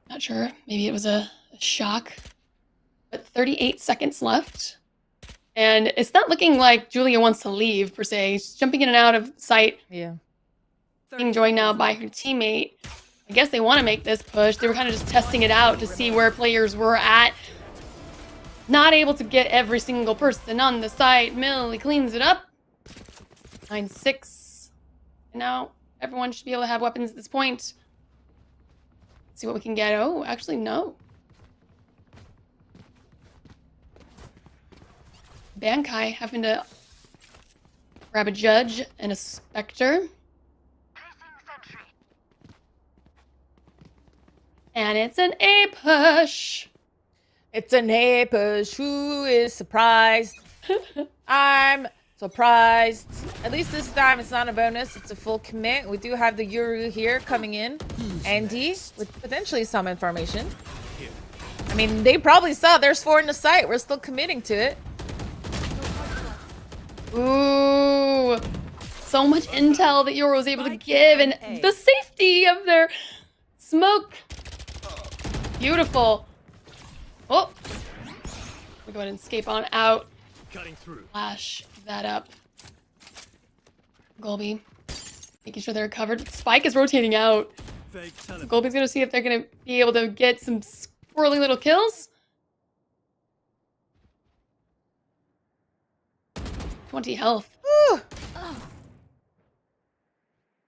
Not sure. Maybe it was a shock. But 38 seconds left. And it's not looking like Julia wants to leave, per se. She's jumping in and out of sight. Yeah. Being joined now by her teammate. I guess they want to make this push. They were kind of just testing it out to see where players were at. Not able to get every single person on the site. Millie cleans it up. 9-6. And now everyone should be able to have weapons at this point. Let's see what we can get. Oh, actually, no. Bankai having to grab a judge and a specter. And it's an A push. It's an A push. Who is surprised? I'm surprised. At least this time it's not a bonus. It's a full commit. We do have the Yuru here coming in. Andy with potentially some information. I mean, they probably saw there's 4 in the site. We're still committing to it. Ooh. So much intel that Yuru was able to give. And the safety of their smoke. Beautiful. Oh. We go ahead and escape on out. Cutting through. Flash that up. Golby. Making sure they're covered. Spike is rotating out. So Golby's gonna see if they're gonna be able to get some squirrely little kills. 20 health. Whew.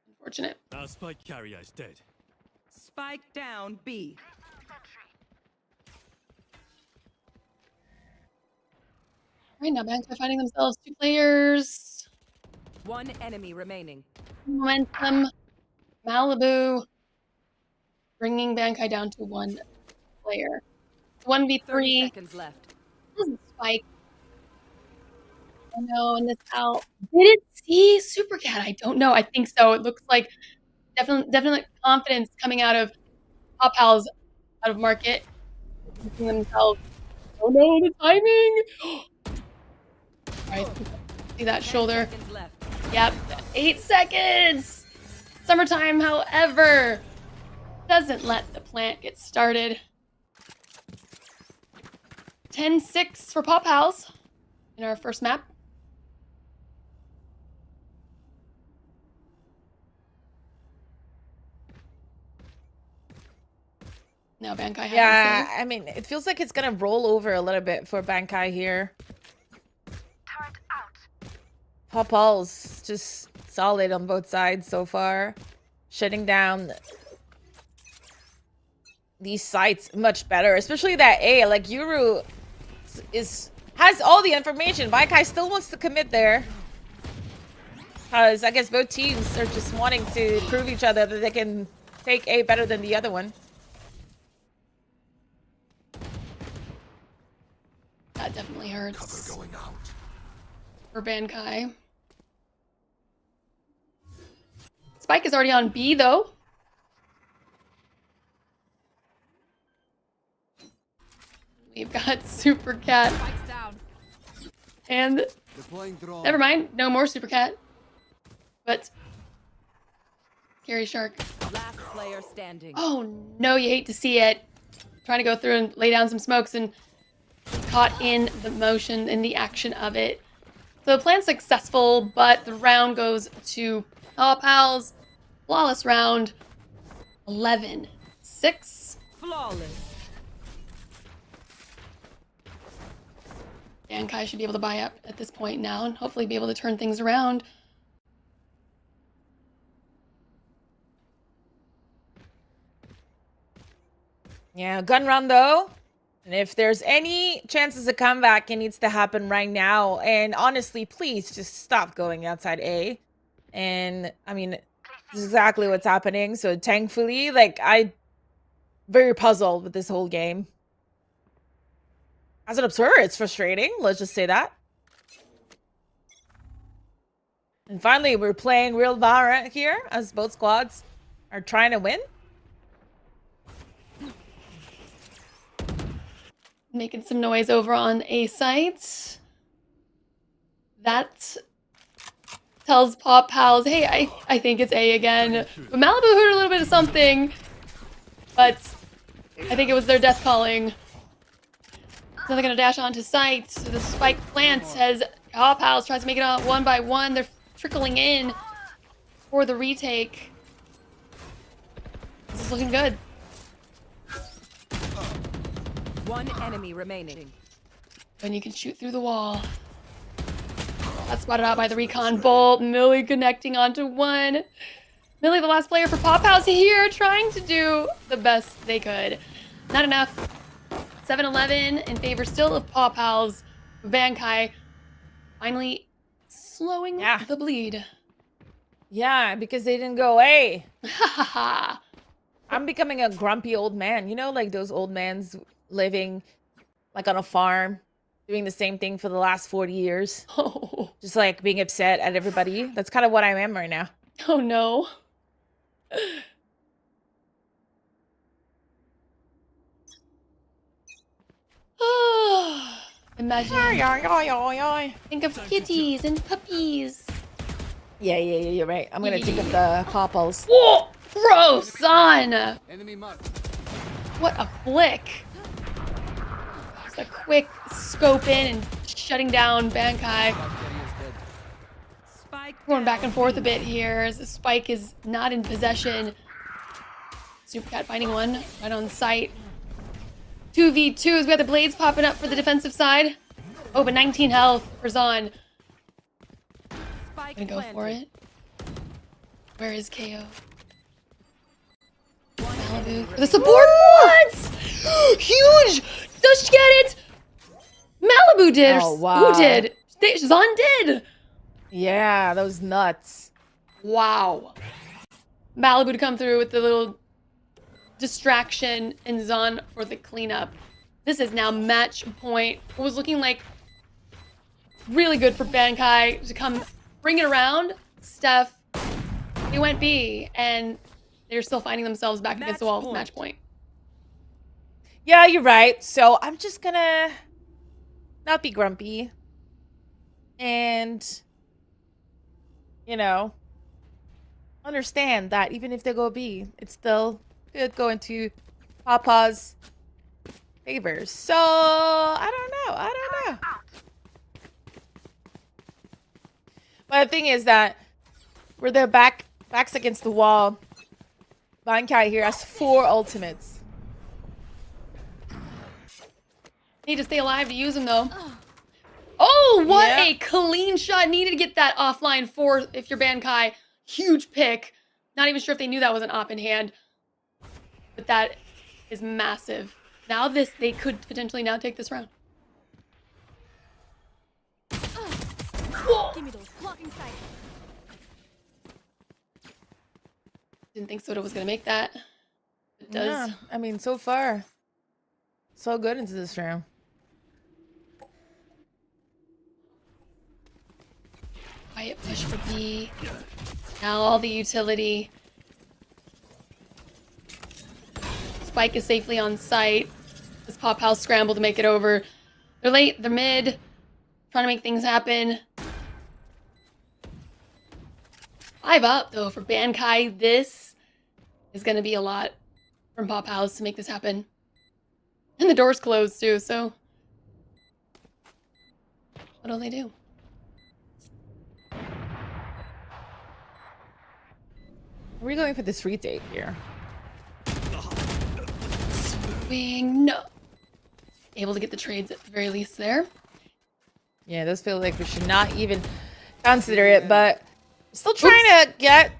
Unfortunate. Our spike carrier is dead. Spike down B. Right now, Bankai finding themselves 2 players. One enemy remaining. Momentum. Malibu. Bringing Bankai down to 1 player. 30 1v3. seconds left. Spike. Oh no, and this out. Did it see Super Cat? I don't know. I think so. It looks like definitely confidence coming out of Pop Pals out of market. Thinking themselves, oh no, the timing! Alright, see that shoulder. Yep, 8 seconds! Summertime, however, doesn't let the plant get started. 10-6 for Pop Pals in our first map. Now Bankai. Yeah, I mean, it feels like it's gonna roll over a little bit for Bankai here. Popal's just solid on both sides so far. Shutting down these sites much better, especially that A. Like, Yuru has all the information. Bankai still wants to commit there. Because I guess both teams are just wanting to prove each other that they can take A better than the other one. That definitely hurts. Cover going out. For Bankai. Spike is already on B though. We've got Super Cat. And never mind, no more Super Cat. But Scary Shark. Last player standing. Oh no, you hate to see it. Trying to go through and lay down some smokes and caught in the motion, in the action of it. So the plan's successful, but the round goes to Paw Pals. Flawless round. 11-6. Flawless. Bankai should be able to buy up at this point now and hopefully be able to turn things around. Yeah, gun run though. And if there's any chances of comeback, it needs to happen right now. And honestly, please just stop going outside A. And I mean, this is exactly what's happening. So thankfully, like, I'm very puzzled with this whole game. As an observer, it's frustrating. Let's just say that. And finally, we're playing real VALORANT here as both squads. are trying to win. Making some noise over on A site. That tells Pop Pals, hey, I think it's A again. But Malibu heard a little bit of something, but I think it was their death calling. So they're gonna dash onto site. So the spike plants as Pop Pals tries to make it out one by one. They're trickling in for the retake. This is looking good. One enemy remaining. And you can shoot through the wall. That's spotted out by the recon bolt. Millie connecting onto one. Millie, the last player for Pop House here, trying to do the best they could. Not enough. 7-11 in favor still of Pop House. Van Kai finally slowing the bleed. Yeah, because they didn't go away. I'm becoming a grumpy old man. You know, like those old mans living like on a farm, doing the same thing for the last 40 years. Oh. Just like being upset at everybody. That's kind of what I am right now. Oh no. Imagine. Think of kitties and puppies. Yeah, you're right. I'm gonna think of the popples. Whoa! Gross, son! What a flick. Just a quick scope in and shutting down Bankai. Going back and forth a bit here as the Spike is not in possession. Supercat finding one right on sight. 2v2s. We got the blades popping up for the defensive side. Oh, but 19 health for Zon. Gonna go for it. Where is KO? Malibu for the support. What? Huge! Does she get it? Malibu did. Oh, wow. Who did? Zon did. Yeah, that was nuts. Wow. Malibu to come through with the little distraction and Zon for the cleanup. This is now match point. It was looking like really good for Bankai to come bring it around. Steph, they went B, and they're still finding themselves back against the wall with match point. Yeah, you're right. So I'm just gonna not be grumpy. And, you know, understand that even if they go B, it's still good going to Papa's favor. So, I don't know. But the thing is that we're their backs against the wall. Bankai here has 4 ultimates. Need to stay alive to use them though. Oh, what a clean shot. Needed to get that offline 4 if you're Bankai. Huge pick. Not even sure if they knew that was an op in hand. But that is massive. Now they could potentially now take this round. Give me those blocking sight. Didn't think Soda was gonna make that. It does. Yeah, I mean, so far, so good into this round. Quiet push for B. Now all the utility. Spike is safely on site. This Pop House scramble to make it over. They're late, they're mid. Trying to make things happen. 5 up though for Bankai. This is gonna be a lot from Pop House to make this happen. And the door's closed too, so what'll they do? Are we going for this retake here? Swooping, no. Able to get the trades at the very least there. Yeah, this feels like we should not even consider it, but still trying to get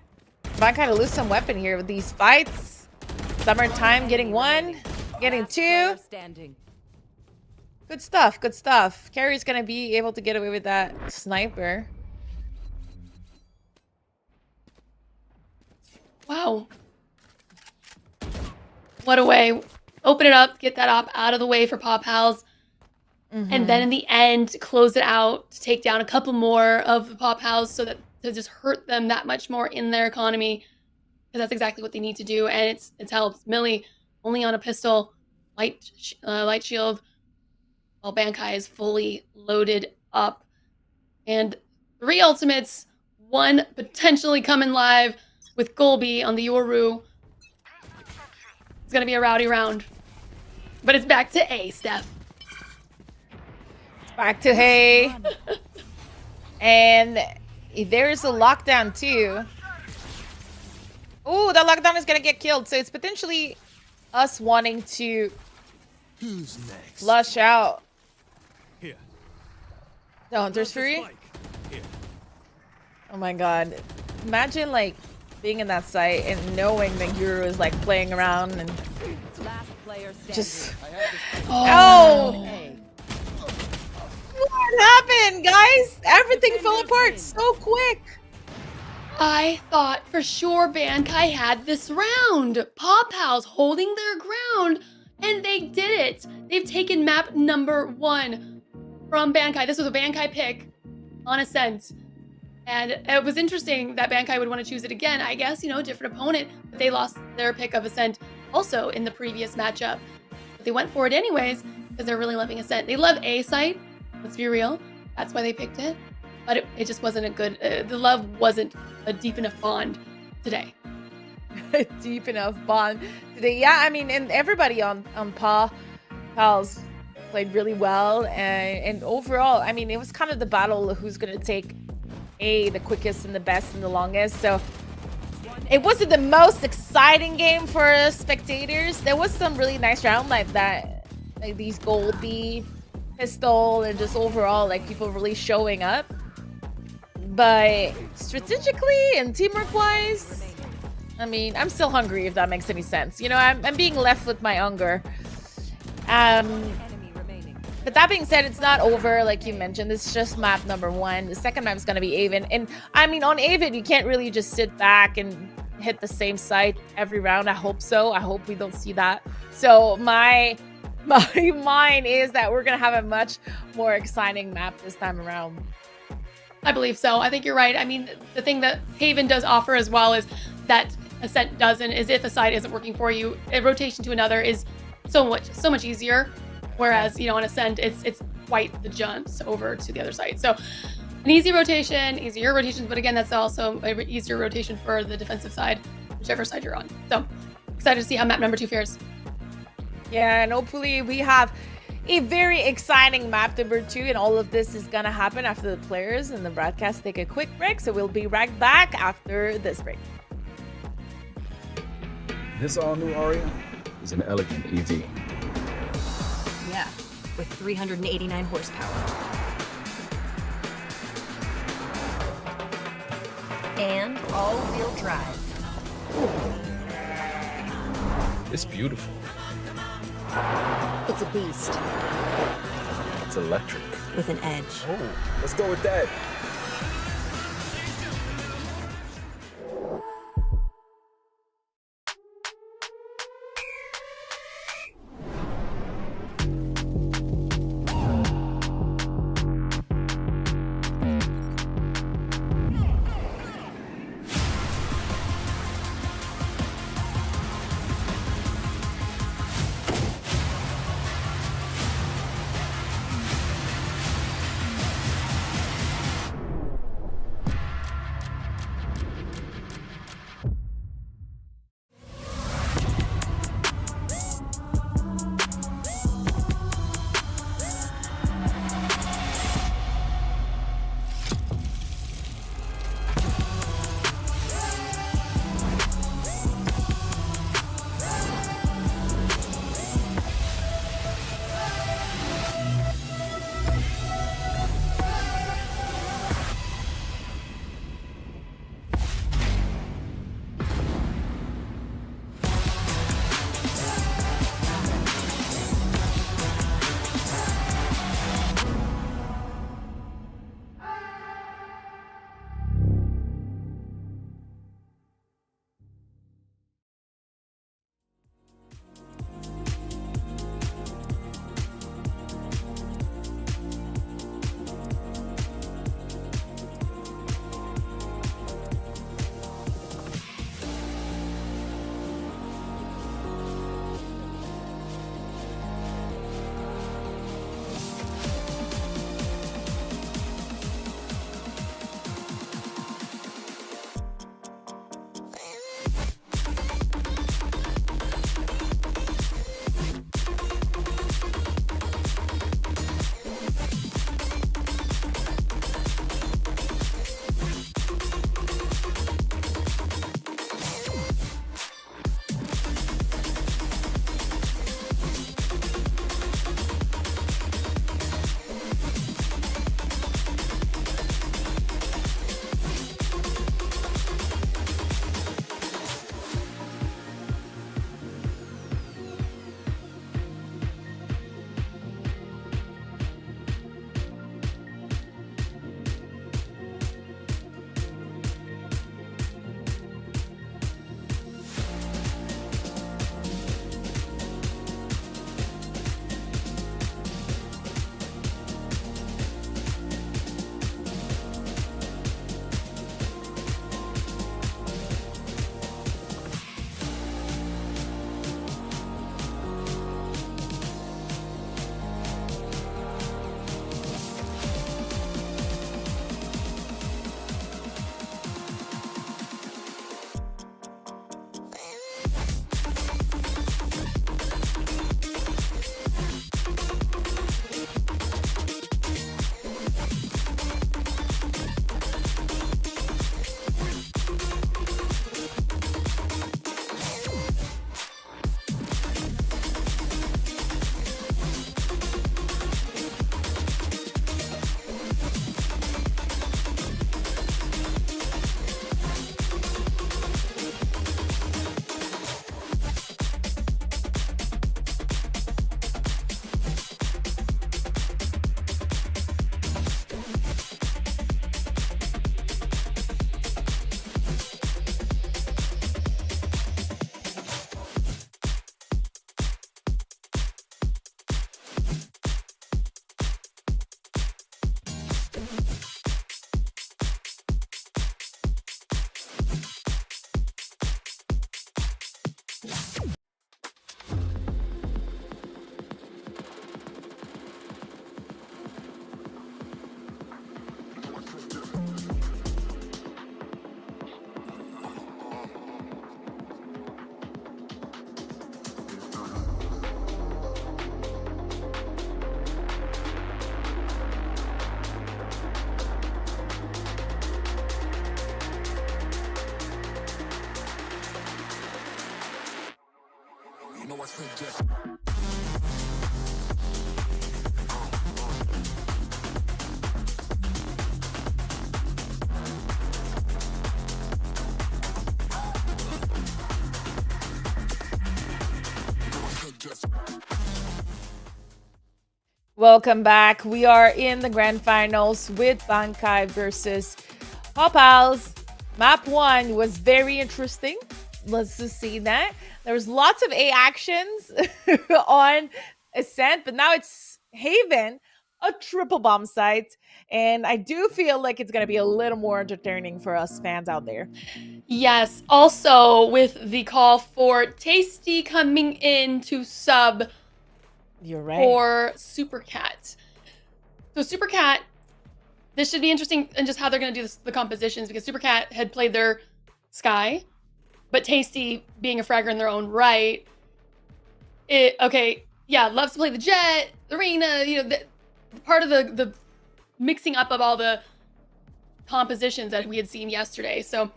Bankai to lose some weapon here with these fights. Summertime getting 1, getting 2. Good stuff, good stuff. Carrie's gonna be able to get away with that sniper. Wow. What a way. Open it up, get that op out of the way for Pop House. And then in the end, close it out to take down a couple more of the Pop House so that to just hurt them that much more in their economy. because that's exactly what they need to do, and it's helped. Millie only on a pistol, light shield, while Bankai is fully loaded up, and 3 ultimates, 1 potentially coming live with Golby on the Yoru. It's gonna be a rowdy round, but it's back to A, Steph. Back to Hay. And there's a lockdown too. Oh, that lockdown is gonna get killed. So it's potentially us wanting to Who's next? flush out Here. the Hunter's Plant the Fury. spike. Here. Oh my god. Imagine like being in that site and knowing that Guru is like playing around and Last player standing. just Oh. what happened, guys? Everything fell apart so quick. I thought for sure Bankai had this round. Paw Pals holding their ground, and they did it. They've taken map number 1 from Bankai. This was a Bankai pick on Ascent. And it was interesting that Bankai would want to choose it again. I guess, you know, different opponent, but they lost their pick of Ascent also in the previous matchup. But they went for it anyways because they're really loving Ascent. They love A site, let's be real. That's why they picked it. But it just wasn't a good, the love wasn't a deep enough bond today. Deep enough bond today. Yeah, I mean, and everybody on Pals played really well. And overall, I mean, it was kind of the battle of who's going to take A, the quickest and the best and the longest. So it wasn't the most exciting game for spectators. There was some really nice round like that, like these Golby, pistol, and just overall like people really showing up. But strategically and teamwork wise, I mean, I'm still hungry, if that makes any sense. You know, I'm being left with my hunger. Enemy remaining. But that being said, it's not over, like you mentioned. It's just map number 1. The second map is going to be Avid. And I mean, on Avid, you can't really just sit back and hit the same site every round. I hope so. I hope we don't see that. So my mind is that we're going to have a much more exciting map this time around. I believe so. I think you're right. I mean, the thing that Haven does offer as well is that Ascent doesn't, is if a side isn't working for you, a rotation to another is so much easier. Whereas, you know, on Ascent, it's quite the jumps over to the other side. So an easier rotations, but again, that's also an easier rotation for the defensive side, whichever side you're on. So excited to see how map number 2 fares. Yeah, and hopefully we have a very exciting map number 2, and all of this is gonna happen after the players and the broadcast take a quick break. So we'll be right back after this break. This all-new Aria is an elegant EV. Yeah, with 389 horsepower. And all-wheel drive. It's beautiful. It's a beast It's electric. with an edge. Oh, let's go with that. Welcome back. We are in the grand finals with Bankai versus Popals. Map 1 was very interesting. Let's just see that. There was lots of A actions on Ascent, but now it's Haven, a triple bomb site. And I do feel like it's going to be a little more entertaining for us fans out there. Yes. Also, with the call for Tasty coming in to sub You're right. for Super Cat. So Super Cat, this should be interesting in just how they're going to do the compositions, because Super Cat had played their Sky, but Tasty being a fragger in their own right, loves to play the Jet, the Arena, part of the mixing up of all the compositions that we had seen yesterday. So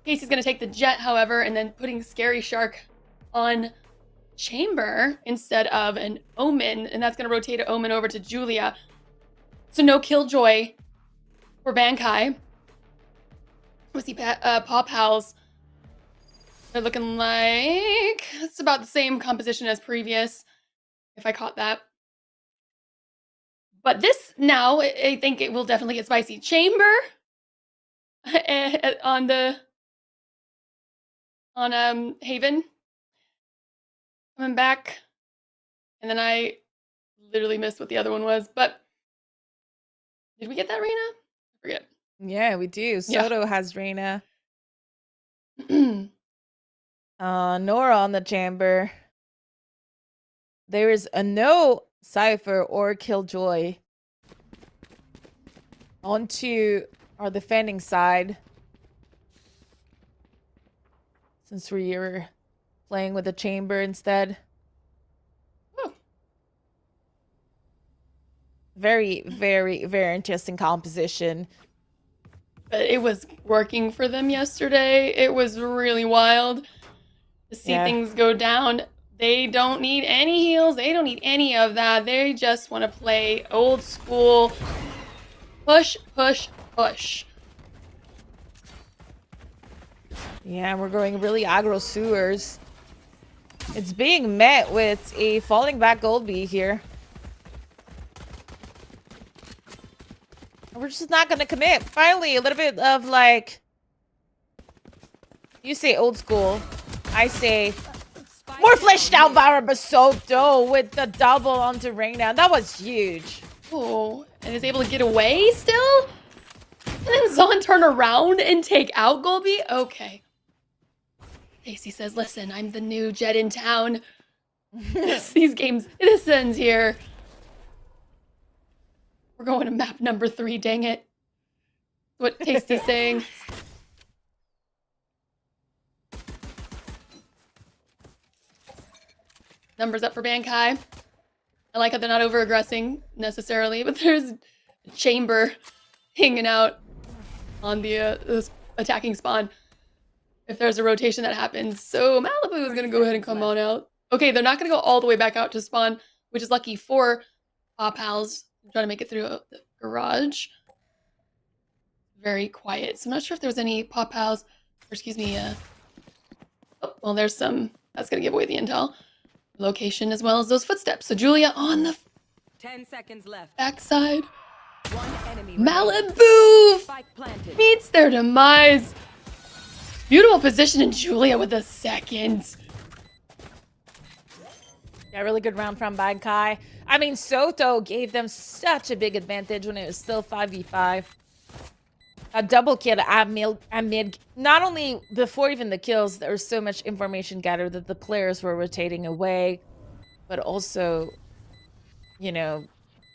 Tasty's going to take the Jet, however, and then putting Scary Shark on Chamber instead of an Omen, and that's going to rotate an Omen over to Julia. So no Killjoy for Bankai. We see Paw Pals. They're looking like it's about the same composition as previous, if I caught that. But this now, I think it will definitely get spicy. Chamber on Haven. Coming back. And then I literally missed what the other one was, but did we get that, Reina? I forget. Yeah, we do. Soto has Reina. Nora on the Chamber. There is a no Cypher or Killjoy. Onto our defending side. Since we were playing with the Chamber instead. Oh. Very, very, very interesting composition. But it was working for them yesterday. It was really wild to see things go down. They don't need any heals. They don't need any of that. They just want to play old school. Push, push, push. Yeah, we're going really aggro sewers. It's being met with a falling back Goldby here. We're just not going to commit. Finally, a little bit of like... You say old school. I say... More fleshed out Basoto with the double onto Reina. That was huge. Oh, and is able to get away still? And then Zon turn around and take out Golby? Okay. Casey says, listen, I'm the new Jet in town. These games, this ends here. We're going to map number 3, dang it. What Tasty's saying. Numbers up for Bankai. I like how they're not over-aggressing necessarily, but there's a Chamber hanging out on the attacking spawn if there's a rotation that happens. So Malibu is going to go ahead and come on out. Okay, they're not going to go all the way back out to spawn, which is lucky for Paw Pals. I'm trying to make it through the garage. Very quiet. So I'm not sure if there was any Paw Pals, or excuse me, oh, well, there's some. That's going to give away the intel. Location as well as those footsteps. So Julia on the 10 seconds left. backside. One enemy Malibu meets their demise. Beautiful position in Julia with a second. Yeah, really good round from Bankai. I mean, Soto gave them such a big advantage when it was still 5v5. A double kill at mid. Not only before even the kills, there was so much information gathered that the players were rotating away, but also, you know,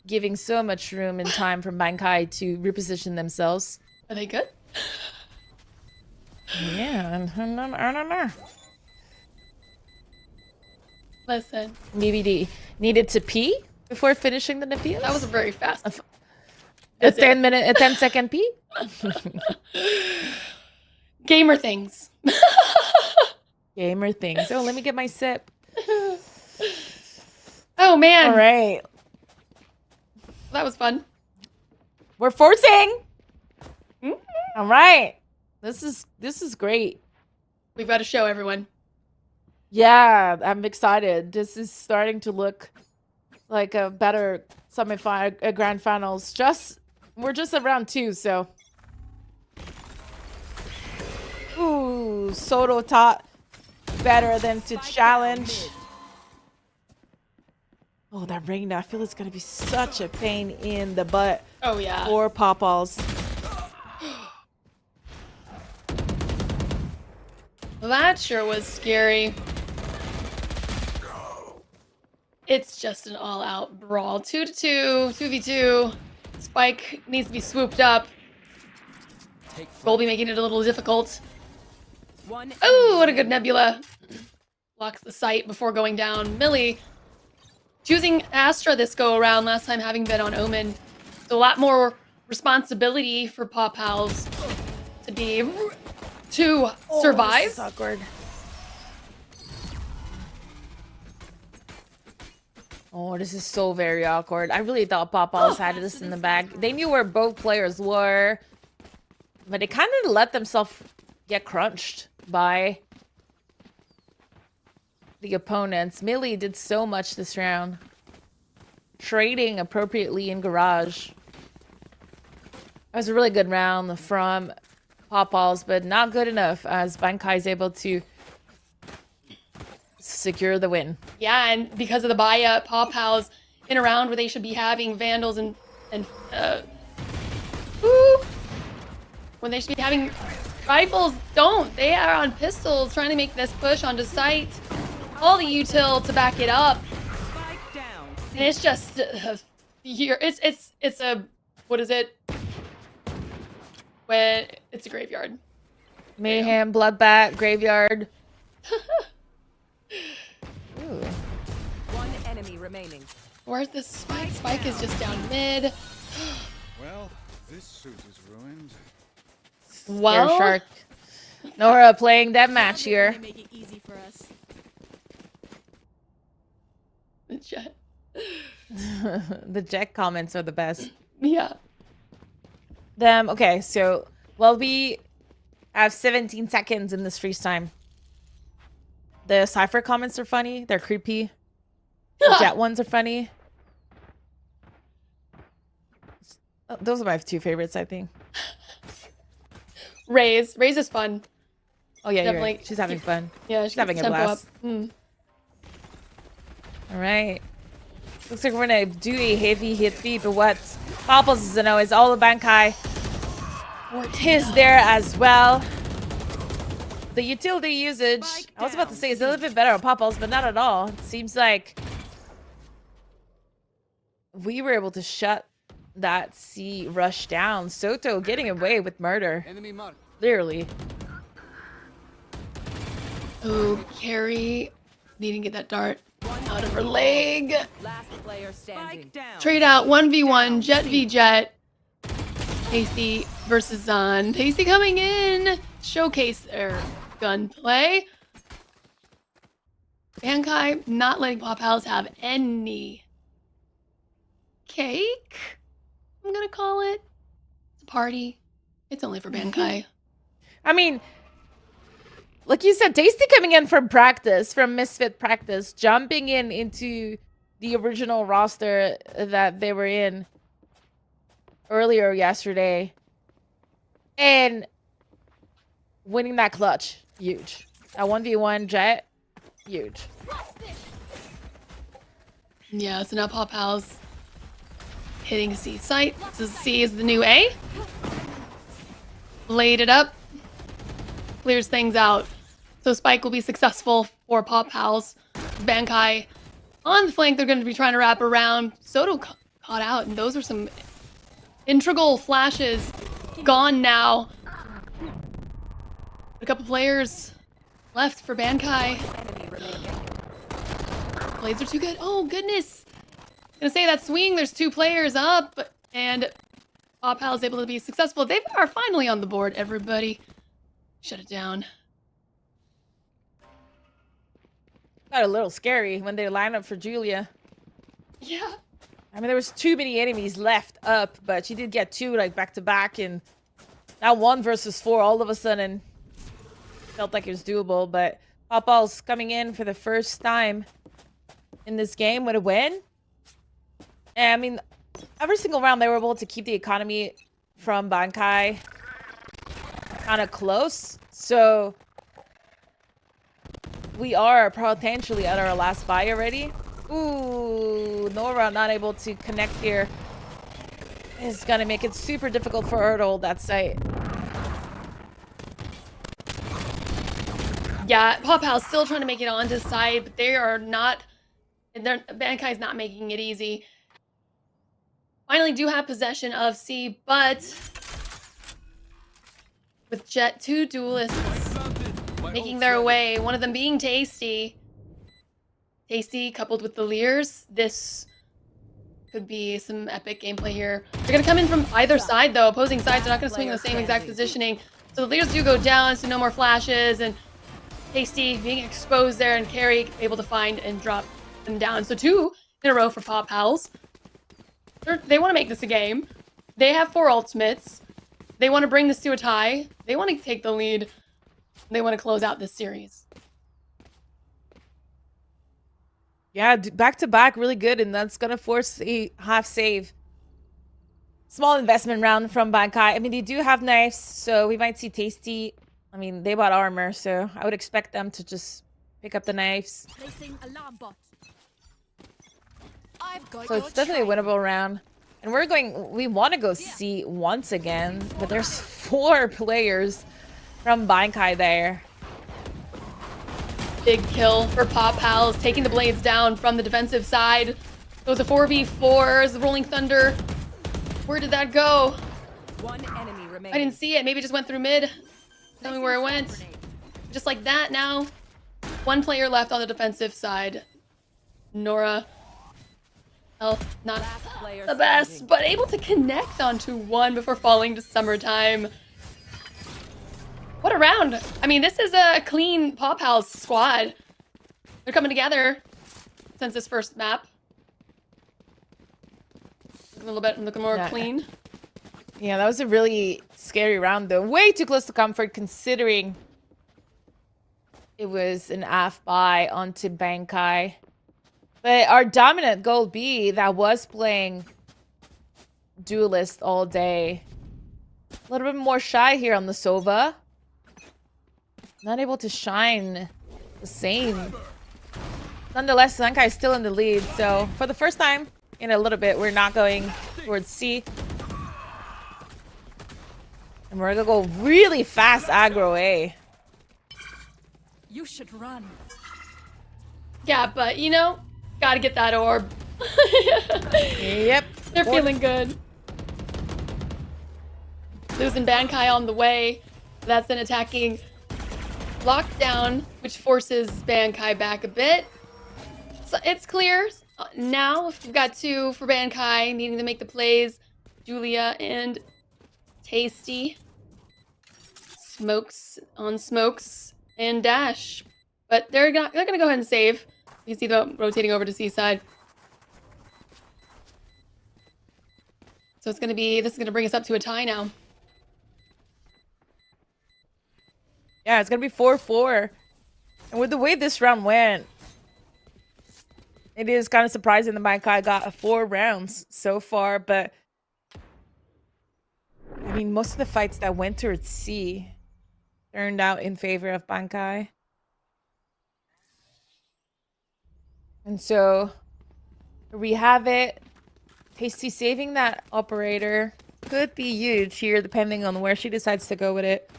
giving so much room and time for Bankai to reposition themselves. Are they good? Yeah, I don't know. Listen. Maybe they needed to pee before finishing the defeat. That was a very fast. A 10-second pee? Gamer things. Gamer things. Oh, let me get my sip. Oh man. All right. That was fun. We're forcing. Mm. All right. This is great. We've got to show everyone. Yeah, I'm excited. This is starting to look like a better semifinal, grand finals. We're just at round 2, so. Ooh, Soto taught better than to challenge. Oh, that Reina. I feel it's gonna be such a pain in the butt. Oh yeah. For Pawpaws. That sure was scary. It's just an all-out brawl. 2-2, 2v2. Spike needs to be swooped up. Golby making it a little difficult. Oh, what a good Nebula. Blocks the sight before going down. Millie choosing Astra this go-around, last time having been on Omen. So a lot more responsibility for Paw Pals to survive. This is awkward. Oh, this is so very awkward. I really thought Pawpaws had this in the bag. They knew where both players were, but they kind of let themselves get crunched by the opponents. Millie did so much this round, trading appropriately in garage. That was a really good round from Pawpaws, but not good enough as Bankai is able to secure the win. Yeah, and because of the buy-up, Paw Pals in a round where they should be having Vandals and when they should be having rifles, don't. They are on pistols trying to make this push onto site. All the util to back it up. And it's just here. It's a what is it? When it's a graveyard. Mayhem, bloodbath, graveyard. Ooh. One enemy remaining. Where's the Spike? Spike is just down mid. Well, this suit is ruined. Well, Air Shark. Nora playing that match here. Make it easy for us. the Jet. The Jet comments are the best. Yeah. Okay, so, well, we have 17 seconds in this freeze time. The Cypher comments are funny. They're creepy. The Jet ones are funny. Those are my 2 favorites, I think. Raze is fun. Oh, yeah, Definitely. you're right. She's having fun. Yeah, She's having a tempo blast. up. Mm. All right. Looks like we're going to do a heavy hit beat, but what Pawpaws is to know is all the Bankai is there as well. The utility usage, I was about to say, is a little bit better on Pawpaws, but not at all. It seems like we were able to shut that C rush down. Soto getting away with murder. Clearly. Ooh, Carrie needing to get that dart out of her leg. Last player standing. Trade out 1v1, Jet v Jet. Tasty versus Zon. Tasty coming in. Showcase their gunplay. Bankai not letting Paw Pals have any cake. I'm gonna call it. It's a party. It's only for Bankai. I mean, like you said, Tasty coming in from practice, from Misfit practice, jumping into the original roster that they were in earlier yesterday, and winning that clutch. Huge. That 1v1 Jet, huge. Yeah, so now Paw Pals hitting C site. So C is the new A. Laid it up. Clears things out. So Spike will be successful for Paw Pals. Bankai on the flank. They're going to be trying to wrap around. Soto caught out, and those are some integral flashes. Gone now. A couple players left for Bankai. Blades are too good. Oh, goodness. Gonna say that swing, there's 2 players up, and Paw Pal is able to be successful. They are finally on the board, everybody. Shut it down. got a little scary when they line up for Julia. Yeah. I mean, there was too many enemies left up, but she did get 2 like back to back, and now 1 versus 4 all of a sudden felt like it was doable. But Popal's coming in for the first time in this game with a win. And I mean, every single round they were able to keep the economy from Bankai kind of close. So we are potentially at our last buy already. Ooh, Nora not able to connect here is gonna make it super difficult for her to hold that site. Yeah, Popal's still trying to make it onto side, but they are not. Bankai's not making it easy. Finally do have possession of C, but with Jet, 2 duelists making their way, one of them being Tasty. Tasty coupled with the Leers. This could be some epic gameplay here. They're going to come in from either side, though. Opposing sides are not going to swing in the same exact positioning. So the Leers do go down, so no more flashes, and Tasty being exposed there, and Carrie able to find and drop them down. So 2 in a row for Pop Pals. They want to make this a game. They have 4 ultimates. They want to bring this to a tie. They want to take the lead. They want to close out this series. Yeah, back to back, really good, and that's gonna force a half save. Small investment round from Bankai. I mean, they do have knives, so we might see Tasty. I mean, they bought armor, so I would expect them to just pick up the knives. Placing alarm bot. I've got So it's definitely a winnable round. And we want to go see once again, but there's 4 players from Bankai there. Big kill for Pop Pals, taking the blades down from the defensive side. Those are 4v4s, the Rolling Thunder. Where did that go? One enemy remaining. I didn't see it. Maybe it just went through mid. Tell me where it went. Just like that now. 1 player left on the defensive side. Nora. Health not the best, but able to connect onto 1 before falling to summertime. What a round. I mean, this is a clean Pop Pals squad. They're coming together since this first map. A little bit looking more clean. Yeah, that was a really scary round, though. Way too close to comfort, considering it was an half buy onto Bankai. But our dominant gold B that was playing duelist all day, a little bit more shy here on the Sova. Not able to shine the same. Nonetheless, Bankai is still in the lead. So for the first time in a little bit, we're not going towards C. And we're gonna go really fast aggro A. You should run. Yeah, but you know, gotta get that orb. Yep. They're feeling good. Losing Bankai on the way. That's an attacking lockdown, which forces Bankai back a bit. So it's clear. Now we've got 2 for Bankai, needing to make the plays. Julia and Tasty. Smokes on smokes and dash. But they're gonna go ahead and save. You can see them rotating over to Seaside. So this is gonna bring us up to a tie now. Yeah, it's gonna be 4-4. And with the way this round went, it is kind of surprising that Bankai got 4 rounds so far, but I mean, most of the fights that went towards C turned out in favor of Bankai. And so we have it. Tasty saving that operator could be huge here, depending on where she decides to go with it.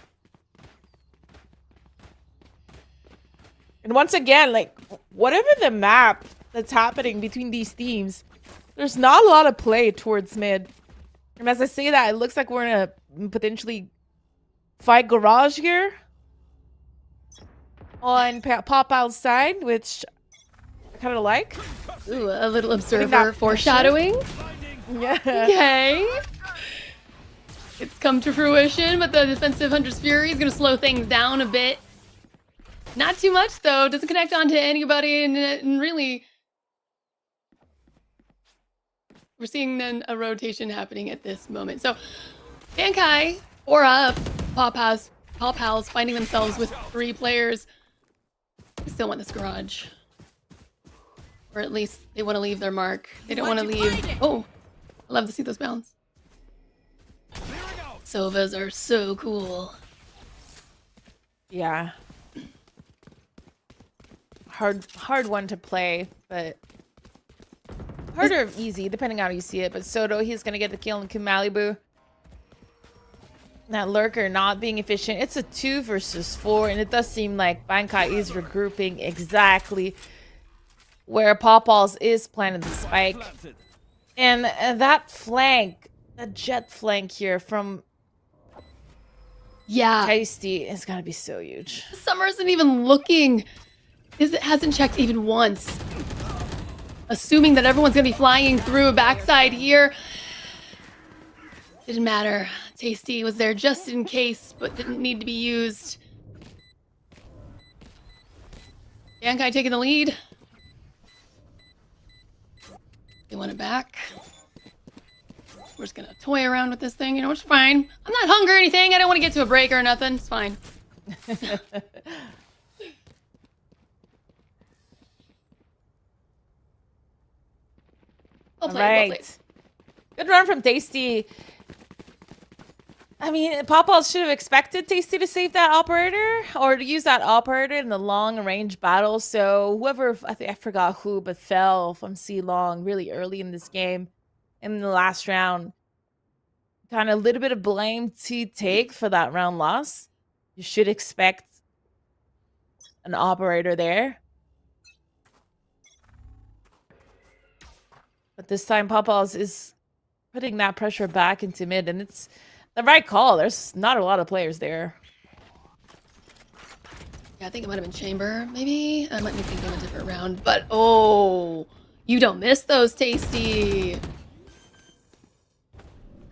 And once again, like, whatever the map that's happening between these teams, there's not a lot of play towards mid. And as I say that, it looks like we're gonna potentially fight Garage here on Pop Pal's side, which I kind of like. Ooh, a little observer foreshadowing. Yeah. Okay. It's come to fruition, but the defensive Hunter's Fury is going to slow things down a bit. Not too much though. Doesn't connect onto anybody, and really, we're seeing then a rotation happening at this moment. So, Bankai or up, Paw Pals finding themselves with 3 players. They still want this garage, or at least they want to leave their mark. They don't want to leave. Oh, I love to see those bounds. Sovas are so cool. Yeah. Hard one to play, but harder of easy, depending on how you see it. But Soto, he's gonna get the kill in Malibu. That lurker not being efficient. It's a 2 versus 4, and it does seem like Bankai is regrouping exactly where Pawpaws is planting the spike. And that flank, that jet flank here from Tasty is gonna be so huge. Summer isn't even looking. It hasn't checked even once. Assuming that everyone's gonna be flying through a backside here. Didn't matter. Tasty was there just in case, but didn't need to be used. Bankai taking the lead. They want it back. We're just gonna toy around with this thing, you know, it's fine. I'm not hungry or anything. I don't want to get to a break or nothing. It's fine. All right. Good run from Tasty. I mean, Pawpaws should have expected Tasty to save that operator or to use that operator in the long range battle. So whoever, I forgot who, but fell from C Long really early in this game in the last round. Kind of a little bit of blame to take for that round loss. You should expect an operator there. But this time, Pawpaws is putting that pressure back into mid, and it's the right call. There's not a lot of players there. Yeah, I think it might have been Chamber, maybe? That might be thinking of a different round, but oh, you don't miss those, Tasty.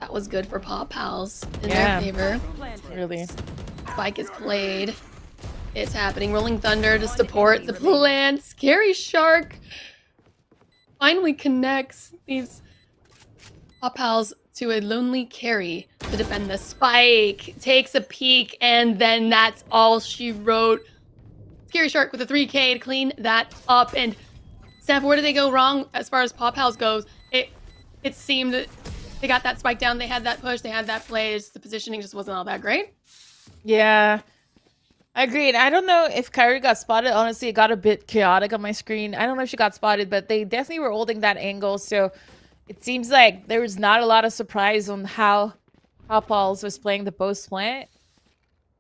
That was good for Paw Pals in their favor. Really. Spike is played. It's happening. Rolling Thunder to support the plant. Scary Shark finally connects these Paw Pals to a lonely carry to defend the spike. Takes a peek, and then that's all she wrote. Scary Shark with a 3K to clean that up. And Steph, where did they go wrong as far as Paw Pals goes? It seemed that they got that spike down, they had that push, they had that play. The positioning just wasn't all that great. Yeah, I agreed. I don't know if Kyrie got spotted. Honestly, it got a bit chaotic on my screen. I don't know if she got spotted, but they definitely were holding that angle. So it seems like there was not a lot of surprise on how Pawpaws was playing the post plant.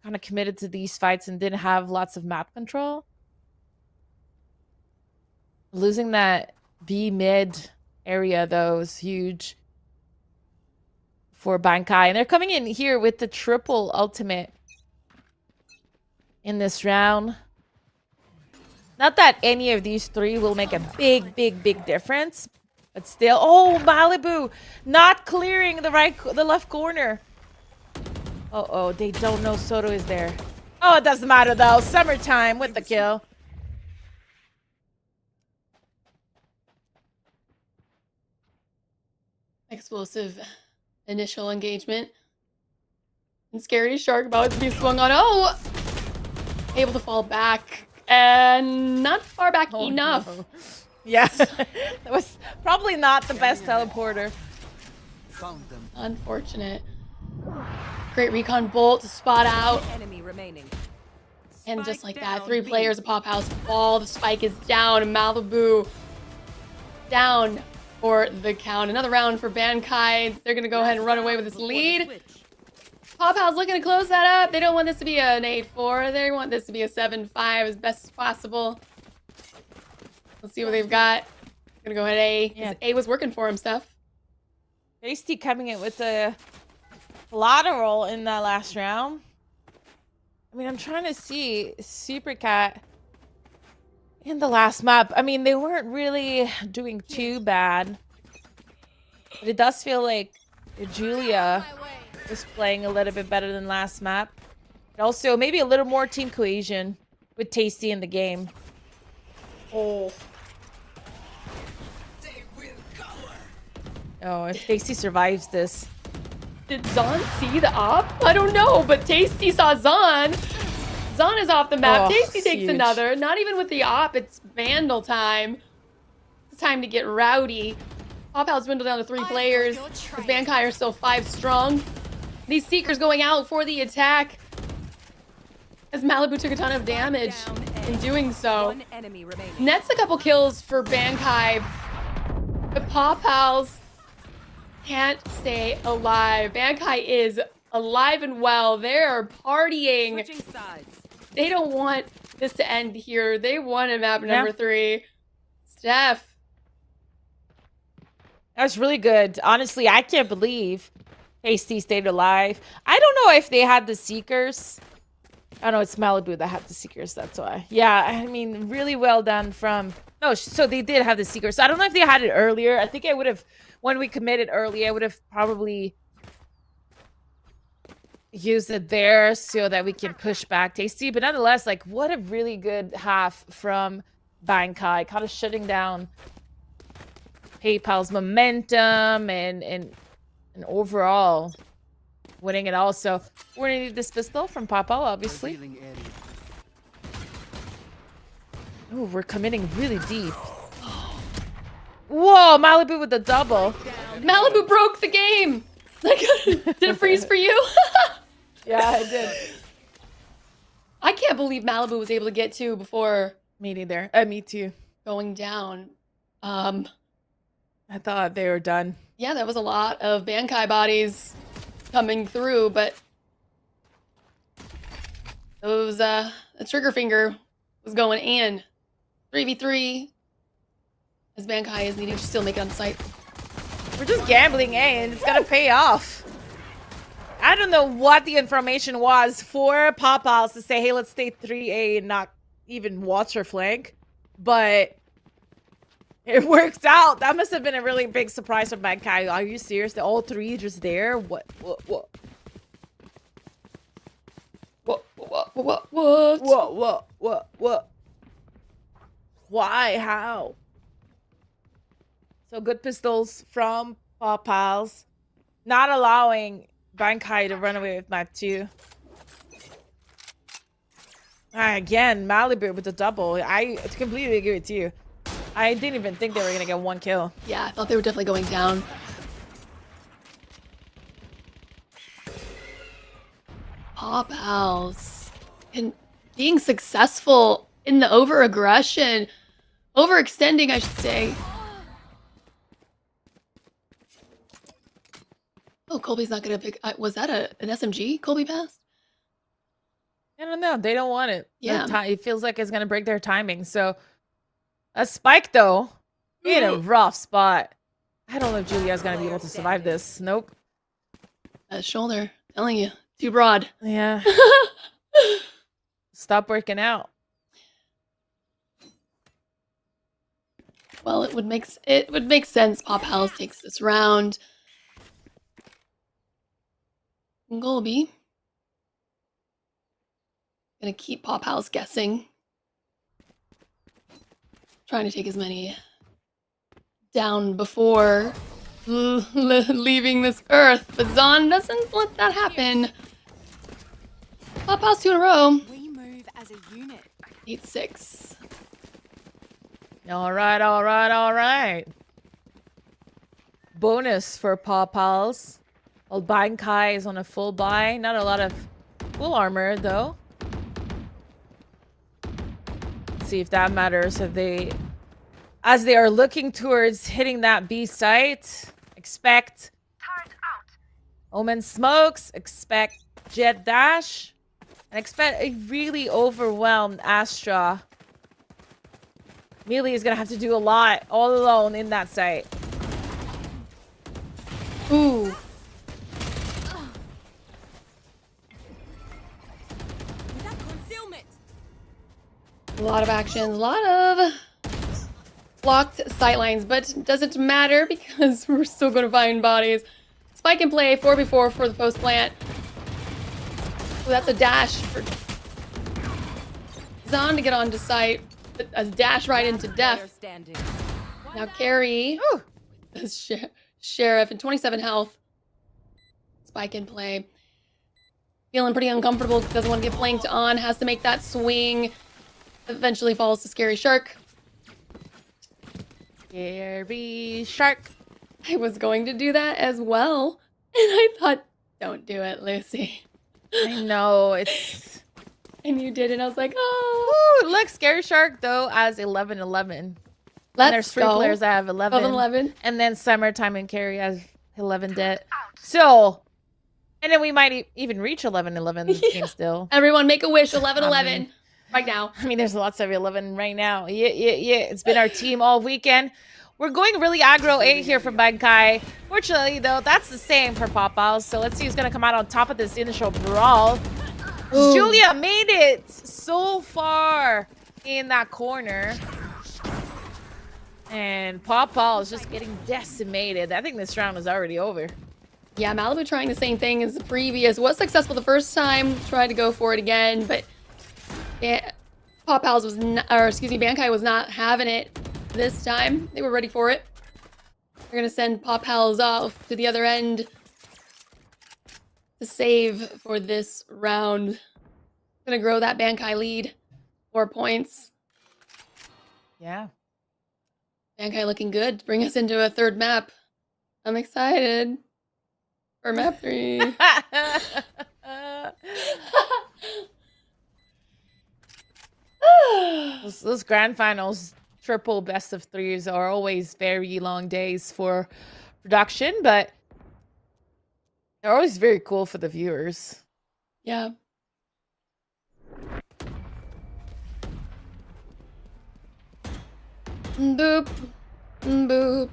Kind of committed to these fights and didn't have lots of map control. Losing that B mid area, though, was huge for Bankai. And they're coming in here with the triple ultimate in this round. Not that any of these 3 will make a big difference, but still. Oh, Malibu not clearing the left corner. Oh, they don't know Soto is there. Oh, it doesn't matter though. Summertime with the kill. Explosive initial engagement. And Scary Shark about to be swung on. Oh! Able to fall back. And not far back enough. No. Yeah. That was probably not the best teleporter. Unfortunate. Great recon bolt to spot out. Enemy remaining. And just like that, 3 players of Pop House fall. The spike is down. Malibu down for the count. Another round for Bankai. They're going to go ahead and run away with this lead. Pop House looking to close that up. They don't want this to be an 8-4. They want this to be a 7-5 as best as possible. Let's see what they've got. Gonna go ahead A. Yeah. A was working for him, Steph. Tasty coming in with a collateral in that last round. I mean, I'm trying to see Super Cat in the last map. I mean, they weren't really doing too bad. But it does feel like Julia was playing a little bit better than last map. And also, maybe a little more team cohesion. with Tasty in the game. Oh. Oh, if Tasty survives this. Did Zahn see the op? I don't know, but Tasty saw Zahn. Zahn is off the map. Oh, Tasty takes huge. another. Not even with the op. It's Vandal time. It's time to get rowdy. Pop Out's dwindled down to 3 players. As Bankai are still 5 strong. These Seekers going out for the attack. As Malibu took a ton of damage in doing so. One enemy remaining. Nets a couple kills for Bankai. But Paw Pals can't stay alive. Bankai is alive and well. They're partying. Switching sides. They don't want this to end here. They wanted map number 3. Steph. That was really good. Honestly, I can't believe Tasty stayed alive. I don't know if they had the Seekers. I know it's Malibu that had the Seekers, that's why. Yeah, I mean, really well done from... No, so they did have the Seekers. So I don't know if they had it earlier. I think I would have... When we committed early, I would have probably used it there so that we can push back Tasty. But nonetheless, like, what a really good half from Bankai. Kind of shutting down PayPal's momentum and overall winning it all. So we're gonna need this pistol from Papa, obviously. Oh, we're committing really deep. Whoa, Malibu with the double. Malibu broke the game. Like, did it freeze for you? Yeah, it did. I can't believe Malibu was able to get 2 before Me neither. Me too. going down. I thought they were done. Yeah, that was a lot of Bankai bodies coming through, but those the trigger finger was going in. 3v3 as Bankai is needing to still make it on site. We're just gambling, and it's gonna pay off. I don't know what the information was for Pop-Outs to say, hey, let's stay 3A and not even watch our flank. But it worked out. That must have been a really big surprise for Bankai. Are you serious? All 3 just there? What? What? What? Why? How? So good pistols from Pop-Pals. Not allowing Bankai to run away with map 2. Again, Malibu with the double. I completely agree with you. I didn't even think they were gonna get 1 kill. Yeah, I thought they were definitely going down. Paw Pals. And being successful in the over-aggression. Overextending, I should say. Oh, Colby's not gonna pick... was that an SMG Colby passed? I don't know. They don't want it. Yeah. It feels like it's gonna break their timing. So a Spike though, in a rough spot. I don't know if Julia's gonna be able to survive this. Nope. That shoulder, telling you, too broad. Yeah. Stop working out. Well, it would make sense. Pop House takes this round. Golby gonna keep Pop House guessing. Trying to take as many down before leaving this earth, but Zahn doesn't let that happen. Pop House 2 in a row. We move as a unit. 8-6. All right. Bonus for Pop-Pals. Well, Bankai is on a full buy. Not a lot of full armor, though. Let's see if that matters. As they are looking towards hitting that B site, expect Omen smokes, expect Jet Dash, and expect a really overwhelmed Astra. Melee is going to have to do a lot all alone in that site. Ooh. A lot of actions, a lot of blocked sightlines, but doesn't matter because we're still going to find bodies. Spike in play, 4v4 for the post plant. Oh, that's a dash for on to get onto site. A dash right into death. Now Carrie, Sheriff, and 27 health. Spike in play. Feeling pretty uncomfortable. Doesn't want to get flanked on. Has to make that swing. Eventually falls to Scary Shark. Scary Shark. I was going to do that as well. And I thought, don't do it, Lucy. I know, it's... And you did, and I was like, oh. Ooh, look, Scary Shark, though, as 11-11. Let's there's 3 go. players that have 11. 11. And then Summertime and Carrie has 11 dead. So, and then we might even reach 11-11 this game still. Everyone make a wish, 11-11 right now. I mean, there's lots of 11 right now. Yeah. It's been our team all weekend. We're going really aggro A here for Bankai. Fortunately, though, that's the same for Pop-Outs. So let's see who's going to come out on top of this initial brawl. Ooh. Julia made it so far in that corner. And Pop-Out is just getting decimated. I think this round is already over. Yeah, Malibu trying the same thing as the previous. Was successful the first time. Tried to go for it again, but yeah, Pop-Outs was not, or excuse me, Bankai was not having it this time. They were ready for it. They're gonna send Pop-Outs off to the other end to save for this round. Gonna grow that Bankai lead. 4 points. Yeah. Bankai looking good to bring us into a third map. I'm excited for map 3. Those grand finals, triple best of 3s are always very long days for production, but they're always very cool for the viewers. Yeah. Boop. Boop.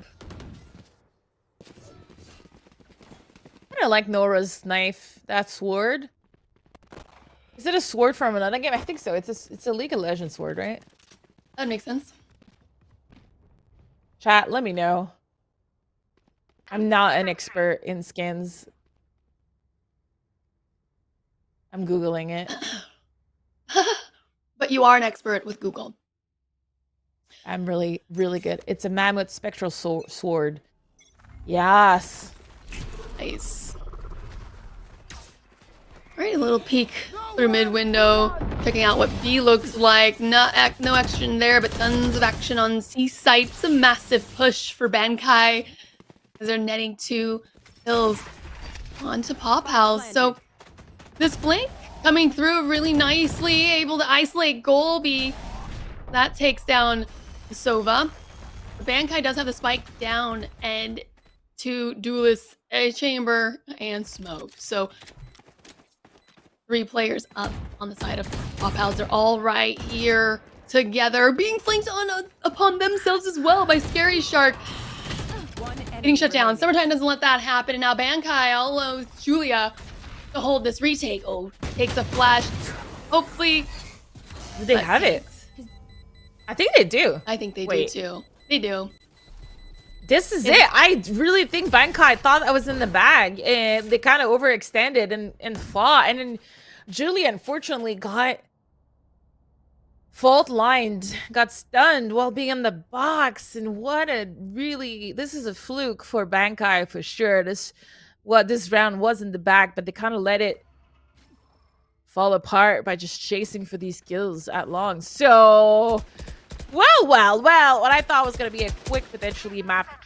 I like Nora's knife, that sword. Is it a sword from another game? I think so. It's a League of Legends sword, right? That makes sense. Chat, let me know. I'm not an expert in skins. I'm Googling it. But you are an expert with Google. I'm really, really good. It's a mammoth spectral sword. Yes. Nice. Alright, a little peek through mid window, checking out what B looks like. No action there, but tons of action on C site. It's a massive push for Bankai as they're netting 2 kills onto Pop-Outs. So this flank coming through really nicely, able to isolate Golby. That takes down Sova. Bankai does have the spike down and 2 duelists, a chamber, and smoke. So 3 players up on the side of Pop-Outs. They're all right here together, being flanked upon themselves as well by Scary Shark. Getting shut down. Summertime doesn't let that happen, and now Bankai all alone with Julia to hold this retake. Oh, takes a flash. Hopefully, they have it. I think they do. I think they do too. They do. This is it. I really think Bankai thought that was in the bag, and they kind of overextended and fought. And then Julia, unfortunately, got fault lined, got stunned while being in the box. And this is a fluke for Bankai for sure. This round was in the bag, but they kind of let it fall apart by just chasing for these kills at long. So, well, what I thought was going to be a quick, potentially map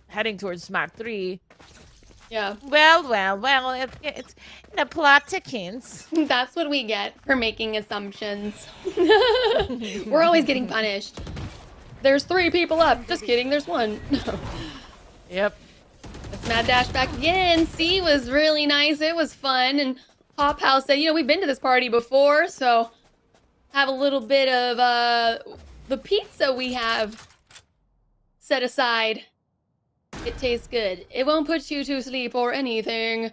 heading towards map 3. Yeah. Well, it's in a plot thickens. That's what we get for making assumptions. We're always getting punished. There's 3 people up. Just kidding, there's 1. Yep. It's Mad Dash back again. C was really nice. It was fun. And Pop-Outs said, we've been to this party before, so have a little bit of the pizza we have set aside. It tastes good. It won't put you to sleep or anything.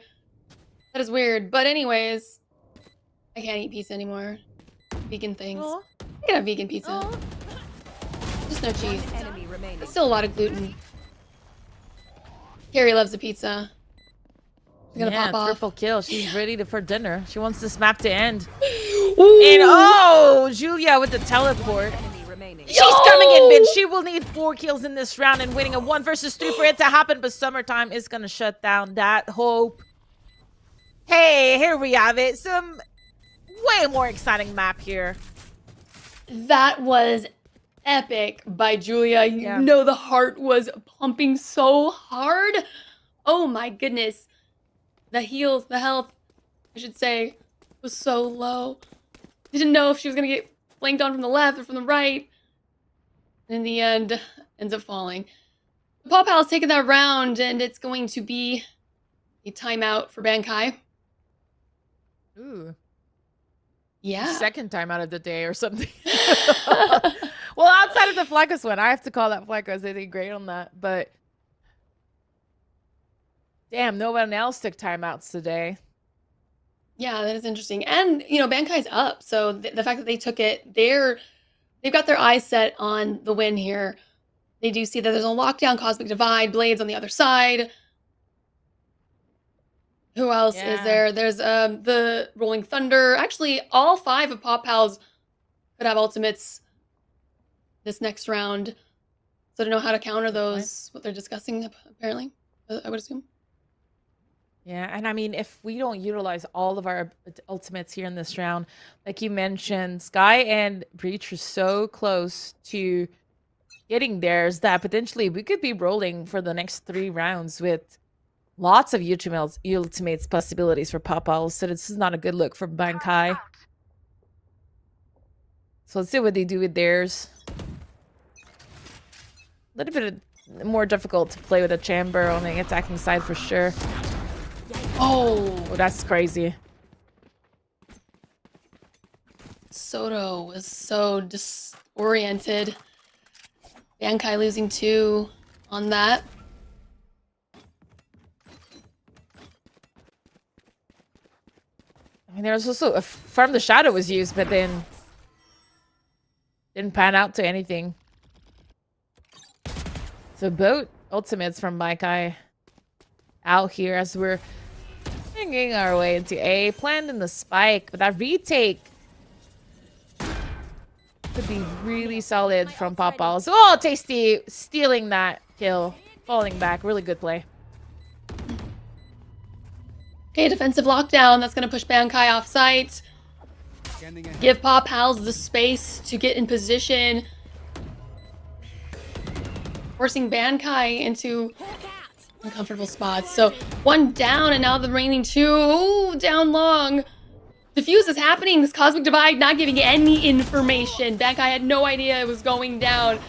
That is weird. But anyways, I can't eat pizza anymore. Vegan things. Aww. I can have vegan pizza. Aww. Just no cheese. There's still a lot of gluten. Carrie loves the pizza. She's gonna pop off. Triple kill. She's ready for dinner. She wants this map to end. And oh, Julia with the teleport. She's coming in, bitch. She will need 4 kills in this round and winning a 1 versus 3 for it to happen. But Summertime is gonna shut down that hope. Hey, here we have it. Some way more exciting map here. That was epic by Julia. You know the heart was pumping so hard. Oh my goodness. The heals, the health, I should say, was so low. Didn't know if she was gonna get flanked on from the left or from the right. And in the end, ends up falling. The Paw Pal's taking that round, and it's going to be a timeout for Bankai. Ooh. Yeah. Second time out of the day or something. Well, outside of the Flacos one, I have to call that Flacos. They did great on that. But damn, no one else took timeouts today. Yeah, that is interesting. And, you know, Bankai's up. So the fact that they took it, they've got their eyes set on the win here. They do see that there's a lockdown, Cosmic Divide, Blades on the other side. Who else is there? There's the Rolling Thunder. Actually, all 5 of Pop Pals could have ultimates this next round. So I don't know how to counter those, what they're discussing, apparently, I would assume. Yeah, and I mean, if we don't utilize all of our ultimates here in this round, like you mentioned, Sky and Breach are so close to getting theirs that potentially we could be rolling for the next 3 rounds with lots of ultimates possibilities for Pop Owls, so this is not a good look for Bankai. So let's see what they do with theirs. A little bit more difficult to play with a chamber on the attacking side for sure. Oh, that's crazy. Soto was so disoriented. Bankai losing 2 on that. I mean, there's also a Farm the Shadow was used, but then didn't pan out to anything. So both ultimates from Bankai out here as we're making our way into A. Planned in the spike, but that retake could be really solid from Pop Balls. Oh, Tasty stealing that kill. Falling back. Really good play. Okay, defensive lockdown. That's going to push Bankai off site. Give Pop Pals the space to get in position. Forcing Bankai into uncomfortable spots. So 1 down, and now the remaining 2. Ooh, down long. Diffuse is happening. This Cosmic Divide not giving any information. Bankai had no idea it was going down.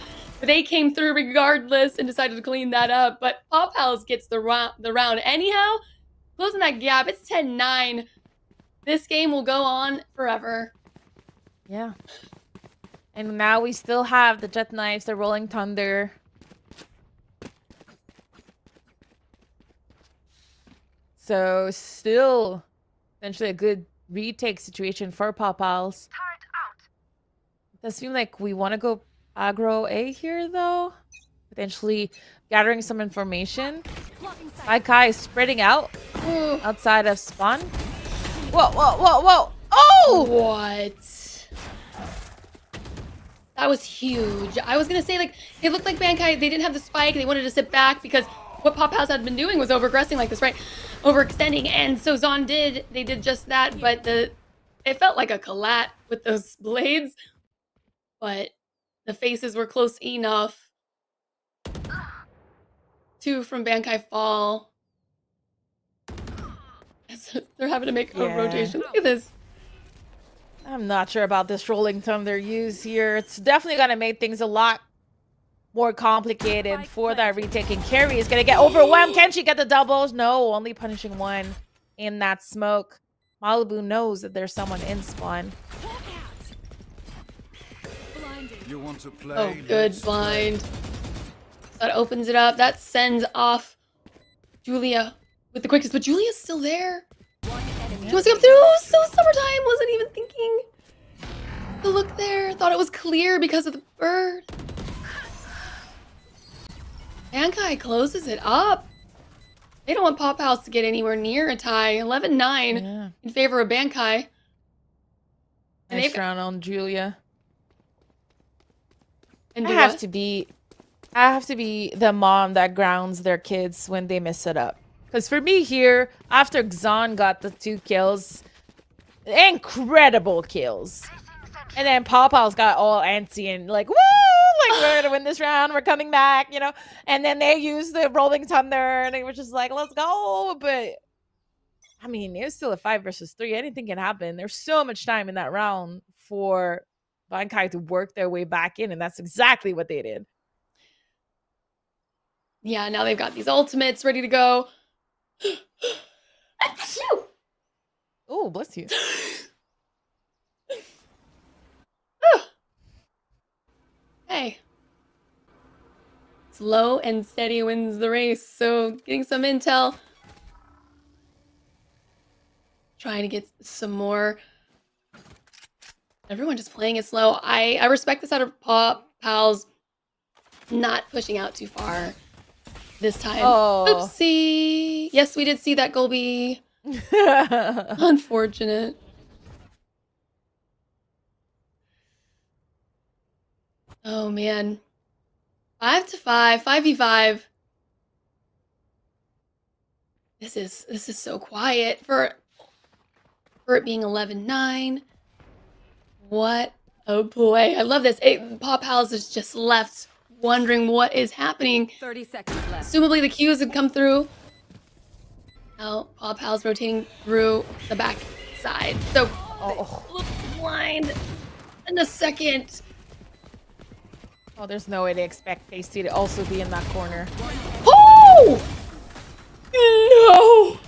But they came through regardless and decided to clean that up. But Pop Pals gets the round anyhow. Closing that gap, it's 10-9. This game will go on forever. Yeah. And now we still have the Jet Knives, the Rolling Thunder. So still essentially a good retake situation for Pop Owls. It does seem like we want to go aggro A here though. Potentially gathering some information. Kai is spreading out outside of spawn. Whoa, whoa, whoa, whoa. Oh! What? That was huge. I was going to say, like, it looked like Bankai, they didn't have the spike. They wanted to sit back because what Pop House had been doing was over-aggressing like this, right? Overextending. And so Zon they did just that. But it felt like a collat with those blades. But the faces were close enough. 2 from Bankai fall. So they're having to make a rotation. Look at this. I'm not sure about this Rolling Thunder use here. It's definitely going to make things a lot more complicated for that retake. And Carrie is going to get overwhelmed. Can she get the doubles? No, only punishing 1 in that smoke. Malibu knows that there's someone in spawn. You want to play? Oh, good blind. That opens it up. That sends off Julia with the quickest. But Julia's still there. She wants to come through. So Summertime wasn't even thinking to look there. Thought it was clear because of the bird. Bankai closes it up. They don't want Pop House to get anywhere near a tie. 11-9 in favor of Bankai. And Nice they've round on Julia. and I do have what? to be the mom that grounds their kids when they mess it up. Because for me here, after Xon got the 2 kills, incredible kills. And then Pawpaw's got all antsy and like, woo! Like, we're gonna win this round, we're coming back, you know? And then they used the Rolling Thunder and it was just like, let's go. But I mean, it was still a 5 versus 3. Anything can happen. There's so much time in that round for Bankai to work their way back in, and that's exactly what they did. Yeah, now they've got these ultimates ready to go. Achoo! Oh, bless you. Hey. Slow and steady wins the race. So getting some intel. Trying to get some more. Everyone just playing it slow. I respect this out of Pals not pushing out too far this time. Oh. Oopsie. Yes, we did see that Golby. Unfortunate. Oh man. 5-5, 5v5. This is so quiet for it being 11-9. What a play. I love this. Paw Pals is just left wondering what is happening. 30 seconds left. Assumably the Qs have come through. Now Paw Pals rotating through the back side. So look blind in a second. Oh, there's no way they expect Tasty to also be in that corner. Oh! No!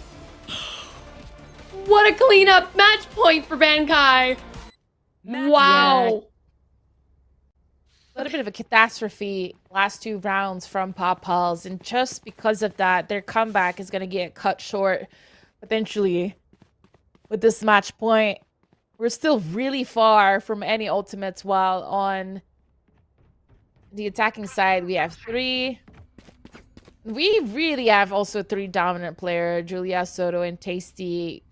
What a cleanup match point for Bankai. Wow. A little bit of a catastrophe last 2 rounds from Pop Pals, and just because of that, their comeback is going to get cut short potentially with this match point. We're still really far from any ultimates, while on the attacking side, we have 3. We really have also 3 dominant players, Julia, Soto, and Tasty,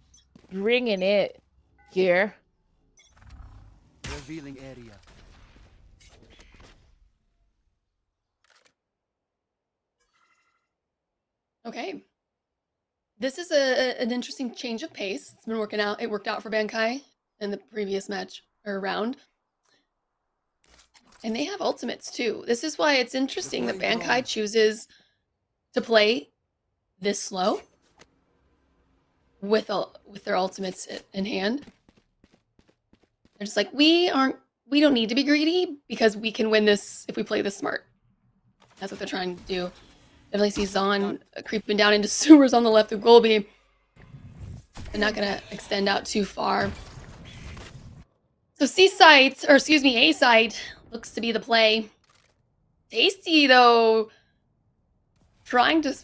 bringing it here. Revealing area. Okay. This is an interesting change of pace. It's been working out. It worked out for Bankai in the previous match or round. And they have ultimates too. This is why it's interesting that Bankai chooses to play this slow with their ultimates in hand. They're just like, we don't need to be greedy because we can win this if we play this smart. That's what they're trying to do. Definitely see Zon creeping down into sewers on the left of Golby. They're not gonna extend out too far. So A side looks to be the play. Tasty though, trying to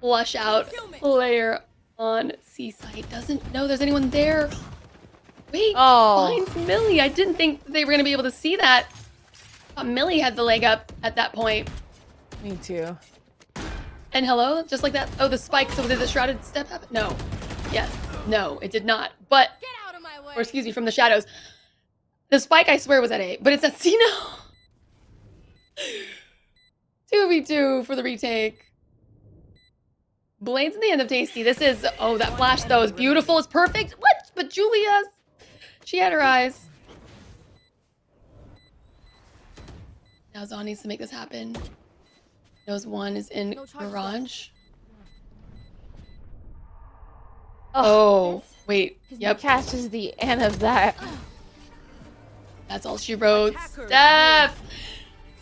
flush out player on C side. Doesn't know there's anyone there. Wait, finds Millie. I didn't think they were gonna be able to see that. Thought Millie had the leg up at that point. Me too. And hello, just like that. Oh, the spike. So did the shrouded step happen? No. Yes. No, it did not. But Get out of my way. or excuse me, from the shadows. The spike, I swear, was at A, but it's at C now. 2v2 for the retake. Blades in the end of Tasty. This is, oh, that flash though is beautiful. It's perfect. What? But Julia, she had her eyes. Now Zon needs to make this happen. Knows one is in garage. Oh, wait. Yep. Catches the end of that. That's all she wrote. Steph!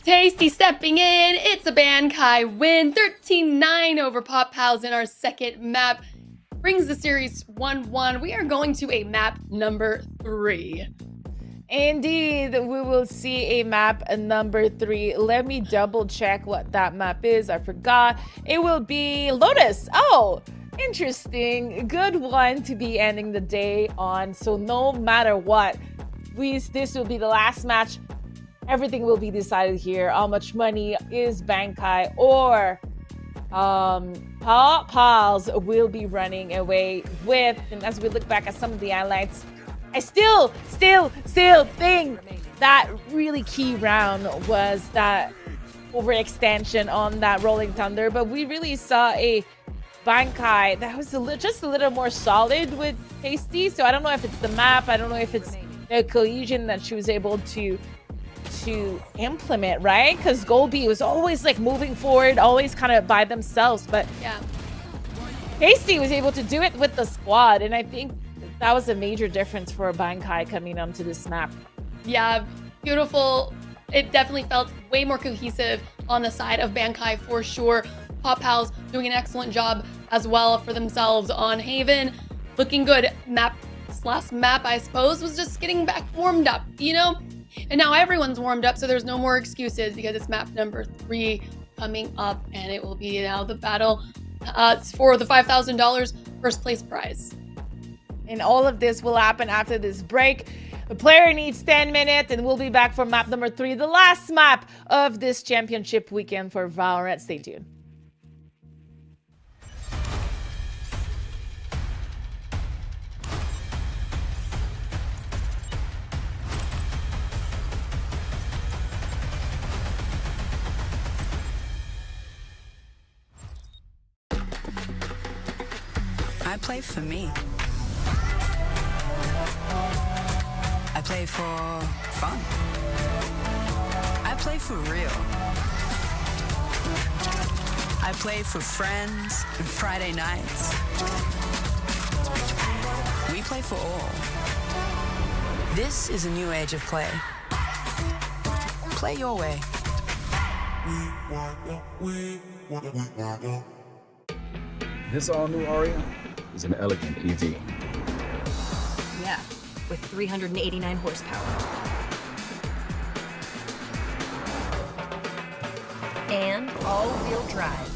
Tasty stepping in. It's a Bankai win. 13-9 over Pop Pals in our second map. Brings the series 1-1. We are going to a map number 3. Indeed, we will see a map number 3. Let me double check what that map is. I forgot. It will be Lotus. Oh, interesting. Good one to be ending the day on. So no matter what, this will be the last match. Everything will be decided here. How much money is Bankai or Pals will be running away with. And as we look back at some of the highlights, I still think that really key round was that overextension on that Rolling Thunder, but we really saw a Bankai that was just a little more solid with Tasty. So I don't know if it's the map, I don't know if it's the cohesion that she was able to implement, right? Because Goldie was always like moving forward, always kind of by themselves, but Yeah. Tasty was able to do it with the squad, and I think that was a major difference for Bankai coming onto this map. Yeah, beautiful. It definitely felt way more cohesive on the side of Bankai for sure. Pop Pals doing an excellent job as well for themselves on Haven. Looking good. Map, I suppose, was just getting back warmed up, you know? And now everyone's warmed up, so there's no more excuses because it's map number 3 coming up, and it will be now the battle for the $5,000 first place prize. And all of this will happen after this break. The player needs 10 minutes, and we'll be back for map number 3, the last map of this championship weekend for Valorant. Stay tuned. I play for me. I play for fun. I play for real. I play for friends and Friday nights. We play for all. This is a new age of play. Play your way. This all-new Aria is an elegant EV. Yeah, with 389 horsepower. And all-wheel drive.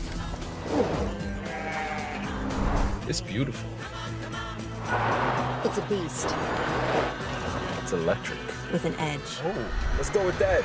It's beautiful. It's a beast It's electric. with an edge. Oh, let's go with that.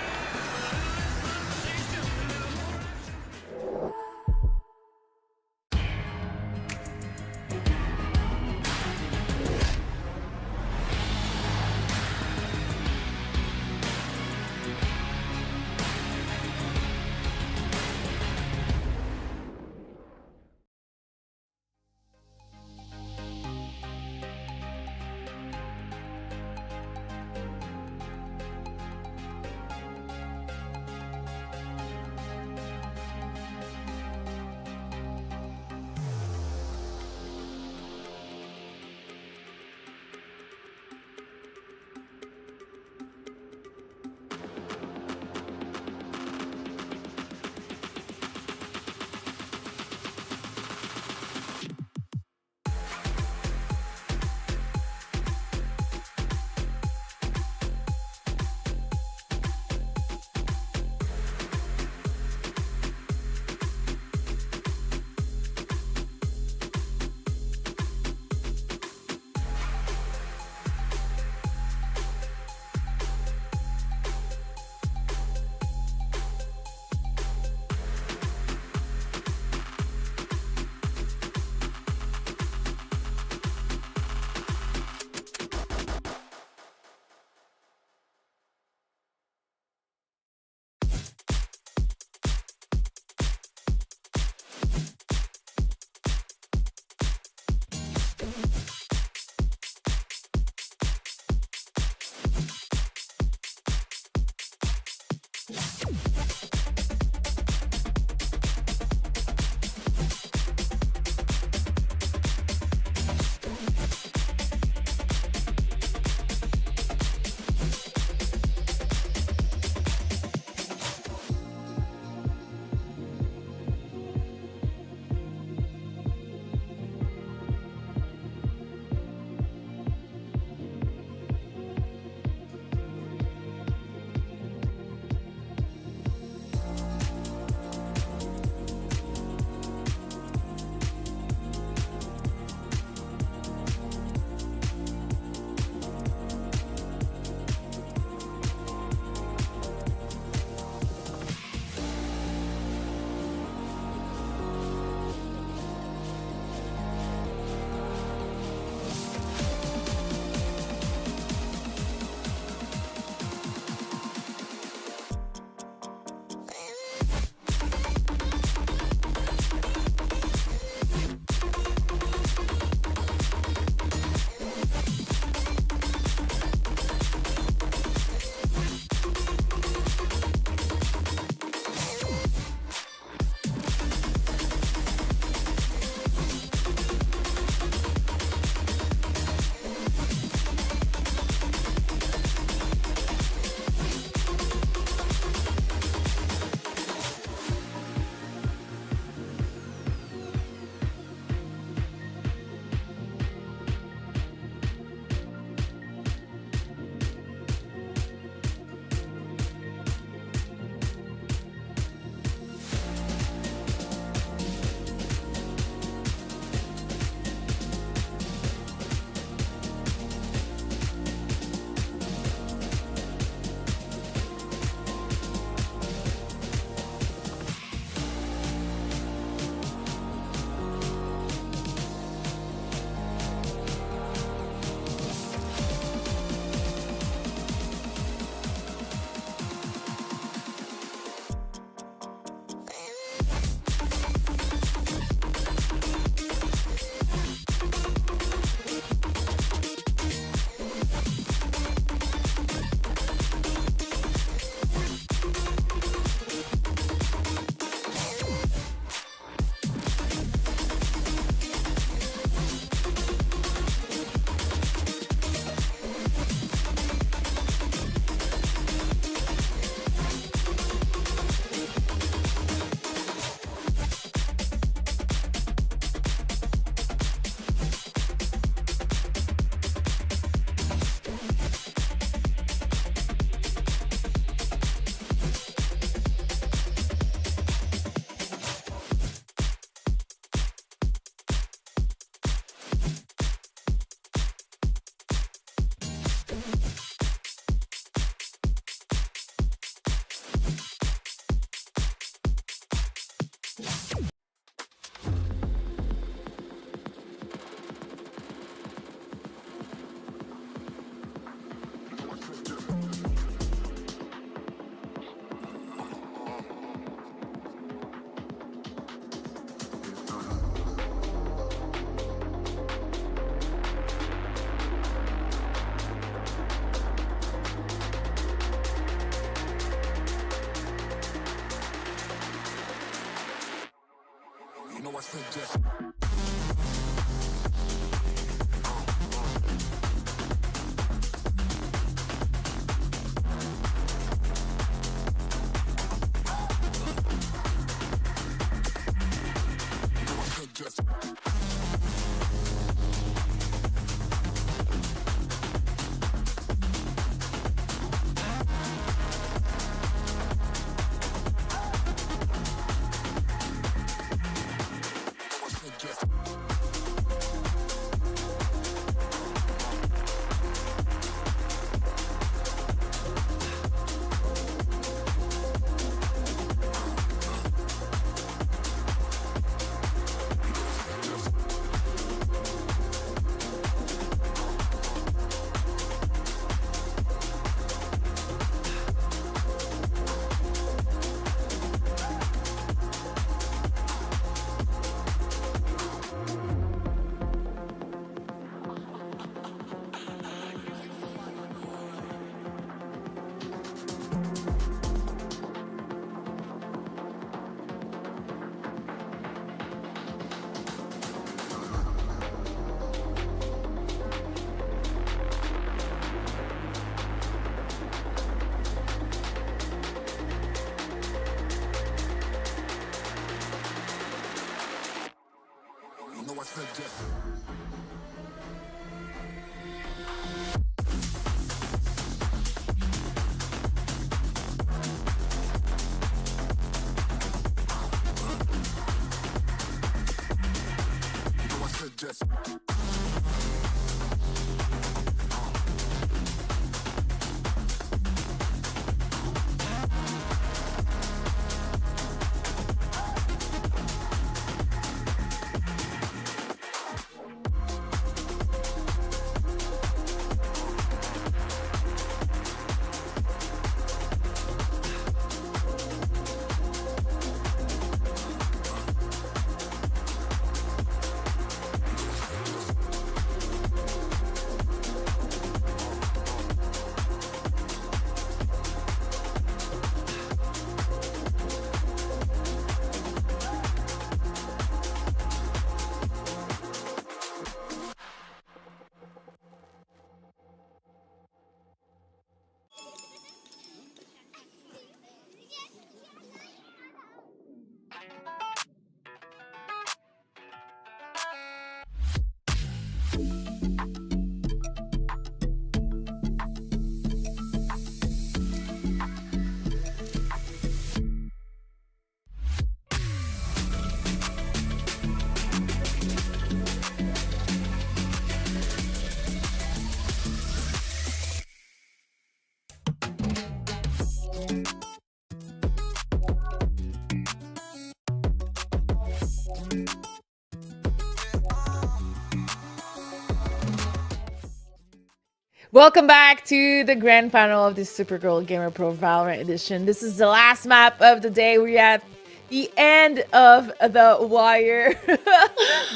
Welcome back to the grand final of the Supergirl Gamer Pro Valorant Edition. This is the last map of the day. We're at the end of the wire.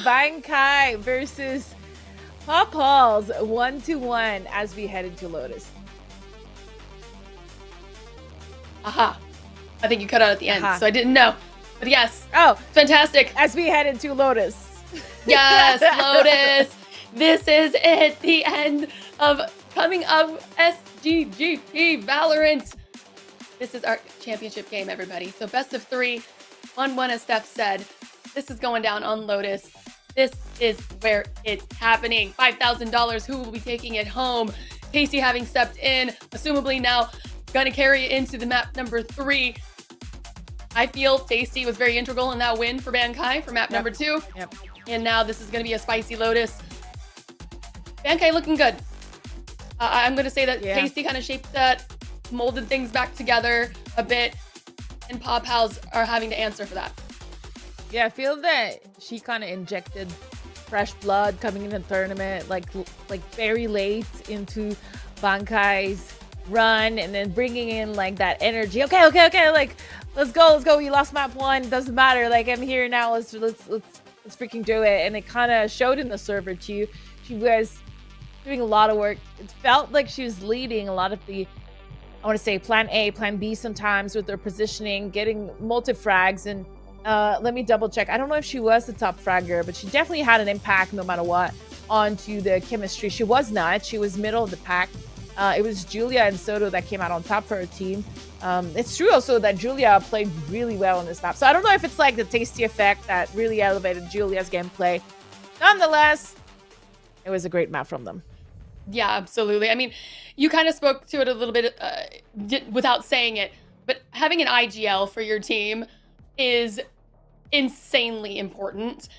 Bankai versus Pop Halls 1-1 as we head into Lotus. Aha. I think you cut out at the end, so I didn't know. But yes. Oh, fantastic. As we head into Lotus. Yes, Lotus. This is it. The end of coming up SGGP Valorant. This is our championship game, everybody. So best of 3 on 1, as Steph said. This is going down on Lotus. This is where it's happening. $5,000. Who will be taking it home? Casey having stepped in, assumably now gonna carry it into the map number 3. I feel Tasty was very integral in that win for Bankai for map number 2. Yep. And now this is gonna be a spicy Lotus. Bankai looking good. I'm gonna say that Tasty kind of shaped that, molded things back together a bit, and Pop Pals are having to answer for that. Yeah, I feel that she kind of injected fresh blood coming in the tournament, like very late into Bankai's run, and then bringing in like that energy. Okay, like let's go. We lost map 1. Doesn't matter. Like I'm here now. Let's freaking do it. And it kind of showed in the server too. She was doing a lot of work. It felt like she was leading a lot of the, I want to say, plan A, plan B sometimes with their positioning, getting multi-frags, and Let me double check. I don't know if she was the top fragger, but she definitely had an impact no matter what onto the chemistry. She was not. She was middle of the pack. It was Julia and Soto that came out on top for her team. It's true also that Julia played really well on this map. So I don't know if it's like the tasty effect that really elevated Julia's gameplay. Nonetheless, it was a great map from them. Yeah, absolutely. I mean, you kind of spoke to it a little bit without saying it, but having an IGL for your team is insanely important.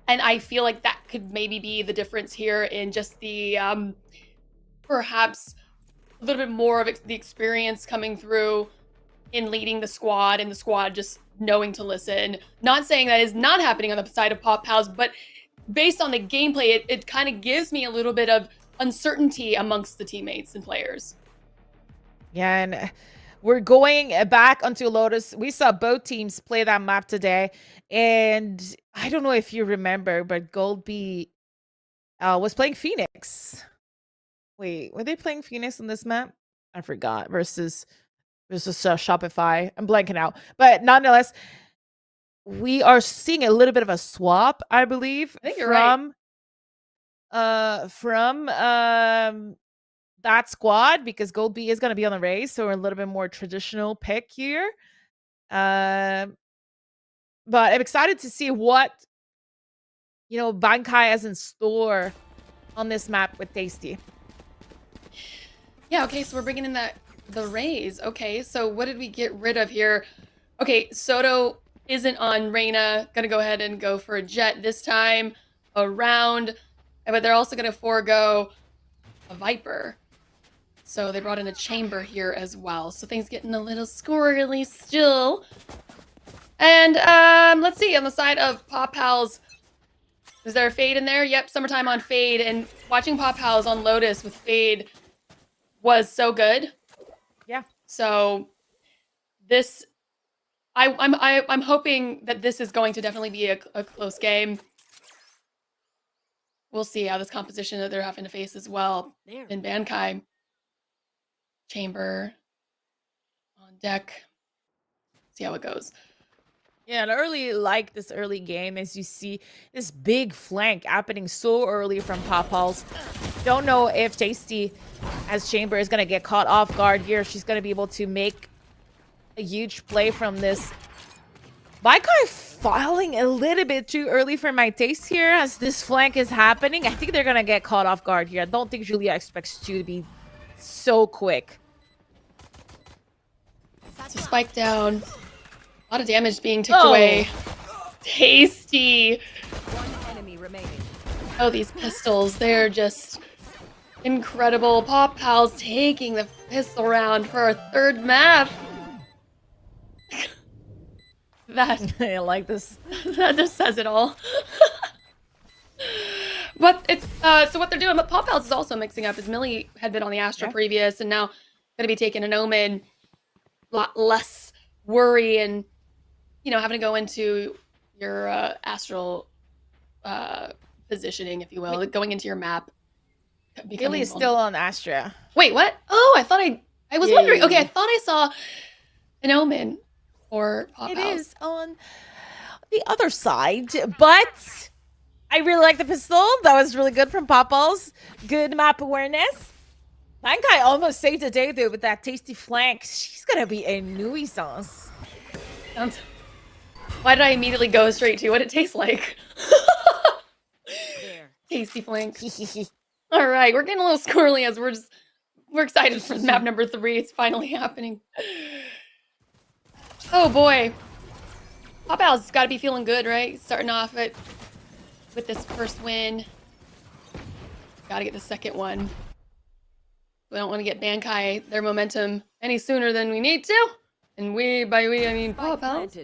And I feel like that could maybe be the difference here in just the perhaps a little bit more of the experience coming through in leading the squad and the squad just knowing to listen. Not saying that is not happening on the side of Pop Pals, but based on the gameplay, it kind of gives me a little bit of uncertainty amongst the teammates and players. Yeah, and we're going back onto Lotus. We saw both teams play that map today, and I don't know if you remember, but Goldby was playing Phoenix. Wait, were they playing Phoenix on this map? I forgot. Versus Shopify. I'm blanking out. But nonetheless, we are seeing a little bit of a swap, I believe, I think you're right. From that squad, because Goldby is going to be on the race, so we're a little bit more traditional pick here. But I'm excited to see what Bankai has in store on this map with Tasty. Yeah, okay, so we're bringing in the Rays. Okay, so what did we get rid of here? Okay, Soto isn't on Reyna. Gonna go ahead and go for a Jet this time around. But they're also gonna forego a Viper. So they brought in a Chamber here as well. So things getting a little squirrely still. And let's see, on the side of Pop Pals, is there a Fade in there? Yep, Summertime on Fade. And watching Pop Pals on Lotus with Fade was so good. Yeah. So this, I'm hoping that this is going to definitely be a close game. We'll see how this composition that they're having to face as well in Bankai. Chamber on deck. See how it goes. Yeah, and I really like this early game as you see this big flank happening so early from Pop Pals. Don't know if Tasty as Chamber is going to get caught off guard here. If she's going to be able to make a huge play from this. Bankai falling a little bit too early for my taste here as this flank is happening. I think they're going to get caught off guard here. I don't think Julia expects to be so quick. So spike down. A lot of damage being took away. Tasty. One enemy remaining. Oh, these pistols. They're just incredible. Pop Pals taking the pistol round for a third map. That I like this. That just says it all. But it's so what they're doing, but Pop Pals is also mixing up. As Millie had been on the Astra previous, and now gonna be taking an Omen. A lot less worry and having to go into your astral positioning, if you will, going into your map. Millie is still on Astra. Wait, what? Oh, I thought I was wondering. Okay, I thought I saw an Omen or Pop Pals. It is on the other side, but I really like the pistol. That was really good from Pop Pals. Good map awareness. Bankai almost saved the day though with that tasty flank. She's gonna be a nuisance. Why did I immediately go straight to what it tastes like? Tasty flank. All right, we're getting a little squirrely as we're excited for map number 3. It's finally happening. Oh boy, Pop Pals got to be feeling good, right? Starting off with this first win. Got to get the second one. We don't want to get Bankai their momentum any sooner than we need to. And by we, I mean Pop Pals.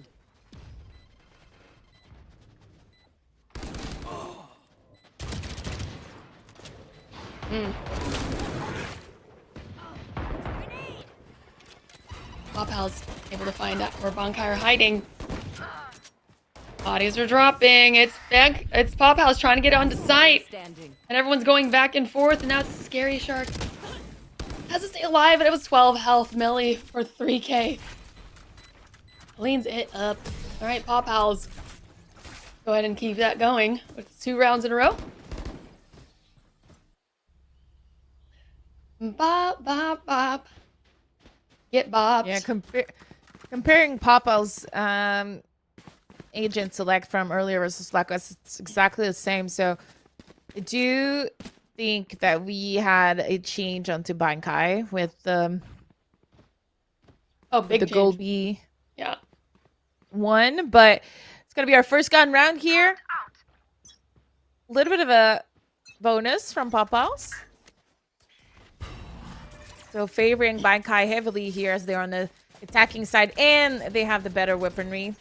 Pop Pals able to find out where Bankai are hiding. Bodies are dropping. It's Pop Pals trying to get onto site. And everyone's going back and forth, and now it's Scary Shark. Has to stay alive, but it was 12 health. Millie for 3K. Cleans it up. All right, Paw Pals. Go ahead and keep that going with 2 rounds in a row. Bop, bop, bop. Get bopped. Yeah, comparing Popal's agent select from earlier versus Blackwest, it's exactly the same. So I do think that we had a change onto Bankai with big the change. Golby Yeah. one, but it's gonna be our first gun round here. A little bit of a bonus from Popals. So favoring Bankai heavily here as they're on the attacking side and they have the better weaponry.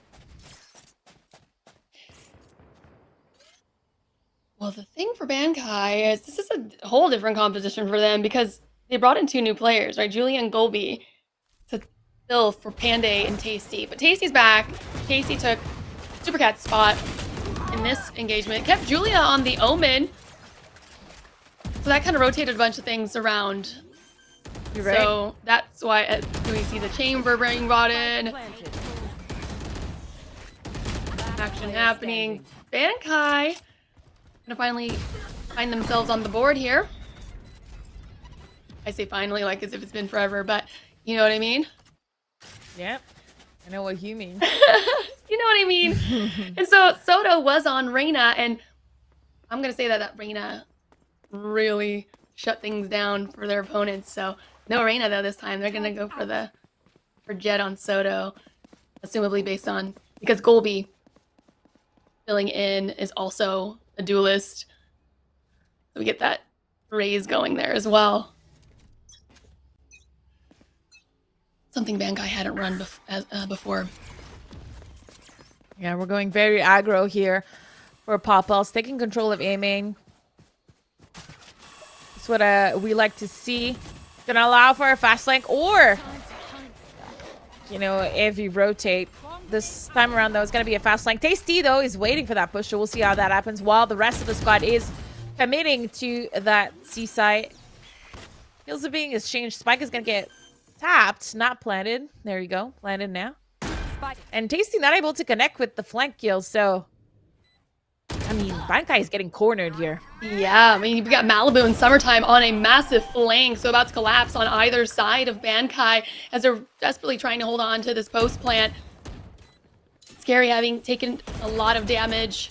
Well, the thing for Bankai is this is a whole different composition for them because they brought in 2 new players, right? Julia and Golby to fill for Panday and Tasty. But Tasty's back. Tasty took Supercat's spot in this engagement. Kept Julia on the Omen. So that kind of rotated a bunch of things around. You're right. So that's why we see the chamber being brought in. Action happening. Bankai gonna finally find themselves on the board here. I say finally like as if it's been forever, but you know what I mean? Yep. I know what you mean. You know what I mean? And so Soto was on Reyna, and I'm gonna say that Reyna really shut things down for their opponents. So no Reyna though this time. They're gonna go for Jet on Soto, assumably based on because Golby filling in is also a duelist. So we get that raise going there as well. Something Bankai hadn't run before. Yeah, we're going very aggro here for Popals, taking control of A main. That's what we like to see. Gonna allow for a fast flank, or you know, if you rotate this time around, though, it's gonna be a fast flank. Tasty though is waiting for that push, so we'll see how that happens. While the rest of the squad is committing to that C site. Kills are being exchanged. Spike is gonna get tapped, not planted. There you go, planted now. And Tasty not able to connect with the flank kill, so I mean, Bankai is getting cornered here. Yeah, I mean, we got Malibu and Summertime on a massive flank, so about to collapse on either side of Bankai as they're desperately trying to hold on to this post plant. Scary having taken a lot of damage,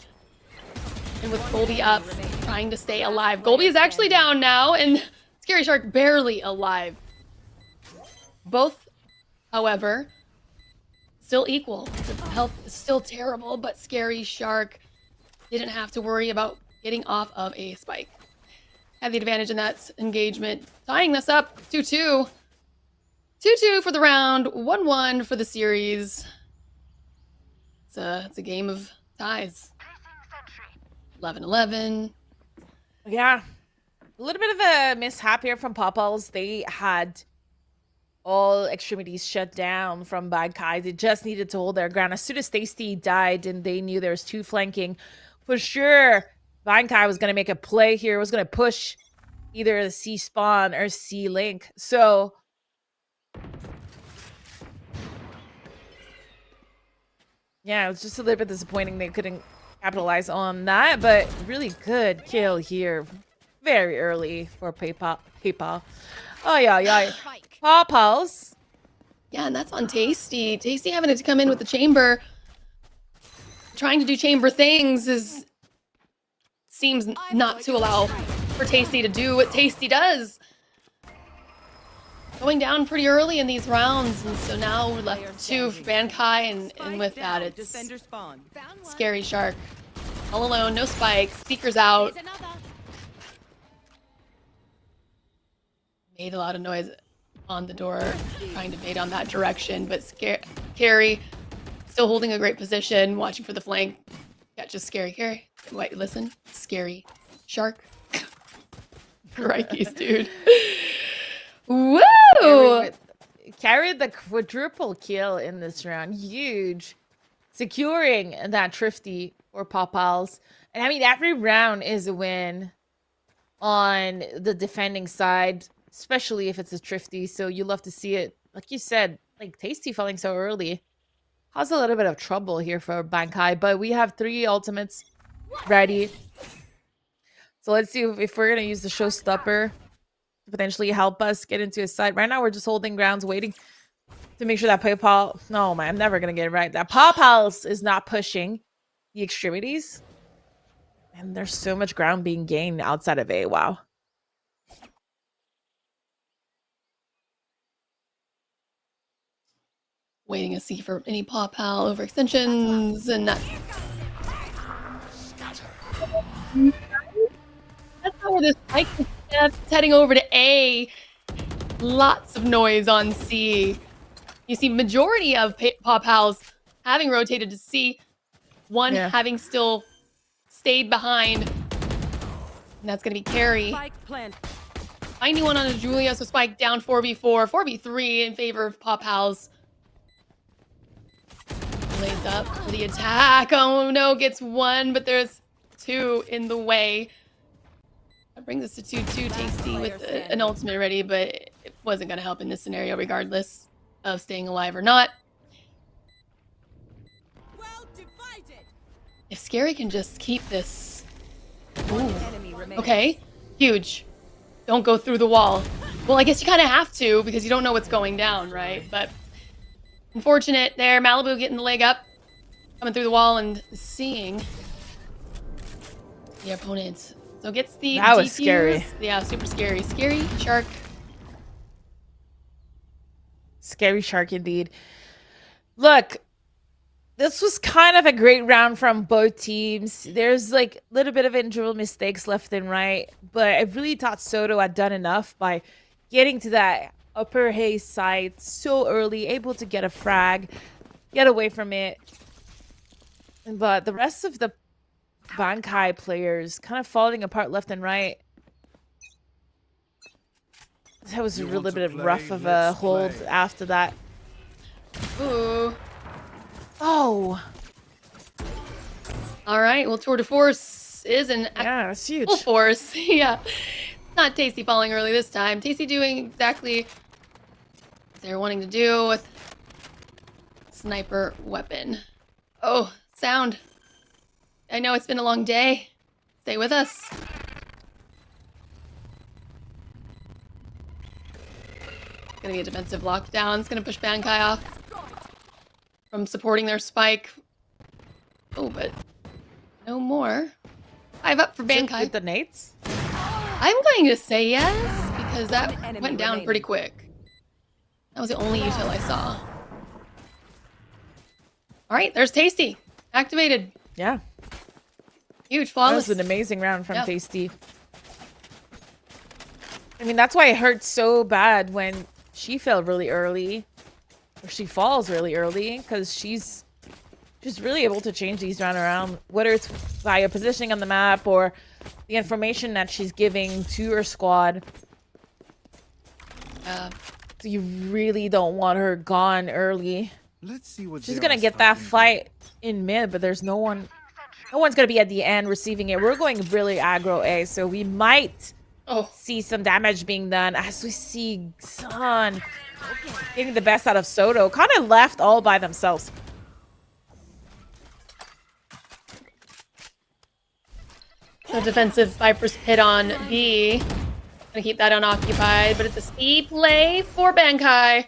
and with Golby up, trying to stay alive. Golby is actually down now, and Scary Shark barely alive. Both, however, still equal. The health is still terrible, but Scary Shark didn't have to worry about getting off of a spike. Had the advantage in that engagement, tying this up 2-2. 2-2 for the round, 1-1 for the series. It's a game of ties. 11-11. Yeah. A little bit of a mishap here from Popals. They had all extremities shut down from Bankai. They just needed to hold their ground. As soon as Tasty died and they knew there was 2 flanking, for sure, Bankai was going to make a play here. Was going to push either the C spawn or C link. So yeah, it was just a little bit disappointing they couldn't capitalize on that, but really good kill here. Very early for PayPal. Oh, yeah. Popals. Yeah, and that's on Tasty. Tasty having to come in with the chamber. Trying to do chamber things seems not to allow for Tasty to do what Tasty does. Going down pretty early in these rounds, and so now we're left with 2 for Bankai, and with that, it's Scary Shark. All alone, no spikes, Seeker's out. Made a lot of noise on the door, trying to bait on that direction, but Scary still holding a great position, watching for the flank. Catches Scary. Carry. Wait, listen. Scary Shark. Crikey's, dude. Woo! Carried the quadruple kill in this round. Huge. Securing that Thrifty for Popals. And I mean, every round is a win on the defending side, especially if it's a Thrifty. So you love to see it. Like you said, like Tasty falling so early. Caused a little bit of trouble here for Bankai, but we have 3 ultimates ready. So let's see if we're going to use the showstopper to potentially help us get into his side. Right now, we're just holding grounds, waiting to make sure that PayPal... No, man, I'm never going to get it right. That PayPal is not pushing the extremities. And there's so much ground being gained outside of A. Wow. Waiting to see for any paw pal overextensions and that. That's not where this spike is. It's heading over to A. Lots of noise on C. You see majority of paw pals having rotated to C. One having still stayed behind. And that's going to be Carrie. Finding one on a Julia, so Spike down 4v4, 4v3 in favor of paw pals. Lays up for the attack. Oh no, gets 1, but there's 2 in the way. That brings us to 2-2. Tasty with an ultimate ready, but it wasn't going to help in this scenario regardless of staying alive or not. Well divided. If Scary can just keep this. Ooh. Okay, huge. Don't go through the wall. Well, I guess you kind of have to because you don't know what's going down, right? But unfortunate there. Malibu getting the leg up, coming through the wall and seeing the opponent. So gets the that was defuse. scary. Yeah, super scary. Scary shark. Scary shark indeed. Look, this was kind of a great round from both teams. There's like a little bit of individual mistakes left and right, but I really thought Soto had done enough by getting to that upper haze side so early, able to get a frag, get away from it. But the rest of the Bankai players kind of falling apart left and right. That was a little bit of rough of a hold after that. Ooh. Oh. All right. Well, Tour de Force is an it's huge. full force. Yeah. Not Tasty falling early this time. Tasty doing exactly what they're wanting to do with sniper weapon. Oh, sound. I know it's been a long day. Stay with us. It's gonna be a defensive lockdown. It's gonna push Bankai off from supporting their spike. Oh, but no more. 5 up for Bankai. With the nades? I'm going to say yes, because that went down pretty quick. That was the only util I saw. Alright, there's Tasty. Activated. Yeah. Huge, flawless. That was an amazing round from Tasty. I mean, that's why it hurts so bad when she fell really early. Or she falls really early, because she's really able to change these round around, whether it's via positioning on the map or the information that she's giving to her squad. So you really don't want her gone early. Let's see what she's gonna get that fight in mid, but there's no one's gonna be at the end receiving it. We're going really aggro A, so we might see some damage being done as we see Sun getting the best out of Soto. Kind of left all by themselves. So defensive Viper's hit on B. Gonna keep that unoccupied, but it's a C play for Bankai.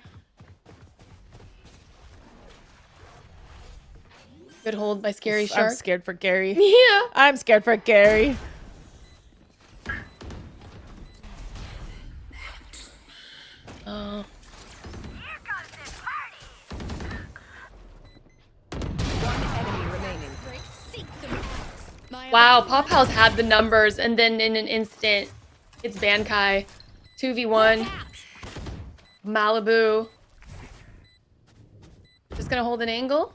Good hold by Scary Shark. I'm scared for Gary. Yeah. I'm scared for Gary. Oh. Wow, Pop House had the numbers, and then in an instant, it's Bankai. 2v1. Malibu. Just gonna hold an angle.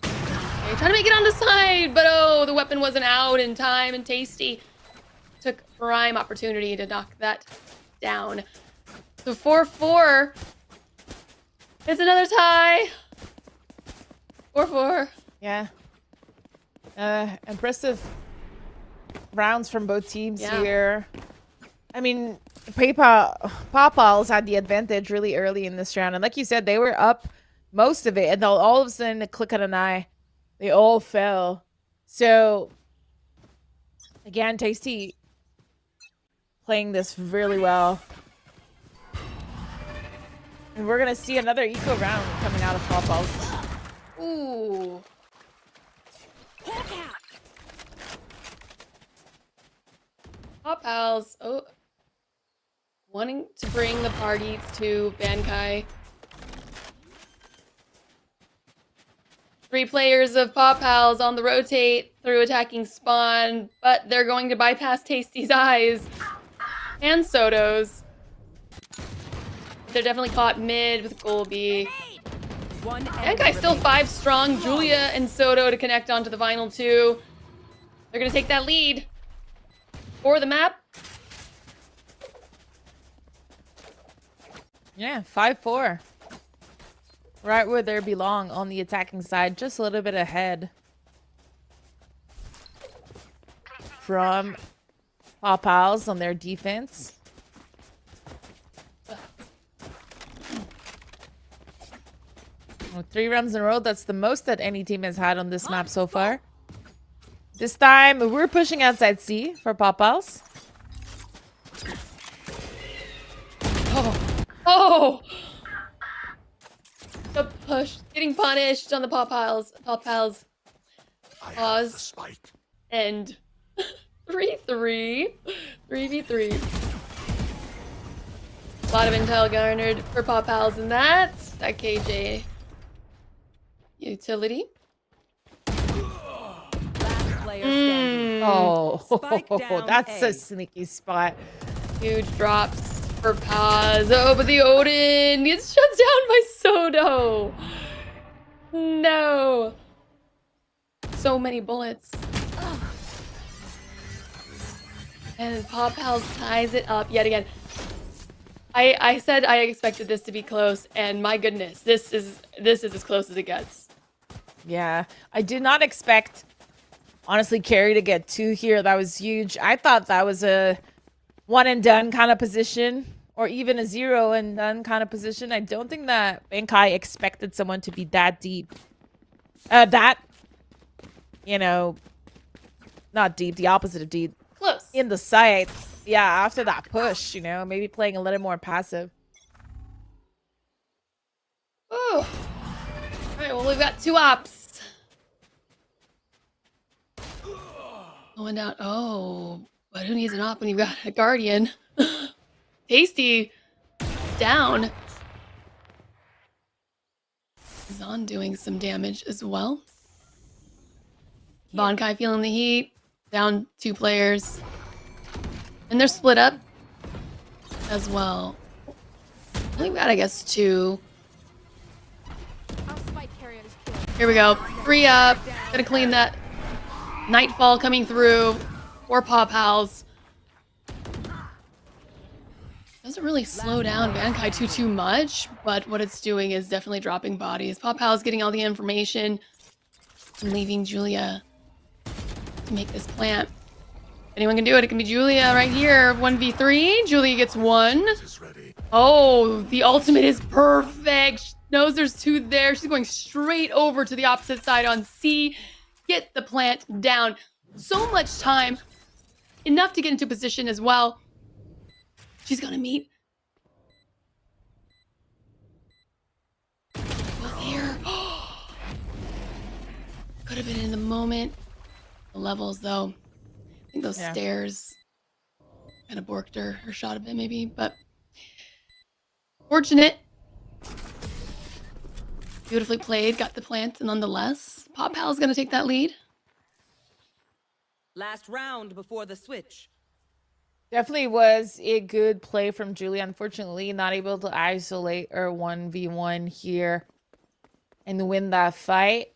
Okay, trying to make it on the side, but oh, the weapon wasn't out in time, and Tasty took prime opportunity to knock that down. So 4-4. It's another tie. 4-4. Yeah. Impressive rounds from both teams here. I mean, Papals had the advantage really early in this round. And like you said, they were up most of it, and then all of a sudden, a click of an eye, they all fell. So, again, Tasty playing this really well. And we're gonna see another eco round coming out of Pop Pulse. Ooh. Pop Pals. Oh. Wanting to bring the party to Bankai. 3 players of Pop Pals on the rotate through attacking spawn, but they're going to bypass Tasty's eyes and Soto's. They're definitely caught mid with Golby. Bankai's still 5 strong. Julia and Soto to connect onto the vinyl too. They're gonna take that lead for the map. Yeah, 5-4. Right where they belong on the attacking side, just a little bit ahead from Pop Pals on their defense. Well, 3 rounds in a row, that's the most that any team has had on this map so far. This time, we're pushing outside C for Pop Pals. Oh! The push. Getting punished on the Pop Pals. Pop Pals. Pause. And 3-3. 3v3. A lot of intel garnered for Pop Pals in that. That KJ utility. Oh, that's a sneaky spot. Huge drops for Paz. Oh, but the Odin gets shut down by Soto. No. So many bullets. And Pop Pals ties it up yet again. I said I expected this to be close, and my goodness, this is as close as it gets. Yeah, I did not expect, honestly, Carry to get 2 here. That was huge. I thought that was a one and done kind of position, or even a 0 and done kind of position. I don't think that Bankai expected someone to be that deep. You know, not deep, the opposite of deep. Close. In the site. Yeah, after that push, you know, maybe playing a little more passive. Oh. Alright, well, we've got 2 ops. Going down. Oh, but who needs an op when you've got a Guardian? Tasty down. Zon doing some damage as well. Bankai feeling the heat. Down 2 players. And they're split up as well. We've got, I guess, 2. Here we go. 3 up. Gonna clean that. Nightfall coming through. 4 Pop Pals. Doesn't really slow down Bankai too much, but what it's doing is definitely dropping bodies. Pop Pals getting all the information and leaving Julia to make this plant. Anyone can do it. It can be Julia right here. 1v3. Julia gets 1. Oh, the ultimate is perfect. She knows there's 2 there. She's going straight over to the opposite side on C. Get the plant down. So much time. Enough to get into position as well. She's gonna meet. Both here. Could have been in the moment. The levels, though. I think those stairs kind of borked her shot a bit, maybe, but fortunate. Beautifully played, got the plant nonetheless. Pop Pal's gonna take that lead. Last round before the switch. Definitely was a good play from Julia. Unfortunately, not able to isolate her 1v1 here and win that fight.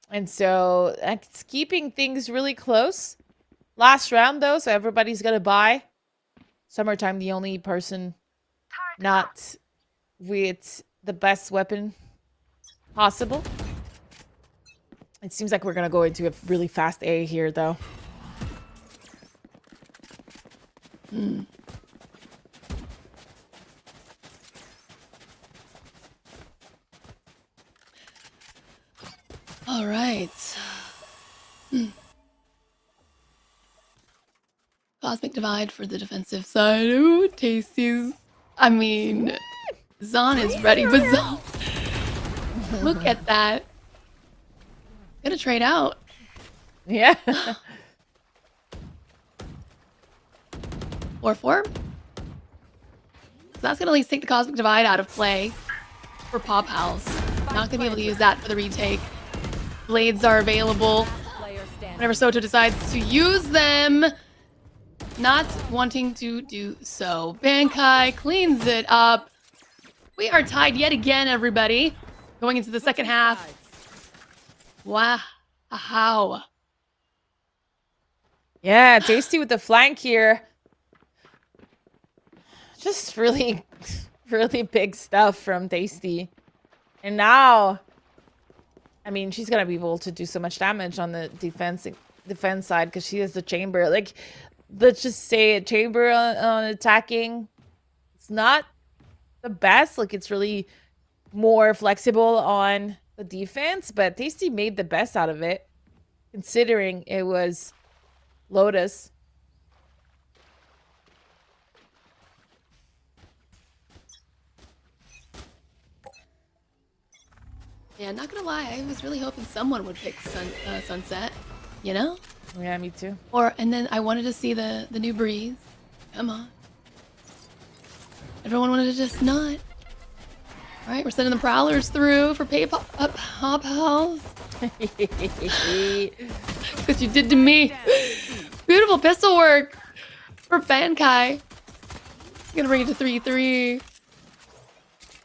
And so that's keeping things really close. Last round, though, so everybody's going to buy. Summertime, the only person not with the best weapon possible. It seems like we're going to go into a really fast A here, though. All right. Cosmic Divide for the defensive side. Ooh, Tasty's. I mean, Zahn is ready, but Zahn. Look at that. Gonna trade out. Yeah. 4-4. So that's gonna at least take the Cosmic Divide out of play for Paw Pals. Not gonna be able to use that for the retake. Blades are available whenever Soto decides to use them. Not wanting to do so. Bankai cleans it up. We are tied yet again, everybody. Going into the second half. Wow. How? Yeah, Tasty with the flank here. Just really, really big stuff from Tasty. And now, I mean, she's gonna be able to do so much damage on the defense side because she has the chamber. Like, let's just say a chamber on attacking. It's not the best. Like, it's really more flexible on the defense, but Tasty made the best out of it, considering it was Lotus. Yeah, not gonna lie, I was really hoping someone would pick Sunset, you know? Yeah, me too. And then I wanted to see the new Breeze. Come on. Everyone wanted to just not. All right, we're sending the Prowlers through for Paw Pals. What you did to me. Beautiful pistol work for Bankai. Gonna bring it to 3-3.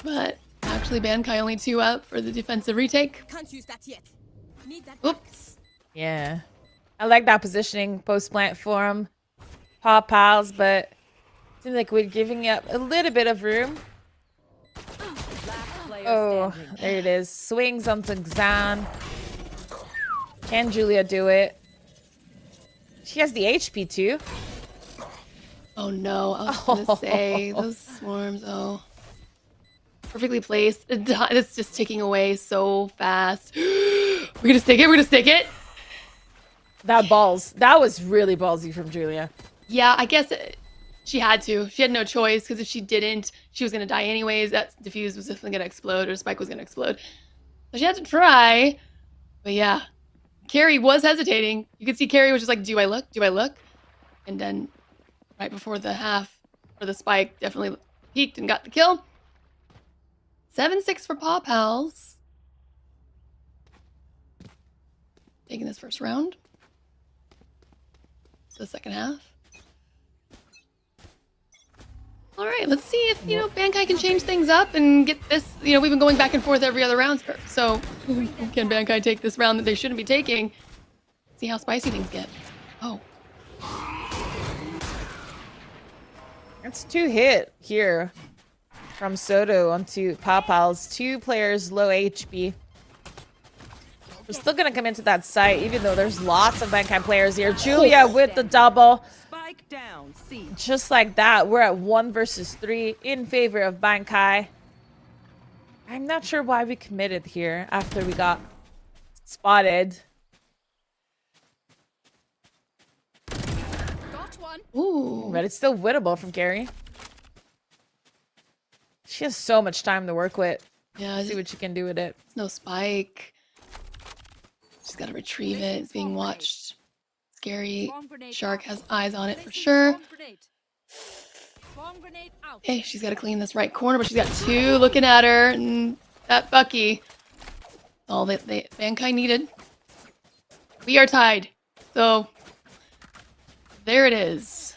But actually, Bankai only 2 up for the defensive retake. Can't use that yet. Need that. Oops. Yeah. I like that positioning post-plant for him. Paw Pals, but it seems like we're giving up a little bit of room. Oh, there it is. Swings onto Xan. Can Julia do it? She has the HP too. Oh no, I was gonna say, those swarms, oh. Perfectly placed. It's just ticking away so fast. We're gonna stick it, we're gonna stick it. That was really ballsy from Julia. Yeah, I guess she had to. She had no choice, because if she didn't, she was gonna die anyways. That defuse was definitely gonna explode, or Spike was gonna explode. So she had to try. But yeah, Carrie was hesitating. You could see Carrie was just like, do I look? Do I look? And then right before the half, for the Spike, definitely peeked and got the kill. 7-6 for Paw Pals. Taking this first round. The second half. All right, let's see if, Bankai can change things up and get this, we've been going back and forth every other round. So can Bankai take this round that they shouldn't be taking? See how spicy things get. Oh. That's 2 hit here from Soto onto Paw Pals. 2 players low HP. We're still gonna come into that site, even though there's lots of Bankai players here. Julia with the double. Spike down. C. Just like that, we're at 1 versus 3 in favor of Bankai. I'm not sure why we committed here after we got spotted. Got one. Ooh. But it's still winnable from Carrie. She has so much time to work with. Yeah, See what she can do with it. no Spike. She's got to retrieve it. It's being watched. Scary. Shark has eyes on it for sure. Okay, she's got to clean this right corner, but she's got 2 looking at her. And that Bucky. All that Bankai needed. We are tied. So, there it is.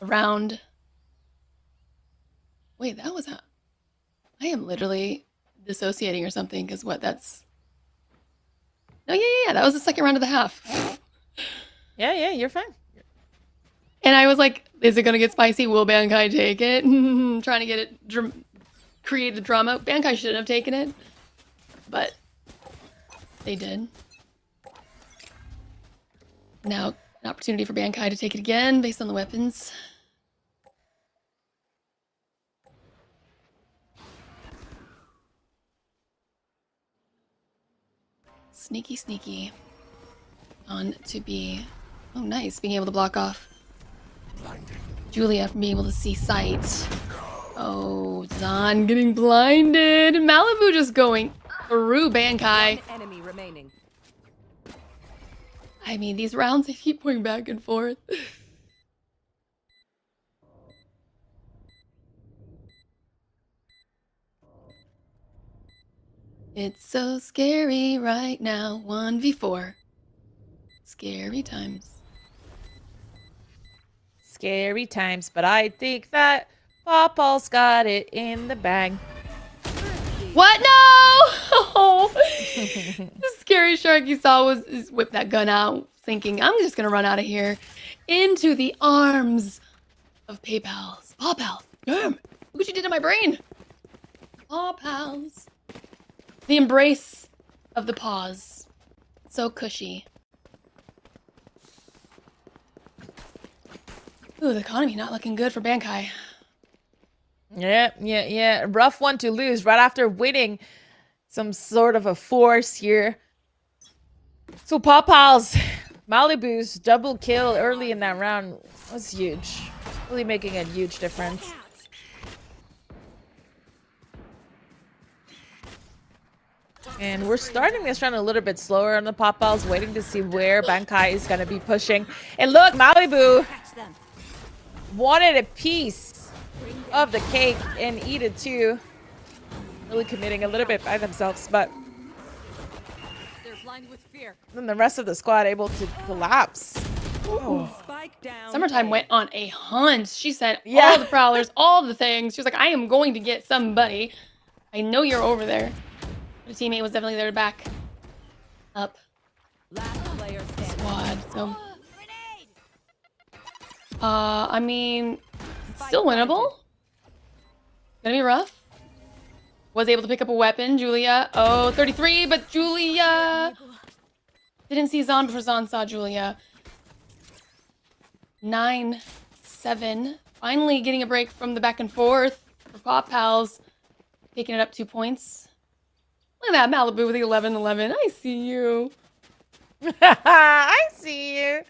Around. Wait, that was I am literally dissociating or something, because that's... No, yeah, that was the second round of the half. Yeah, you're fine. And I was like, is it going to get spicy? Will Bankai take it? Trying to get it, create the drama. Bankai shouldn't have taken it, but they did. Now, an opportunity for Bankai to take it again based on the weapons. Sneaky, sneaky. On to be... Oh, nice. Being able to block off Julia from being able to see sight. Oh, Zahn getting blinded. Malibu just going through Bankai. Enemy remaining. I mean, these rounds, they keep going back and forth. It's so scary right now. 1v4. Scary times. Scary times, but I think that Pawpaw's got it in the bag. What? No! The scary shark you saw was whip that gun out, thinking, I'm just gonna run out of here. Into the arms of Paypals. Paw Pals. Damn. Look what you did to my brain. Paw Pals. The embrace of the paws. So cushy. Ooh, the economy not looking good for Bankai. Yeah. Rough one to lose right after winning some sort of a force here. So Pawpaw's Malibu's double kill early in that round was huge. Really making a huge difference. And we're starting this round a little bit slower on the Pawpaws, waiting to see where Bankai is going to be pushing. And look, Malibu wanted a piece of the cake and eat it too. Really committing a little bit by themselves, but They're blind with fear. then the rest of the squad able to collapse. Spike down. Summertime went on a hunt. She sent Yeah. all the prowlers, all the things. She was like, I am going to get somebody. I know you're over there. The teammate was definitely there to back up Last player standing. squad. So, I mean, still winnable. Gonna be rough. Was able to pick up a weapon, Julia. Oh, 33, but Julia didn't see Zahn before Zahn saw Julia. 9-7. Finally getting a break from the back and forth for Pop Pals. Picking it up 2 points. Look at that, Malibu with the 11-11. I see you. I see you.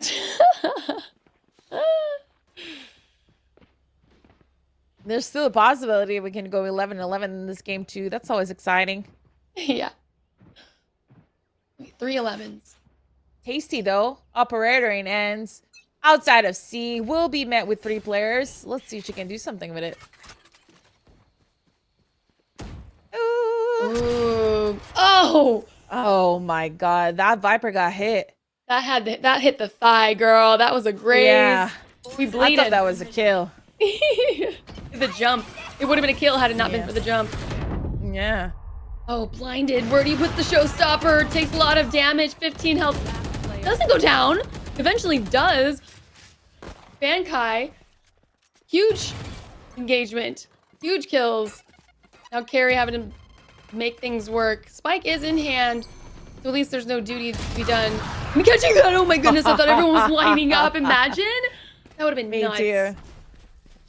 There's still a possibility we can go 11-11 in this game too. That's always exciting. Yeah. 3 11s. Tasty though, operating ends outside of C will be met with 3 players. Let's see if she can do something with it. Ooh. Oh! Oh my god, that Viper got hit. That hit the thigh, girl. That was a graze. Yeah. We I bleeded. thought that was a kill. The jump. It would have been a kill had it not been for the jump. Yeah. Oh, blinded. Where do you put the showstopper? Takes a lot of damage. 15 health. Doesn't go down. Eventually does. Bankai. Huge engagement. Huge kills. Now Carrie having to make things work. Spike is in hand. So at least there's no duty to be done. I'm catching that. Oh my goodness. I thought everyone was lining up. Imagine. That would have been Me nuts. too.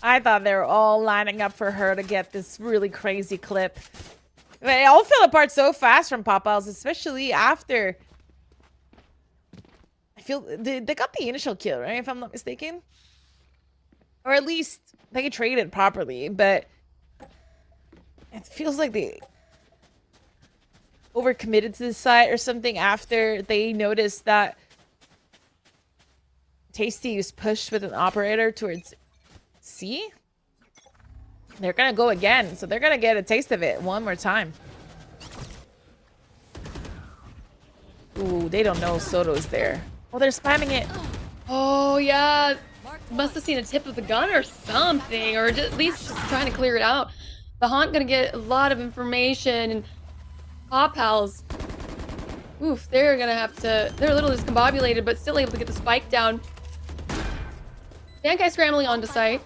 I thought they were all lining up for her to get this really crazy clip. They all fell apart so fast from Pawpaw's, especially after. I feel they got the initial kill, right? If I'm not mistaken. Or at least they traded properly, but it feels like they overcommitted to the site or something after they noticed that Tasty was pushed with an operator towards C. They're gonna go again, so they're gonna get a taste of it one more time. Ooh, they don't know Soto's there. Oh, they're spamming it. Oh, yeah. Must have seen a tip of the gun or something, or at least just trying to clear it out. The Haunt gonna get a lot of information, and Paw Pals, oof, they're gonna have to, they're a little discombobulated, but still able to get the spike down. Bankai scrambling onto site.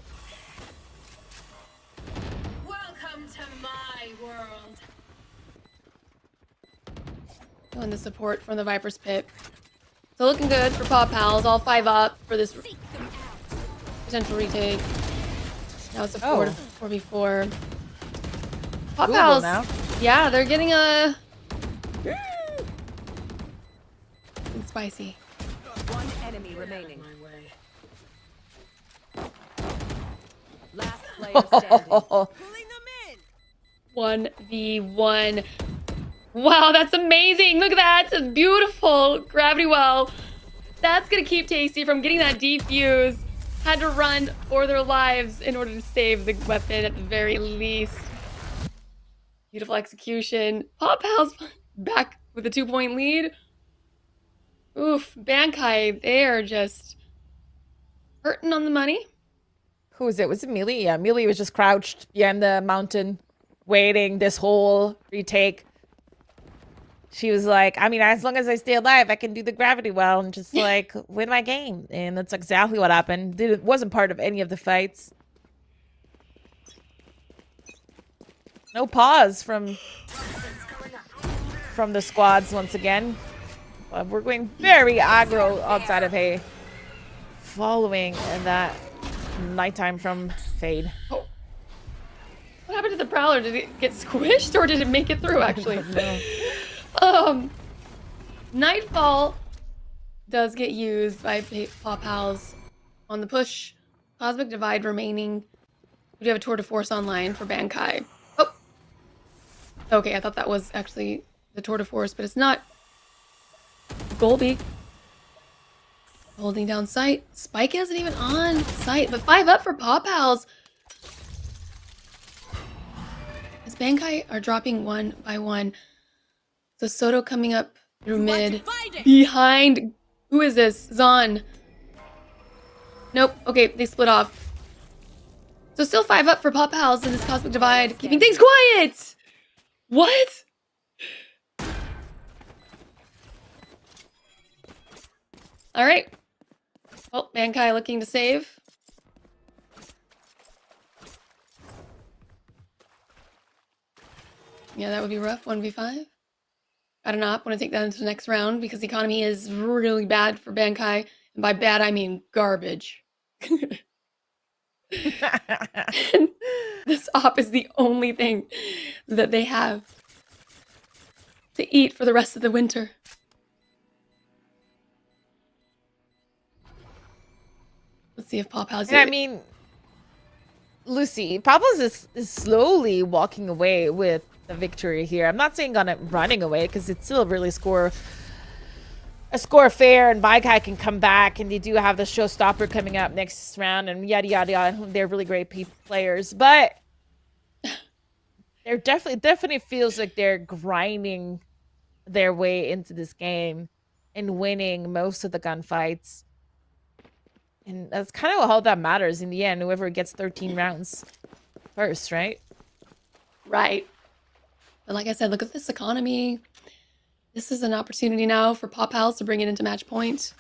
Welcome to my world. Doing the support from the Viper's Pit. So looking good for Paw Pals, all 5 up for this potential retake. Now it's a 4v4. Paw Doable Pals, now. yeah, they're getting a spicy. One enemy remaining. Last player standing. Pulling them in. 1v1. Wow, that's amazing. Look at that. It's beautiful. Gravity well. That's going to keep Tasty from getting that defuse. Had to run for their lives in order to save the weapon at the very least. Beautiful execution. Pop Pals back with a 2-point lead. Oof, Bankai, they are just hurting on the money. Who was it? Was it Mealy? Yeah, Mealy was just crouched behind the mountain, waiting this whole retake. She was like, I mean, as long as I stay alive, I can do the gravity well and just like win my game. And that's exactly what happened. It wasn't part of any of the fights. No pause from the squads once again. We're going very aggro outside of hay. Following that nighttime from Fade. Oh. What happened to the Prowler? Did it get squished or did it make it through actually? No. Nightfall does get used by Pop Pals on the push. Cosmic Divide remaining. We do have a Tour de Force online for Bankai. Oh! Okay, I thought that was actually the Tour de Force, but it's not. Golby. Holding down sight. Spike isn't even on sight, but 5 up for Pop Pals. As Bankai are dropping one by one. So Soto coming up through mid. Behind. Who is this? Zon. Nope. Okay, they split off. So still 5 up for Pop Pals in this Cosmic Divide. Keeping things quiet! What? Alright. Oh, Bankai looking to save. Yeah, that would be rough. 1v5. Got an op. Want to take that into the next round because the economy is really bad for Bankai. And by bad, I mean garbage. And this op is the only thing that they have to eat for the rest of the winter. Let's see if Pop Pals. I mean, Lucy, Papa's is slowly walking away with the victory here. I'm not saying running away because it's still really a score fair, and Bankai can come back, and they do have the showstopper coming up next round, and yada yada yada. They're really great players, but they're definitely feels like they're grinding their way into this game and winning most of the gunfights. And that's kind of all that matters in the end. Whoever gets 13 rounds first, right? Right. But like I said, look at this economy. This is an opportunity now for Pop Pals to bring it into match point.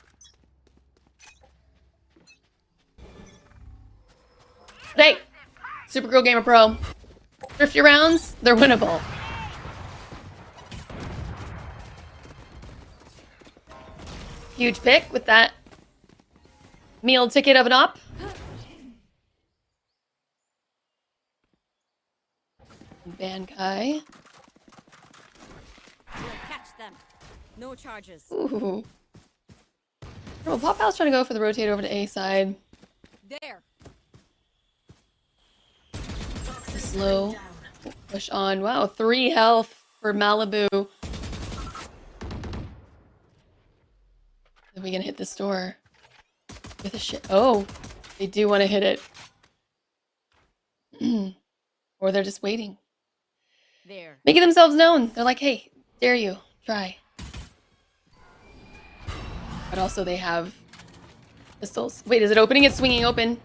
Hey, Supergirl Gamer Pro. 50 rounds, they're winnable. Huge pick with that meal ticket of an op. Bankai. We'll catch them. No charges. Ooh. Well, Pop Pal's trying to go for the rotate over to A side. There. The slow push on. Wow, 3 health for Malibu. Are we gonna hit this door with a shit? Oh, they do want to hit it. Or they're just waiting. There. Making themselves known. They're like, hey, dare you, try. But also they have pistols. Wait, is it opening? It's swinging open.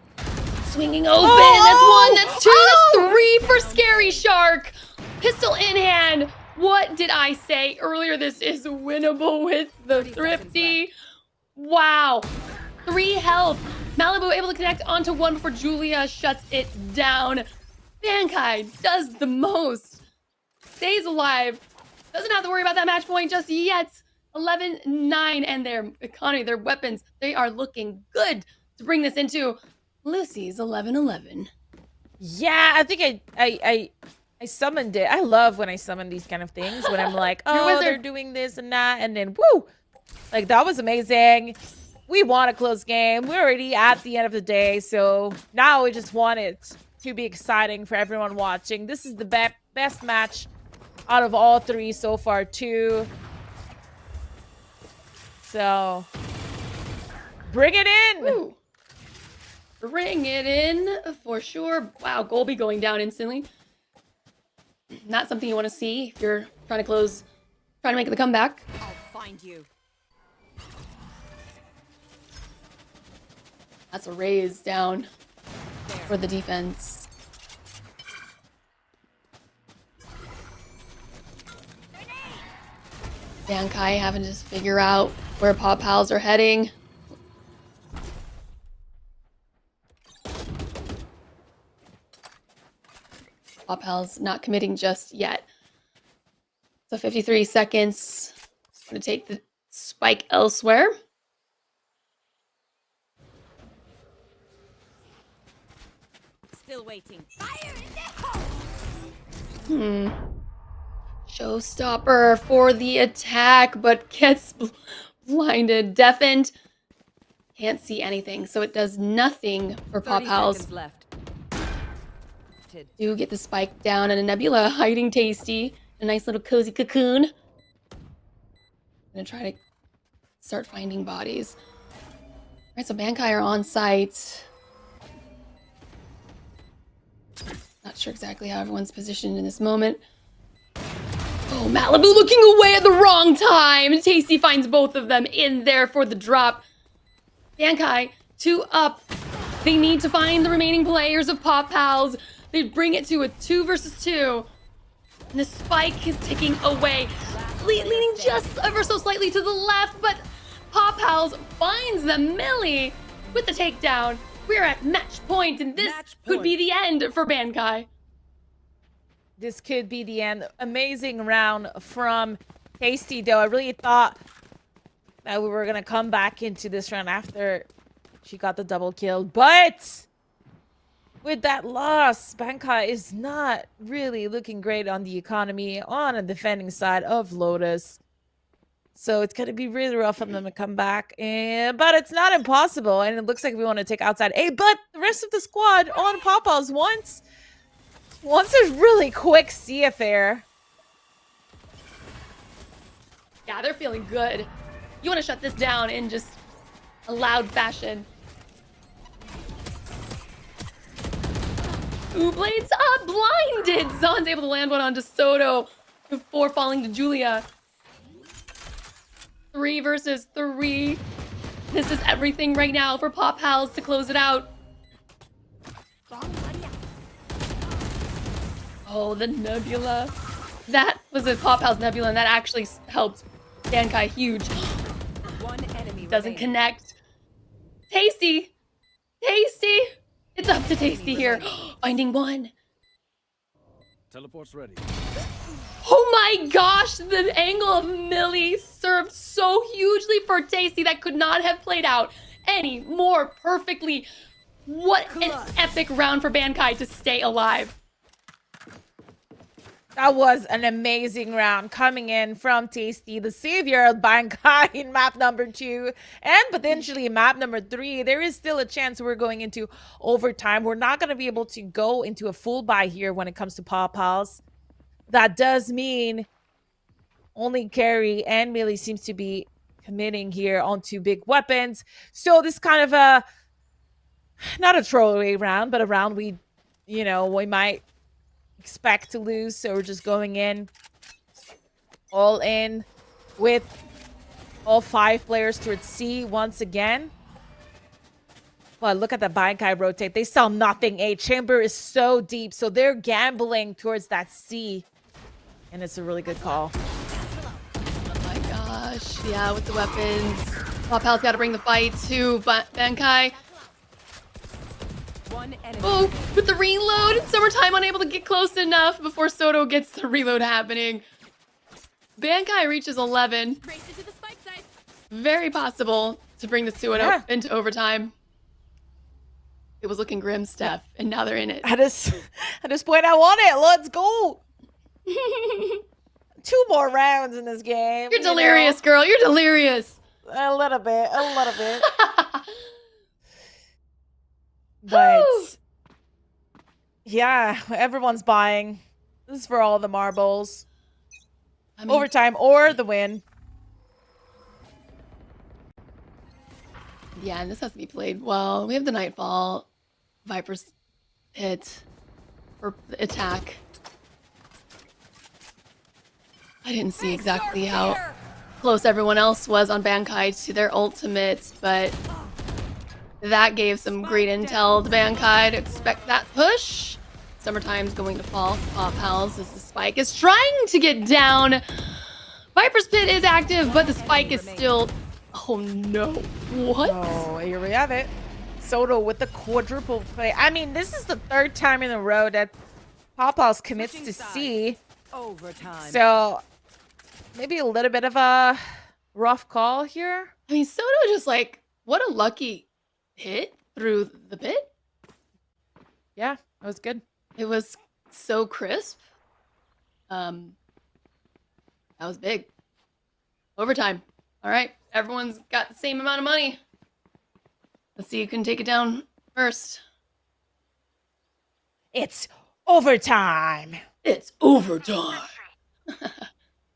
Swinging open. Oh! That's 1, that's 2, that's 3 for Scary Shark. Pistol in hand. What did I say earlier? This is winnable with the Thrifty. Wow. 3 health. Malibu able to connect onto 1 before Julia shuts it down. Bankai does the most. Stays alive. Doesn't have to worry about that match point just yet. 11-9, and their economy, their weapons, they are looking good to bring this into Lucy's 11-11. Yeah, I think I summoned it. I love when I summon these kind of things when I'm like, oh, they're doing this and that, and then woo, Like, that was amazing. We want a close game. We're already at the end of the day, so now we just want it to be exciting for everyone watching. This is the best match out of all three so far, too. So, bring it in! Woo. Bring it in for sure. Wow, Golby going down instantly. Not something you want to see if you're trying to make the comeback. I'll find you. That's a raise down for the defense. Bankai having to just figure out where Pop Pals are heading. Pop Pals not committing just yet. So 53 seconds. Gonna take the spike elsewhere. Still waiting. Fire in the hole! Showstopper for the attack, but gets blinded, deafened. Can't see anything, so it does nothing for Pop Pals. Left. Do get the spike down, and a Nebula hiding Tasty. A nice little cozy cocoon. Gonna try to start finding bodies. Alright, so Bankai are on site. Not sure exactly how everyone's positioned in this moment. Oh, Malibu looking away at the wrong time. Tasty finds both of them in there for the drop. Bankai, 2 up. They need to find the remaining players of Pop Pals. They bring it to a 2 versus 2. And the spike is ticking away. Leaning just ever so slightly to the left, but Pop Pals finds the Millie with the takedown. We're at match point, and this could be the end for Bankai. This could be the end. Amazing round from Tasty, though. I really thought that we were going to come back into this round after she got the double kill. But with that loss, Bankai is not really looking great on the economy on the defending side of Lotus. So it's going to be really rough for them to come back. But it's not impossible. And it looks like we want to take outside A. But the rest of the squad on Pop-Pals once a really quick C affair. Yeah, they're feeling good. You want to shut this down in just a loud fashion. Ooh, Blades up, blinded. Zahn's able to land one on DeSoto before falling to Julia. 3 versus 3. This is everything right now for Pop Pals to close it out. Oh, the Nebula. That was a Pop Pals Nebula, and that actually helped Bankai huge. One enemy Doesn't connect. Tasty. Tasty. It's up to Tasty here. Finding one. Teleport's ready. Oh my gosh, the angle of Millie served so hugely for Tasty. That could not have played out any more perfectly. What an epic round for Bankai to stay alive. That was an amazing round coming in from Tasty, the savior of Bankai in map number 2 and potentially map number 3. There is still a chance we're going into overtime. We're not going to be able to go into a full buy here when it comes to Pop Pals. That does mean only Carry and Millie seems to be committing here onto big weapons. So this kind of a, not a throwaway round, but a round we might expect to lose. So we're just going in all in with all 5 players towards C once again. But look at the Bankai rotate. They saw nothing. A chamber is so deep, so they're gambling towards that C, and it's a really good call. Oh my gosh, yeah, with the weapons. Pop Pal's got to bring the fight to Bankai. Oh, with the reload, Summertime unable to get close enough before Soto gets the reload happening. Bankai reaches 11. Race into the spike site. Very possible to bring this into overtime. It was looking grim, Steph, and now they're in it. At this point, I want it. Let's go. 2 more rounds in this game. You're delirious, girl. You're delirious. A little bit. But yeah, everyone's buying. This is for all the marbles. I mean, Overtime or the win. yeah, and this has to be played well. We have the Nightfall, Viper's Pit, or attack. I didn't see exactly how close everyone else was on Bankai to their ultimates, but that gave some great intel to Bankai to expect that push. Summertime's going to fall. Pop Pals as the spike is trying to get down. Viper's Pit is active, but the spike is still... Oh no. What? Oh, here we have it. Soto with the quadruple play. I mean, this is the third time in a row that Pop Pals commits to C. Overtime. So maybe a little bit of a rough call here. I mean, Soto just like, what a lucky hit through the pit. Yeah, that was good. It was so crisp. That was big. Overtime. All right, everyone's got the same amount of money. Let's see who can take it down first. It's overtime. It's overtime.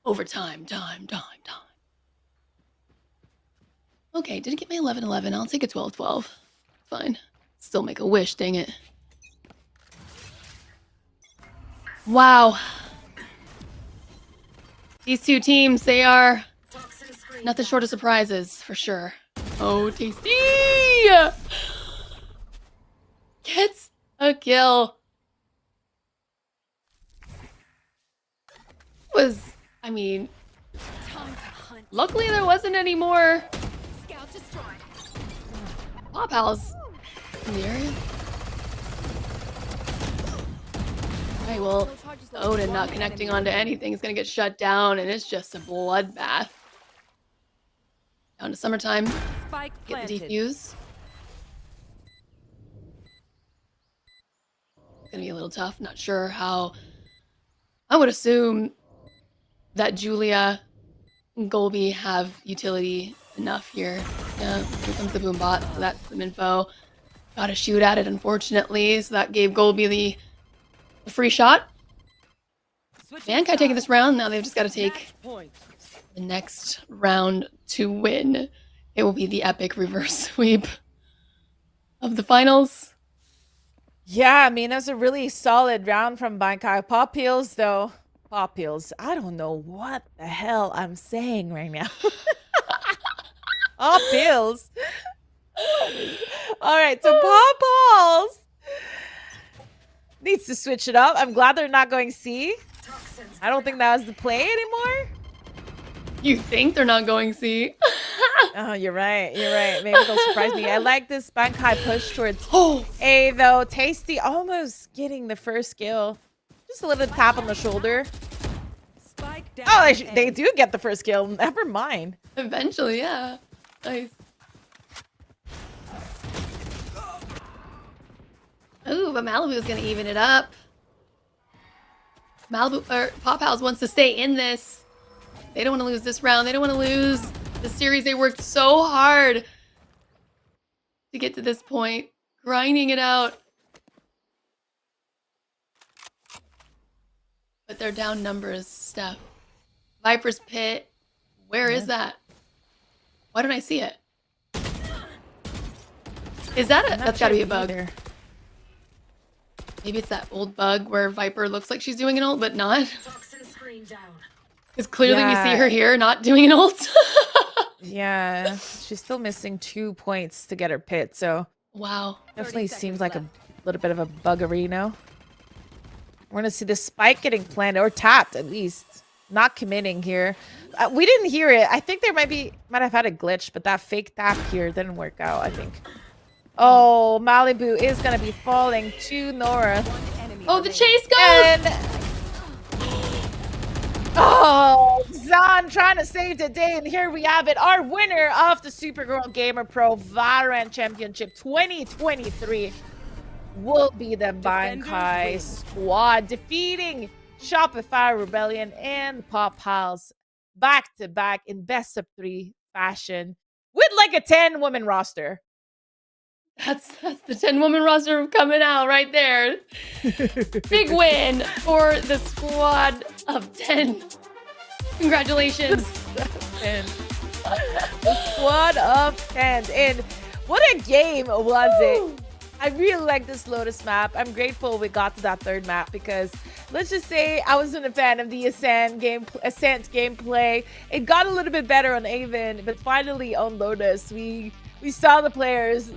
Overtime, time. Okay, didn't get my 11-11. I'll take a 12-12. Fine. Still make a wish, dang it. Wow. These two teams, they are nothing short of surprises, for sure. Oh, tasty! Gets a kill. I mean, luckily there wasn't any more Pop Pals in the area. Alright, well, Odin not connecting onto anything is gonna get shut down, and it's just a bloodbath. Down to Summertime. Get the defuse. It's gonna be a little tough. Not sure how. I would assume that Julia and Golby have utility enough here. Yeah, here comes the Boombot. So that's some info. Gotta shoot at it, unfortunately. So that gave Golby the free shot. Bankai taking this round. Now they've just got to take the next round to win. It will be the epic reverse sweep of the finals. Yeah, I mean, it was a really solid round from Bankai. Pop Heals, though. Pop Heals. I don't know what the hell I'm saying right now. Pop Heals. All right, so Pop Balls needs to switch it up. I'm glad they're not going C. I don't think that was the play anymore. You think they're not going C? Oh, you're right. Maybe they'll surprise me. I like this Bankai push towards A, though. Tasty almost getting the first kill. Just a little tap on the shoulder. Oh, they do get the first kill. Never mind. Eventually, yeah. Nice. Ooh, but Malibu's gonna even it up. Pop House wants to stay in this. They don't want to lose this round. They don't want to lose the series. They worked so hard to get to this point, grinding it out. But they're down numbers, Steph. Viper's Pit. Where is that? Why don't I see it? Is that a... That's gotta be a bug. Either. Maybe it's that old bug where Viper looks like she's doing an ult, but not. Because clearly we see her here not doing an ult. Yeah, she's still missing 2 points to get her pit, so... Wow. Definitely seems like a little bit of a buggerino. We're gonna see the spike getting planted, or tapped at least. Not committing here. We didn't hear it. I think there might have had a glitch, but that fake tap here didn't work out, I think. Oh, Malibu is gonna be falling to Nora. Oh, the chase goes! And... Oh, Zan trying to save the day, and here we have it. Our winner of the Supergirl Gamer Pro VALORANT Championship 2023 will be the Bankai squad, defeating Shopify Rebellion and Pop House back-to-back in best of 3 fashion with like a 10-woman roster. That's the 10-woman roster coming out right there. Big win for the squad of 10. Congratulations. The squad of 10. And what a game was it? I really like this Lotus map. I'm grateful we got to that third map because let's just say I wasn't a fan of the Ascent gameplay. It got a little bit better on Avon, but finally on Lotus, we saw the players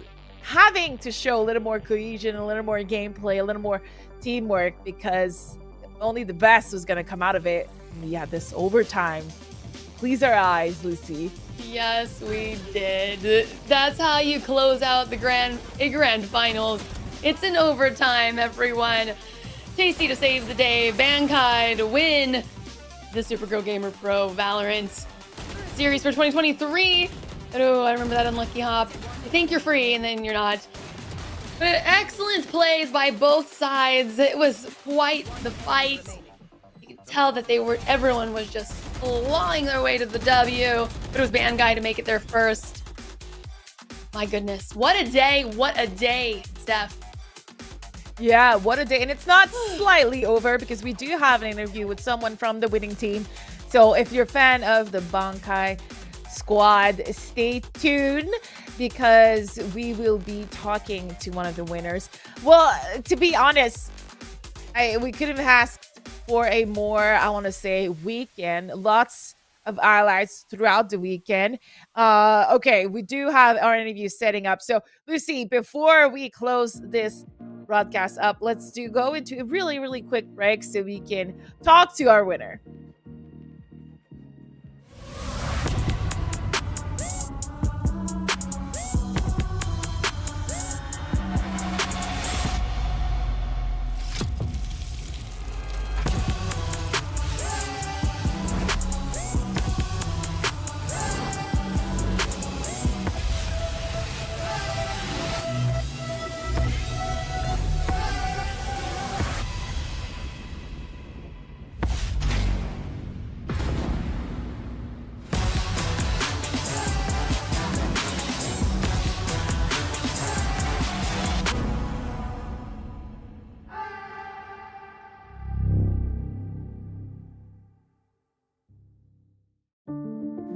having to show a little more cohesion, a little more gameplay, a little more teamwork because only the best was going to come out of it. And we had this overtime. Please our eyes, Lucy. Yes, we did. That's how you close out the grand finals. It's an overtime, everyone. Tasty to save the day. Bankai to win the Supergirl Gamer Pro Valorant series for 2023. Oh, I remember that unlucky hop. You think you're free and then you're not. But excellent plays by both sides. It was quite the fight. You could tell that everyone was just clawing their way to the W, but it was Bankai to make it there first. My goodness, what a day, Steph. Yeah, what a day. And it's not slightly over because we do have an interview with someone from the winning team. So if you're a fan of the Bankai squad, stay tuned because we will be talking to one of the winners. Well, to be honest, we could have asked for a more, I want to say, weekend. Lots of highlights throughout the weekend. Okay, we do have our interview setting up. So, Lucy, before we close this broadcast up, let's go into a really, really quick break so we can talk to our winner.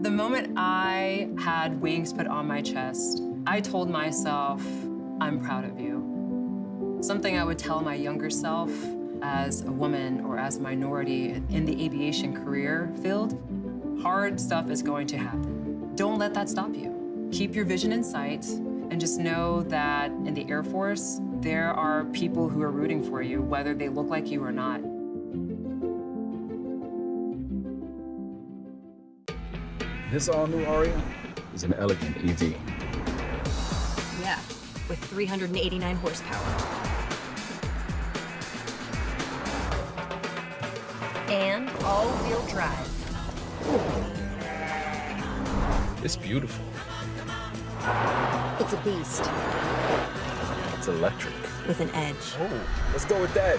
The moment I had wings put on my chest, I told myself, I'm proud of you. Something I would tell my younger self as a woman or as a minority in the aviation career field. Hard stuff is going to happen. Don't let that stop you. Keep your vision in sight and just know that in the Air Force, there are people who are rooting for you, whether they look like you or not. This all-new Aria is an elegant EV. Yeah, with 389 horsepower. And all-wheel drive. It's beautiful. It's a beast. It's electric. With an edge. Oh, let's go with that.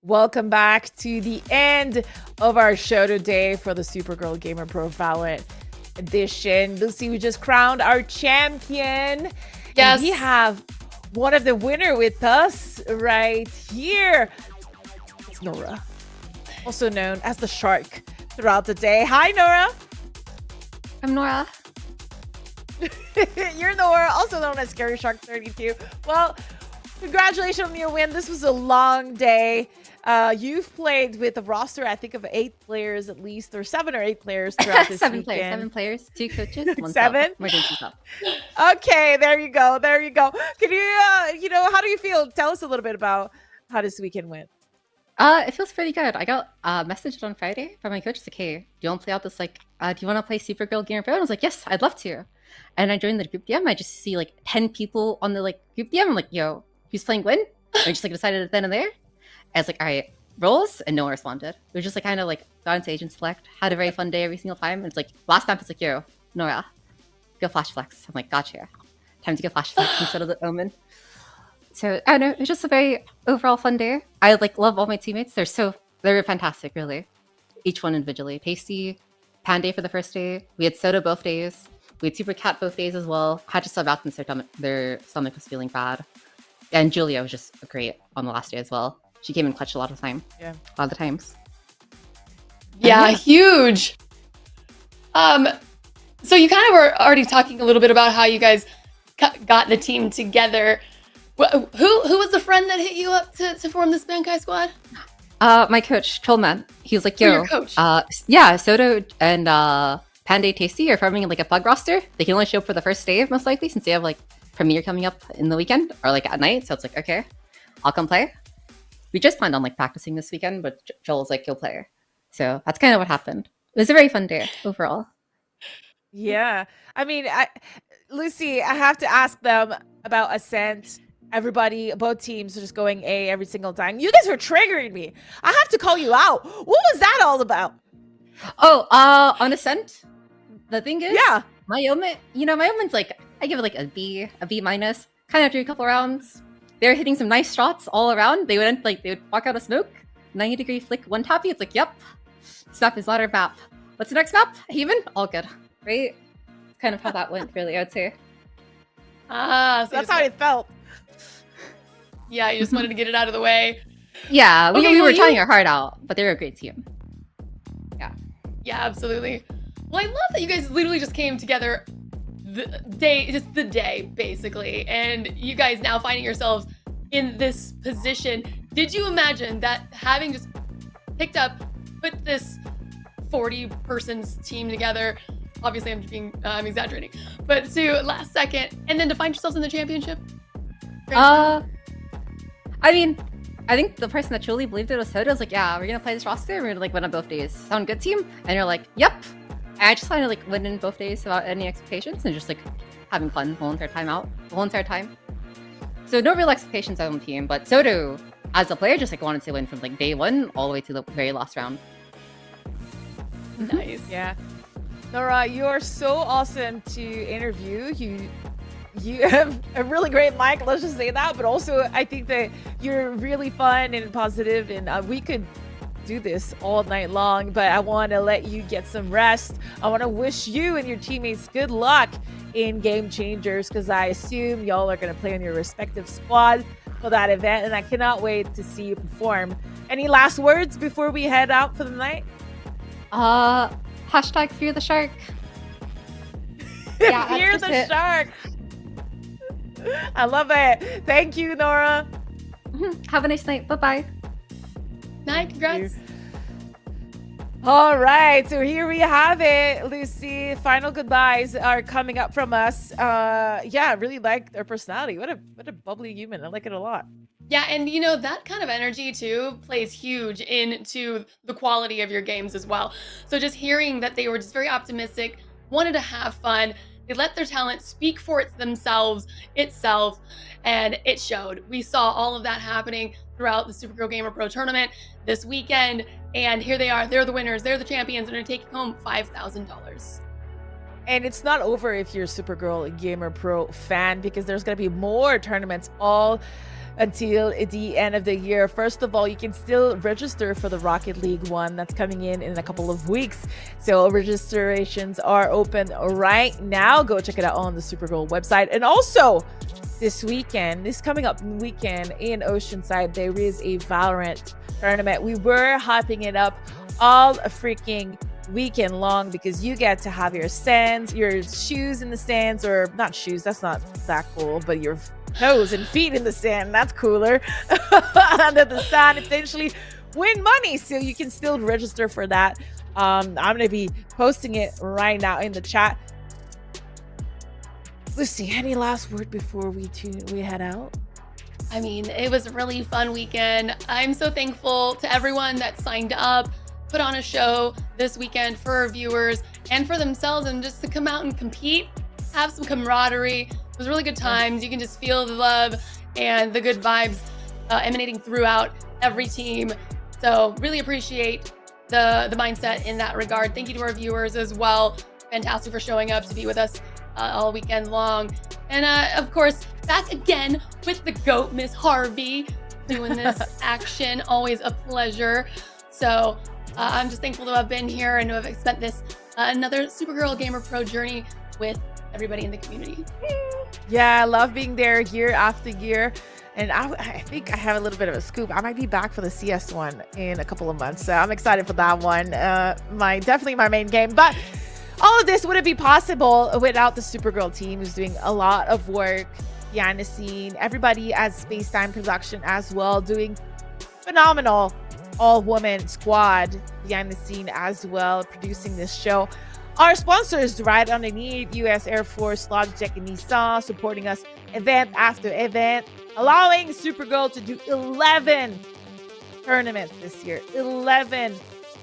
Welcome back to the end of our show today for the Supergirl Gamer Pro Valorant edition. Lucy, we just crowned our champion. Yes. And we have one of the winner with us right here. It's Nora, also known as the Shark throughout the day. Hi, Nora. I'm Nora. You're Nora, also known as Scary Shark 32. Well, congratulations on your win. This was a long day. You've played with a roster, I think, of 8 players at least, or 7 or 8 players throughout this Seven weekend. players, 2 coaches, 1 7? sub. Okay, there you go. There you go. Can you, how do you feel? Tell us a little bit about how this weekend went. It feels pretty good. I got a message on Friday from my coach. It's like, hey, do you want to play out this, do you want to play Supergirl Gamer Pro? And I was like, yes, I'd love to. And I joined the group DM. I just see 10 people on the group DM. I'm like, yo, who's playing Gwen? I just decided then and there. I was like, all right, roles, and no one responded. It was just kind of got into agent select, had a very fun day every single time. And it's last time it's yo, Nora, go flash flex. I'm like, gotcha. Time to go flash flex instead of the Omen. So I don't know, it was just a very overall fun day. I love all my teammates. They're fantastic, really. Each one individually. Pasty, Panday for the first day. We had Soda both days. We had Super Cat both days as well. Had to sub out since their stomach was feeling bad. And Julia was just great on the last day as well. She came in clutch a lot of the time. Yeah. A lot of the times. Yeah, huge. So you kind of were already talking a little bit about how you guys got the team together. Who was the friend that hit you up to form this Bankai squad? My coach, Trollman. He was like, yo, your coach? yeah, Soto and Panday Tasty are farming in a pug roster. They can only show up for the first day, most likely, since they have premiere coming up in the weekend or at night. So it's okay, I'll come play. We just planned on practicing this weekend, but Joel was like, go play. So that's kind of what happened. It was a very fun day overall. Yeah. I mean, Lucy, I have to ask them about Ascent. Everybody, both teams are just going A every single time. You guys were triggering me. I have to call you out. What was that all about? Oh, on Ascent, the thing is, yeah, my Omen's I give it a B minus. Kind of after a couple rounds, they were hitting some nice shots all around. They would walk out of smoke, 90-degree flick, one tappy. It's yep, this map is not our map. What's the next map? Haven? All good, right? Kind of how that went, really, I would say. So that's how it felt. Yeah, you just wanted to get it out of the way. Yeah, we were trying our heart out, but they're a great team. Yeah. Yeah, absolutely. Well, I love that you guys literally just came together the day, basically, and you guys now finding yourselves in this position. Did you imagine that having just put this 40-person team together, obviously I'm exaggerating, but to last second, and then to find yourselves in the championship? I mean, I think the person that truly believed it was Soda. Was yeah, we're gonna play this roster. We're gonna win on both days. Sound good, team? And you're like, yep. And I just kind of win in both days without any expectations and just having fun the whole entire time. So no real expectations on the team, but Soda, as a player, just wanted to win from day one all the way to the very last round. Nice. Yeah. Nora, you are so awesome to interview. You have a really great mic, let's just say that, but also I think that you're really fun and positive, and we could do this all night long, but I want to let you get some rest. I want to wish you and your teammates good luck in Game Changers, because I assume y'all are going to play on your respective squad for that event, and I cannot wait to see you perform. Any last words before we head out for the night? Hashtag fear the shark. Yeah, fear the shark. I love it. Thank you, Nora. Have a nice night. Bye-bye. Night. Congrats. All right. So here we have it, Lucy. Final goodbyes are coming up from us. Yeah, I really like their personality. What a bubbly human. I like it a lot. Yeah, and that kind of energy too plays huge into the quality of your games as well. So just hearing that they were just very optimistic, wanted to have fun, they let their talent speak for itself, and it showed. We saw all of that happening throughout the Supergirl Gamer Pro tournament this weekend, and here they are. They're the winners. They're the champions, and they're taking home $5,000. And it's not over if you're a Supergirl Gamer Pro fan, because there's going to be more tournaments all until the end of the year. First of all, you can still register for the Rocket League one that's coming in a couple of weeks. So registrations are open right now. Go check it out on the Supergirl website. And also this coming up weekend in Oceanside, there is a Valorant tournament. We were hyping it up all a freaking weekend long because you get to have your shoes in the stands, or not shoes, that's not that cool, but your toes and feet in the sand, that's cooler, under the sun, potentially win money. So you can still register for that. I'm going to be posting it right now in the chat. Lucy, any last word before we head out? I mean, it was a really fun weekend. I'm so thankful to everyone that signed up, put on a show this weekend for our viewers and for themselves, and just to come out and compete, have some camaraderie. It was really good times. You can just feel the love and the good vibes emanating throughout every team. So really appreciate the mindset in that regard. Thank you to our viewers as well. Fantastic for showing up to be with us all weekend long. And of course, back again with the GOAT, Miss Harvey, doing this action. Always a pleasure. So I'm just thankful to have been here and to have spent this another Supergirl Gamer Pro journey with everybody in the community. Yeah, I love being there year after year. And I think I have a little bit of a scoop. I might be back for the CS one in a couple of months. So I'm excited for that one. Definitely my main game. But all of this wouldn't be possible without the Supergirl team, who's doing a lot of work behind the scene. Everybody at Space Time Production as well, doing phenomenal all-woman squad behind the scene as well, producing this show. Our sponsors right underneath, U.S. Air Force, Logitech, and Nissan, supporting us event after event, allowing Supergirl to do 11 tournaments this year. 11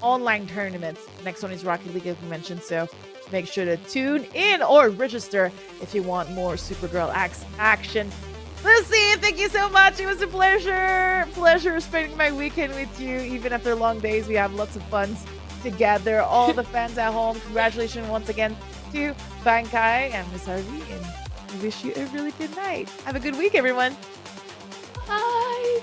online tournaments. Next one is Rocket League, as we mentioned, so make sure to tune in or register if you want more Supergirl action. Lucy, thank you so much. It was a pleasure spending my weekend with you. Even after long days, we have lots of fun together. All the fans at home, congratulations once again to Bankai and Miss Harvey, and we wish you a really good night. Have a good week, everyone. Bye.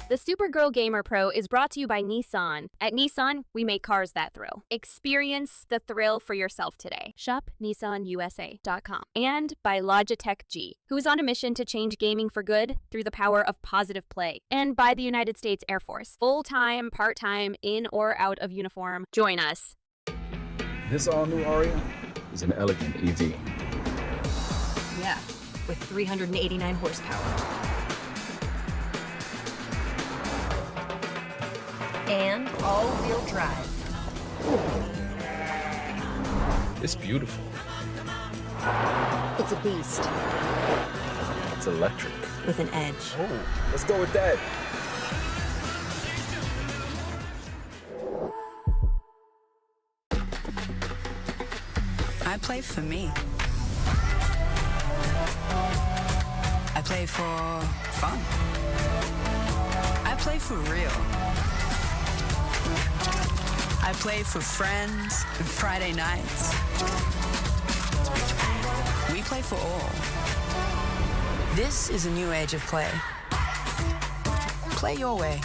The Supergirl Gamer Pro is brought to you by Nissan. At Nissan, we make cars that thrill. Experience the thrill for yourself today. Shop nissanusa.com. And by Logitech G, who is on a mission to change gaming for good through the power of positive play. And by the United States Air Force. Full-time, part-time, in or out of uniform. Join us. This all-new Aria is an elegant EV. Yeah, with 389 horsepower. And all-wheel drive. It's beautiful. It's a beast. It's electric. With an edge. Oh, let's go with that. I play for me. I play for fun. I play for real. I play for friends and Friday nights. We play for all. This is a new age of play. Play your way.